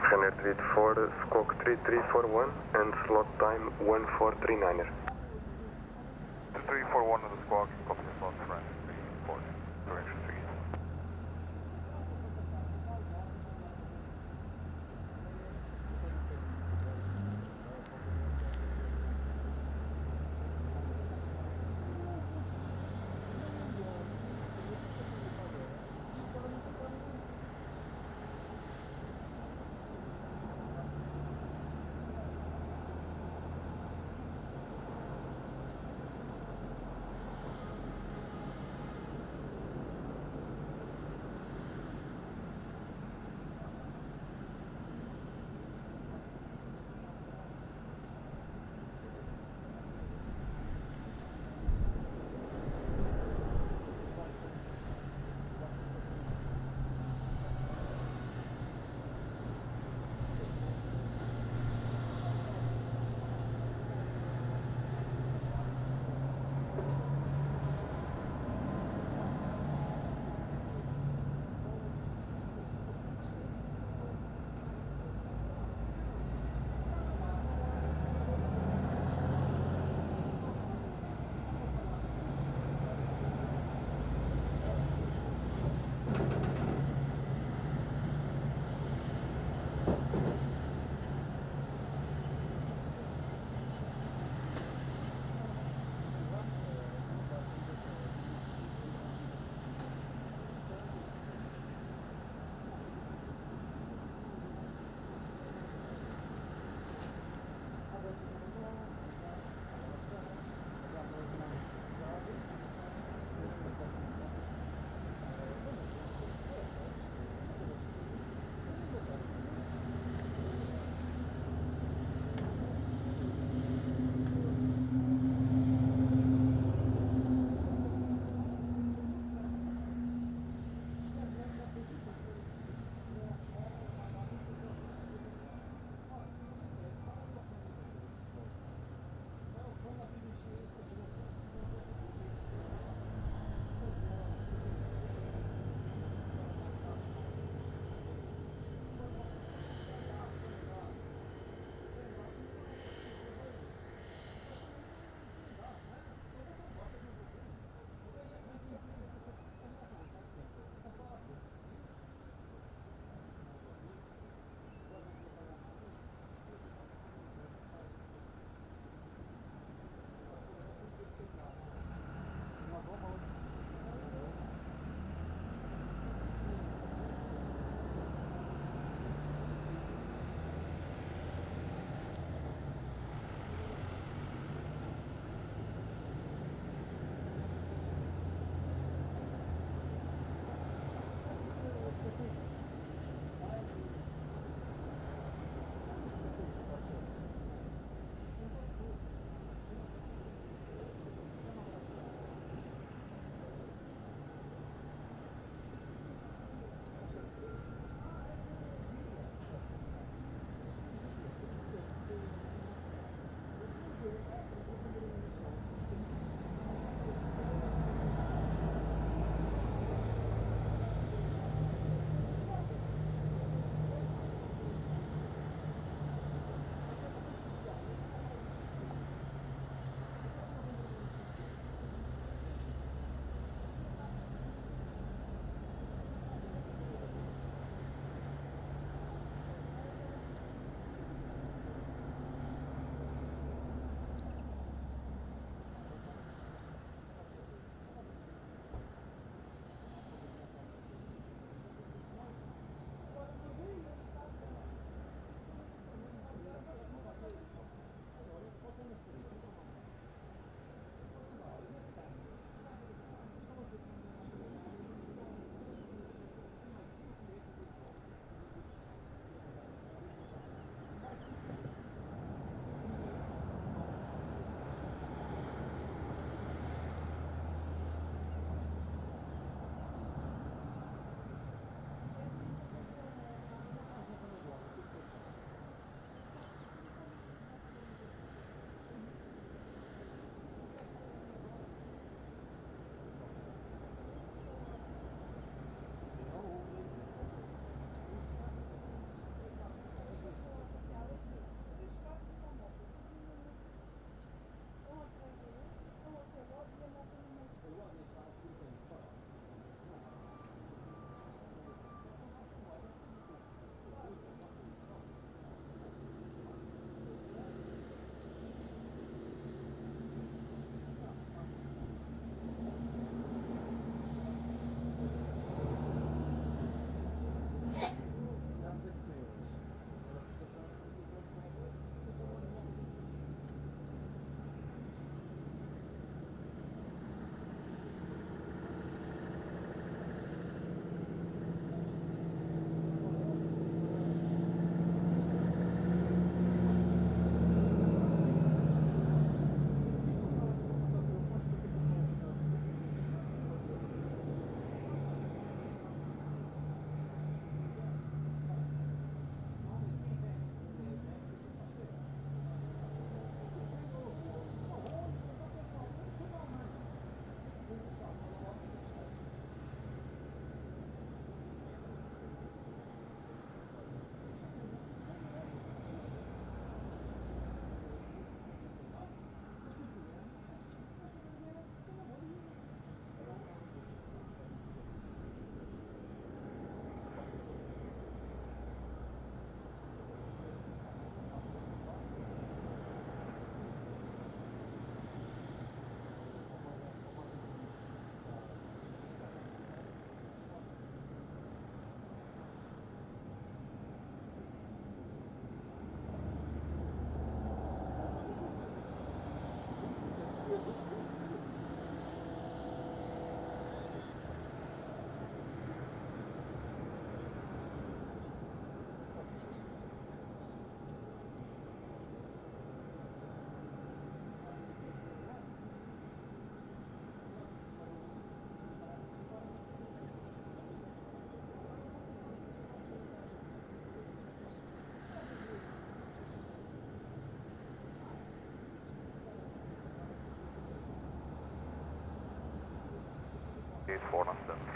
Ryanair 384, squawk 3341 and slot time 1439er. 341 on the squawk, copy the slot, Ryanair 384, direction 3.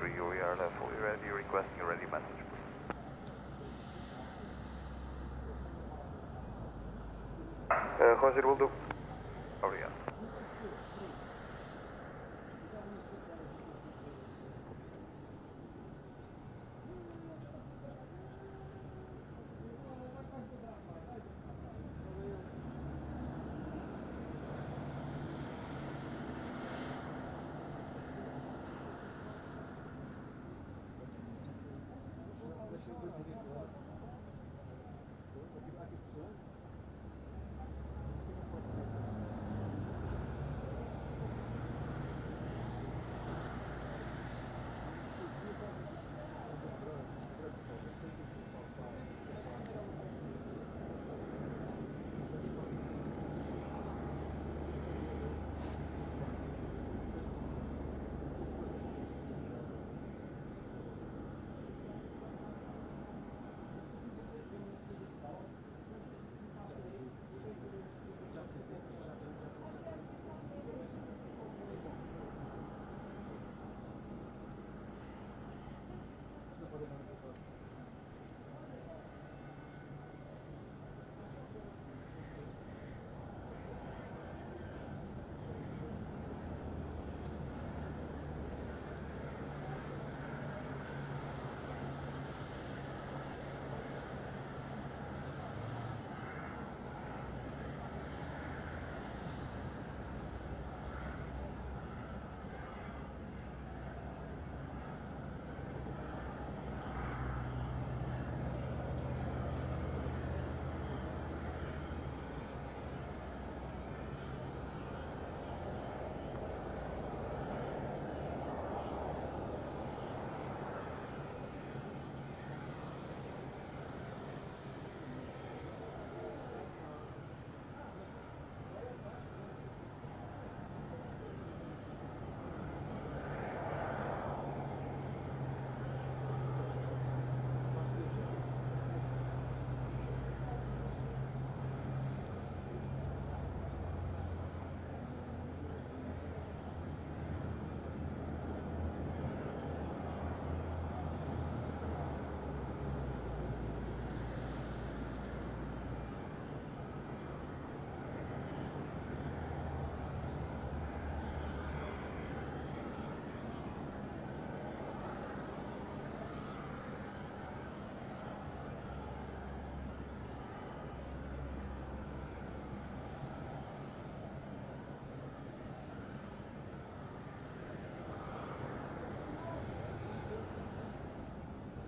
3, we are fully ready, requesting a ready message. Roger, will do. Obrigado.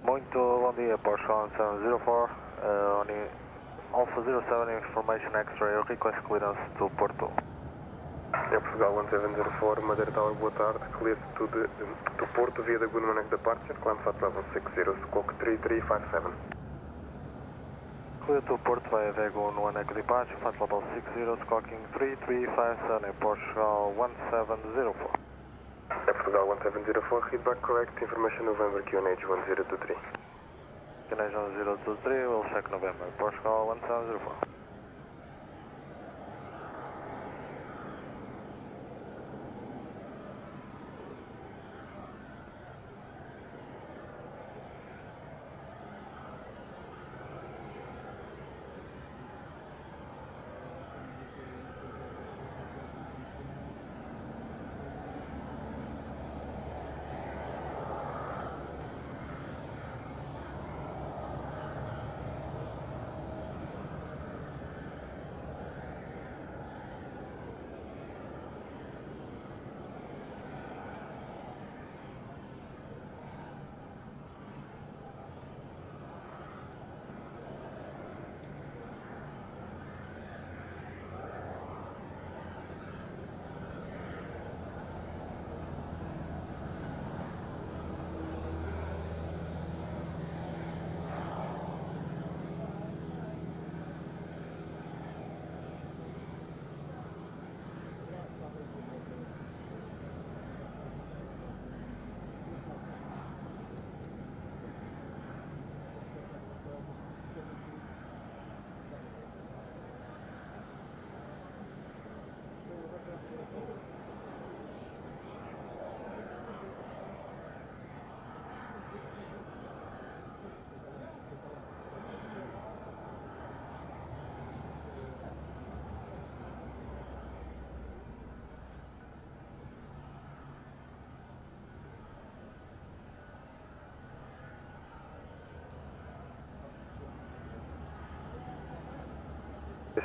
Muito bom dia, Porsche 1704, on Alpha 07 information X-ray, request clearance to Porto. É Portugal 1704, Madeira Tower, boa tarde. Clear to Porto via the Gunman departure, climb flight level 60, squawk 3357. Clear to Porto via Vegon 1 departure, flight level 60, squawking 3357, Portugal 1704. É Portugal 1704, feedback correct, information November QNH 1023. QNH 1023, we'll check November, Portugal 1704.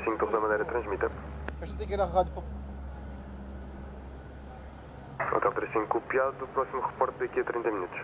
35 Torre da Madeira, transmita. A gente tem que ir à rádio para... Hotel 35 copiado, próximo reporte daqui a 30 minutos.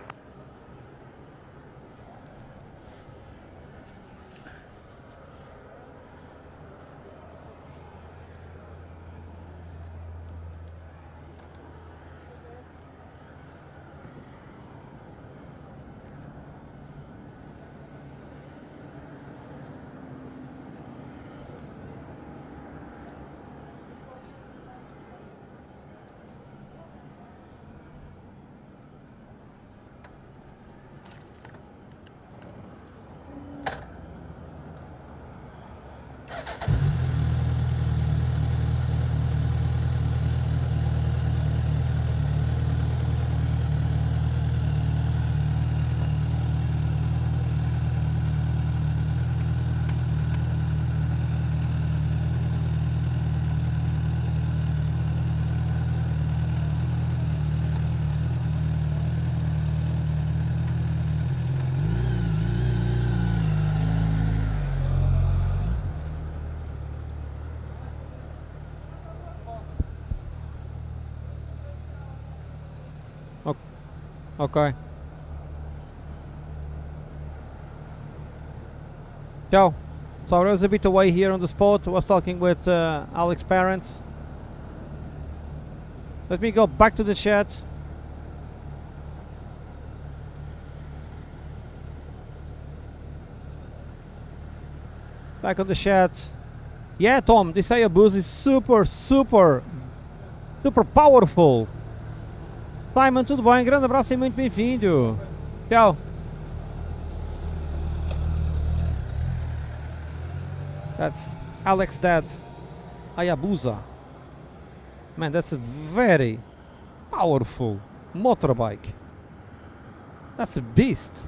Okay. Ciao. So I was a bit away here on the spot. I was talking with Alex's parents. Let me go back to the chat. Back on the chat. Yeah, Tom, this Hayabusa is super powerful. Simon, tudo bem? Grande abraço e muito bem-vindo. Tchau. That's Alex's dad. Hayabusa. Man, that's a very powerful motorbike. That's a beast.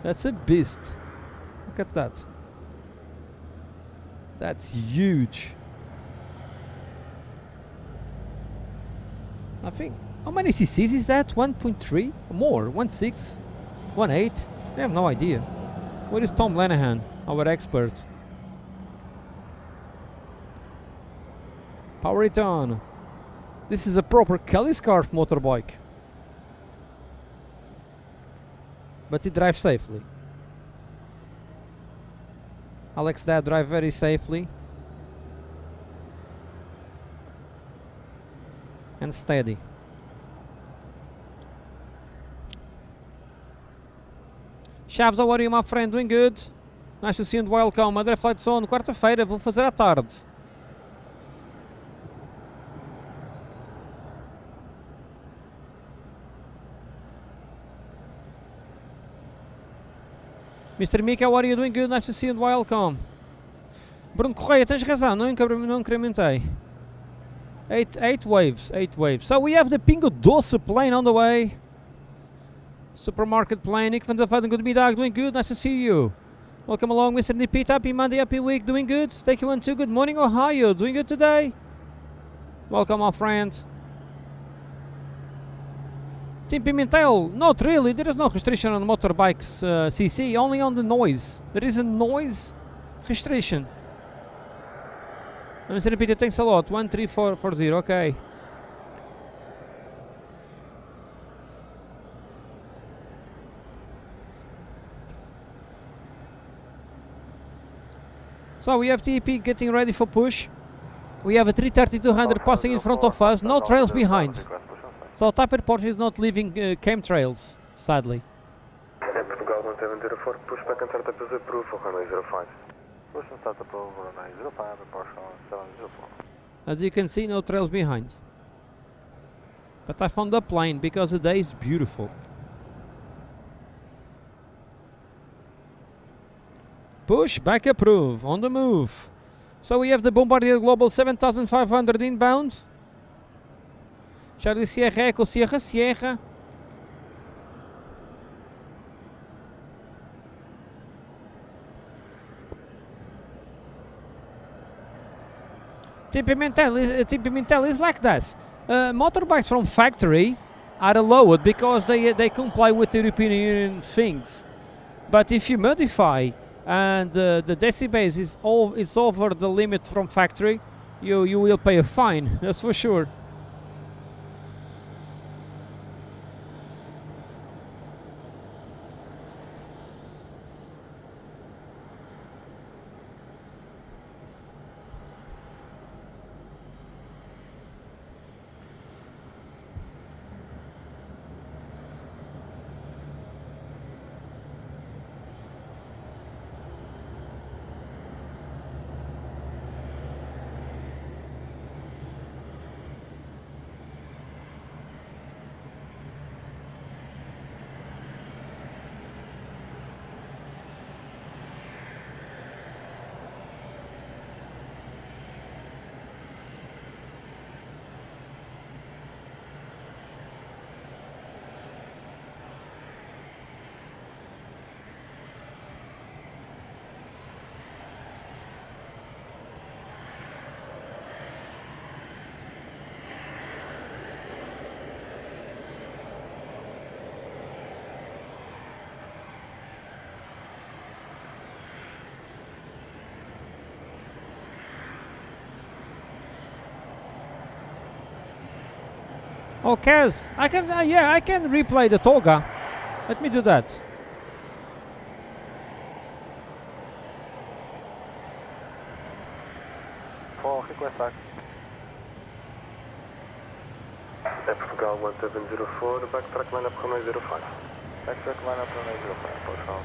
That's a beast. Look at that. That's huge. I think... How many cc's is that? 1.3? More? 1.6? 1.8? I have no idea. Where is Tom Lanahan, our expert? Power it on. This is a proper Kelly Scarf motorbike. But it drives safely. Alex's dad drive very safely. And steady. Chaves, how are you, my friend? Doing good? Nice to see you and welcome. Madeira Flight Zone, quarta-feira, vou fazer à tarde. Mr. Mick, how are you? Doing good? Nice to see you and welcome. Bruno Correia, tens razão, não incrementei. 8 waves. So we have the Pingo Doce plane on the way. Supermarket plane. Nick van der Vaden, goedemiddag, doing good, nice to see you. Welcome along, Mr. Nipit, happy Monday, happy week, doing good. Take you 1-2, good morning, Ohio, doing good today. Welcome, my friend. Team Pimentel, not really, there is no restriction on motorbikes CC, only on the noise. There is a noise restriction. Mr. Nipit, thanks a lot, 13440, okay. So we have TP getting ready for push. We have a 330-200 passing in front of us, no trails behind. So Type Porsche is not leaving chemtrails, sadly. Portugal 1704, push back and start up as approved for runway 05. Push and start up over runway 05 and Porsche 704. As you can see, no trails behind. But I found the plane because the day is beautiful. Push, back approve, on the move. So we have the Bombardier Global 7500 inbound. Charlie Sierra Echo Sierra Sierra. Team Pimentel is like this. Motorbikes from factory are allowed because they comply with the European Union things. But if you modify and the decibels is over the limit from factory, you will pay a fine. That's for sure. Oh, Kaz, I can, yeah, I can replay the Toga. Let me do that. For request back. Air Portugal 1704, backtrack line up runway 05. Backtrack line up runway 05, Portugal,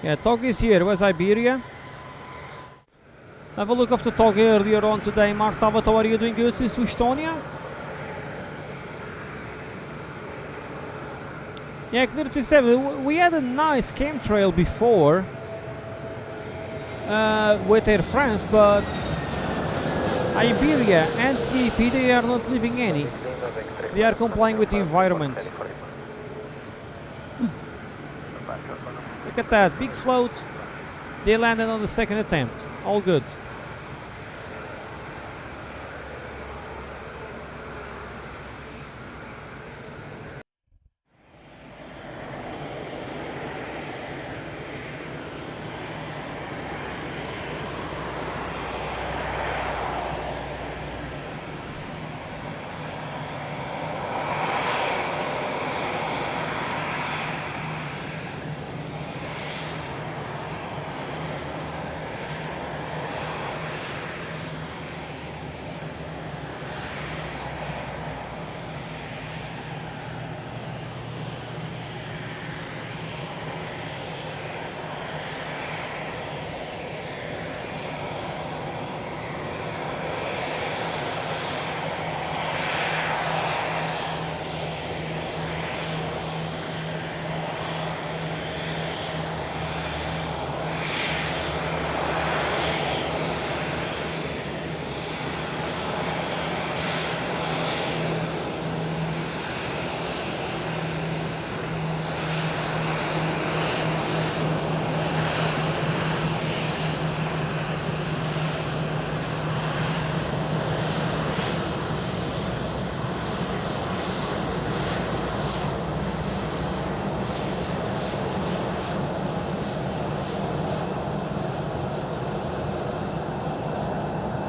Yeah, Tog is here. Where's Iberia? Have a look of the Tog earlier on today. Marta, how are you doing? Good since to Estonia? Yeah, Clear 27. We had a nice chemtrail before with Air France, but Iberia and TAP, they are not leaving any. They are complying with the environment. Look at that, big float. They landed on the second attempt. All good.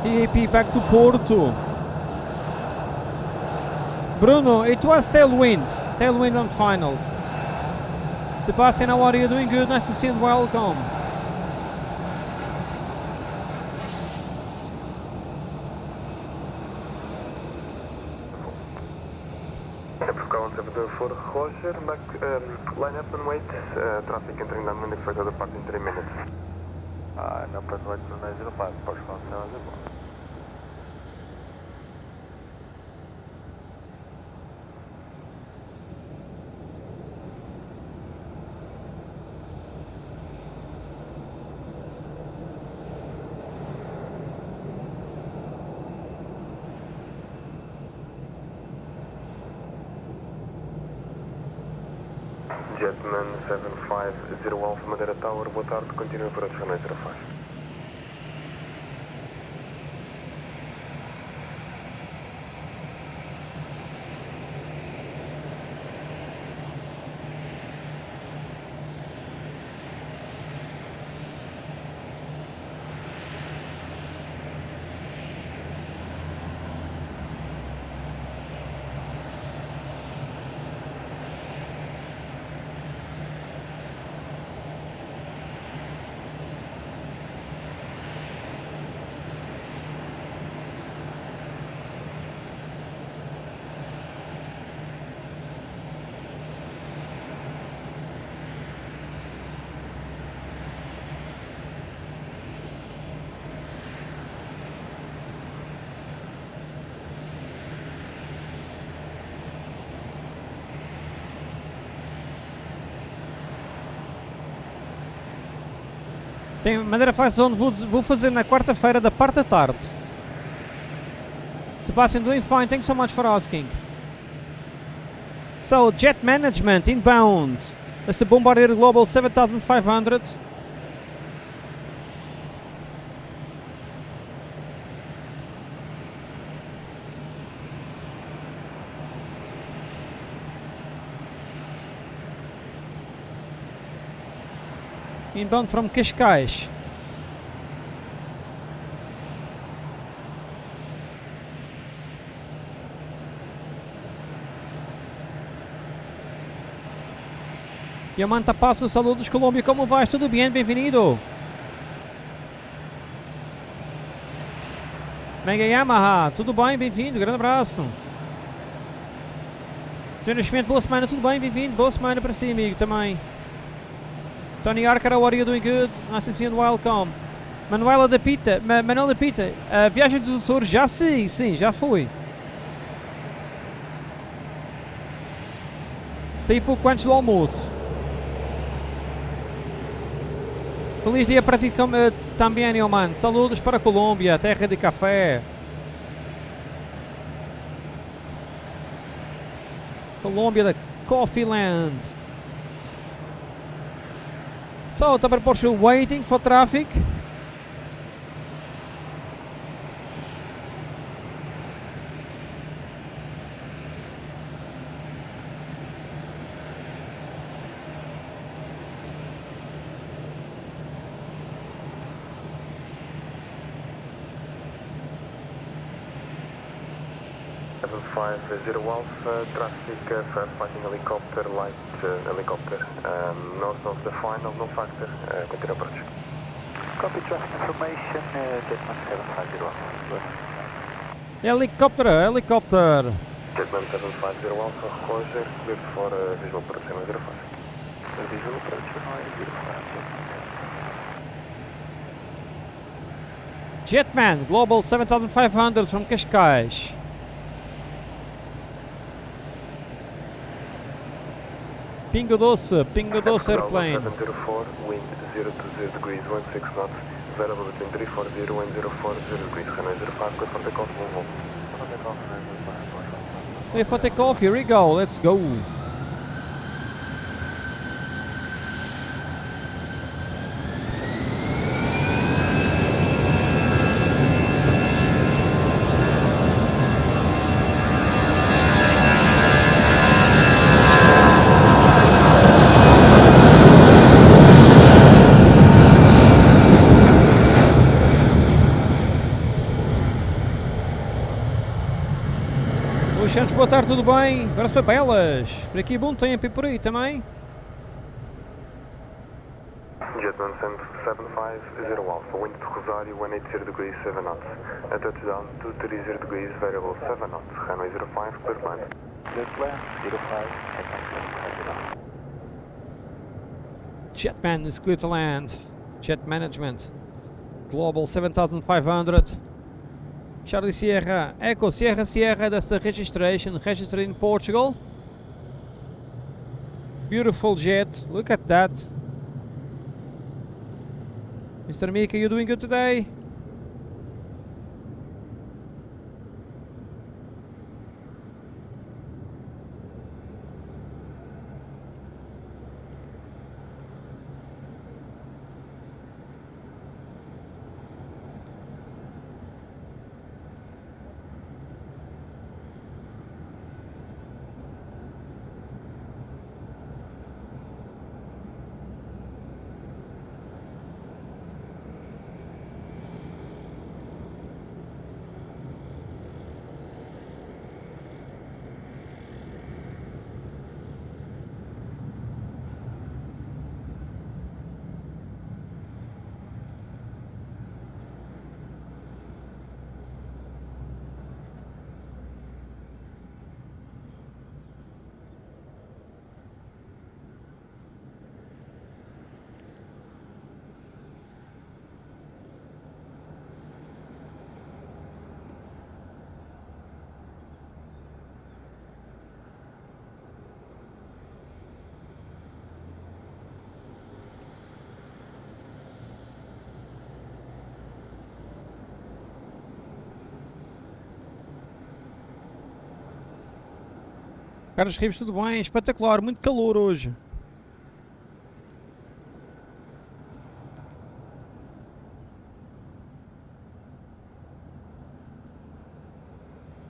TAP back to Porto. Bruno, it was tailwind on finals. Sebastian, how are you doing? Good, nice to see you and welcome. Portugal 1704, Roger, back, line up and wait, traffic entering downwind, expect to depart in 3 minutes. No press right runway 05, Portugal 704. Jetman 750 Alpha Madeira Tower, boa tarde, continua para o Cristiano 05. Tem Madeira Flight Zone, vou fazer na quarta-feira da parte da tarde. Sebastian, doing fine, thanks so much for asking. So, jet management, inbound. That's a Bombardier Global 7500. Inbound from Cascais. Yamanta Pasco, saludos Colômbia, como vais? Tudo bem? Bem-vindo. Mega Yamaha, tudo bem? Bem-vindo, grande abraço. Senhor Nascimento, boa semana, tudo bem? Bem-vindo, boa semana para si, amigo, também. Tony Arcara, what are you doing good? Nice to see you and welcome. Manuela da Pita, Manuela da Pita, a viagem dos Açores, já sim, já fui. Saí pouco antes do almoço. Feliz dia para ti também, meu mano. Saludos para a Colômbia, terra de café. Colômbia da Coffee Land. So, Tabar Porsche waiting for traffic. Alpha, traffic, firefighting helicopter, light helicopter, north of the final, no factor, continue approach. Copy traffic information, Jetman 750 Alpha. Helicopter. Jetman 750 Alpha, closure, cleared for visual approach on 05. Visual approach on 05. Jetman, Global 7500 from Cascais. Pingo Doce airplane. 704, wind 020 degrees, 16 knots, variable between 340 and 040 degrees, Hanoi 05, good for takeoff, move on. Hey, for takeoff, here we go, let's go. Santos, boa tarde, tudo bem? Abraço para Belas. Por aqui bom tempo e por aí também. Jetman 750 Alpha, wind to Rosario 180 degrees, 7 knots. A touchdown 230 degrees, variable 7 knots. Hanoi 05, clear climb. Jetman 05, Jetman is clear to land. Jet management. Global 7500. Charlie Sierra, Echo Sierra, that's the registration, registered in Portugal. Beautiful jet, look at that. Mr. Mika, you doing good today? Carlos Ribes, tudo bem? Espetacular, muito calor hoje.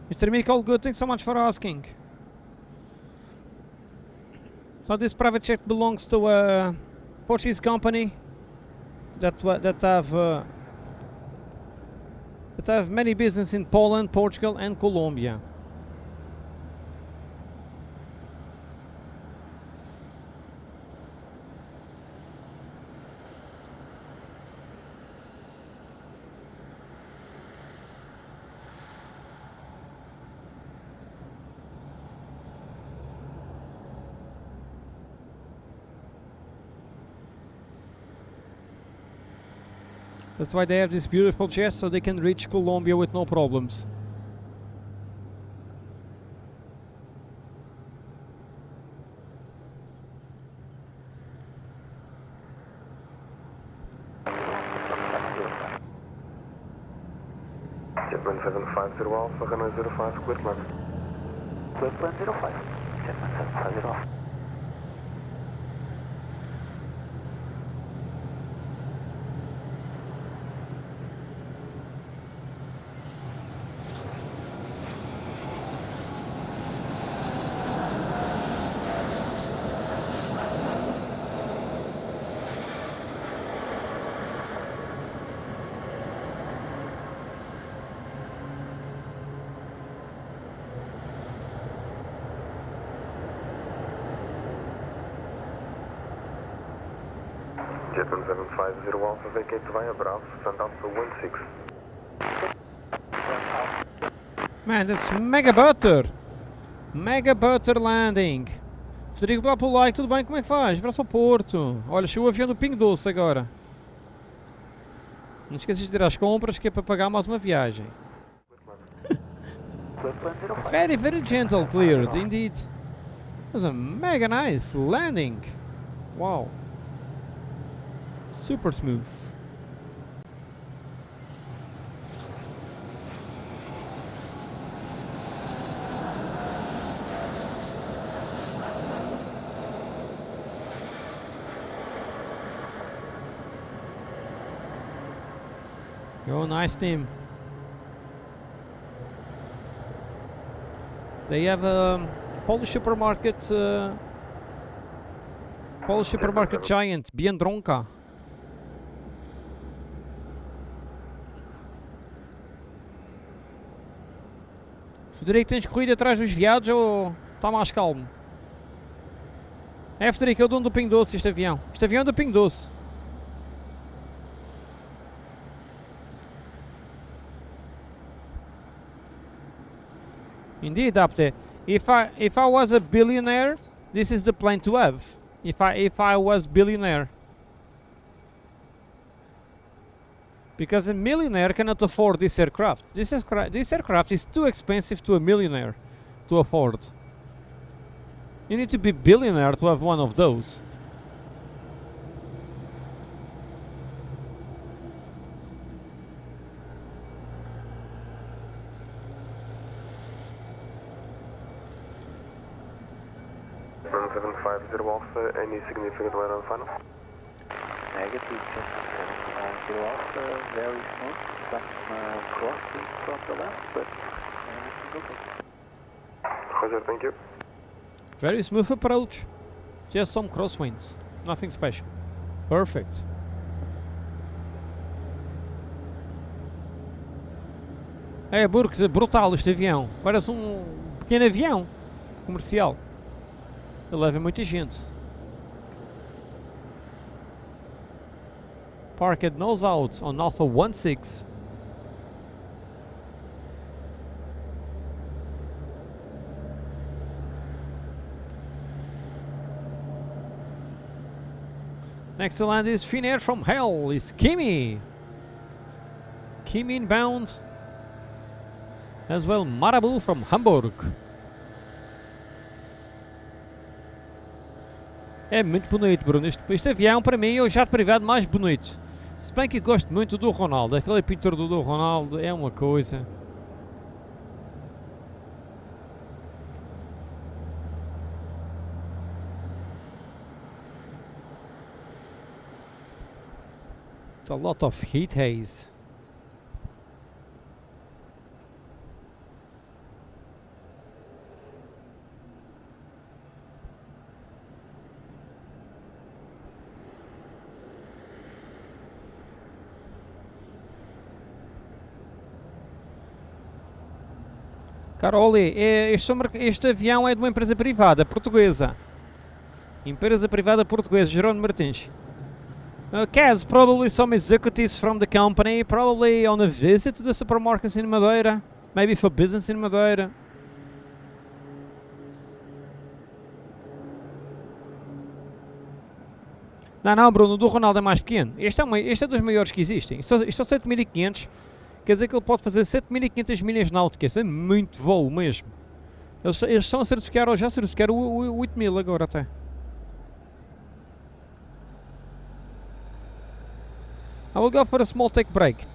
Mr. Mick, all good, thanks so much for asking. So this private jet belongs to a Portuguese company that have many business in Poland, Portugal and Colombia. That's why they have this beautiful jet, so they can reach Colombia with no problems. Jetman 750 Alpha, runway 05, clear land. Clear plan 05. Jetman 750 Alpha. Jetman 750 Alpha, vacate via Bravo, stand up to 16. Man, that's mega butter! Mega butter landing! Federico lá pro like, tudo bem? Como é que faz? Abraço ao Porto! Olha, chegou o avião do Pingo Doce agora. Não esqueças de ir às compras que é para pagar mais uma viagem. Very, very gentle cleared, indeed. That's a mega nice landing. Wow. Super smooth. Oh, nice team. They have a Polish supermarket giant, Biedronka. Federico, tens corrido atrás dos viados ou está mais calmo? É, Federico, é o dono do Pingo Doce este avião. Este avião é do Pingo Doce. Indeed, Apte. If I was a billionaire, this is the plane to have. If I was billionaire. Because a millionaire cannot afford this aircraft. This aircraft is too expensive to a millionaire to afford. You need to be billionaire to have one of those. Jetman 750 Alpha, any significant weather on final? Negative, Jetman 750 Alpha, very smooth. Some crossing from the left, but everything okay. Roger, thank you. Very smooth approach. Just some crosswinds. Nothing special. Perfect. É, Burks, é brutal este avião. Parece um pequeno avião comercial. Ele leva muita gente. Parked nose out on Alpha 16. Next to land is Finnair from Hell, is Kimi. Kimi inbound. As well Marabu from Hamburg. É muito bonito, Bruno. Este avião para mim é o jato privado mais bonito. Se bem que gosto muito do Ronaldo. Aquele pintor do Ronaldo é uma coisa. a lot of heat haze. Caroli, este avião é de uma empresa privada portuguesa. Empresa privada portuguesa, Jerónimo Martins. Kaz, probably some executives from the company, probably on a visit to the supermarkets in Madeira, maybe for business in Madeira. Não, Bruno, o do Ronaldo é mais pequeno. Este é dos maiores que existem. Isto são 7500. Quer dizer que ele pode fazer 7500 milhas náuticas. É muito voo mesmo. Eles estão a certificar, ou já certificaram o 8000 agora até. I will go for a small take break.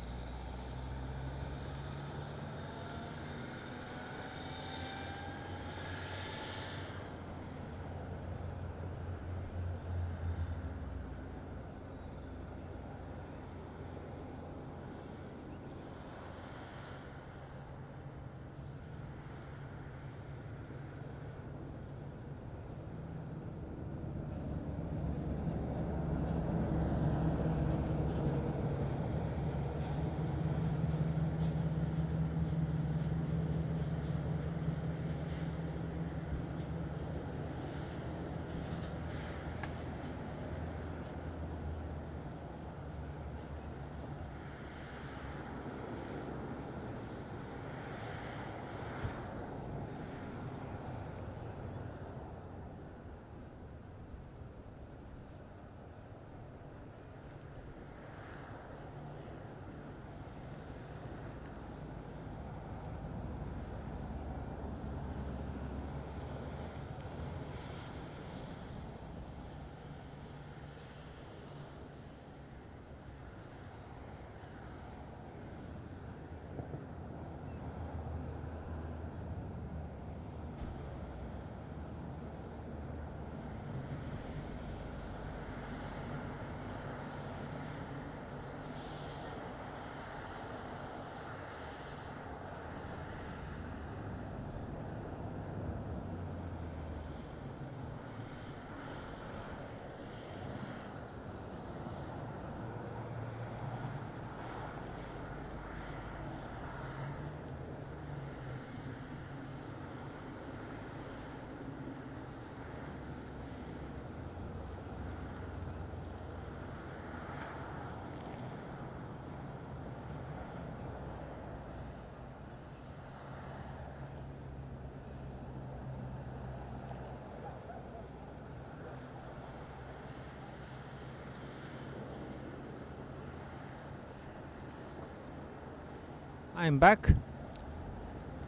I'm back.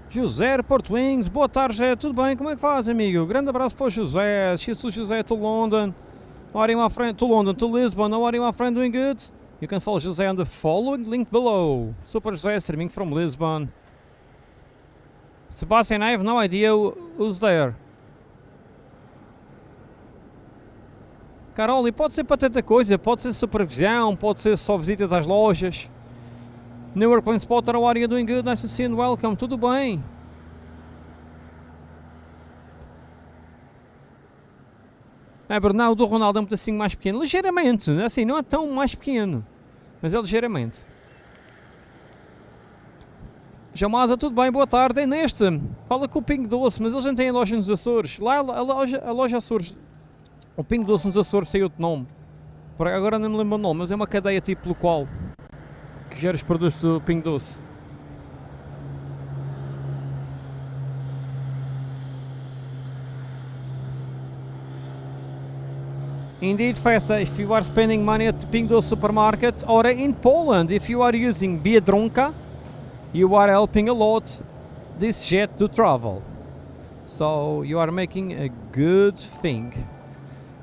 José, Airport Wings, boa tarde, José, tudo bem? Como é que faz, amigo? Grande abraço para o José. Jesus José to London. How are you, my friend? To London, to Lisbon. How are you, my friend? Doing good? You can follow José on the following link below. Super José streaming from Lisbon. Sebastian, I have no idea who's there. Carol, e pode ser para tanta coisa, pode ser supervisão, pode ser só visitas às lojas. Newark Plane Spotter, how are you doing good? Nice to see you and welcome. Tudo bem? Bernardo, o do Ronaldo é um pedacinho mais pequeno. Ligeiramente, assim, não é tão mais pequeno. Mas é ligeiramente. Jamasa, tudo bem? Boa tarde. É neste. Fala com o Pingo Doce, mas eles não têm a loja nos Açores. Lá a loja Açores. O Pingo Doce nos Açores saiu de nome. Agora não me lembro o nome, mas é uma cadeia tipo local. Que gera os produtos do Pingo Doce. Indeed, Festa, if you are spending money at the Pingo Doce supermarket or in Poland, if you are using Biedronka, you are helping a lot this jet to travel. So you are making a good thing.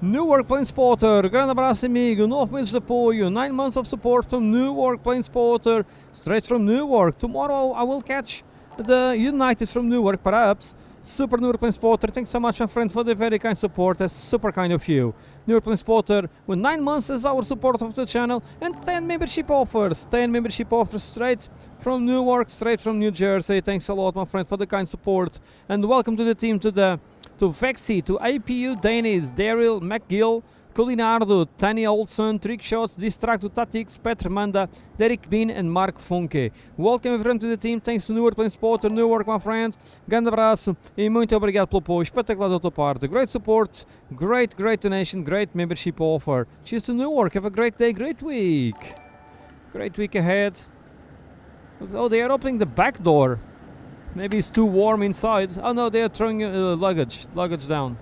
Newark Plane Spotter, grande abraço amigo, 9 meses de apoio, 9 months of support from Newark Plane Spotter, straight from Newark. Tomorrow I will catch the United from Newark, perhaps. Super Newark Plane Spotter, thanks so much my friend for the very kind support, that's super kind of you. New Airplane Spotter with 9 months as our support of the channel and 10 membership offers. 10 membership offers straight from Newark, straight from New Jersey. Thanks a lot, my friend, for the kind support. And welcome to the team, to Vexi, to APU, Dennis, Daryl, McGill, Culinardo, Tanya Olsen, Trick Shots, Distracto, Tatix, Petr Manda, Derek Bean and Mark Funke. Welcome everyone to the team, thanks to New Airplane Spotter, Newark, my friend. Grande abraço e muito obrigado pelo apoio. Espetacular da tua parte. Great support, great donation, great membership offer. Cheers to Newark, have a great day, great week. Great week ahead. Oh, they are opening the back door. Maybe it's too warm inside. Oh no, they are throwing luggage down.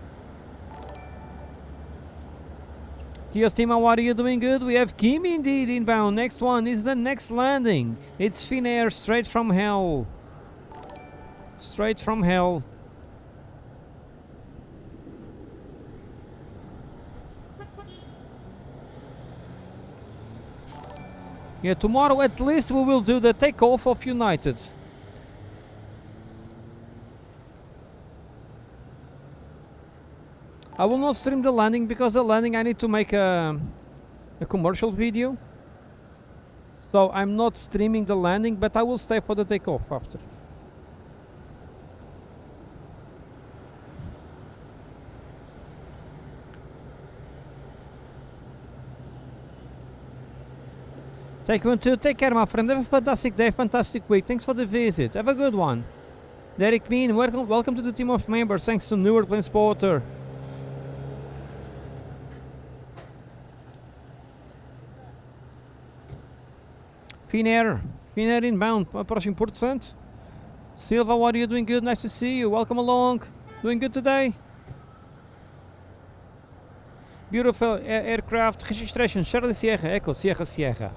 Kios team, how are you doing? Good. We have Kim indeed inbound. Next one is the next landing. It's Finnair, straight from hell. Straight from hell. Yeah, tomorrow at least we will do the takeoff of United. I will not stream the landing because the landing I need to make a commercial video. So I'm not streaming the landing, but I will stay for the takeoff after. Take 1-2, take care, my friend. Have a fantastic day, fantastic week. Thanks for the visit. Have a good one. Derek Mean, welcome to the team of members. Thanks to New Airplane Spotter. Finnair inbound, approaching Port Santo. Silva, what are you doing? Good, nice to see you. Welcome along. Doing good today? Beautiful aircraft registration. Charlie Sierra, Echo, Sierra.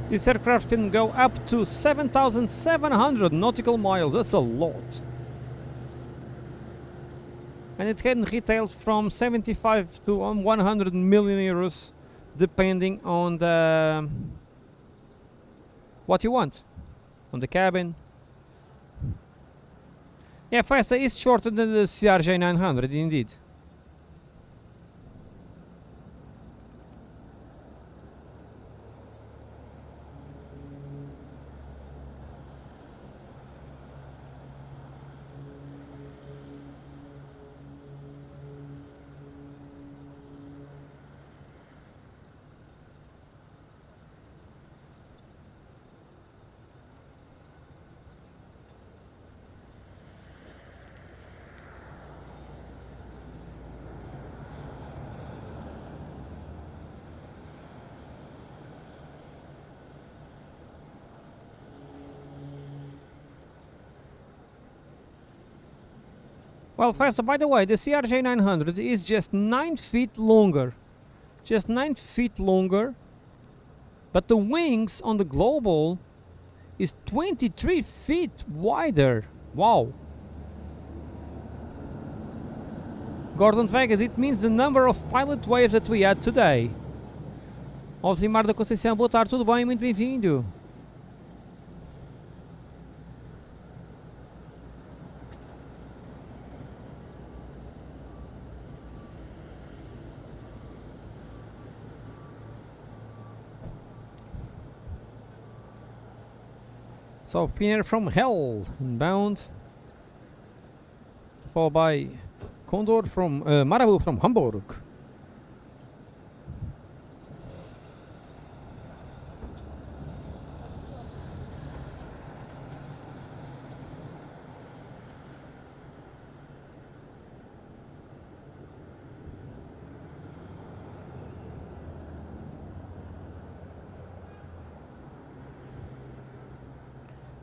This aircraft can go up to 7,700 nautical miles. That's a lot. And it can retail from 75 to 100 million euros, depending on the what you want, on the cabin. Yeah, Fiesta is shorter than the CRJ 900, indeed. Well, Faisal, by the way, the CRJ 900 is just 9 feet longer. Just 9 feet longer. But the wings on the Global is 23 feet wider. Wow. Gordon Vegas, it means the number of pilot waves that we had today. Alcimar da Conceição, boa tarde, tudo bem? Muito bem-vindo. So Finnair from Hell inbound, followed by Condor from Marabu from Hamburg.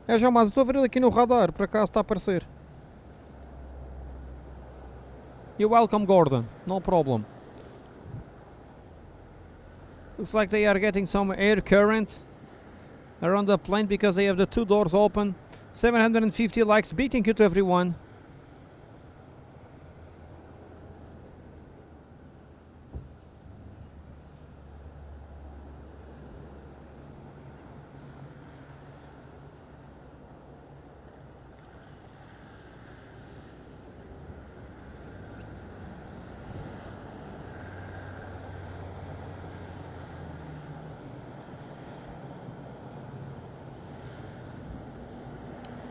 É, João, mas estou a ver ele aqui no radar, por acaso está a aparecer. You're welcome, Gordon, no problem. Looks like they are getting some air current around the plane because they have the two doors open. 750 likes, big thank you to everyone.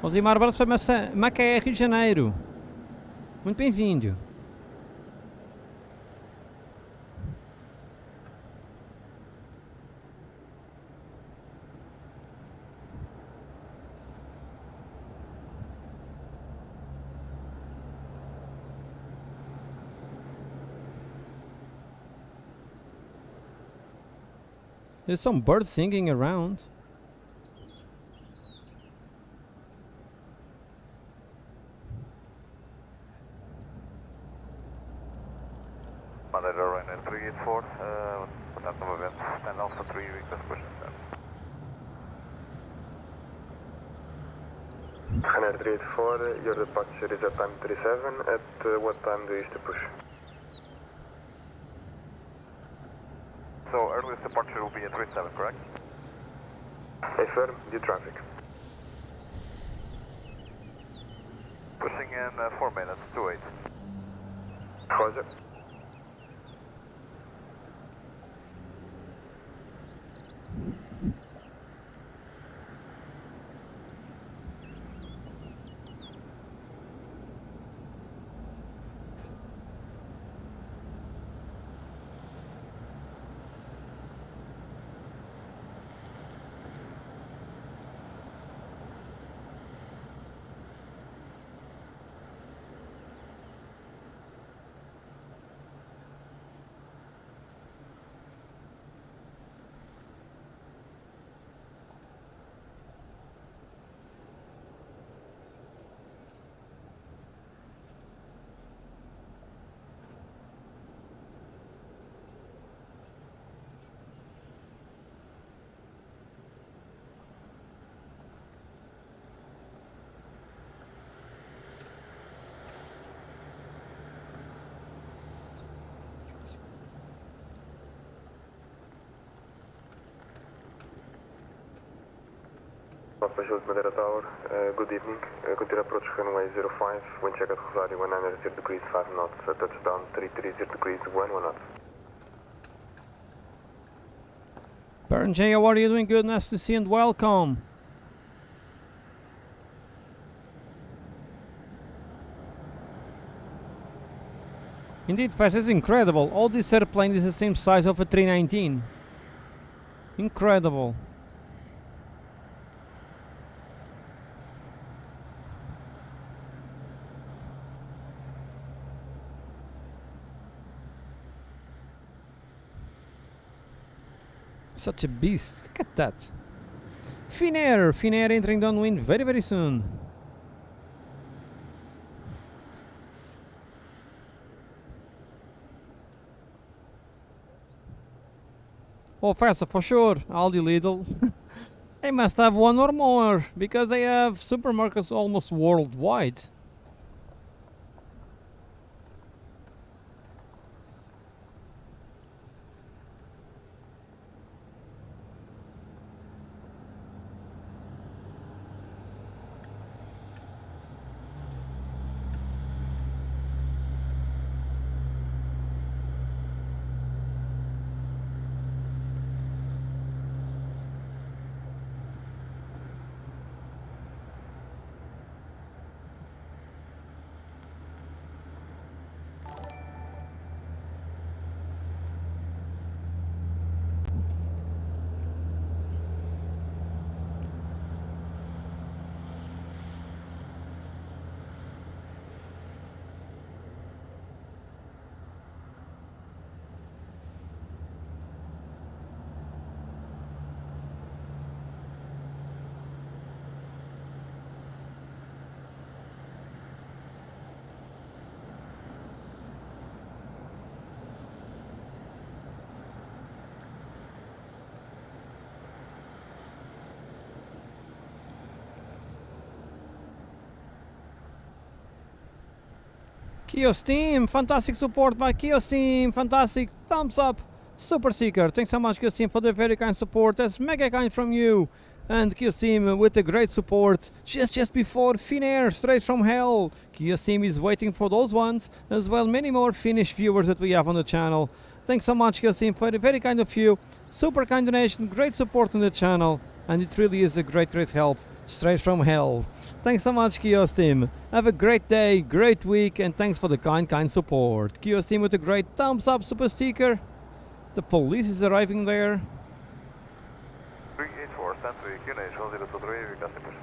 Osimar, abraço para Macaé, Rio de Janeiro. Muito bem-vindo. There's some birds singing around. Madeira Ryanair 384, portanto novamente, stand Alpha 3, request push and stand. Ryanair 384, your departure is at time 37. At what time do you wish to push? So earliest departure will be at 37, correct? Affirm, due traffic. Pushing in 4 minutes, 28. Roger. Papa Jules Madeira Tower, good evening. Continue approach runway 05, wind check at Rosario 190 degrees 5 knots, touchdown 330 degrees 1 knots. Baron J, how are you doing? Good, nice to see you and welcome. Indeed, Fast is incredible. All this airplane is the same size of a 319. Incredible. Such a beast. Look at that. Finnair entering downwind very, very soon. Oh, faster for sure. Aldi Lidl. They must have one or more because they have supermarkets almost worldwide. Kios team, fantastic support by Kios team, fantastic thumbs up, super seeker. Thanks so much Kios team for the very kind support. That's mega kind from you. And Kios team with the great support just before Finnair, straight from hell. Kios team is waiting for those ones, as well many more Finnish viewers that we have on the channel. Thanks so much Kios team for the very kind of you, super kind donation, great support on the channel, and it really is a great help, straight from hell. Thanks so much Kios team. Have a great day, great week, and thanks for the kind support. Kios team with a great thumbs up super sticker. The police is arriving there. 384, stand 3, QNH 1023, requesting push.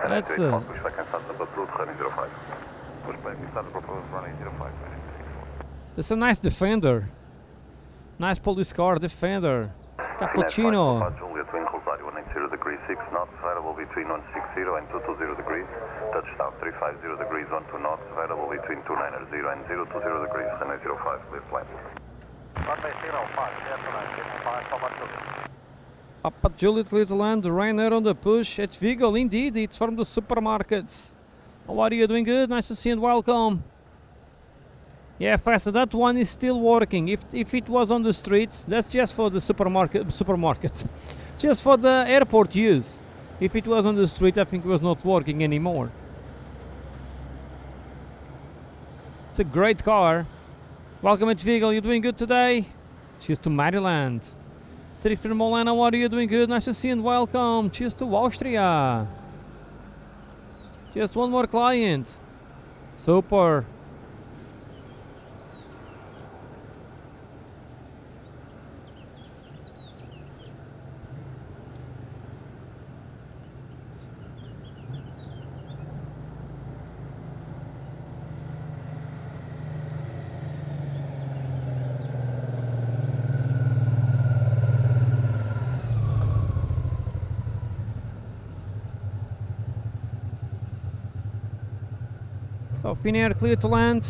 That's Push back and start the patrol, running 05. Push back, start the proposed running 05, It's a nice defender. Nice police car defender. Cappuccino. Juliet, wind Rosario 180 degrees 6 knots, variable between 160 and 220 degrees. Touchdown 350 degrees 12 knots, variable between 290 and 020 degrees, runway 05, clear flight. Runway 05, clear for 965, Papa Juliet. Papa Juliet, little land, Ryanair on the push. It's Vigo, indeed, it's from the supermarkets. How are you doing? Good, nice to see you and welcome. Yeah, Faster, that one is still working. If it was on the streets, that's just for the supermarket. Just for the airport use. If it was on the street, I think it was not working anymore. It's a great car. Welcome at Vigo, you doing good today? Cheers to Maryland. Cedric from Molana, what are you doing? Good, nice to see you and welcome. Cheers to Austria. Just one more client. Super. So Finnair clear to land.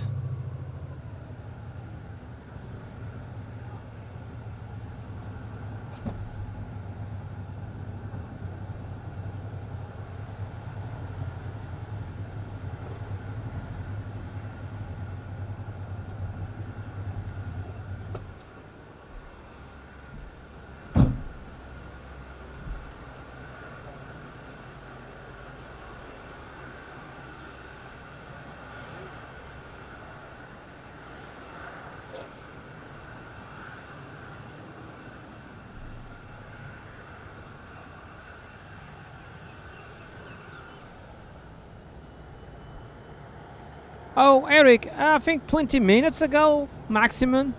Oh, Eric, I think 20 minutes ago, maximum.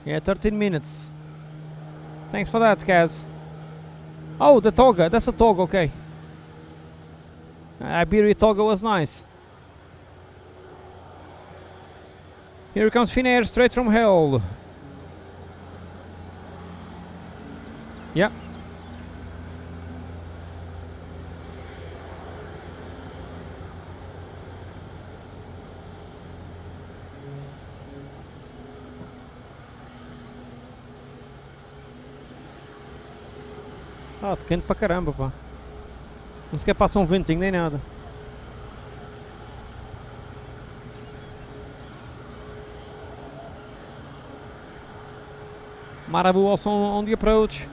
Yeah, 13 minutes. Thanks for that, Kaz. Oh, the Toga. That's a Toga, okay. Iberia Toga was nice. Here comes Finnair straight from hell. Yeah. Ah, pequeno pra caramba, pá. Não sequer passa um ventinho nem nada. Marabu also on the approach.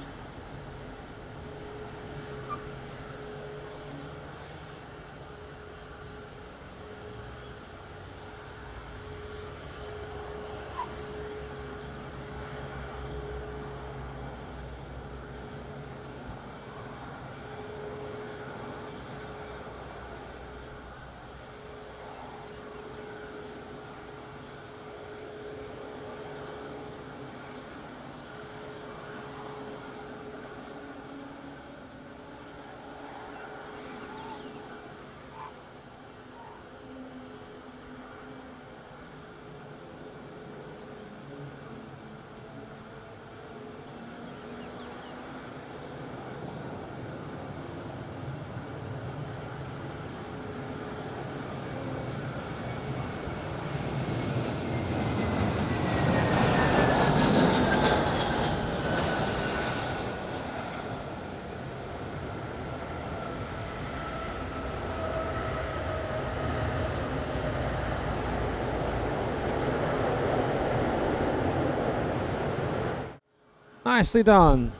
Nicely done.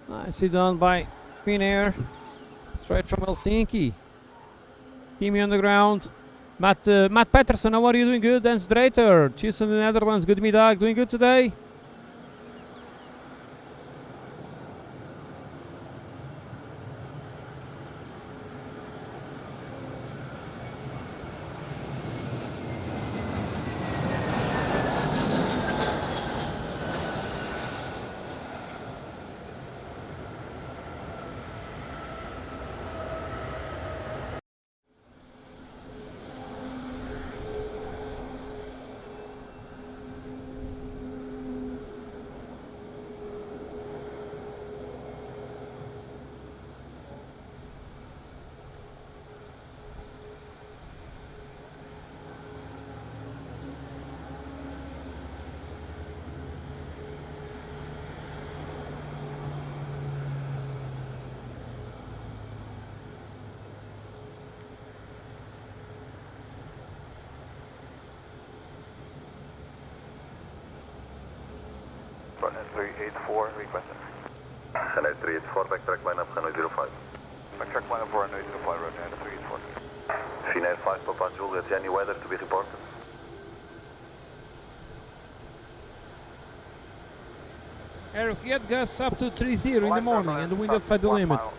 Nicely done by Finnair. Straight from Helsinki. Kimi on the ground. Matt Patterson, how are you doing? Good. Dance Drater. Cheers in the Netherlands. Good middag. Doing good today? Runway 384, requesting. Runway 384, backtrack line up, runway 05. Backtrack line up, runway 05, runway 384. Finnair 5, Papa Juliet, any weather to be reported? Eric, get gas up to 30 in the morning and the wind outside the limits.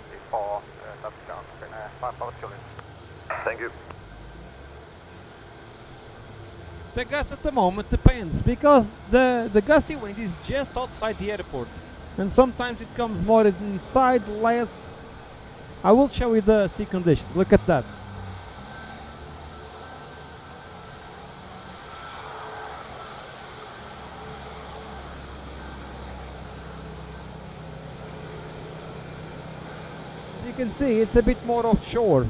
Thank you. The gas at the moment depends, because the gusty wind is just outside the airport. And sometimes it comes more inside, less. I will show you the sea conditions. Look at that. As you can see, it's a bit more offshore.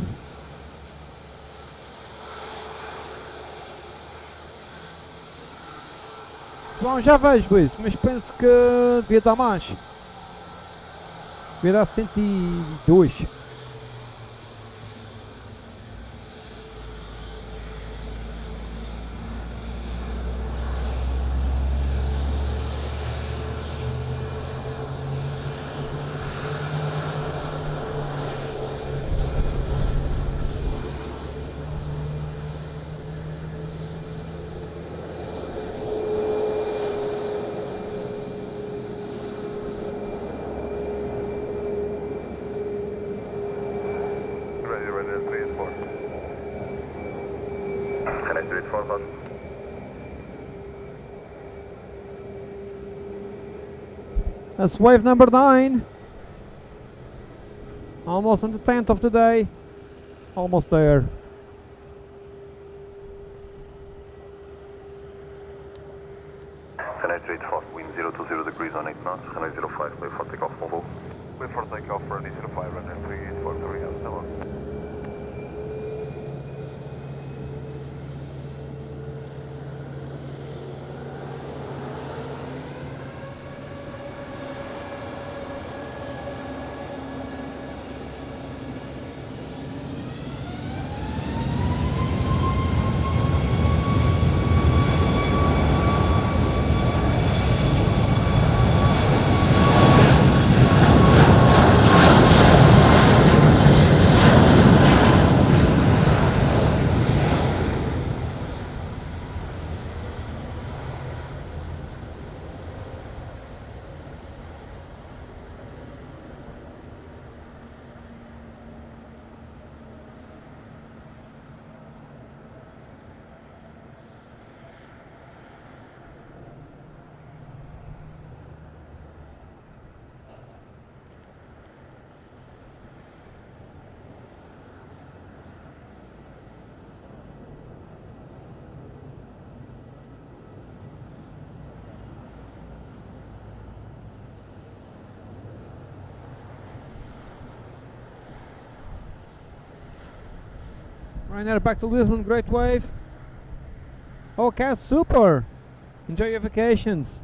João, já vejo isso, mas penso que devia dar mais. Devia dar 102. That's wave number 9. Almost on the 10th of the day. Almost there. Runway 384, wind 020 degrees on 8 knots, runway 05, wait for takeoff, move. Wait for takeoff, runway 05, runway 384, 3 out, hello. Ryanair back to Lisbon, great wave. Okay, super. Enjoy your vacations.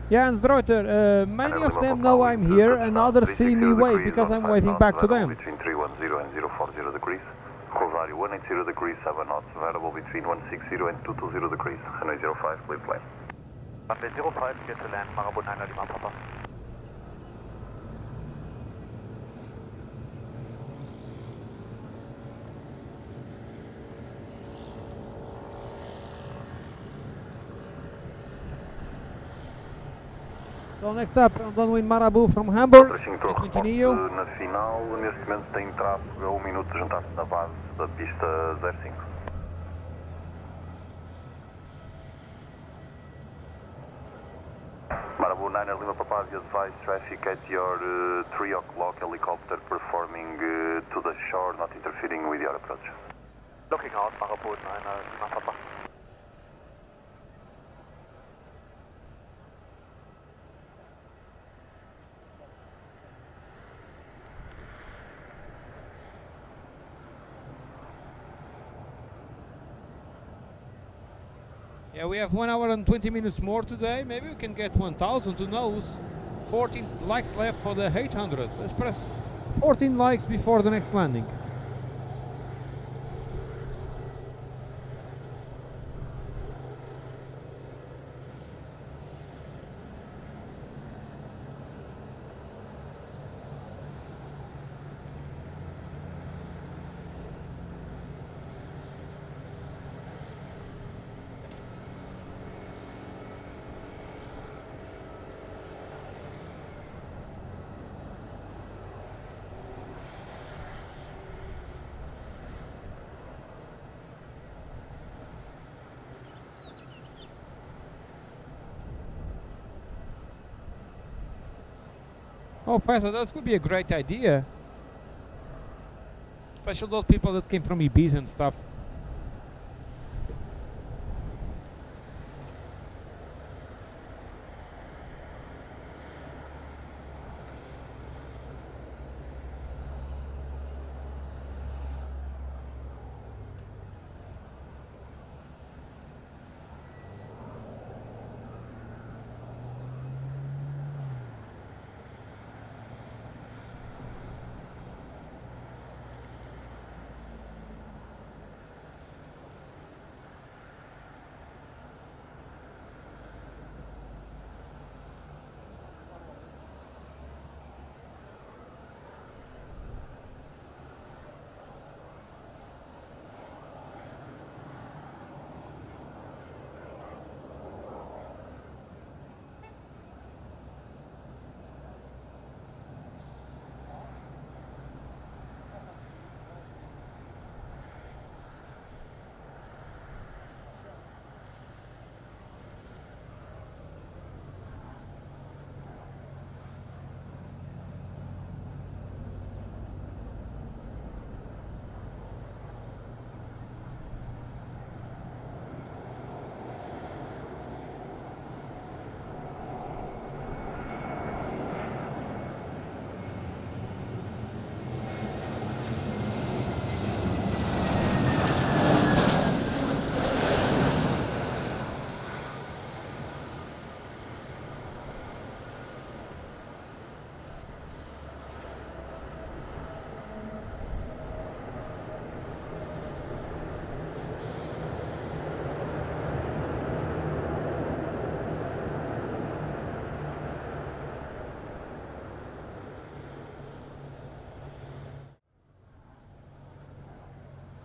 Yeah, and Stroiter, many of them know I'm here and others see me wave because I'm waving back to them. Between 310 and 040 degrees, Closari 180 degrees, 7 knots, variable between 160 and 220 degrees. Runway 05, clear plane. Runway 05, clear to land, Marabou 9 Lima Papa. So next up, on downwind Marabou from Hamburg. Tracing Torre A20 Neo. na final, neste momento tem tráfego a 1 minuto de juntar-se na base da pista 05. Marabou 9 Lima Papa, advise traffic at your 3 o'clock helicopter performing to the shore, not interfering with your approach. Looking out, Marabou 9 Lima Papa. Yeah, we have 1 hour and 20 minutes more today. Maybe we can get 1000, who knows? 14 likes left for the 800. Let's press 14 likes before the next landing. Oh, Faisal, that could be a great idea. Especially those people that came from Ibiza and stuff.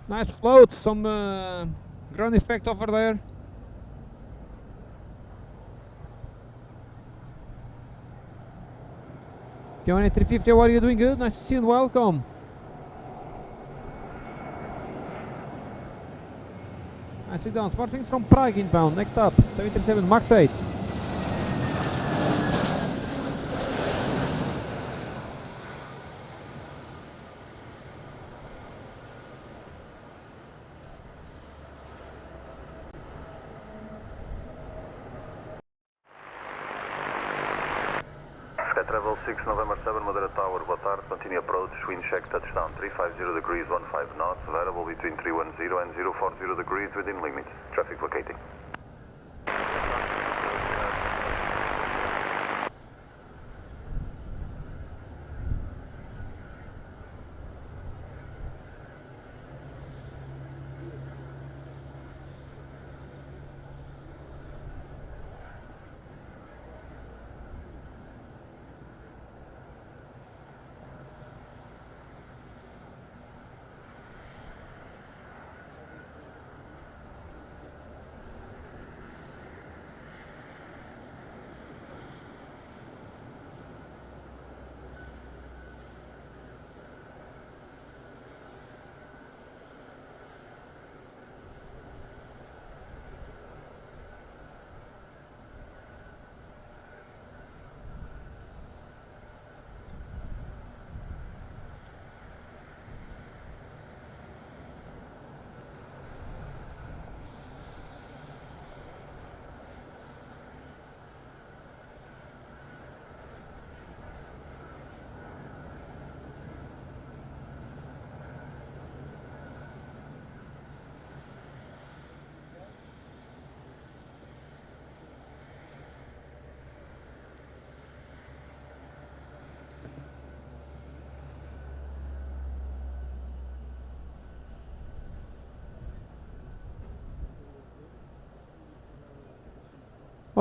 Nice float, some ground effect over there. Johnny 350, how are you doing? Good, nice to see you and welcome. I sit down, Smartwings from Prague inbound. Next up, 737 Max 8. Travel 6 November 7 Madeira Tower, boa tarde, continue approach, wind check, touchdown 350 degrees, 15 knots, variable between 310 and 040 degrees within limits, traffic vacating.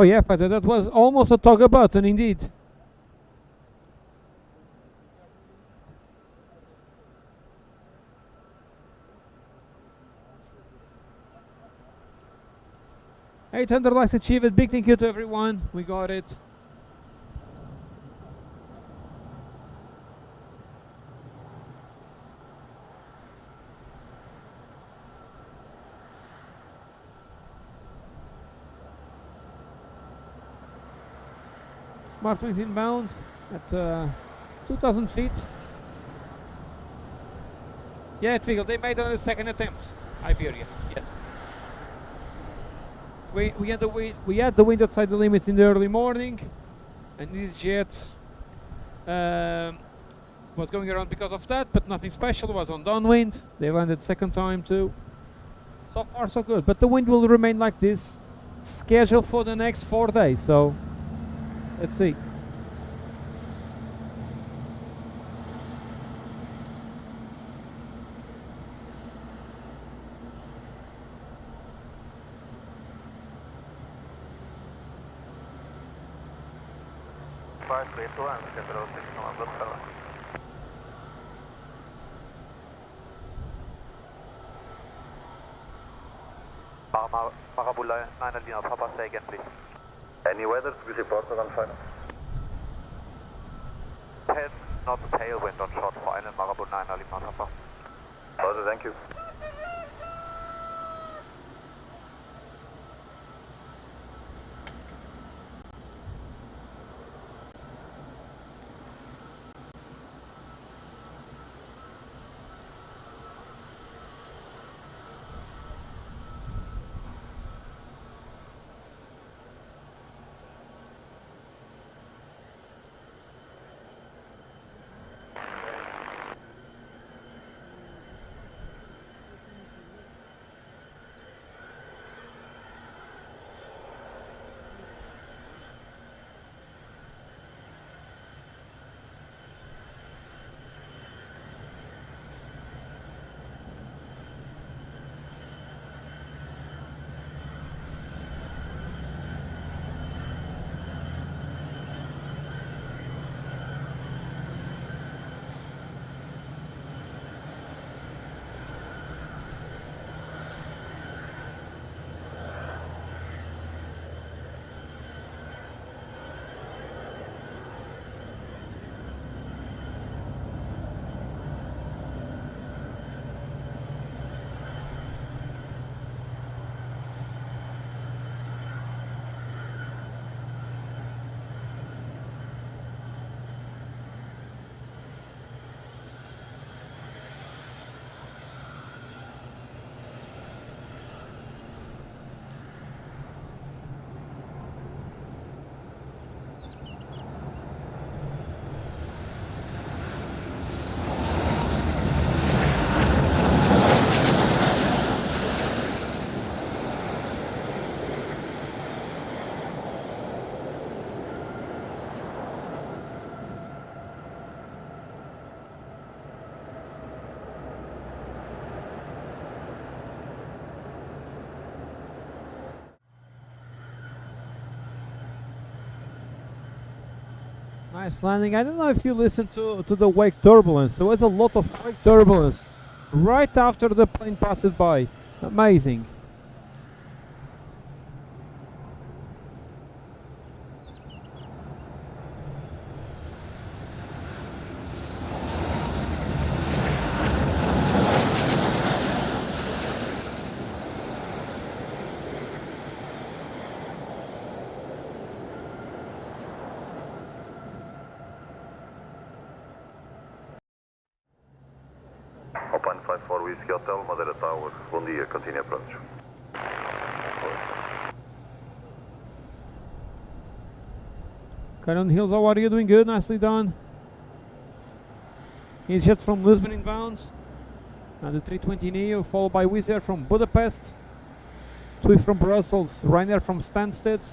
Oh yeah, but that was almost a toggle button indeed. $800 likes achieved. Big thank you to everyone. We got it. Smart Wings inbound at 2,000 feet. Yeah, Twiggle, they made on a second attempt. Iberia, yes. We had the wind outside the limits in the early morning, and this jet was going around because of that, but nothing special. It was on downwind. They landed second time too. So far so good, but the wind will remain like this, scheduled for the next 4 days. So let's see. Marabula 9 Lima, Papa, say again please. Any weather to be reported on final? 10 knots tailwind on short final, Marabula 9 Lima, Papa. Roger, thank you. Nice landing. I don't know if you listened to the wake turbulence. There was a lot of wake turbulence right after the plane passed by. Amazing. Open 54 Whiskey Hotel, Madeira Tower. Bom dia, continue approach. Cannon Hills, how are you? Doing good, nicely done. He's just from Lisbon inbound. And the 320 Neo, followed by Wizz Air from Budapest. TUI from Brussels, Ryanair from Stansted.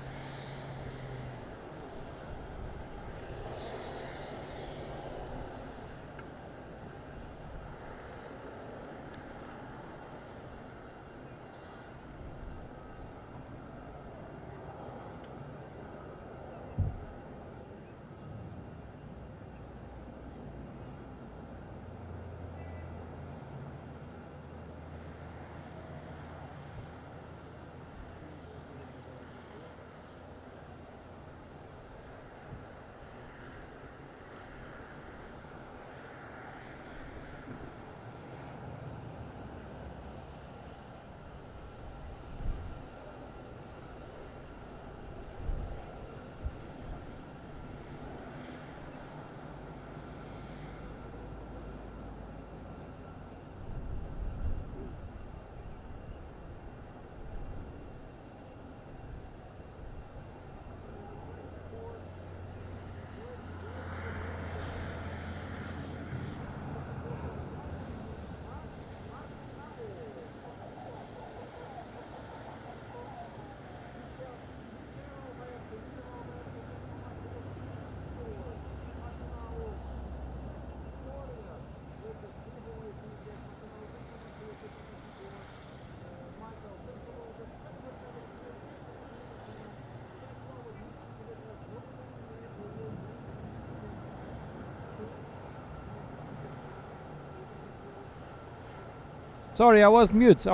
Sorry, I was mute.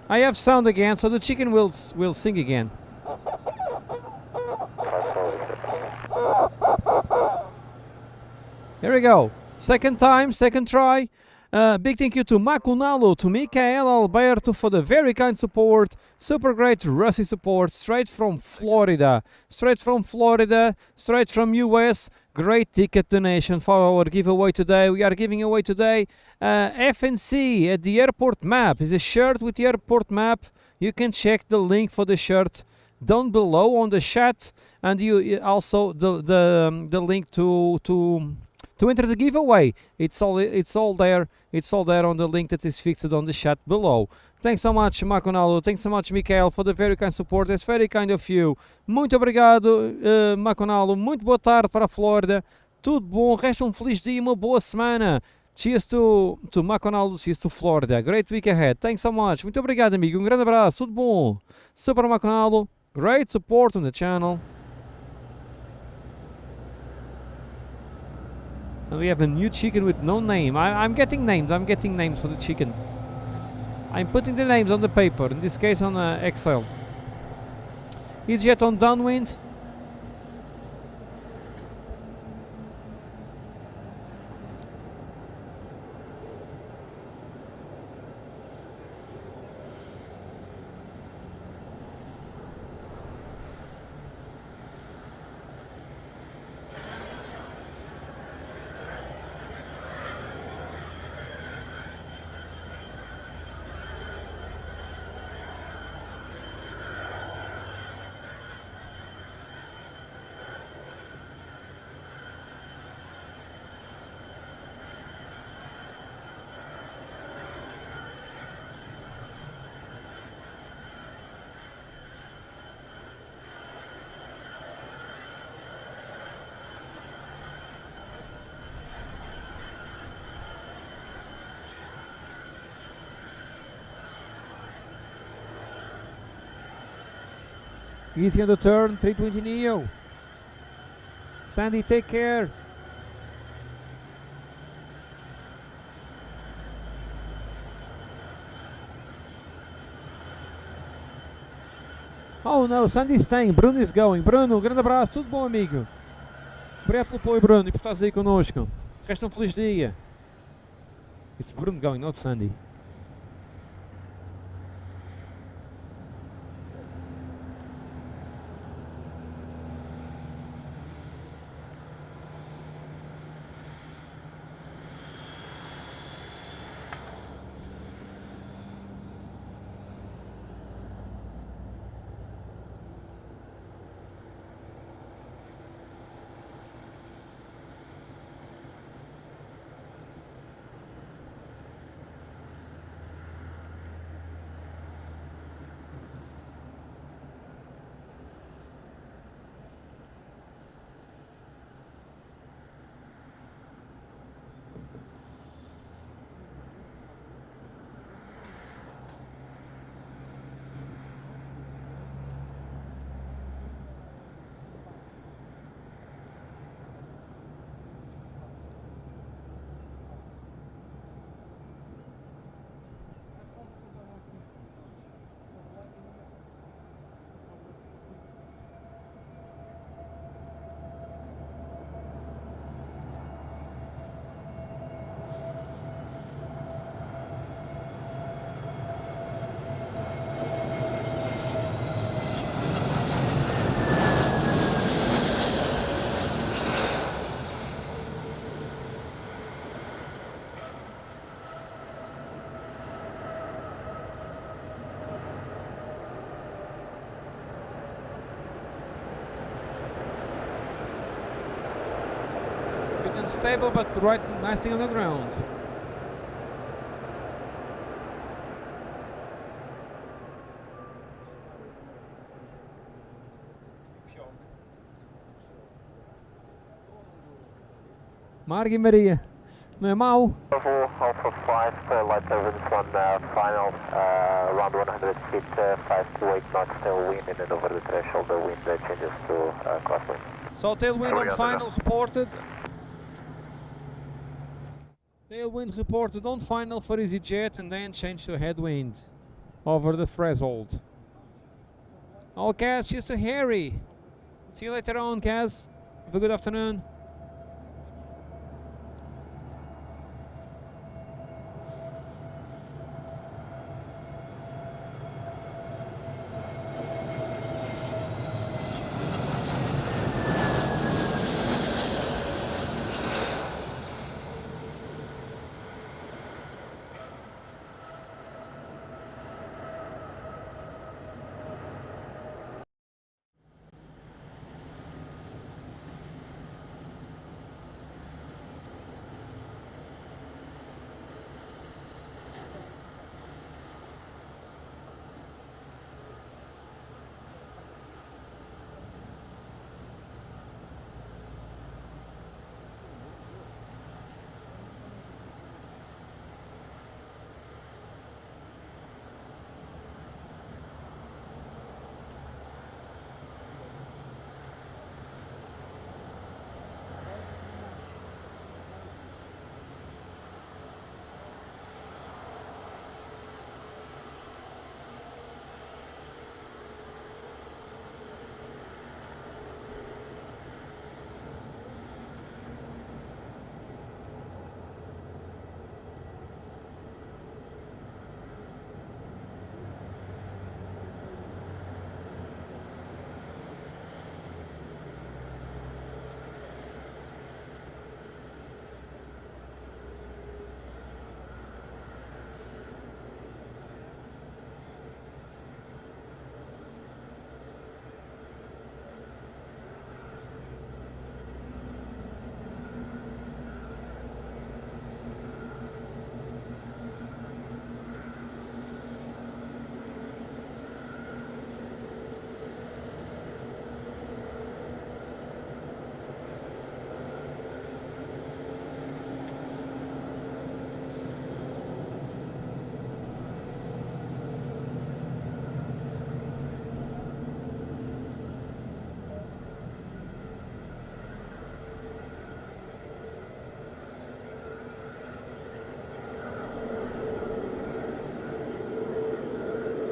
I have sound again, so the chicken will sing again. Here we go. Second time, second try. Big thank you to Ronaldo, to Michael Alberto for the very kind support. Super great Rusty support, straight from Florida. Straight from US. Great ticket donation for our giveaway today. We are giving away today FNC at the airport map. It's a shirt with the airport map. You can check the link for the shirt down below on the chat, and you also the link to enter the giveaway. It's all there. It's all there on the link that is fixed on the chat below. Thanks so much, Maconalo. Thanks so much, Michael, for the very kind support. That's very kind of you. Muito obrigado, Maconalo. Muito boa tarde para a Flórida. Tudo bom. Resta feliz dia, uma boa semana. Cheers to Maconalo. Cheers to Florida. Great week ahead. Thanks so much. Muito obrigado, amigo. Grande abraço. Tudo bom. Super Maconalo. Great support on the channel. And we have a new chicken with no name. I'm getting names. I'm getting names for the chicken. I'm putting the names on the paper. In this case on Excel. EasyJet on downwind. Easy on the turn, 320 Neo. Sandy, take care. Oh no, Sandy's staying, Bruno is going. Bruno, grande abraço, tudo bom, amigo? Obrigado pelo apoio, Bruno, e por estás aí connosco. Resta feliz dia. It's Bruno going, not Sandy. Unstable, but right nicely on the ground. Marghi Maria, não é mau? Alpha 5, light turbulence 1, final, around 100 feet, 5 to 8 knots tailwind, and then over the threshold the wind changes to crosswind. So tailwind on final reported. Tailwind reported on final for EasyJet and then changed to headwind over the threshold. Oh, Kaz, cheers to Harry. See you later on, Kaz. Have a good afternoon.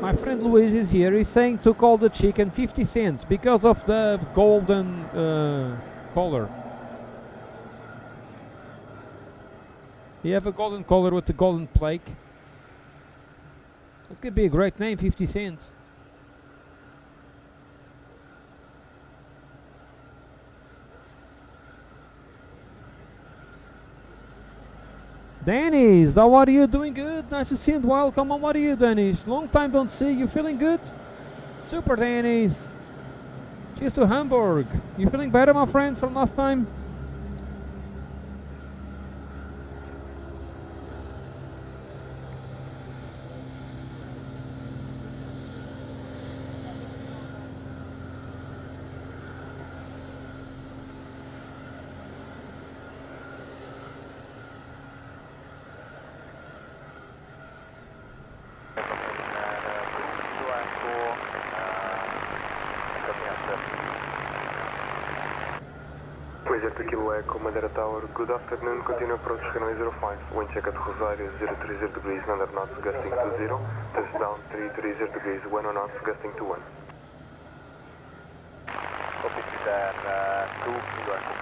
My friend Luis is here. He's saying to call the chicken 50 cents because of the golden collar. You have a golden collar with the golden plaque. That could be a great name, 50 cents. Dennis, how are you? Doing good? Nice to see you. Welcome. How are you, Dennis? Long time don't see. You feeling good? Super, Dennis. Cheers to Hamburg. You feeling better, my friend, from last time? Kilo Echo, Madeira Tower. Good afternoon, continue approach runway 05. Wind check at Rosario 030 degrees, 900 knots, gusting 20. Touchdown 330 degrees, 10 knots, gusting 21. Copy that, 2 Kilo Echo.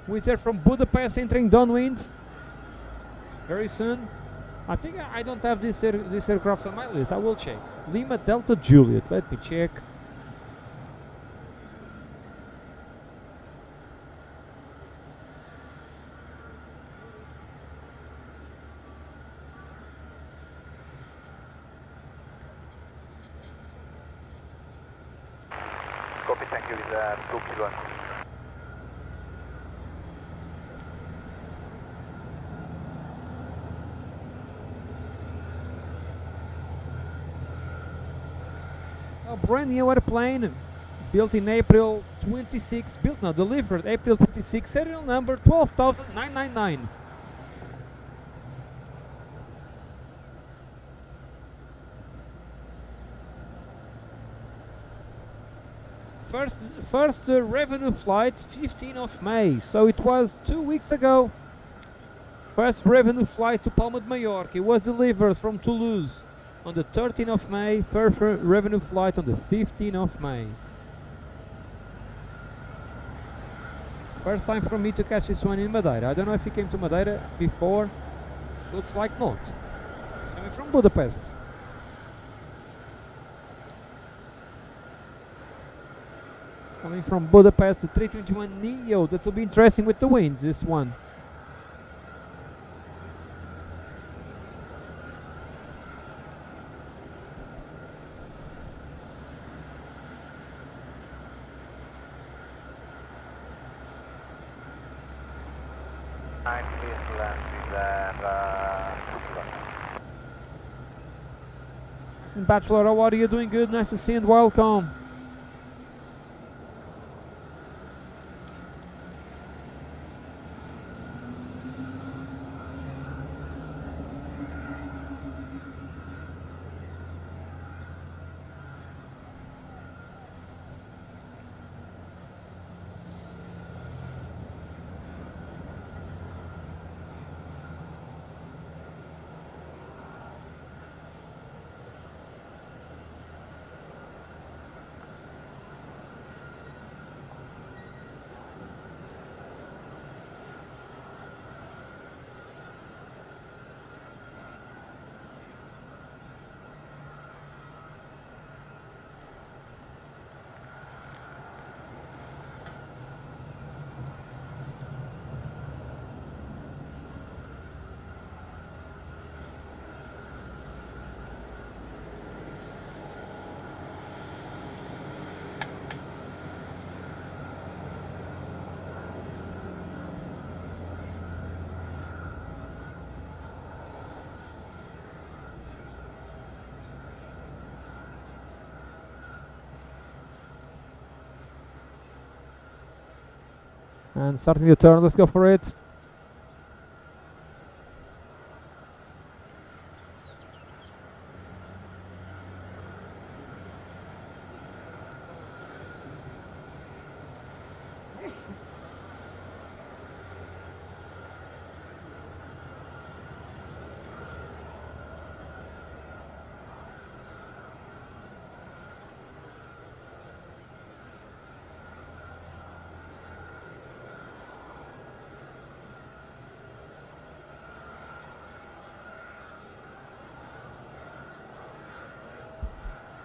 Wizz Air from Budapest entering downwind very soon. I think I don't have this aircraft on my list. I will check. Lima Delta Juliet. Let me check. Copy, thank you. Is 2 Kilo Echo. A brand new airplane, built in April 26, delivered April 26, serial number 12,999. First revenue flight, 15th of May, so it was 2 weeks ago. First revenue flight to Palma de Mallorca. It was delivered from Toulouse on the 13th of May. First revenue flight on the 15th of May. First time for me to catch this one in Madeira. I don't know if he came to Madeira before. Looks like not. It's coming from Budapest. Coming from Budapest, the 321 Neo. That will be interesting with the wind, this one. Please land in there. Bachelor, how are you? Doing good? Nice to see you and welcome. And starting the turn, let's go for it.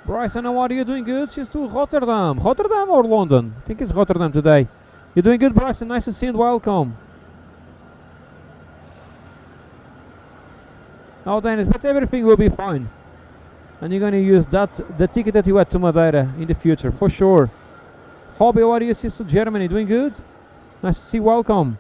Bryson, how are you? Doing good? She's to Rotterdam. Rotterdam or London? I think it's Rotterdam today. You're doing good, Bryson. Nice to see you and welcome. Oh, Dennis, but everything will be fine. And you're going to use the ticket that you had to Madeira in the future, for sure. Hobby, how are you? She's to Germany. Doing good? Nice to see you. Welcome.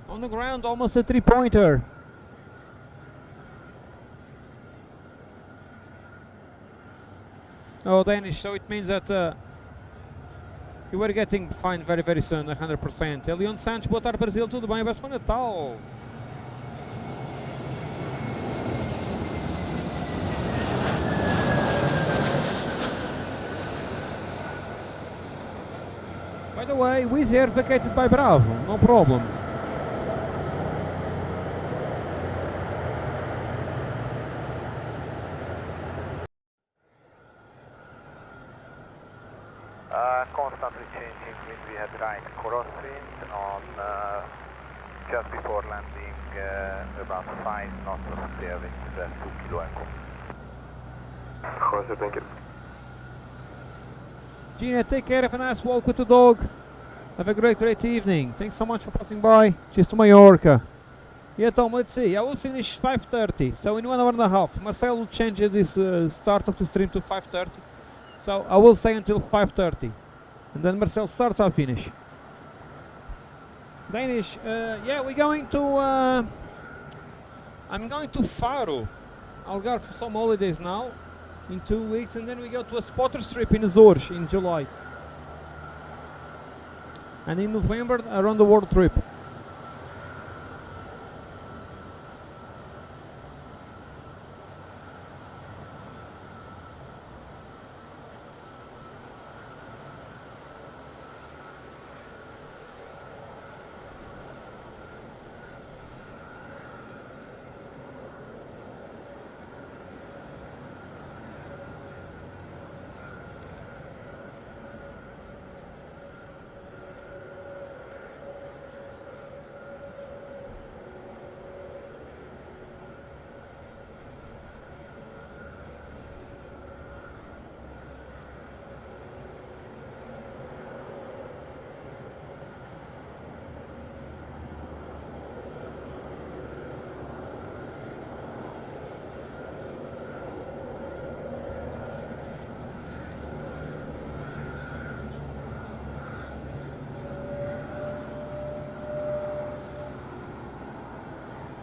On the ground, almost a three-pointer. Oh, Danish, so it means that you were getting fine very, very soon, 100%. Elion Santos, boa tarde, Brasil, tudo bem? Bom Natal. By the way, Wizz Air vacated by Bravo, no problems. Constantly changing wind, we had right crosswind on just before landing about 5 knots of tailwind, 2 kilo echo. Roger, thank you. Gina, take care, have a nice walk with the dog. Have a great evening. Thanks so much for passing by. Cheers to Mallorca. Yeah, Tom, let's see. I will finish 5:30, so in 1 hour and a half. Marcel will change this start of the stream to 5:30. So I will stay until 5:30. And then Marcel starts, I'll finish. Danish, yeah, we're going to... I'm going to Faro, Algarve, for some holidays now, in 2 weeks, and then we go to a spotters trip in Azores in July. And in November, around the world trip.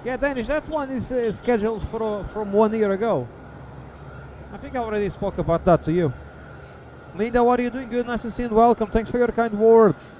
Yeah, Danish, that one is scheduled for from 1 year ago. I think I already spoke about that to you. Linda, what are you doing? Good, nice to see you and welcome. Thanks for your kind words.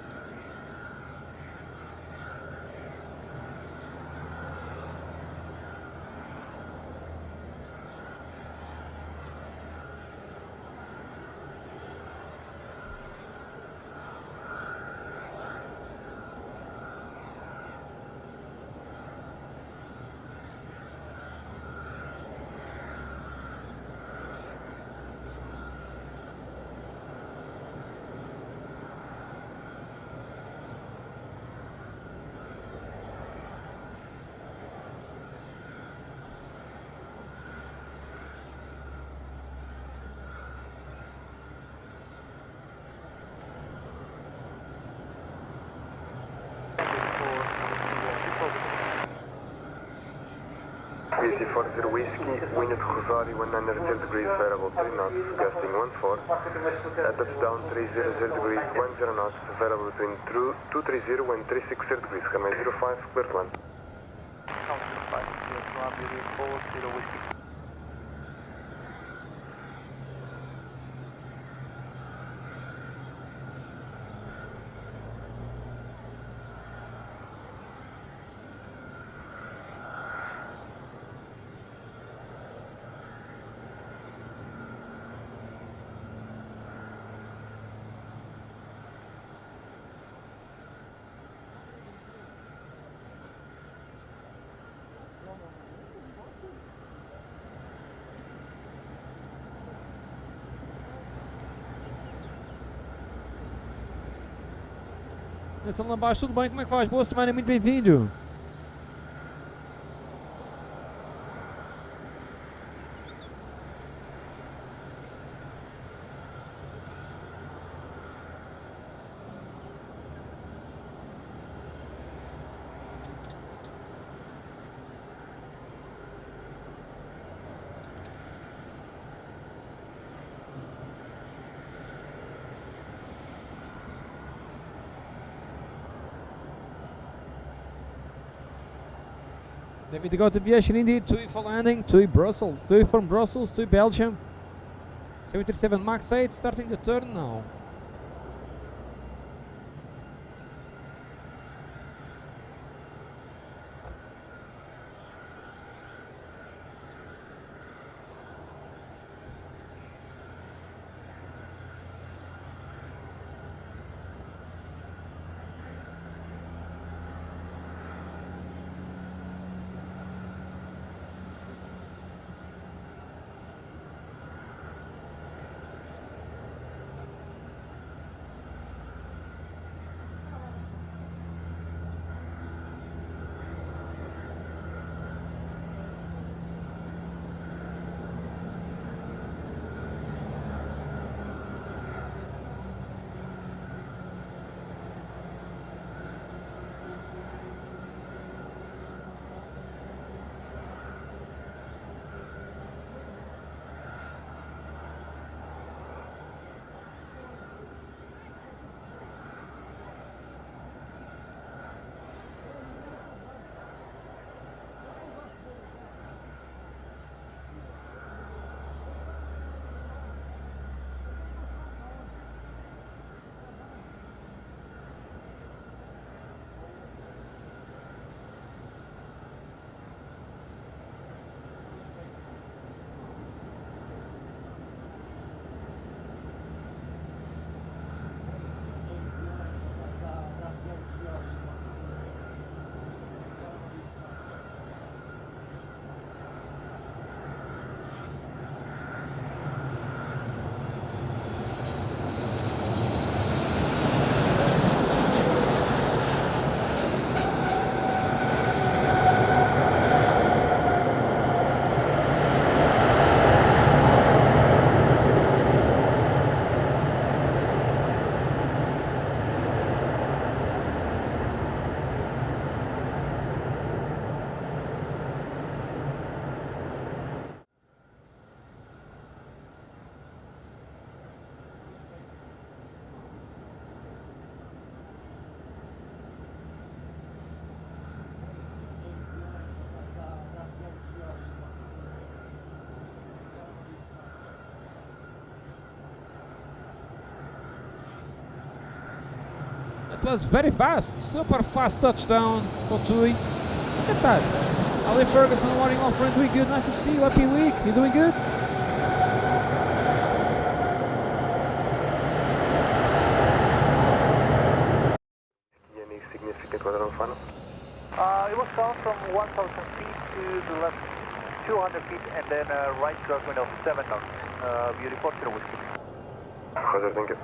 BC40 Whiskey, wind at Rosario 110 degrees, variable 3 knots, gusting 14. At touchdown 300 degrees, 10 knots, variable between 230 and 360 degrees, runway 05, clear to land. Nelson lá embaixo, tudo bem? Como é que faz? Boa semana, muito bem-vindo. David got aviation indeed, 2 for landing, 2 Brussels, 2 from Brussels, 2 Belgium. 737 MAX 8 starting the turn now. That was very fast, super fast touchdown for Tui. Look at that. Ali Ferguson, morning, old friend, doing good. Nice to see you. Happy week. You doing good? Any significant weather on final? It was down from 1,000 feet to the left 200 feet and then right crosswind of 7 knots. We report to the whiskey. Roger, thank you.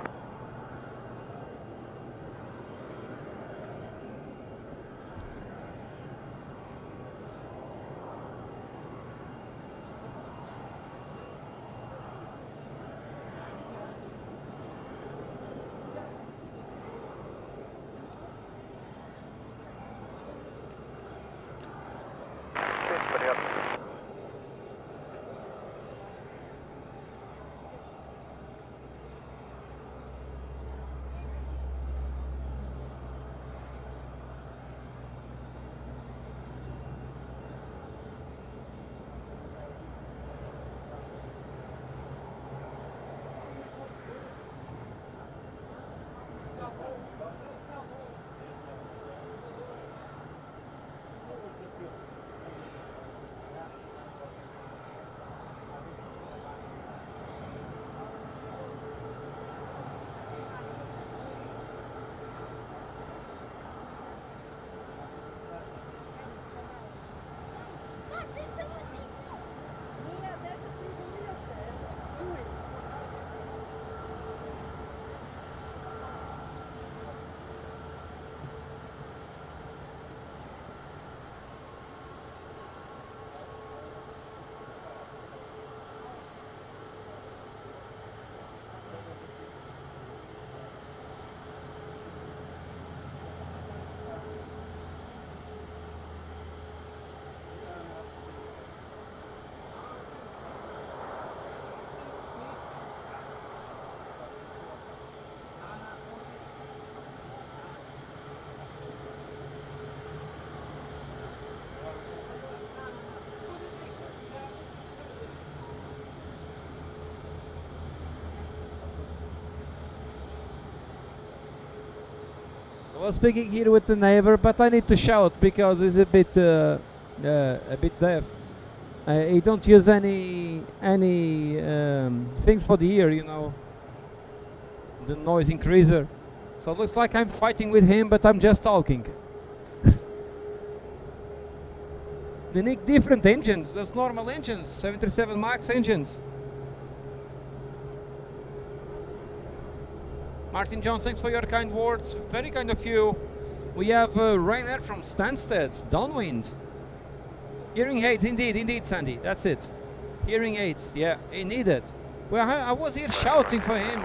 I was speaking here with the neighbor, but I need to shout because he's a bit deaf. He don't use any things for the ear, you know, the noise increaser. So it looks like I'm fighting with him, but I'm just talking. They need different engines. That's normal engines, 737 MAX engines. Martin Jones, thanks for your kind words. Very kind of you. We have Rainer from Stansted, downwind. Hearing aids, indeed, Sandy. That's it. Hearing aids, yeah, he needed. Well, I was here shouting for him.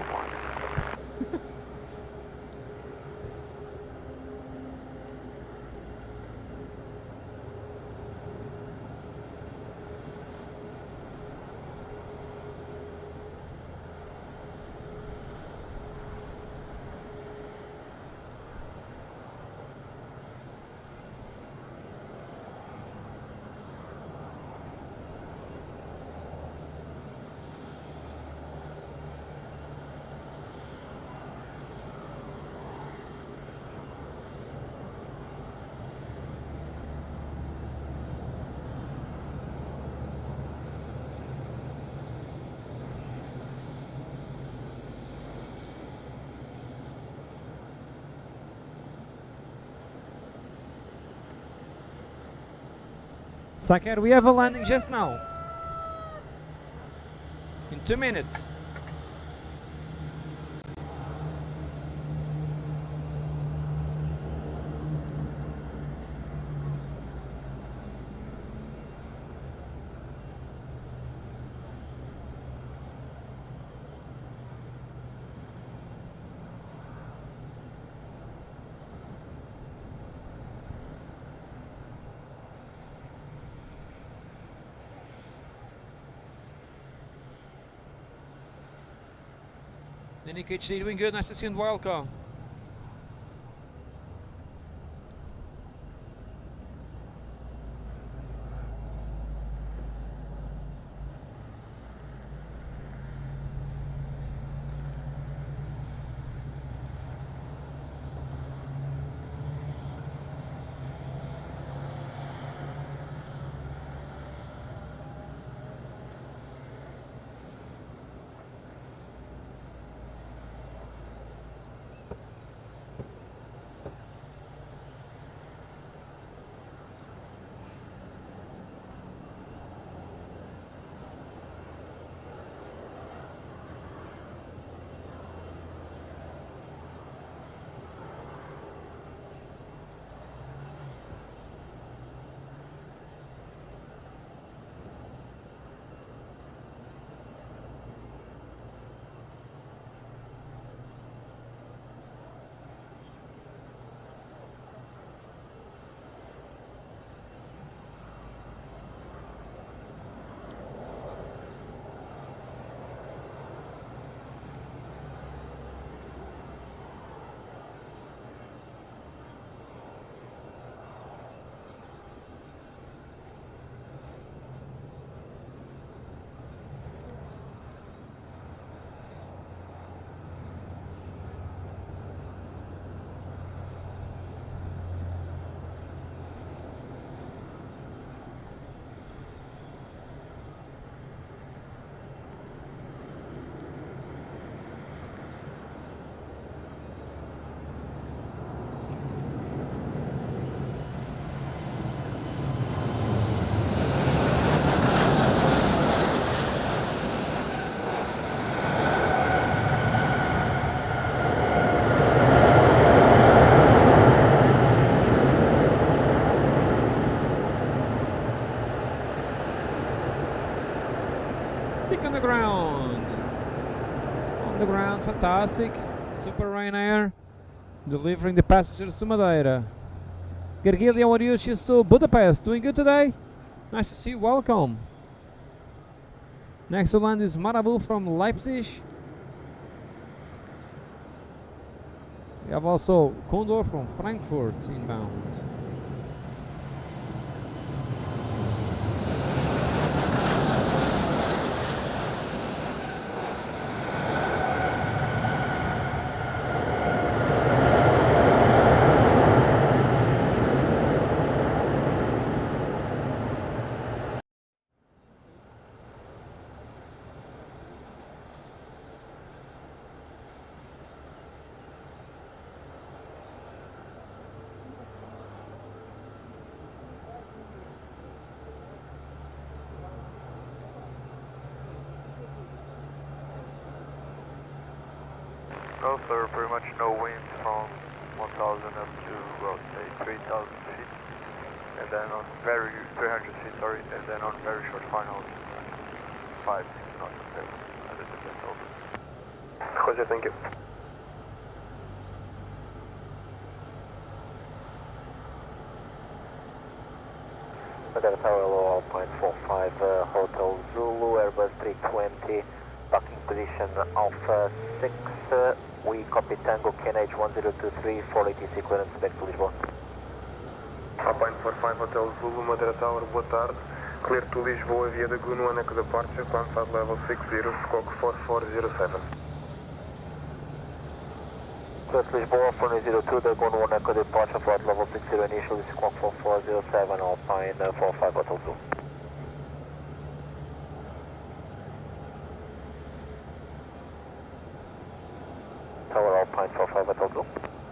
Sakar, we have a landing just now. In 2 minutes. Nick HD doing good, nice to see you and welcome. fantastic. Super Ryanair delivering the passengers to Madeira. Gergely, how are you? She's to Budapest. Doing good today? Nice to see you. Welcome. Next to land is Marabu from Leipzig. We have also Condor from Frankfurt inbound. No sir, pretty much no wind from 1000 up to, well, say 3000 feet. And then on 300 feet, sorry, and then on very short finals, 5, 6 knots, okay, 100% over. Roger, thank you. Madeira Tower, low Alpine 45, Hotel Zulu, Airbus 320, parking position Alpha 6, we copy Tango KNH 1023, 480 clearance back to Lisboa. Alpine 45 Hotel Zulu, Madeira Tower, boa tarde. Clear to Lisboa via the Goon 1 Echo departure, climb flight level 60, squawk 4407. Clear to Lisboa, 4002, the Goon 1 Echo departure, flight level 60, initially squawk 4407, Alpine 45 Hotel Zulu. Tower Alpine 45 Hotel Zulu.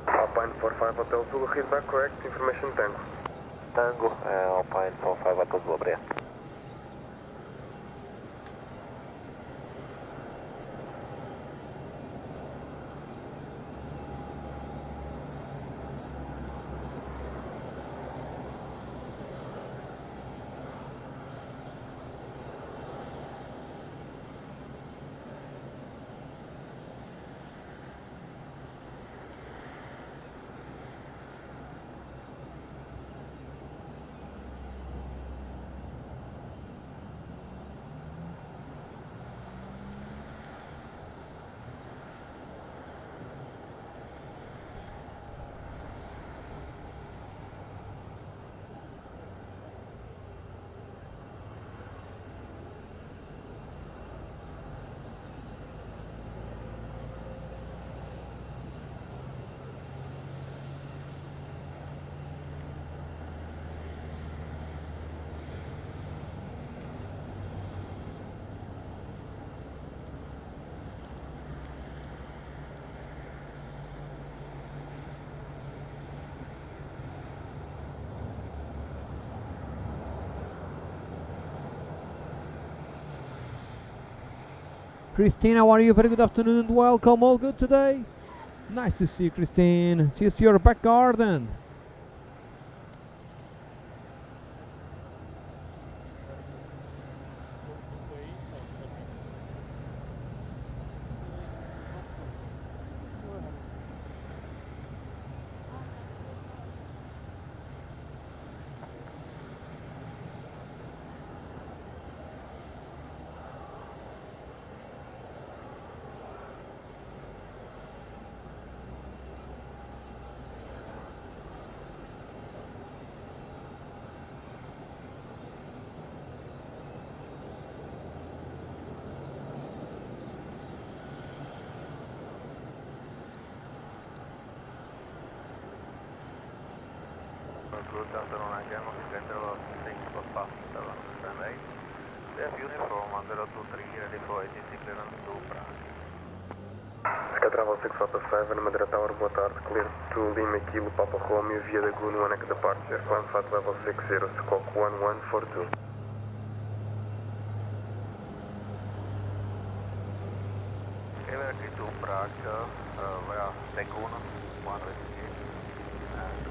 Alpine 45 Hotel Zulu, feedback correct, information Tango. Tango, Alpine 45 Hotel Zulu, obrigado. Christine, how are you? Very good afternoon and welcome. All good today? Nice to see you, Christine. Cheers to your back garden. Good afternoon again, Officer Level 6 for past 708. They have uniform 1023 ready for ATC clearance to Prague. Sky Travel 647, Madeira Tower, boa tarde. Clear to Lima Kilo Papa Romeo via the Goon 1 Echo departure, climb flight level 60, squawk 1142. Okay, we're ready to Prague via Lagoon 128.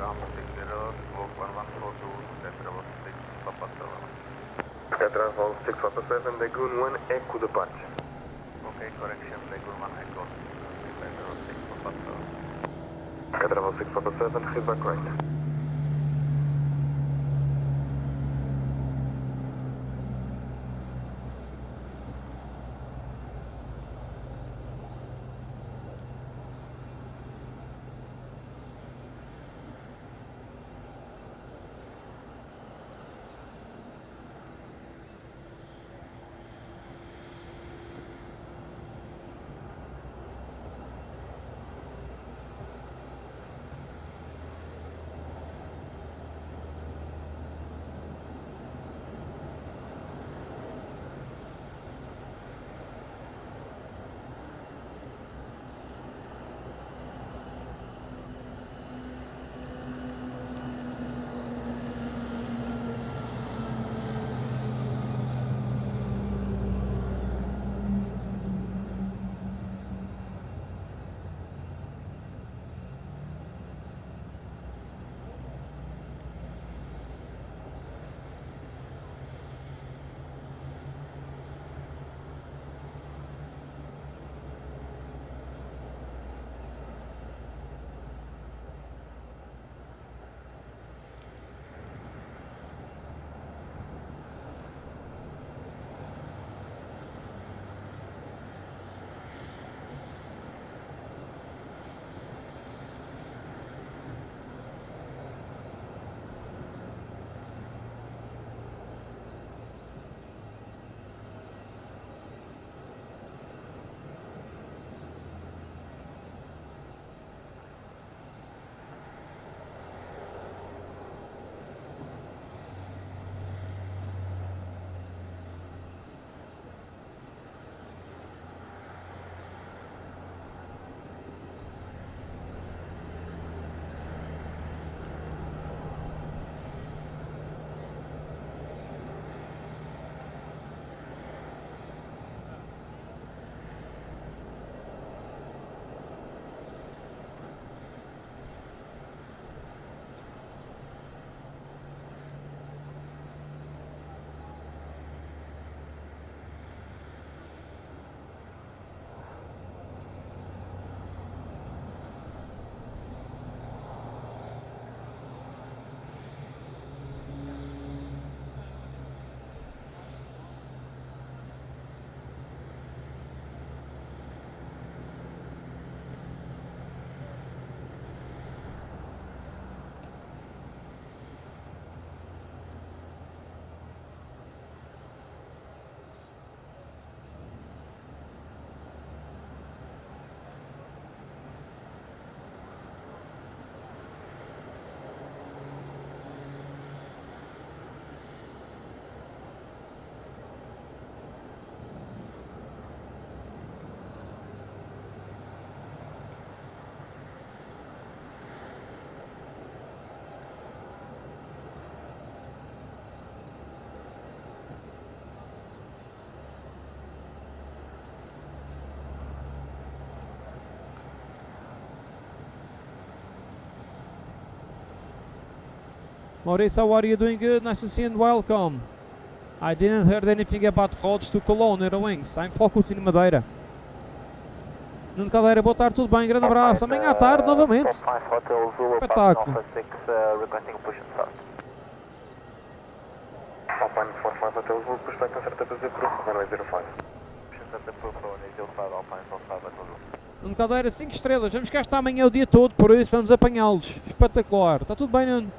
Ground 60, squawk 1142, Sky Travel 6 Papa 7. Sky Travel 647, the Goon 1 Echo departure. Okay, correction, Lagoon 1 Echo. Cat level 6 Papa 7, feedback right. Maurice, how are you? Doing good? Nice to see you and welcome. I didn't heard anything about roads to Cologne in the wings. I'm focusing in Madeira. Nuno Caldeira, boa tarde, tudo bem? Grande abraço. Amanhã à tarde, novamente. Espetáculo. Alpine 45 Hotel Zulu, push back and start up as approved, runway 05. Nuno Caldeira, 5 estrelas. Vamos cá estar amanhã o dia todo, por isso vamos apanhá-los. Espetacular. Está tudo bem, Nuno?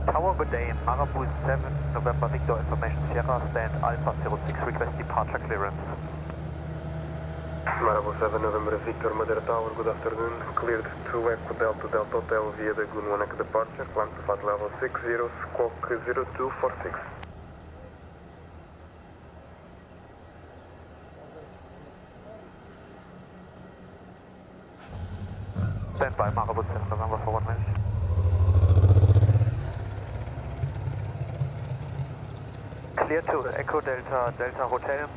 Tower, good day. Marabou 7, November Victor Information Sierra, stand Alpha 06, request departure clearance. Marabou 7, November Victor, Madeira Tower, good afternoon. Cleared to Echo Delta Delta Hotel via the Gunwanak departure, climb to flight level 60, squawk 0246. Stand by Marabou 7, November for 1 minute. Clear to Echo Delta Delta Hotel.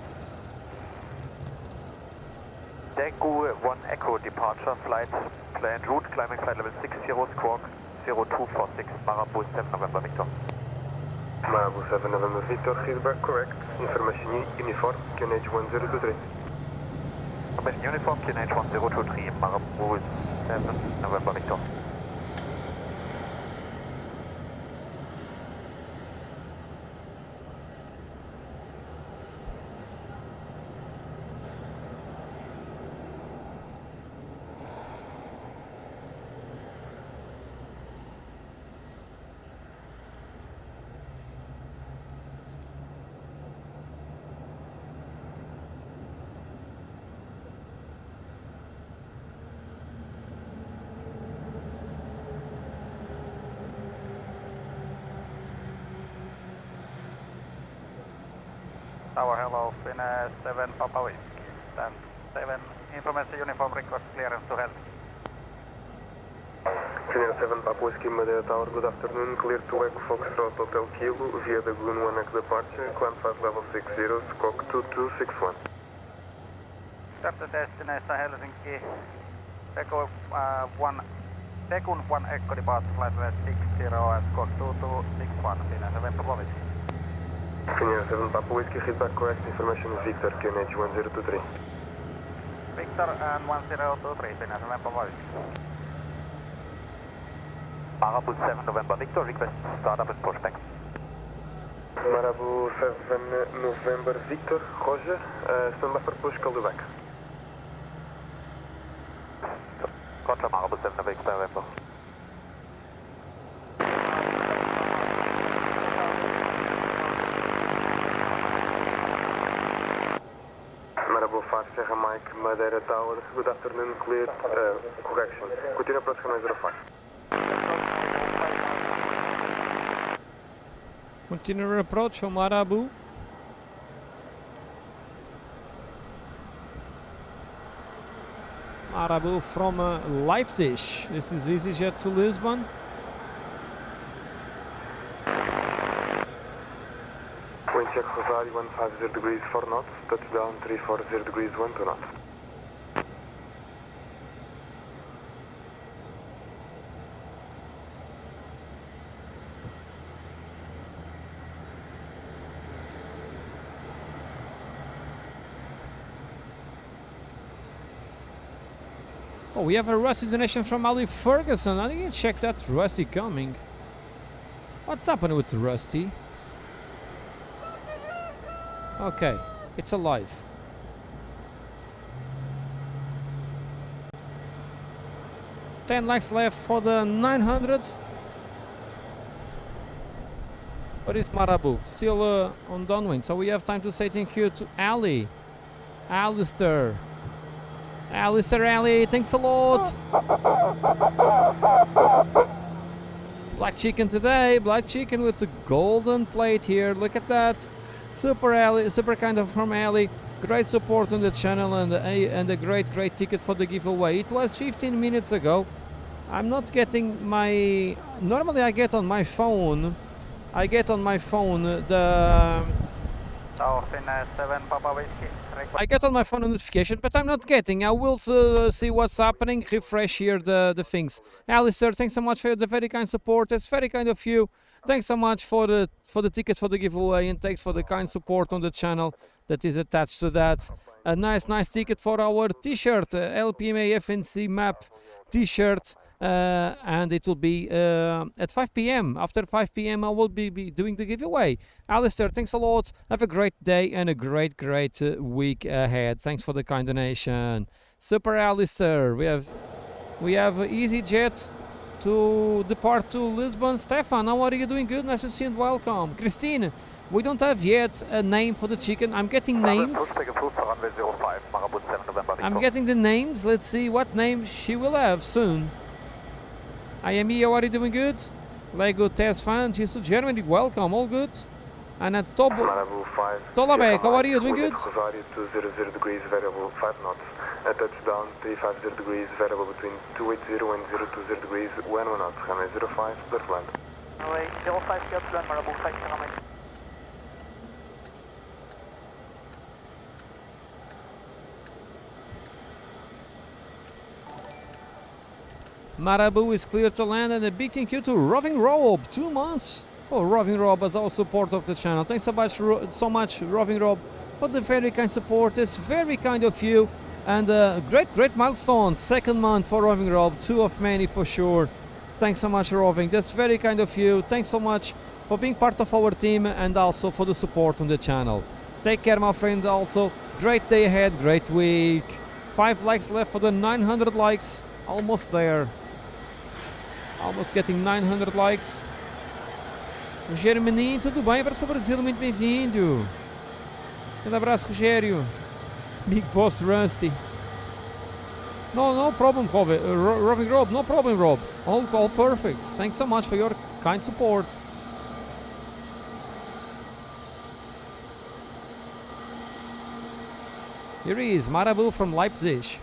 Daegu 1 Echo departure flight planned route climbing flight level 60 squawk 0246 Marabou 7 November Victor. Marabu 7 November Victor, feedback correct. Information uniform, QNH 1023. Information uniform, QNH 1023, Marabu 7 November Victor. Tower, hello, Finnair 7 Papa Whiskey. Stand 7, information uniform request clearance to health. Finnair 7 Papa Whiskey, Madeira Tower, good afternoon. Clear to Echo Foxtrot Hotel Kilo via the Goon 1X departure, climb 5 level 60, squawk 2261. After destination Helsinki, Echo 1 Echo departure flight level 60 and squawk 2261, Finnair 7 Papa Whiskey. Finnair 7 Papa Whiskey, feedback correct. Information is Victor, QNH 1023. Victor and 1023, Finnair 7 Papa Whiskey. Marabu 7 November Victor, request startup and pushback. Marabu 7 November Victor, Roger, stand by for push, call you back. Roger, Marabu 7 November. Marabu 5 Sierra Mike, Madeira Tower, good afternoon, cleared, correction. Continue approach 05. Continue approach from Marabu. Marabu from Leipzig. This is EasyJet to Lisbon. Wind check Rosario 150 degrees 4 knots, touchdown 340 degrees 12 knots. Oh, we have a Rusty donation from Ali Ferguson. I didn't check that Rusty coming. What's happening with Rusty? Okay, it's alive. Ten lakhs left for the 900. But it's Marabu, still on downwind. So we have time to say thank you to Ali, Alistair. Alistair, Ali, thanks a lot. Black chicken today, black chicken with the golden plate here. Look at that. Super Ali, super kind of from Ali. Great support on the channel and a great ticket for the giveaway. It was 15 minutes ago. I'm not getting my. Normally I get on my phone. I get on my phone the. Tower, Finnair 7 Papa Whiskey. I get on my phone a notification, but I'm not getting. I will see what's happening. Refresh here the things. Alistair, thanks so much for the very kind support. It's very kind of you. Thanks so much for the ticket for the giveaway, and thanks for the kind support on the channel that is attached to that. A nice ticket for our T-shirt, LPMA FNC map T-shirt, and it will be at 5 p.m. After 5 p.m. I will be doing the giveaway. Alistair, thanks a lot. Have a great day and a great week ahead. Thanks for the kind donation. Super Alistair. We have EasyJet to depart to Lisbon. Stefan, how are you doing? Good, nice to see you and welcome. Christine, we don't have yet a name for the chicken. I'm getting names. I'm getting the names. Let's see what name she will have soon. IME, how are you doing? Good. Lego Test fan, she's to Germany. Welcome, all good. And at Tolabek, how are you doing? Good. 200 degrees variable 5 knots. A touchdown 350 degrees variable between 280 and 020 degrees 11 knots. Runway 05, clear to land. Runway 05, clear to land, Marabu 5 runway. Marabu is clear to land, and a big thank you to Roving Robe. 2 months for Roving Rob as our support of the channel. Thanks so much, Roving Rob, for the very kind support. It's very kind of you, and great milestone. 2nd month for Roving Rob, 2 of many for sure. Thanks so much, Roving. That's very kind of you. Thanks so much for being part of our team and also for the support on the channel. Take care, my friend. Also, great day ahead, great week. 5 likes left for the 900 likes. Almost there. Almost getting 900 likes. Rogério Menin, tudo bem? Abraço para o Brasil, muito bem-vindo. Grande abraço, Rogério. Big Boss Rusty. No problem, Roving Rob. No problem, Rob. All perfect. Thanks so much for your kind support. Here he is, Marabu from Leipzig.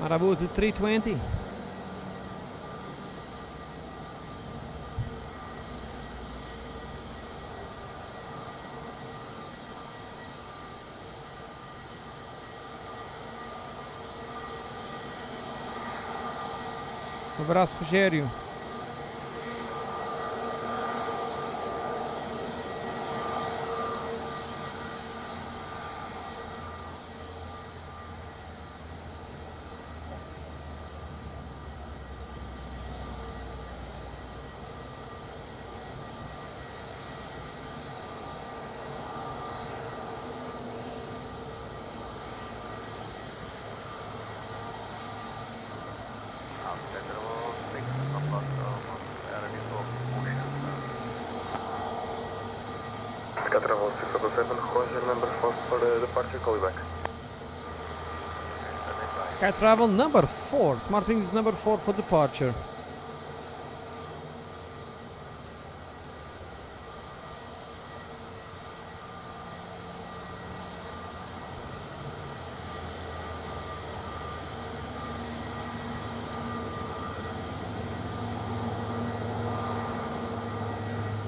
Marabu to 320. Um abraço, Rogério. Travel 677, Roger, number 4 for departure, call you back. Sky Travel number 4. SmartWings number 4 for departure.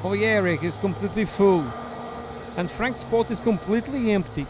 Oh yeah, Eric is completely full. And Frank's spot is completely empty.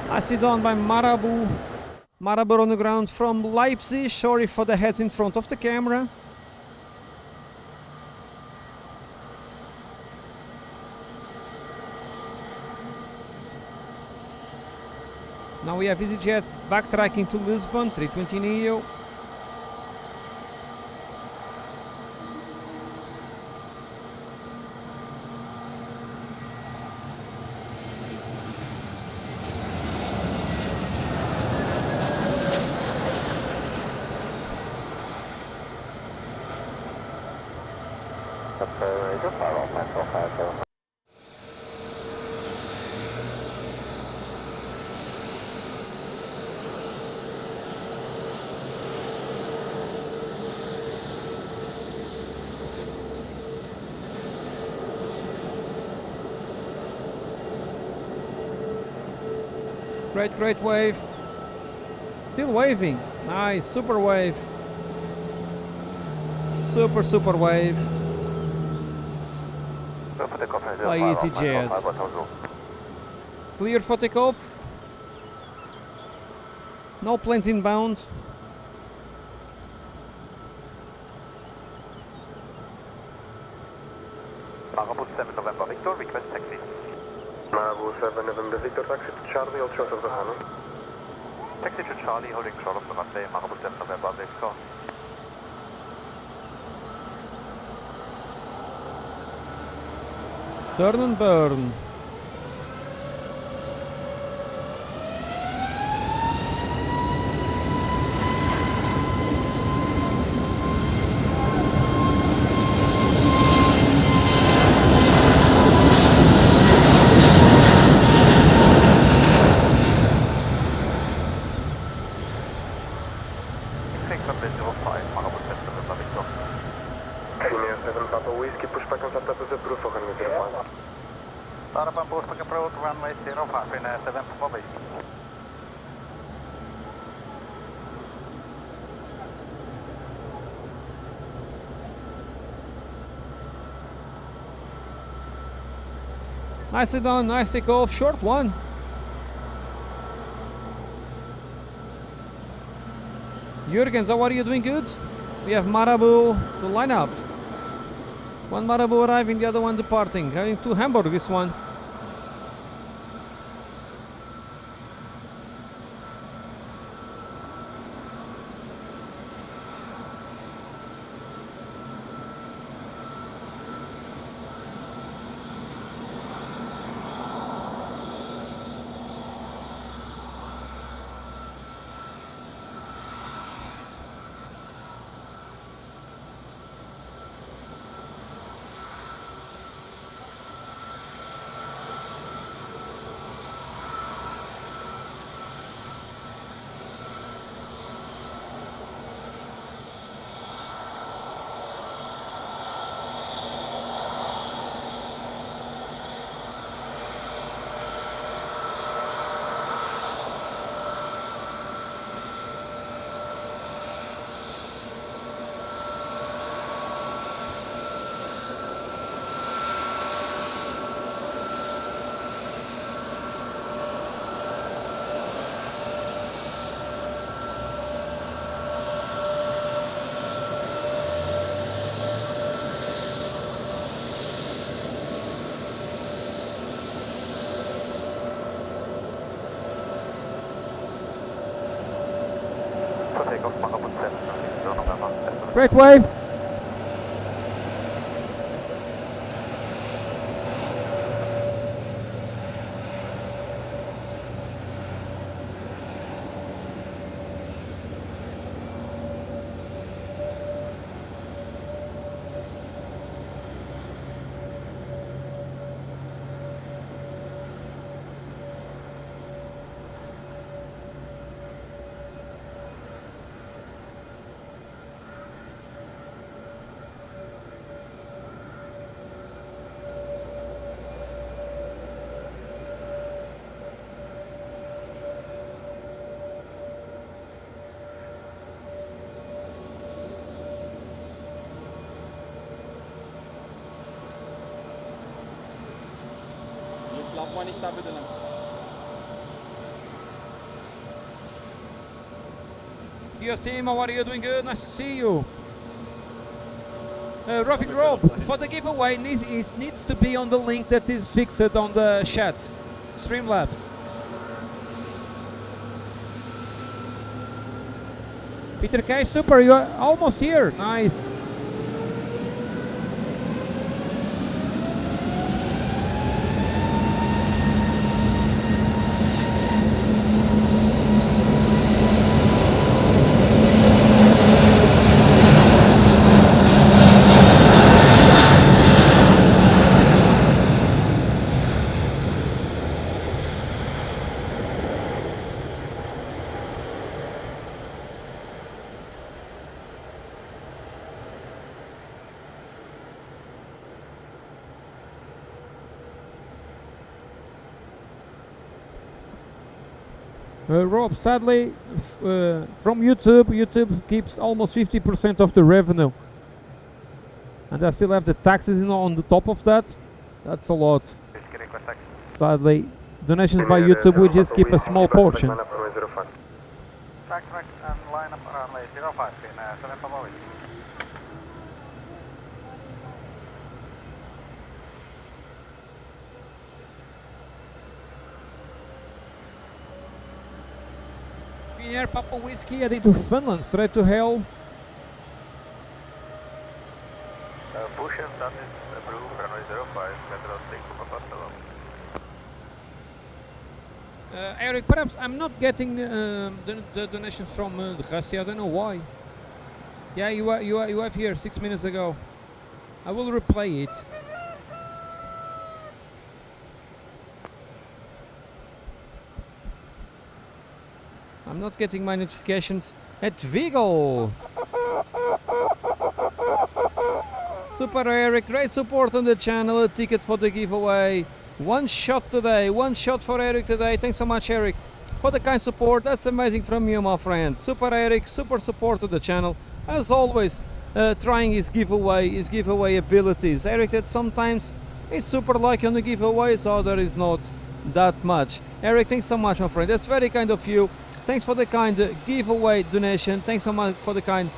I see down by Marabu. Marabu on the ground from Leipzig. Sorry for the heads in front of the camera. Now we have EasyJet backtracking to Lisbon, 320 Neo. Great wave. Still waving. Nice, super wave. Super wave. By EasyJet. Clear for takeoff. No planes inbound. Marabout 7 November Victor, request taxi. Marabout 7 November Victor, taxi to Charlie, all short of the runway. Taxi to Charlie, holding short of the runway, Marabout 7 November Victor. Turn and burn. Senior 7 Papa Whiskey, pushback on status approved for runway 05. Tarapan pushback approved, runway 05, Senior 7 Papa Whiskey. Nicely done, nice takeoff, short one. Jurgens, how are you doing? Good? We have Marabout to line up. One Marabout arriving, the other one departing. Having to Hamburg, this one. Great wave. Lauf mal nicht da bitte lang. Yosim, how are you doing? Good, nice to see you. Roughing Rob, for the giveaway, it needs to be on the link that is fixed on the chat. Streamlabs. Peter K, super, you're almost here. Nice. Rob, sadly, from YouTube keeps almost 50% of the revenue. And I still have the taxes on the top of that. That's a lot. Sadly, donations by YouTube, we just keep a small portion. Tax and line up around lane 05 in 7 Papa Whiskey. Air Papa Whiskey heading to Finland, straight to hell. Push and start is approved, runway 05, Metro 6 Papa Solo. Eric, perhaps I'm not getting the donations from Gracia. I don't know why. Yeah, you have here 6 minutes ago. I will replay it. I'm not getting my notifications at Vigo. Super Eric, great support on the channel. A ticket for the giveaway. One shot today, one shot for Eric today. Thanks so much, Eric, for the kind support. That's amazing from you, my friend. Super Eric, super support of the channel. As always, trying his giveaway abilities. Eric, that sometimes is super lucky on the giveaways, other is not that much. Eric, thanks so much, my friend. That's very kind of you. Thanks for the kind giveaway donation. Thanks so much for the kind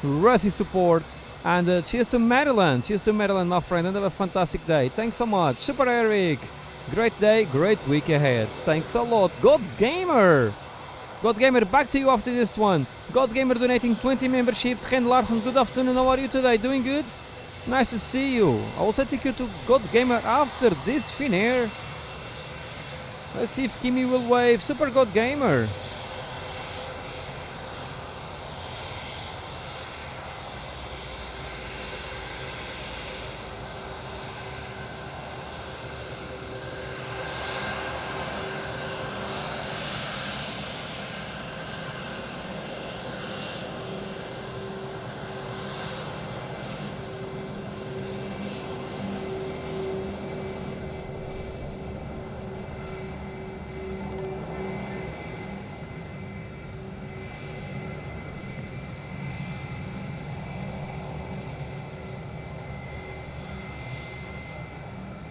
Rusty support. And cheers to Maryland. Cheers to Maryland, my friend. And have a fantastic day. Thanks so much. Super Eric. Great day, great week ahead. Thanks a lot. God Gamer. God Gamer, back to you after this one. God Gamer donating 20 memberships. Ken Larson, good afternoon. How are you today? Doing good? Nice to see you. I will take you to God Gamer after this Finnair. Let's see if Kimi will wave. Super God Gamer.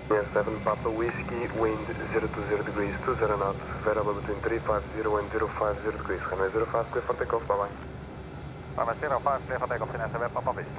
Air 7 Papa Whiskey, wind 020 degrees, 20 knots, variable between 350 and 050 degrees. Runway 05, clear for takeoff, bye-bye. Runway 05, clear for takeoff in 7 Papa Whiskey.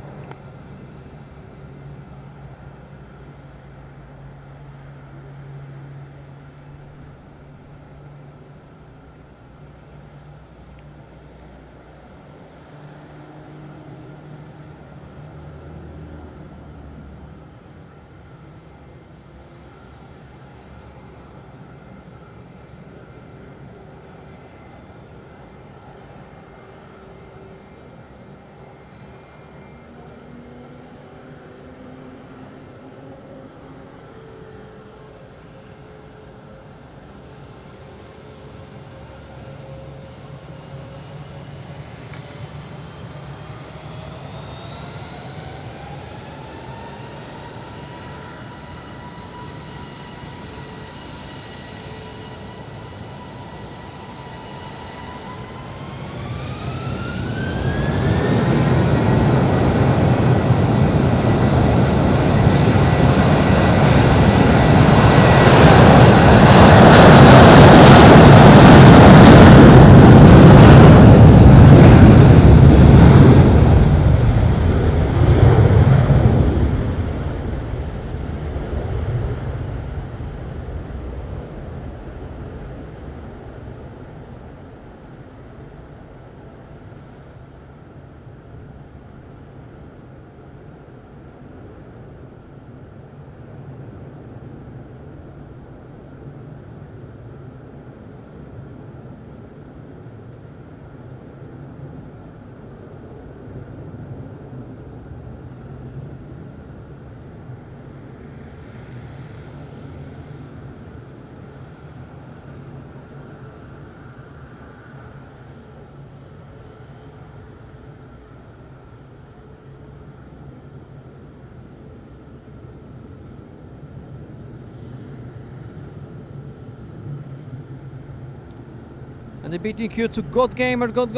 And a big thank you to God Gamer. God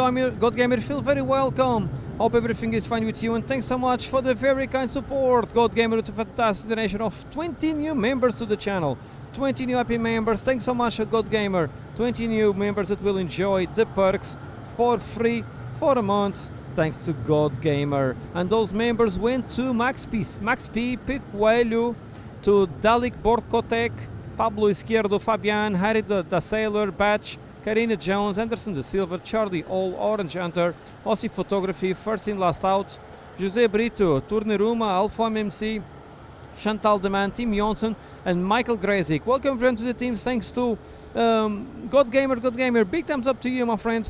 Gamer, feel very welcome. Hope everything is fine with you, and thanks so much for the very kind support. God Gamer with a fantastic donation of 20 new members to the channel. 20 new happy members. Thanks so much, God Gamer. 20 new members that will enjoy the perks for free for a month. Thanks to God Gamer. And those members went to Max P, Picoelho, to Dalik Borkotek, Pablo Izquierdo, Fabian, Harry da Sailor, Batch, Karina Jones, Anderson da Silva, Charlie All, Orange Hunter, Aussie Photography, First In Last Out, José Brito, Turneruma, Alpha MC, Chantal Deman, Tim Johnson, and Michael Grazik. Welcome friend to the team. Thanks to God Gamer. Big thumbs up to you, my friend.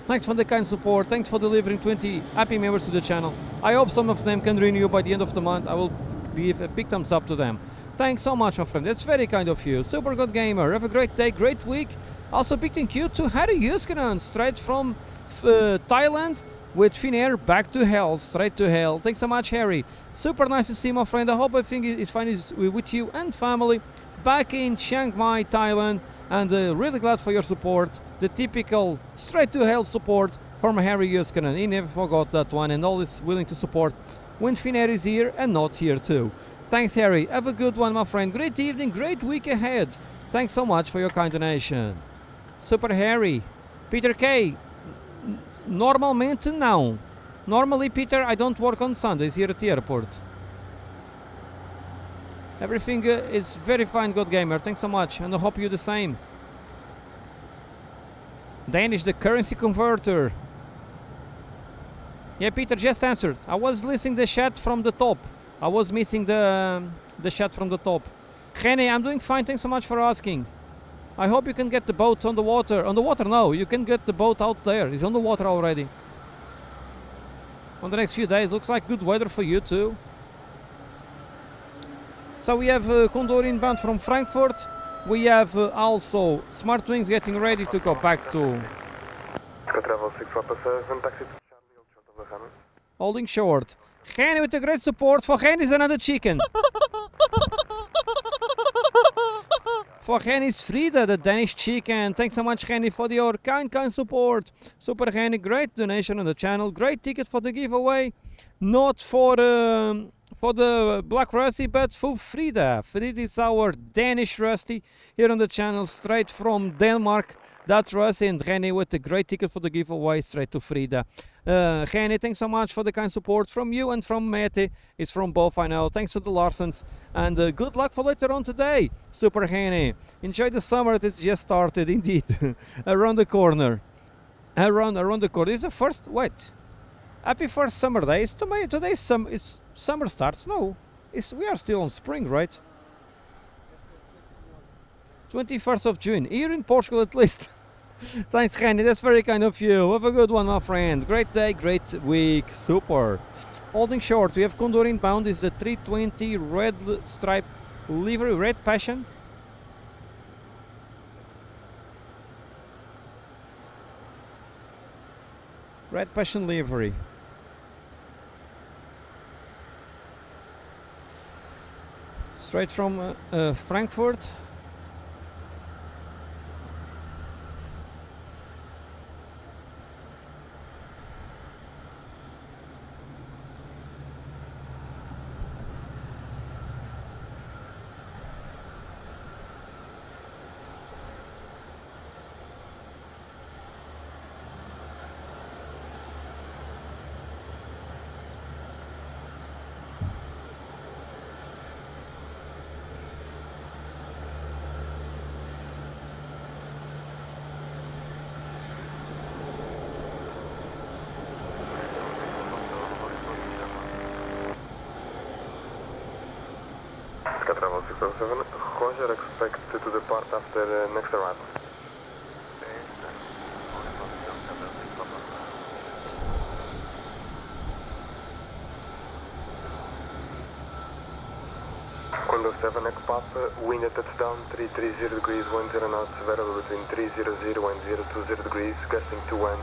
Thanks for the kind support. Thanks for delivering 20 happy members to the channel. I hope some of them can renew by the end of the month. I will give a big thumbs up to them. Thanks so much, my friend. That's very kind of you. Super God Gamer. Have a great day, great week. Also, big thank you to Harry Yuskanen, straight from Thailand with Finnair back to hell, straight to hell. Thanks so much, Harry. Super nice to see you, my friend. I hope everything is fine with you and family back in Chiang Mai, Thailand. And really glad for your support. The typical straight to hell support from Harry Yuskanen. He never forgot that one and always willing to support when Finnair is here and not here too. Thanks, Harry. Have a good one, my friend. Great evening, great week ahead. Thanks so much for your kind donation. Super Harry. Peter K. Normalmente não. Normally, Peter, I don't work on Sundays here at the airport. Everything is very fine, God Gamer. Thanks so much, and I hope you the same. Danish, the currency converter. Yeah, Peter just answered. I was listening the chat from the top. I was missing the chat from the top. Rene, I'm doing fine. Thanks so much for asking. I hope you can get the boat on the water. On the water, no. You can get the boat out there. It's on the water already. On the next few days. Looks like good weather for you too. So we have Condor inbound from Frankfurt. We have also Smart Wings getting ready to go back to... Travel 6 Papa 7, taxi to Charlie, hold short of the Hammond. Holding short. Gene with the great support. For Gene is another chicken. For Gene is Frida, the Danish chicken. Thanks so much, Gene, for your kind support. Super Gene, great donation on the channel. Great ticket for the giveaway. Not for the Black Rusty, but for Frida. Frida is our Danish Rusty here on the channel, straight from Denmark. That's Rusty and Rene with the great ticket for the giveaway, straight to Frida. Rene, thanks so much for the kind support from you and from Mete. It's from both, I know. Thanks to the Larsens. And good luck for later on today, Super Rene. Enjoy the summer that's just started, indeed. Around the corner. Around the corner. It's the first, wait. Happy first summer days. Today's summer starts. No, we are still on spring, right? 21st of June. Here in Portugal, at least. Thanks, Kenny. That's very kind of you. Have a good one, my friend. Great day, great week. Super. Holding short. We have Condor inbound. Is the 320 red stripe livery, red passion. Red passion livery. Straight from Frankfurt. Travel 607, Roger, expect to depart after next arrival. Condor 7, Papa, wind at touchdown 330 degrees, 10 knots, variable between 300 and 020 degrees, gusting to 1,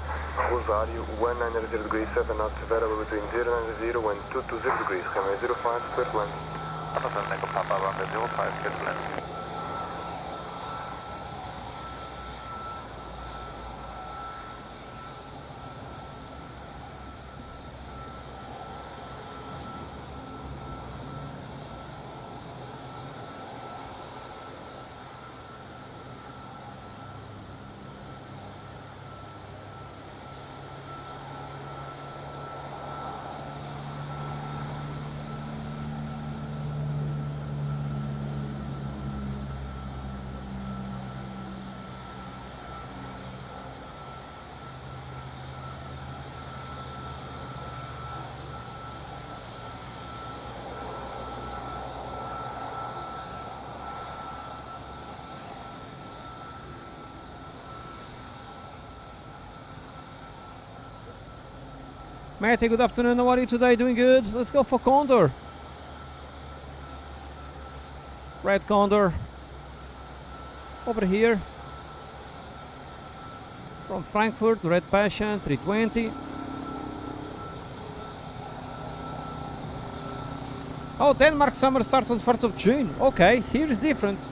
Rosario, 190 degrees, 7 knots, variable between 090 and 220 degrees, runway 05, clear to land. Echo Papa, runway 05, clear to land. Matty, good afternoon. How are you today? Doing good? Let's go for Condor. Red Condor. Over here. From Frankfurt, Red Passion, 320. Oh, Denmark summer starts on 1st of June. Okay, here is different.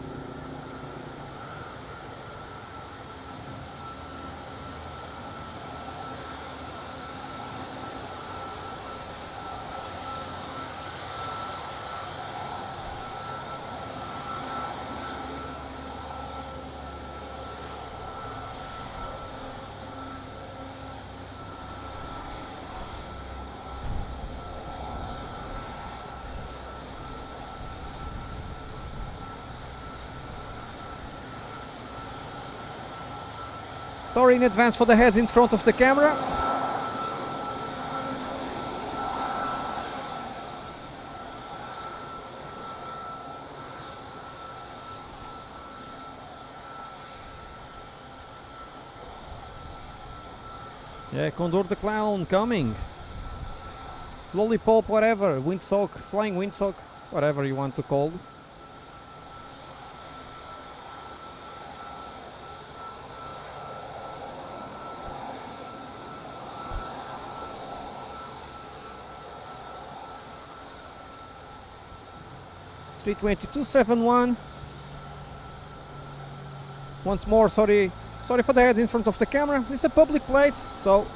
Sorry in advance for the heads in front of the camera. Yeah, Condor the Clown coming. Lollipop, whatever, windsock, flying windsock, whatever you want to call. $320,271. Once more, sorry for the heads in front of the camera. It's a public place, so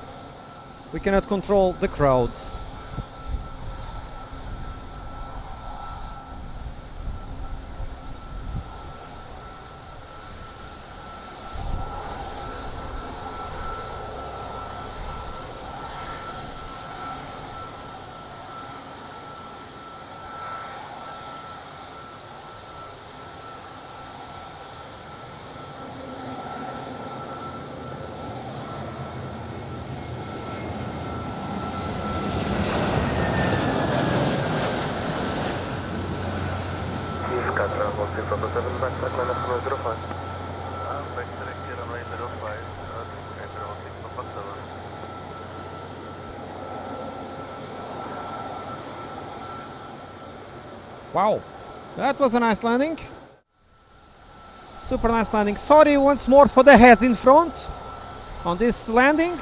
we cannot control the crowds. Wow, that was a nice landing. Super nice landing. Sorry once more for the heads in front on this landing.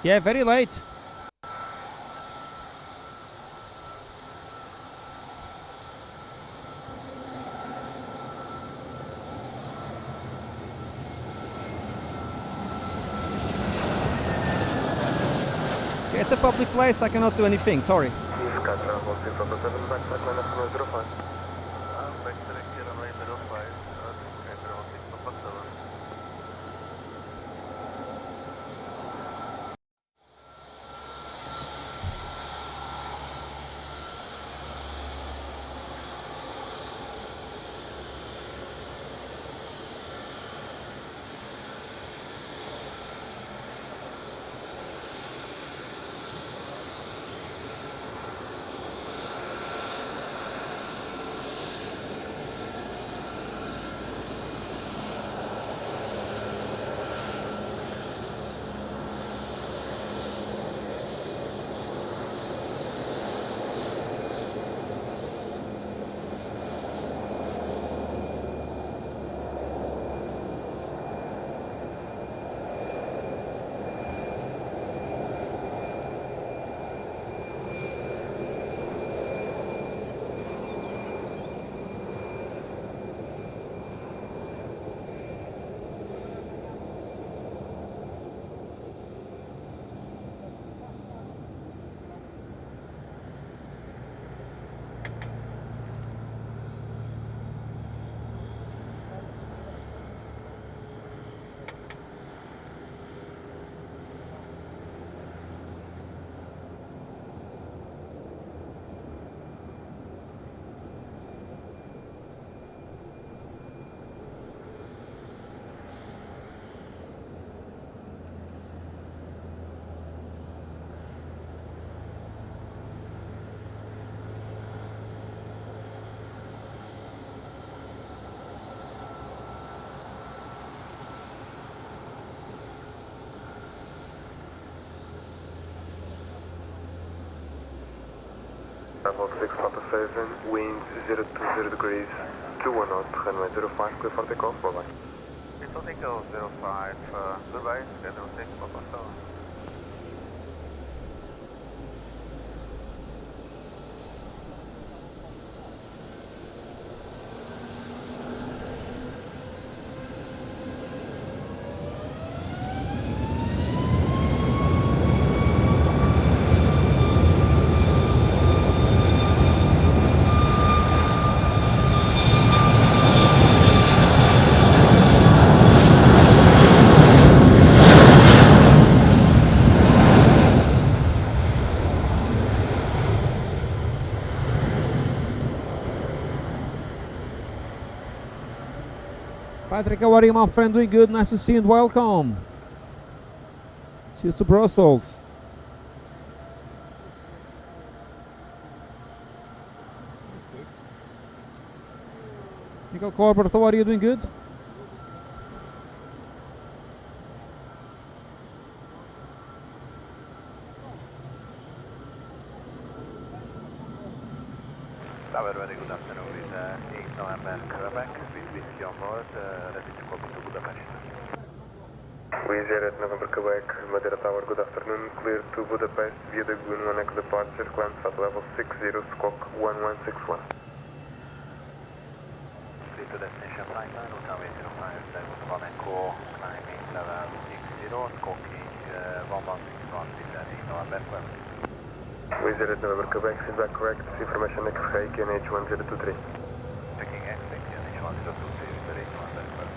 Yeah, very late. Yeah, it's a public place, I cannot do anything, sorry. level 6 Papa 7, wind 020 degrees, 21 knots, runway 05, clear for takeoff, bye bye. Little Echo 05, goodbye, schedule 6, Papa 7. Patrick, how are you, my friend? Doing good. Nice to see you and welcome. Cheers to Brussels. Nicole Corbett, how are you? Doing good? Tower, very good afternoon. It's 8 November, Quebec, with whiskey on board, ready to copy to Budapest. Wizz Air at November, Quebec, Madeira Tower, good afternoon, clear to Budapest via the Goon 1 Echo departure, climb at level 60, squawk 1161. Clear to destination flight line, runway 05, Delta 1 Echo, climbing level 60, squawking 1161, this is 8 November, Quebec. Wizz Air at November, Quebec, feedback correct, information XK, QNH 1023. Checking XK, QNH 1023, with the 8 November, Quebec.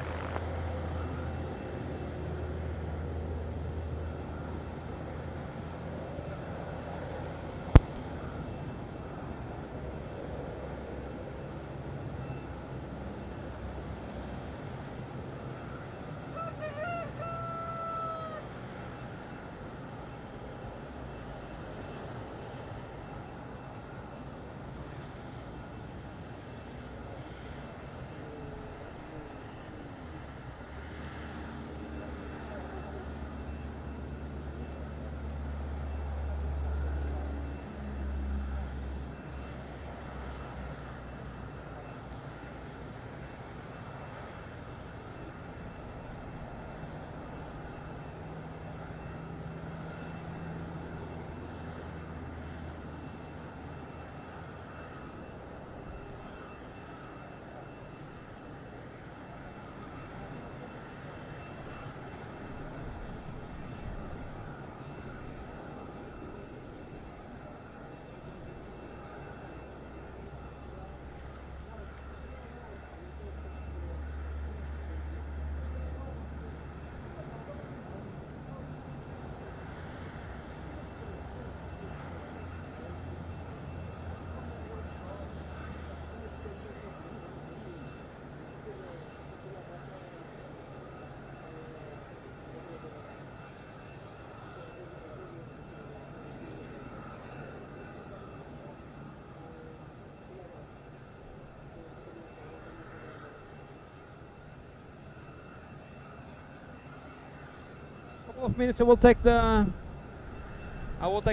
Couple of minutes, I will take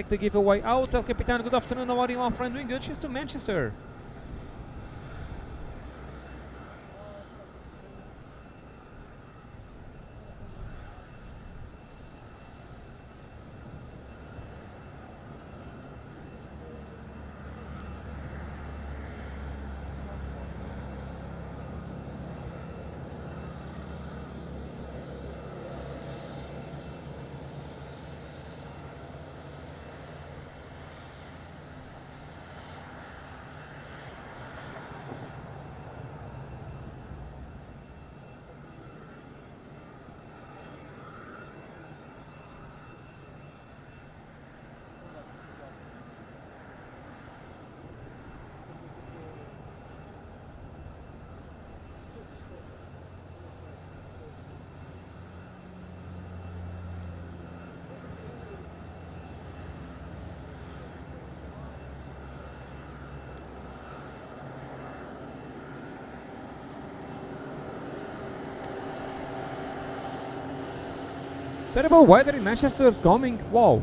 the giveaway. Hotel Capitan, good afternoon. How are you, my friend? Doing good. She's to Manchester. Terrible weather in Manchester is coming. Wow.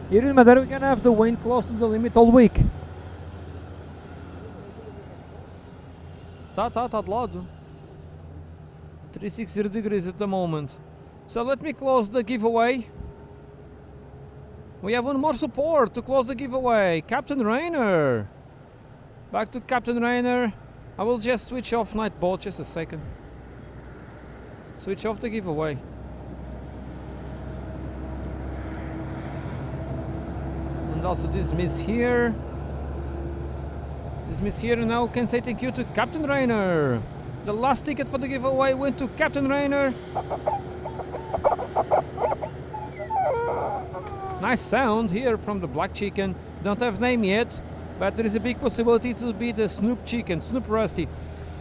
Here in Madeira we're gonna have the wind close to the limit all week. Tá de lado. 360 degrees at the moment. So let me close the giveaway. We have one more support to close the giveaway. Captain Rainer. Back to Captain Rainer. I will just switch off Nightbot, just a second. Switch off the giveaway. And also dismiss here. Dismiss here, and now can say thank you to Captain Rainer. The last ticket for the giveaway went to Captain Rainer. Nice sound here from the black chicken. Don't have name yet, but there is a big possibility to be the Snoop chicken, Snoop Rusty.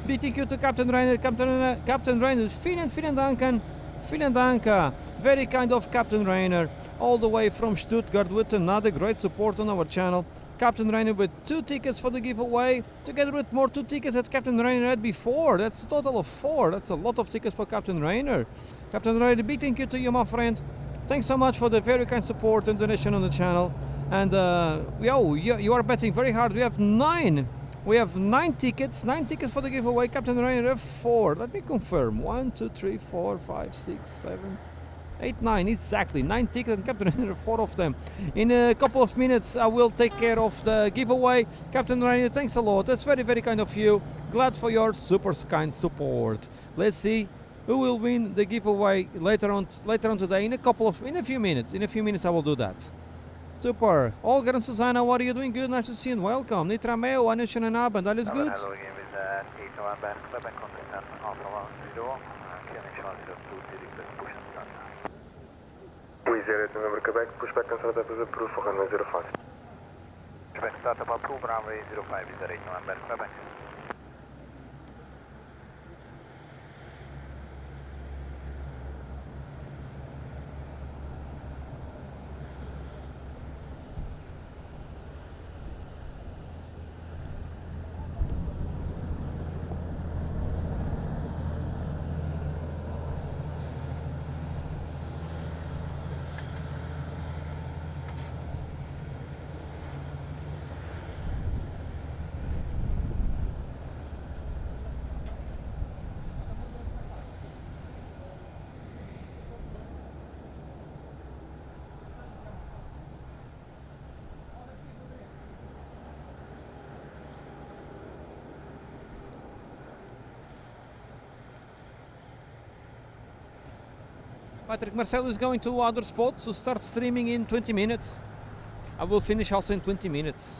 Big thank you to Captain Rainer, Captain Rainer, vielen Dank. Very kind of Captain Rainer, all the way from Stuttgart with another great support on our channel. Captain Rainer with 2 tickets for the giveaway, together with more 2 tickets that Captain Rainer had before. That's a total of 4. That's a lot of tickets for Captain Rainer. Captain Rainer, big thank you to you, my friend. Thanks so much for the very kind support and donation on the channel. And you are betting very hard. We have 9. We have 9 tickets. 9 tickets for the giveaway. Captain Rainer have 4. Let me confirm. 1, 2, 3, 4, 5, 6, 7, 8, 9. Exactly. 9 tickets and Captain Rainer 4 of them. In a couple of minutes I will take care of the giveaway. Captain Rainer, thanks a lot. That's very, very kind of you. Glad for your super kind support. Let's see who will win the giveaway later on today. In a few minutes. In a few minutes I will do that. Super. Olga and Susanna, what are you doing? Good, nice to see you and welcome. Nitra Meo, einen schönen Abend, alles gut? Hello again with 8 November, Quebec contact Alpha 10, Kenny Charlie 2, request push and start. We 08 November Quebec, pushback and start up is approved for runway 05. Pushback startup approved, runway 05 with 8 November, Quebec. Patrick Marcelo is going to other spots to start streaming in 20 minutes. I will finish also in 20 minutes.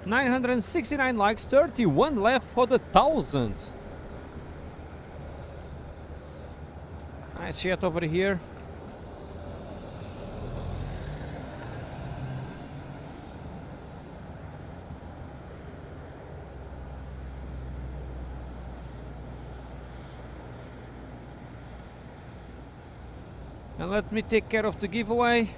969 likes, 31 left for the 1000. Nice shot over here. And let me take care of the giveaway.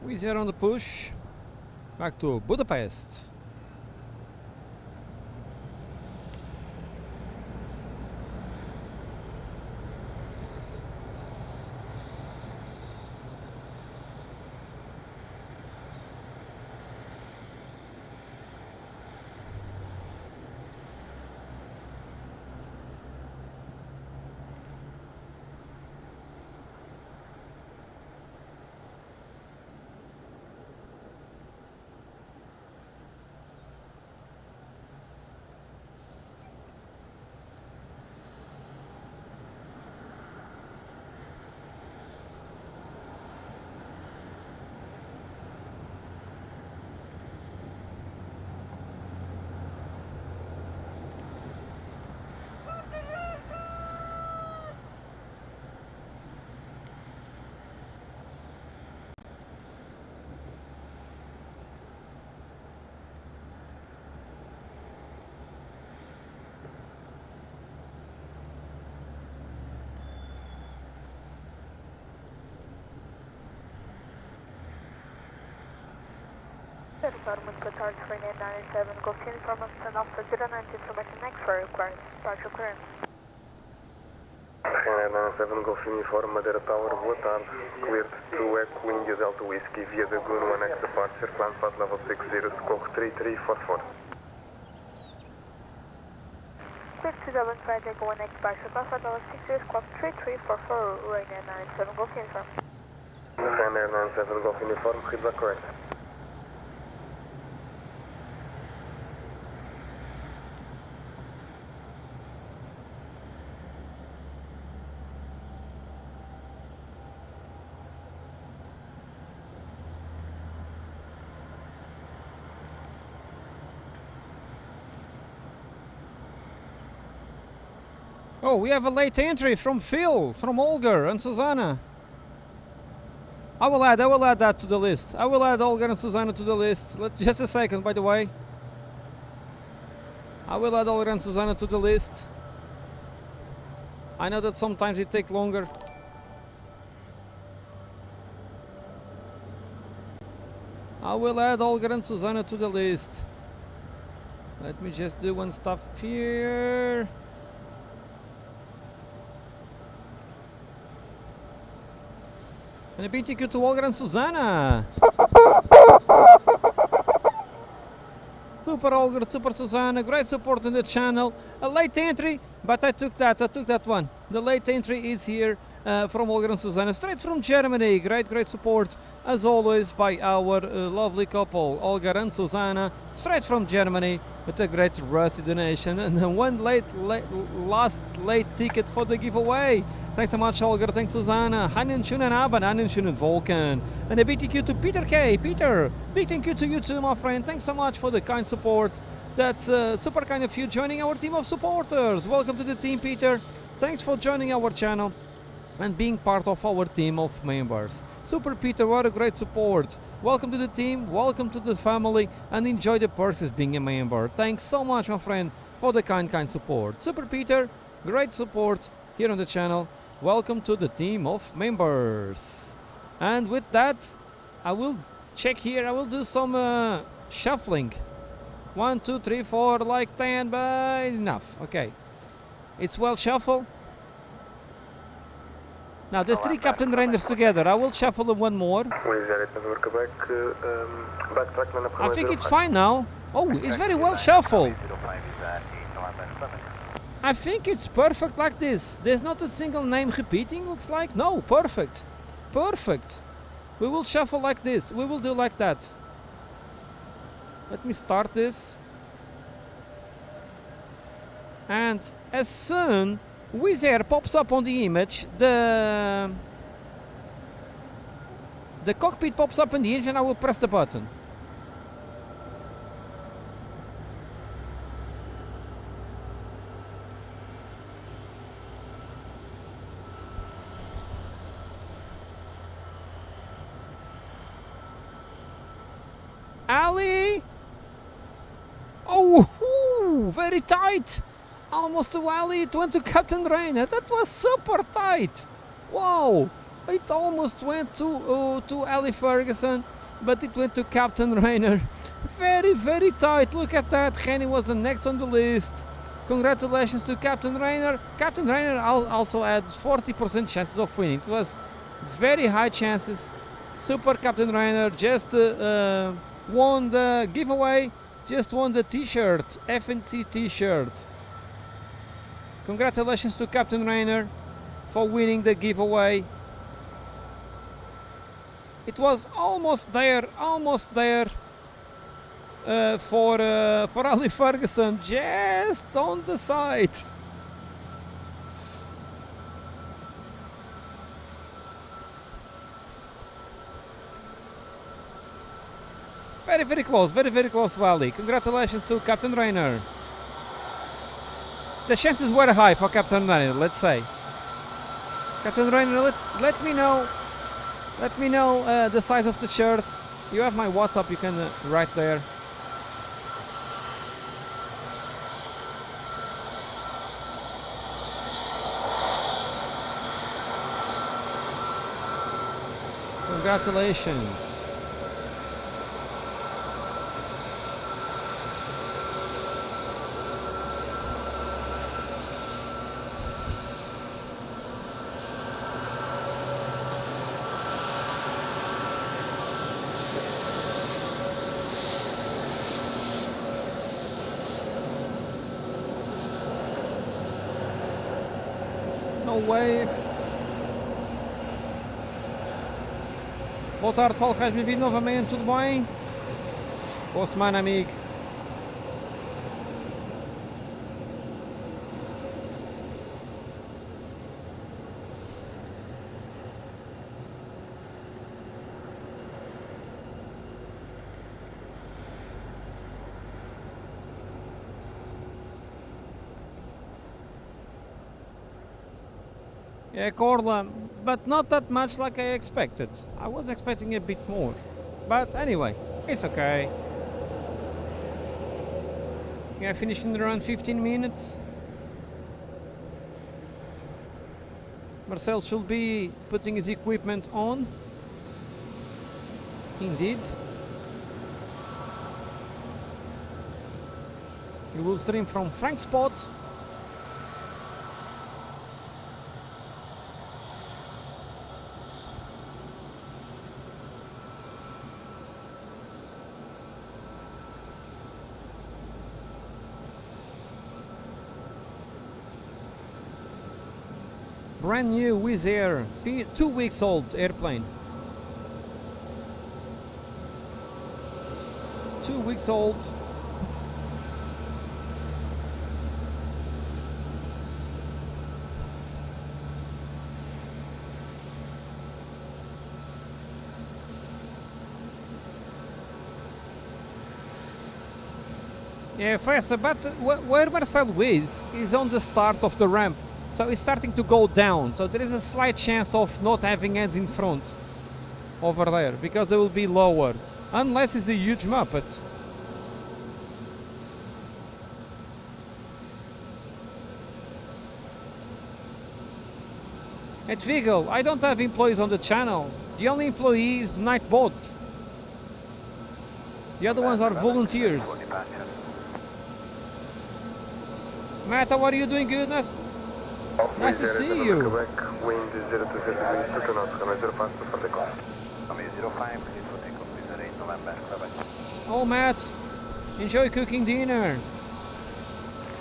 Wizz Air on the push back to Budapest. Department Qatar 2997, Golf Uniform stand off for 09 information next for required departure clearance. Ryanair 97 Golf Uniform, Madeira Tower, boa tarde. Cleared to Echo India Delta Whiskey via the Goon 1X departure, climb path level 60, squawk 3344. Cleared to Dublin Flight Echo 1X departure, climb path level 60, squawk 3344, Ryanair 97 Golf Uniform. Ryanair 97 Golf Uniform, feedback correct. Oh, we have a late entry from Phil, from Olga and Susanna. I will add that to the list. I will add Olga and Susanna to the list. Just a second, by the way. I will add Olga and Susanna to the list. I know that sometimes it takes longer. I will add Olga and Susanna to the list. Let me just do one stuff here. And a big thank you to Olga and Susanna. Super Olga, super Susanna, great support on the channel. A late entry, but I took that one. The late entry is here from Olga and Susanna, straight from Germany. Great support, as always, by our lovely couple, Olga and Susanna, straight from Germany, with a great rusty donation. And one last late ticket for the giveaway. Thanks so much, Olga. Thanks, Susanna. Einen schönen Abend, einen schönen Wolken. And a big thank you to Peter K. Peter, big thank you to you too, my friend. Thanks so much for the kind support. That's super kind of you joining our team of supporters. Welcome to the team, Peter. Thanks for joining our channel and being part of our team of members. Super Peter, what a great support. Welcome to the team, welcome to the family, and enjoy the perks as being a member. Thanks so much, my friend, for the kind support. Super Peter, great support here on the channel. Welcome to the team of members. And with that, I will check here. I will do some shuffling. 1, 2, 3, 4, like 10, but enough. Okay. It's well shuffled. Now there's 3 Captain Rainers together. I will shuffle them one more. I think it's fine now. Oh, it's very well shuffled. I think it's perfect like this. There's not a single name repeating, looks like. No, perfect. Perfect. We will shuffle like this. We will do like that. Let me start this. And as soon Wizz Air pops up on the image, the cockpit pops up in the engine, I will press the button. Ali! Oh, very tight! Almost to Ali, it went to Captain Rainer. That was super tight! Wow! It almost went to Ali Ferguson, but it went to Captain Rainer. Very tight. Look at that. Henny was the next on the list. Congratulations to Captain Rainer. Captain Rainer also had 40% chances of winning. It was very high chances. Super Captain Rainer just won the giveaway, just won the t-shirt, FNC t-shirt. Congratulations to Captain Rainer for winning the giveaway. It was almost there for Ali Ferguson, just on the side. Very close, Wally. Congratulations to Captain Rainer. The chances were high for Captain Rainer, let's say. Captain Rainer, let me know the size of the shirt. You have my WhatsApp, you can write there. Congratulations. No wave. Boa tarde, Paulo Reis, bem-vindo novamente, tudo bem? Boa semana, amigo. Yeah, Corla, but not that much like I expected. I was expecting a bit more. But anyway, it's okay. Yeah, finishing around 15 minutes. Marcel should be putting his equipment on. Indeed. We will stream from Frank's spot. Brand new Wizz Air, 2 weeks old airplane. 2 weeks old. Yeah, faster, but where Marcel is on the start of the ramp. So it's starting to go down, so there is a slight chance of not having hands in front over there, because they will be lower, unless it's a huge Muppet. At Vigo, I don't have employees on the channel. The only employee is Nightbot. The other ones are volunteers. Matt, how are you doing? Good? Nice to see you. Wind 020 degrees, 2 knots, runway 05 for takeoff. Runway 05, clear for takeoff, please 8 November, bye-bye. Oh, Matt, enjoy cooking dinner.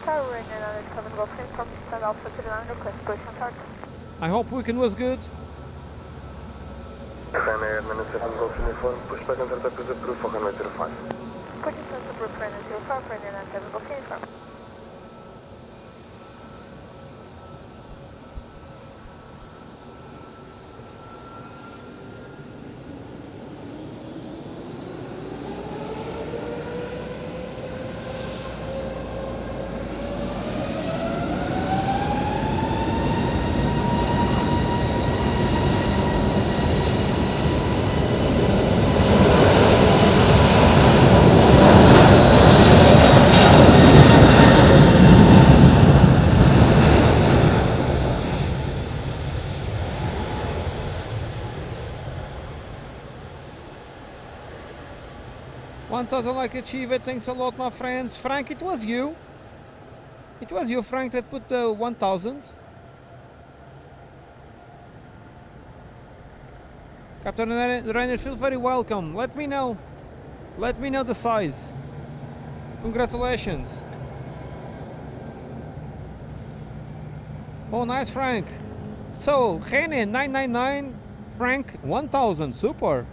Tower in 7 Golf from Stand Alpha to the line, request push on target. I hope weekend was good. Ryanair 97 Golf uniform, pushback and target is approved for runway 05. Push and approved for runway 05 for 97 Golf uniform. Doesn't like achieve it. Thanks a lot, my friends. Frank, it was you. It was you, Frank, that put the 1000. Captain Rainer, feel very welcome. Let me know. Let me know the size. Congratulations. Oh, nice, Frank. So, René 999, Frank 1000. Super.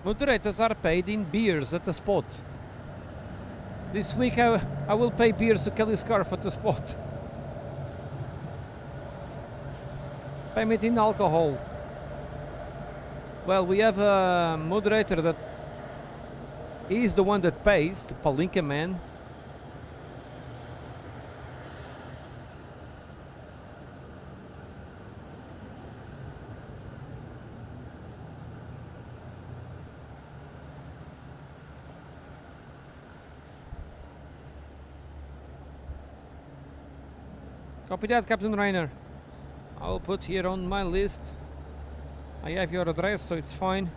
Moderators are paid in beers at the spot. This week I will pay beers to Kelly Scarf at the spot. Payment in alcohol. Well, we have a moderator that is the one that pays, the Palinka man. Copy that, Captain Rainer. I'll put here on my list. I have your address, so it's fine.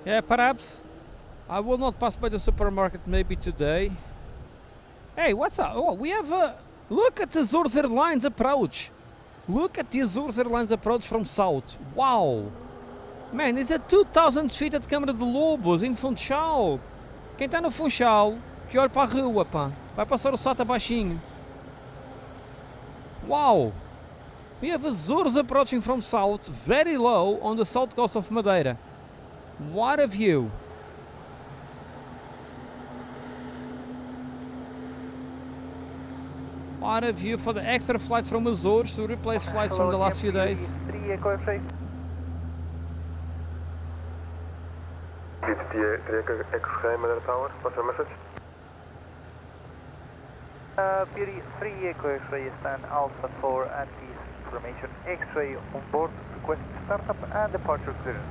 Yeah, perhaps. I will not pass by the supermarket maybe today. Hey, what's up? Oh, we have a... Look at the Azores Airlines approach. Look at the Azores Airlines approach from south. Wow. Man, it's at 2,000 feet at Câmara de Lobos, em Funchal. Quem está no Funchal, que olha para a rua, pá. Vai passar o SATA baixinho. Wow. We have Azores approaching from south, very low, on the south coast of Madeira. What a view. What a view for the extra flight from Azores to replace flights from the last few days. 3 Echo X-ray. BT3 X-ray, Madeira Tower, what's your message? Beauty 3 Echo X-ray, stand Alpha 4 anti-information X-ray on board, request startup and departure clearance.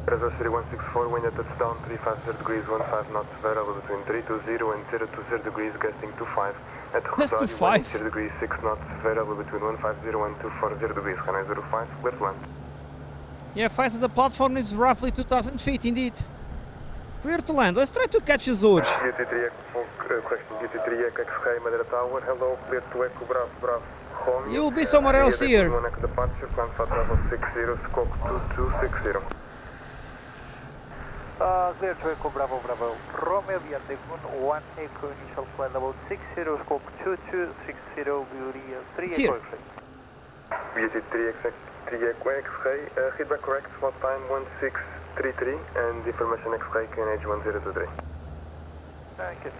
Reserve 3164, wind at touchdown 350 degrees 15 knots, variable between 320 and 020 degrees, gusting 25. At That's Khuzari, 25. 0 degrees 6 knots, variable between 150 and 240 degrees, Hanoi 05, clear to land. Yeah, faster the platform is roughly 2,000 feet indeed. Clear to land. Let's try to catch Azores. BT3 question, BT3 X-ray, Madeira Tower, hello, clear to Echo Bravo, Bravo, home. You'll be somewhere else here. Departure, plan for travel 60, scope 2260. Clear to Echo Bravo Bravo Romeo via Degun 1 Echo initial flight level 60 scope 2260 Beauty 3 It's Echo here. BT3 Echo X-ray, feedback correct, slot time 1633 and information X-ray KNH 1023. Get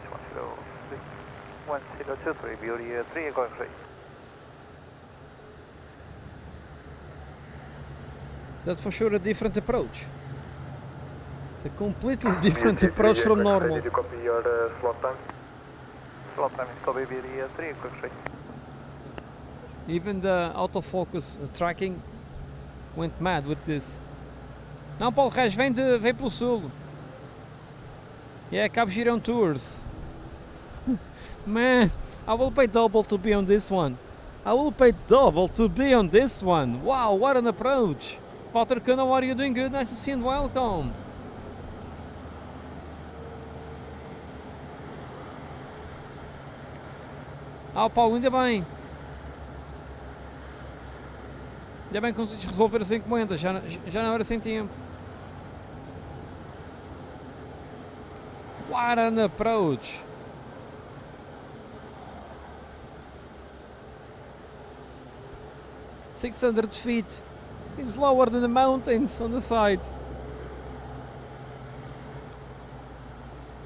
1023 Beauty 3 Echo X-ray. That's for sure a different approach. It's a completely different approach from normal. Did you copy your slot time? Slot time is copy Beauty 3 Echo X-ray. Even the autofocus tracking went mad with this. Não, Paulo Reis, vem pelo sul. Yeah, Cabo Girão Tours. Man, I will pay double to be on this one. I will pay double to be on this one. Wow, what an approach. Walter Kuhn, how are you doing? Good, nice to see you and welcome. Ah, Paulo, ainda bem. Ainda bem que conseguiste resolver as encomendas, já não era sem tempo. What an approach! "600 feet is lower than the mountains on the side."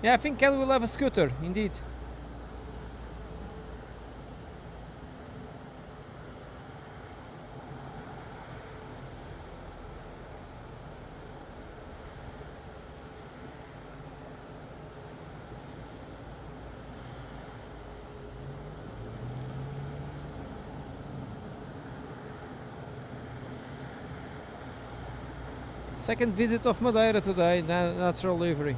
Yeah, I think Kelly will have a scooter, indeed. Second visit of Madeira today, natural livery.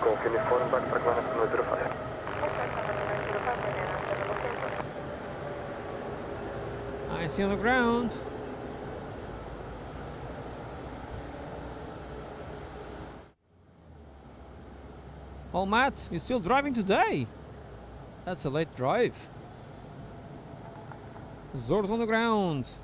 Golf uniform, back para Climate 05. I see on the ground. Oh, Matt, you're still driving today? That's a late drive. Azores on the ground.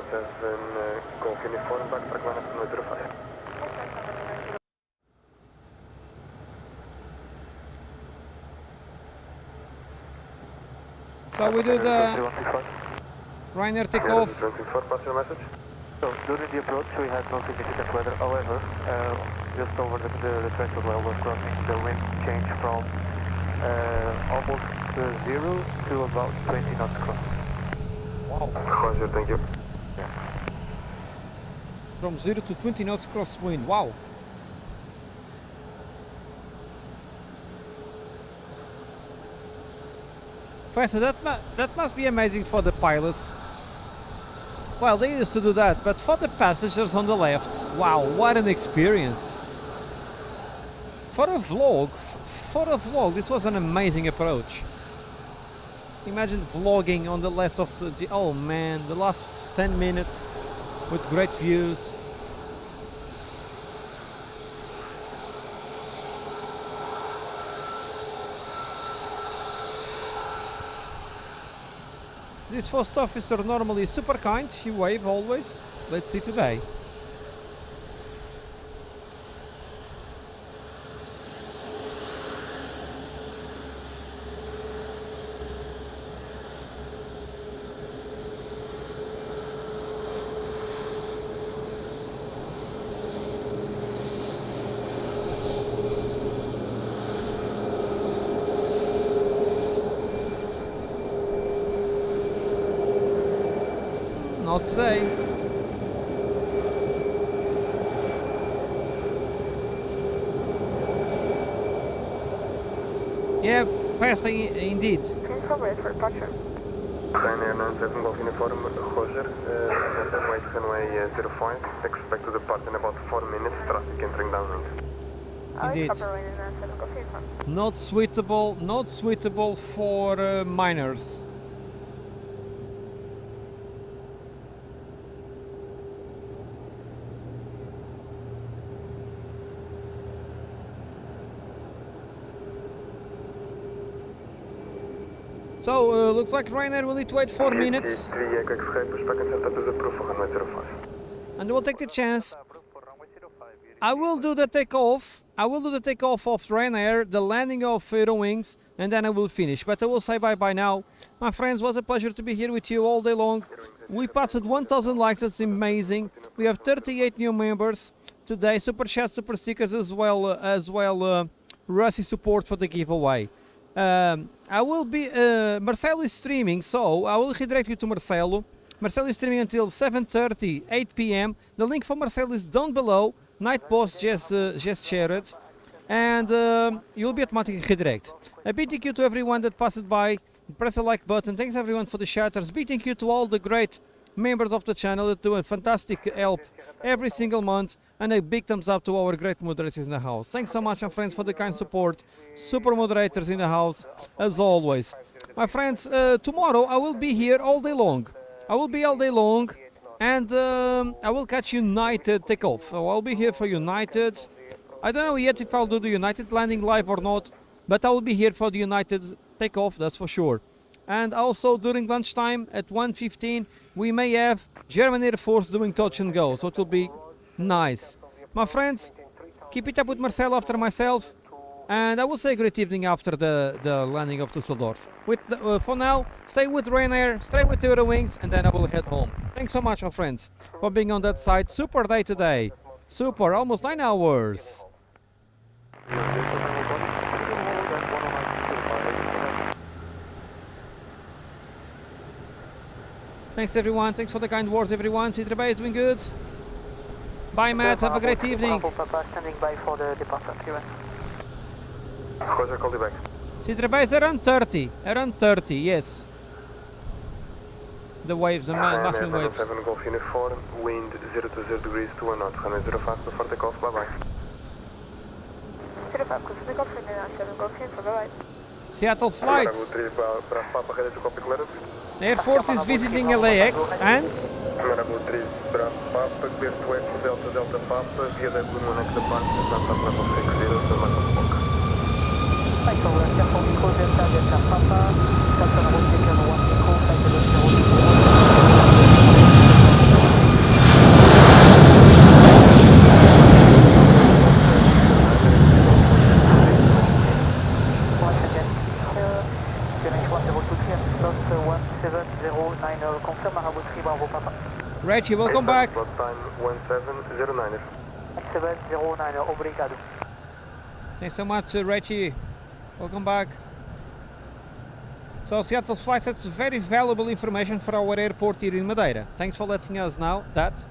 Golf Uniform, backtrack 105. So we do the Ryanair takeoff. 24, pass your message. So during the approach we had no significant weather, however, just over the threshold while we're crossing, the wind changed from almost 0 to about 20 knots cross. Wow. Roger, thank you. From 0 to 20 knots crosswind. Wow. Professor, that must be amazing for the pilots. Well, they used to do that, but for the passengers on the left, wow, what an experience. For a vlog, this was an amazing approach. Imagine vlogging on the left of the, oh man, the last 10 minutes with great views. This first officer normally is super kind, she wave always. Let's see today. Not today. Yeah, fast indeed. Information for departure. Ryanair 97 Golf Uniform, Roger, runway 05, expect to depart in about 4 minutes, traffic entering downwind. Indeed. Not suitable for minors. So, looks like Ryanair will need to wait 4 minutes. And we'll take the chance. I will do the takeoff. I will do the takeoff of Ryanair, the landing of Wings, and then I will finish. But I will say bye-bye now. My friends, it was a pleasure to be here with you all day long. We passed 1,000 likes, that's amazing. We have 38 new members today. Super chats, super stickers as well. Rusty support for the giveaway. I will be, Marcelo is streaming, so I will redirect you to Marcelo. Marcelo is streaming until 7:30, 8 p.m. The link for Marcelo is down below. Night Boss just shared it. And you'll be automatically redirect. A big thank you to everyone that passed by. Press the like button. Thanks everyone for the shatters. Big thank you to all the great members of the channel that do a fantastic help every single month. And a big thumbs up to our great moderators in the house. Thanks so much, my friends, for the kind support. Super moderators in the house, as always. My friends, tomorrow I will be here all day long. I will be all day long, and I will catch United takeoff. So I'll be here for United. I don't know yet if I'll do the United landing live or not, but I will be here for the United takeoff, that's for sure. And also during lunchtime at 1:15, we may have German Air Force doing touch and go, so it will be nice. My friends, keep it up with Marcelo after myself, and I will say great evening after the landing of Düsseldorf. For now, stay with Ryanair, stay with Wings, and then I will head home. Thanks so much, my friends, for being on that side. Super day today. Super, almost 9 hours. Thanks everyone, thanks for the kind words everyone. Citrabay is doing good. Bye Matt, have a great evening. Standing by for the departure. Roger, call you back. Citrabay is around 30, yes. The waves, the maximum waves. 7 Golf Uniform, wind 0 to 0 degrees to 1 knot, runway 05 before takeoff, bye bye. 05, close to Golf Uniform, 7 Golf Uniform, bye bye. Seattle flights. The Air Force is visiting LAX and Marabu 3, Bravo Papa, clear to Echo Delta Delta Papa, via the Blue Moon exit park, Santa level 60, so Michael Spock. Thanks for the careful echo Delta Delta Papa, Delta Road taken 1 echo, flight level 0. Reggie, welcome back. Slot time 1709. 1709, obrigado. Thanks so much, Reggie. Welcome back. So Seattle flights, that's very valuable information for our airport here in Madeira. Thanks for letting us know that.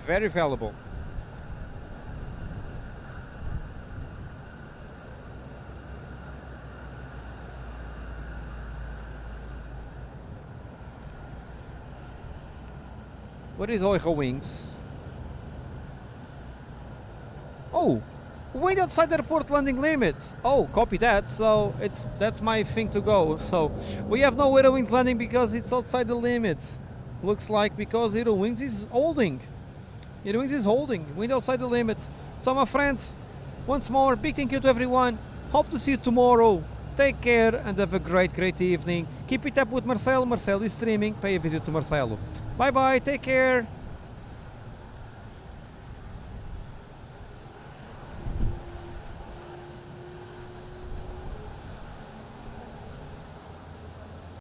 Very valuable. What is Oigo Wings? Oh! Wind outside the airport landing limits. Oh, copy that. So that's my thing to go. So we have no Aero Wings landing because it's outside the limits. Looks like because Aero Wings is holding. Aero Wings is holding. Wind outside the limits. So my friends, once more, big thank you to everyone. Hope to see you tomorrow. Take care and have a great evening. Keep it up with Marcelo. Marcelo is streaming. Pay a visit to Marcelo. Bye bye. Take care.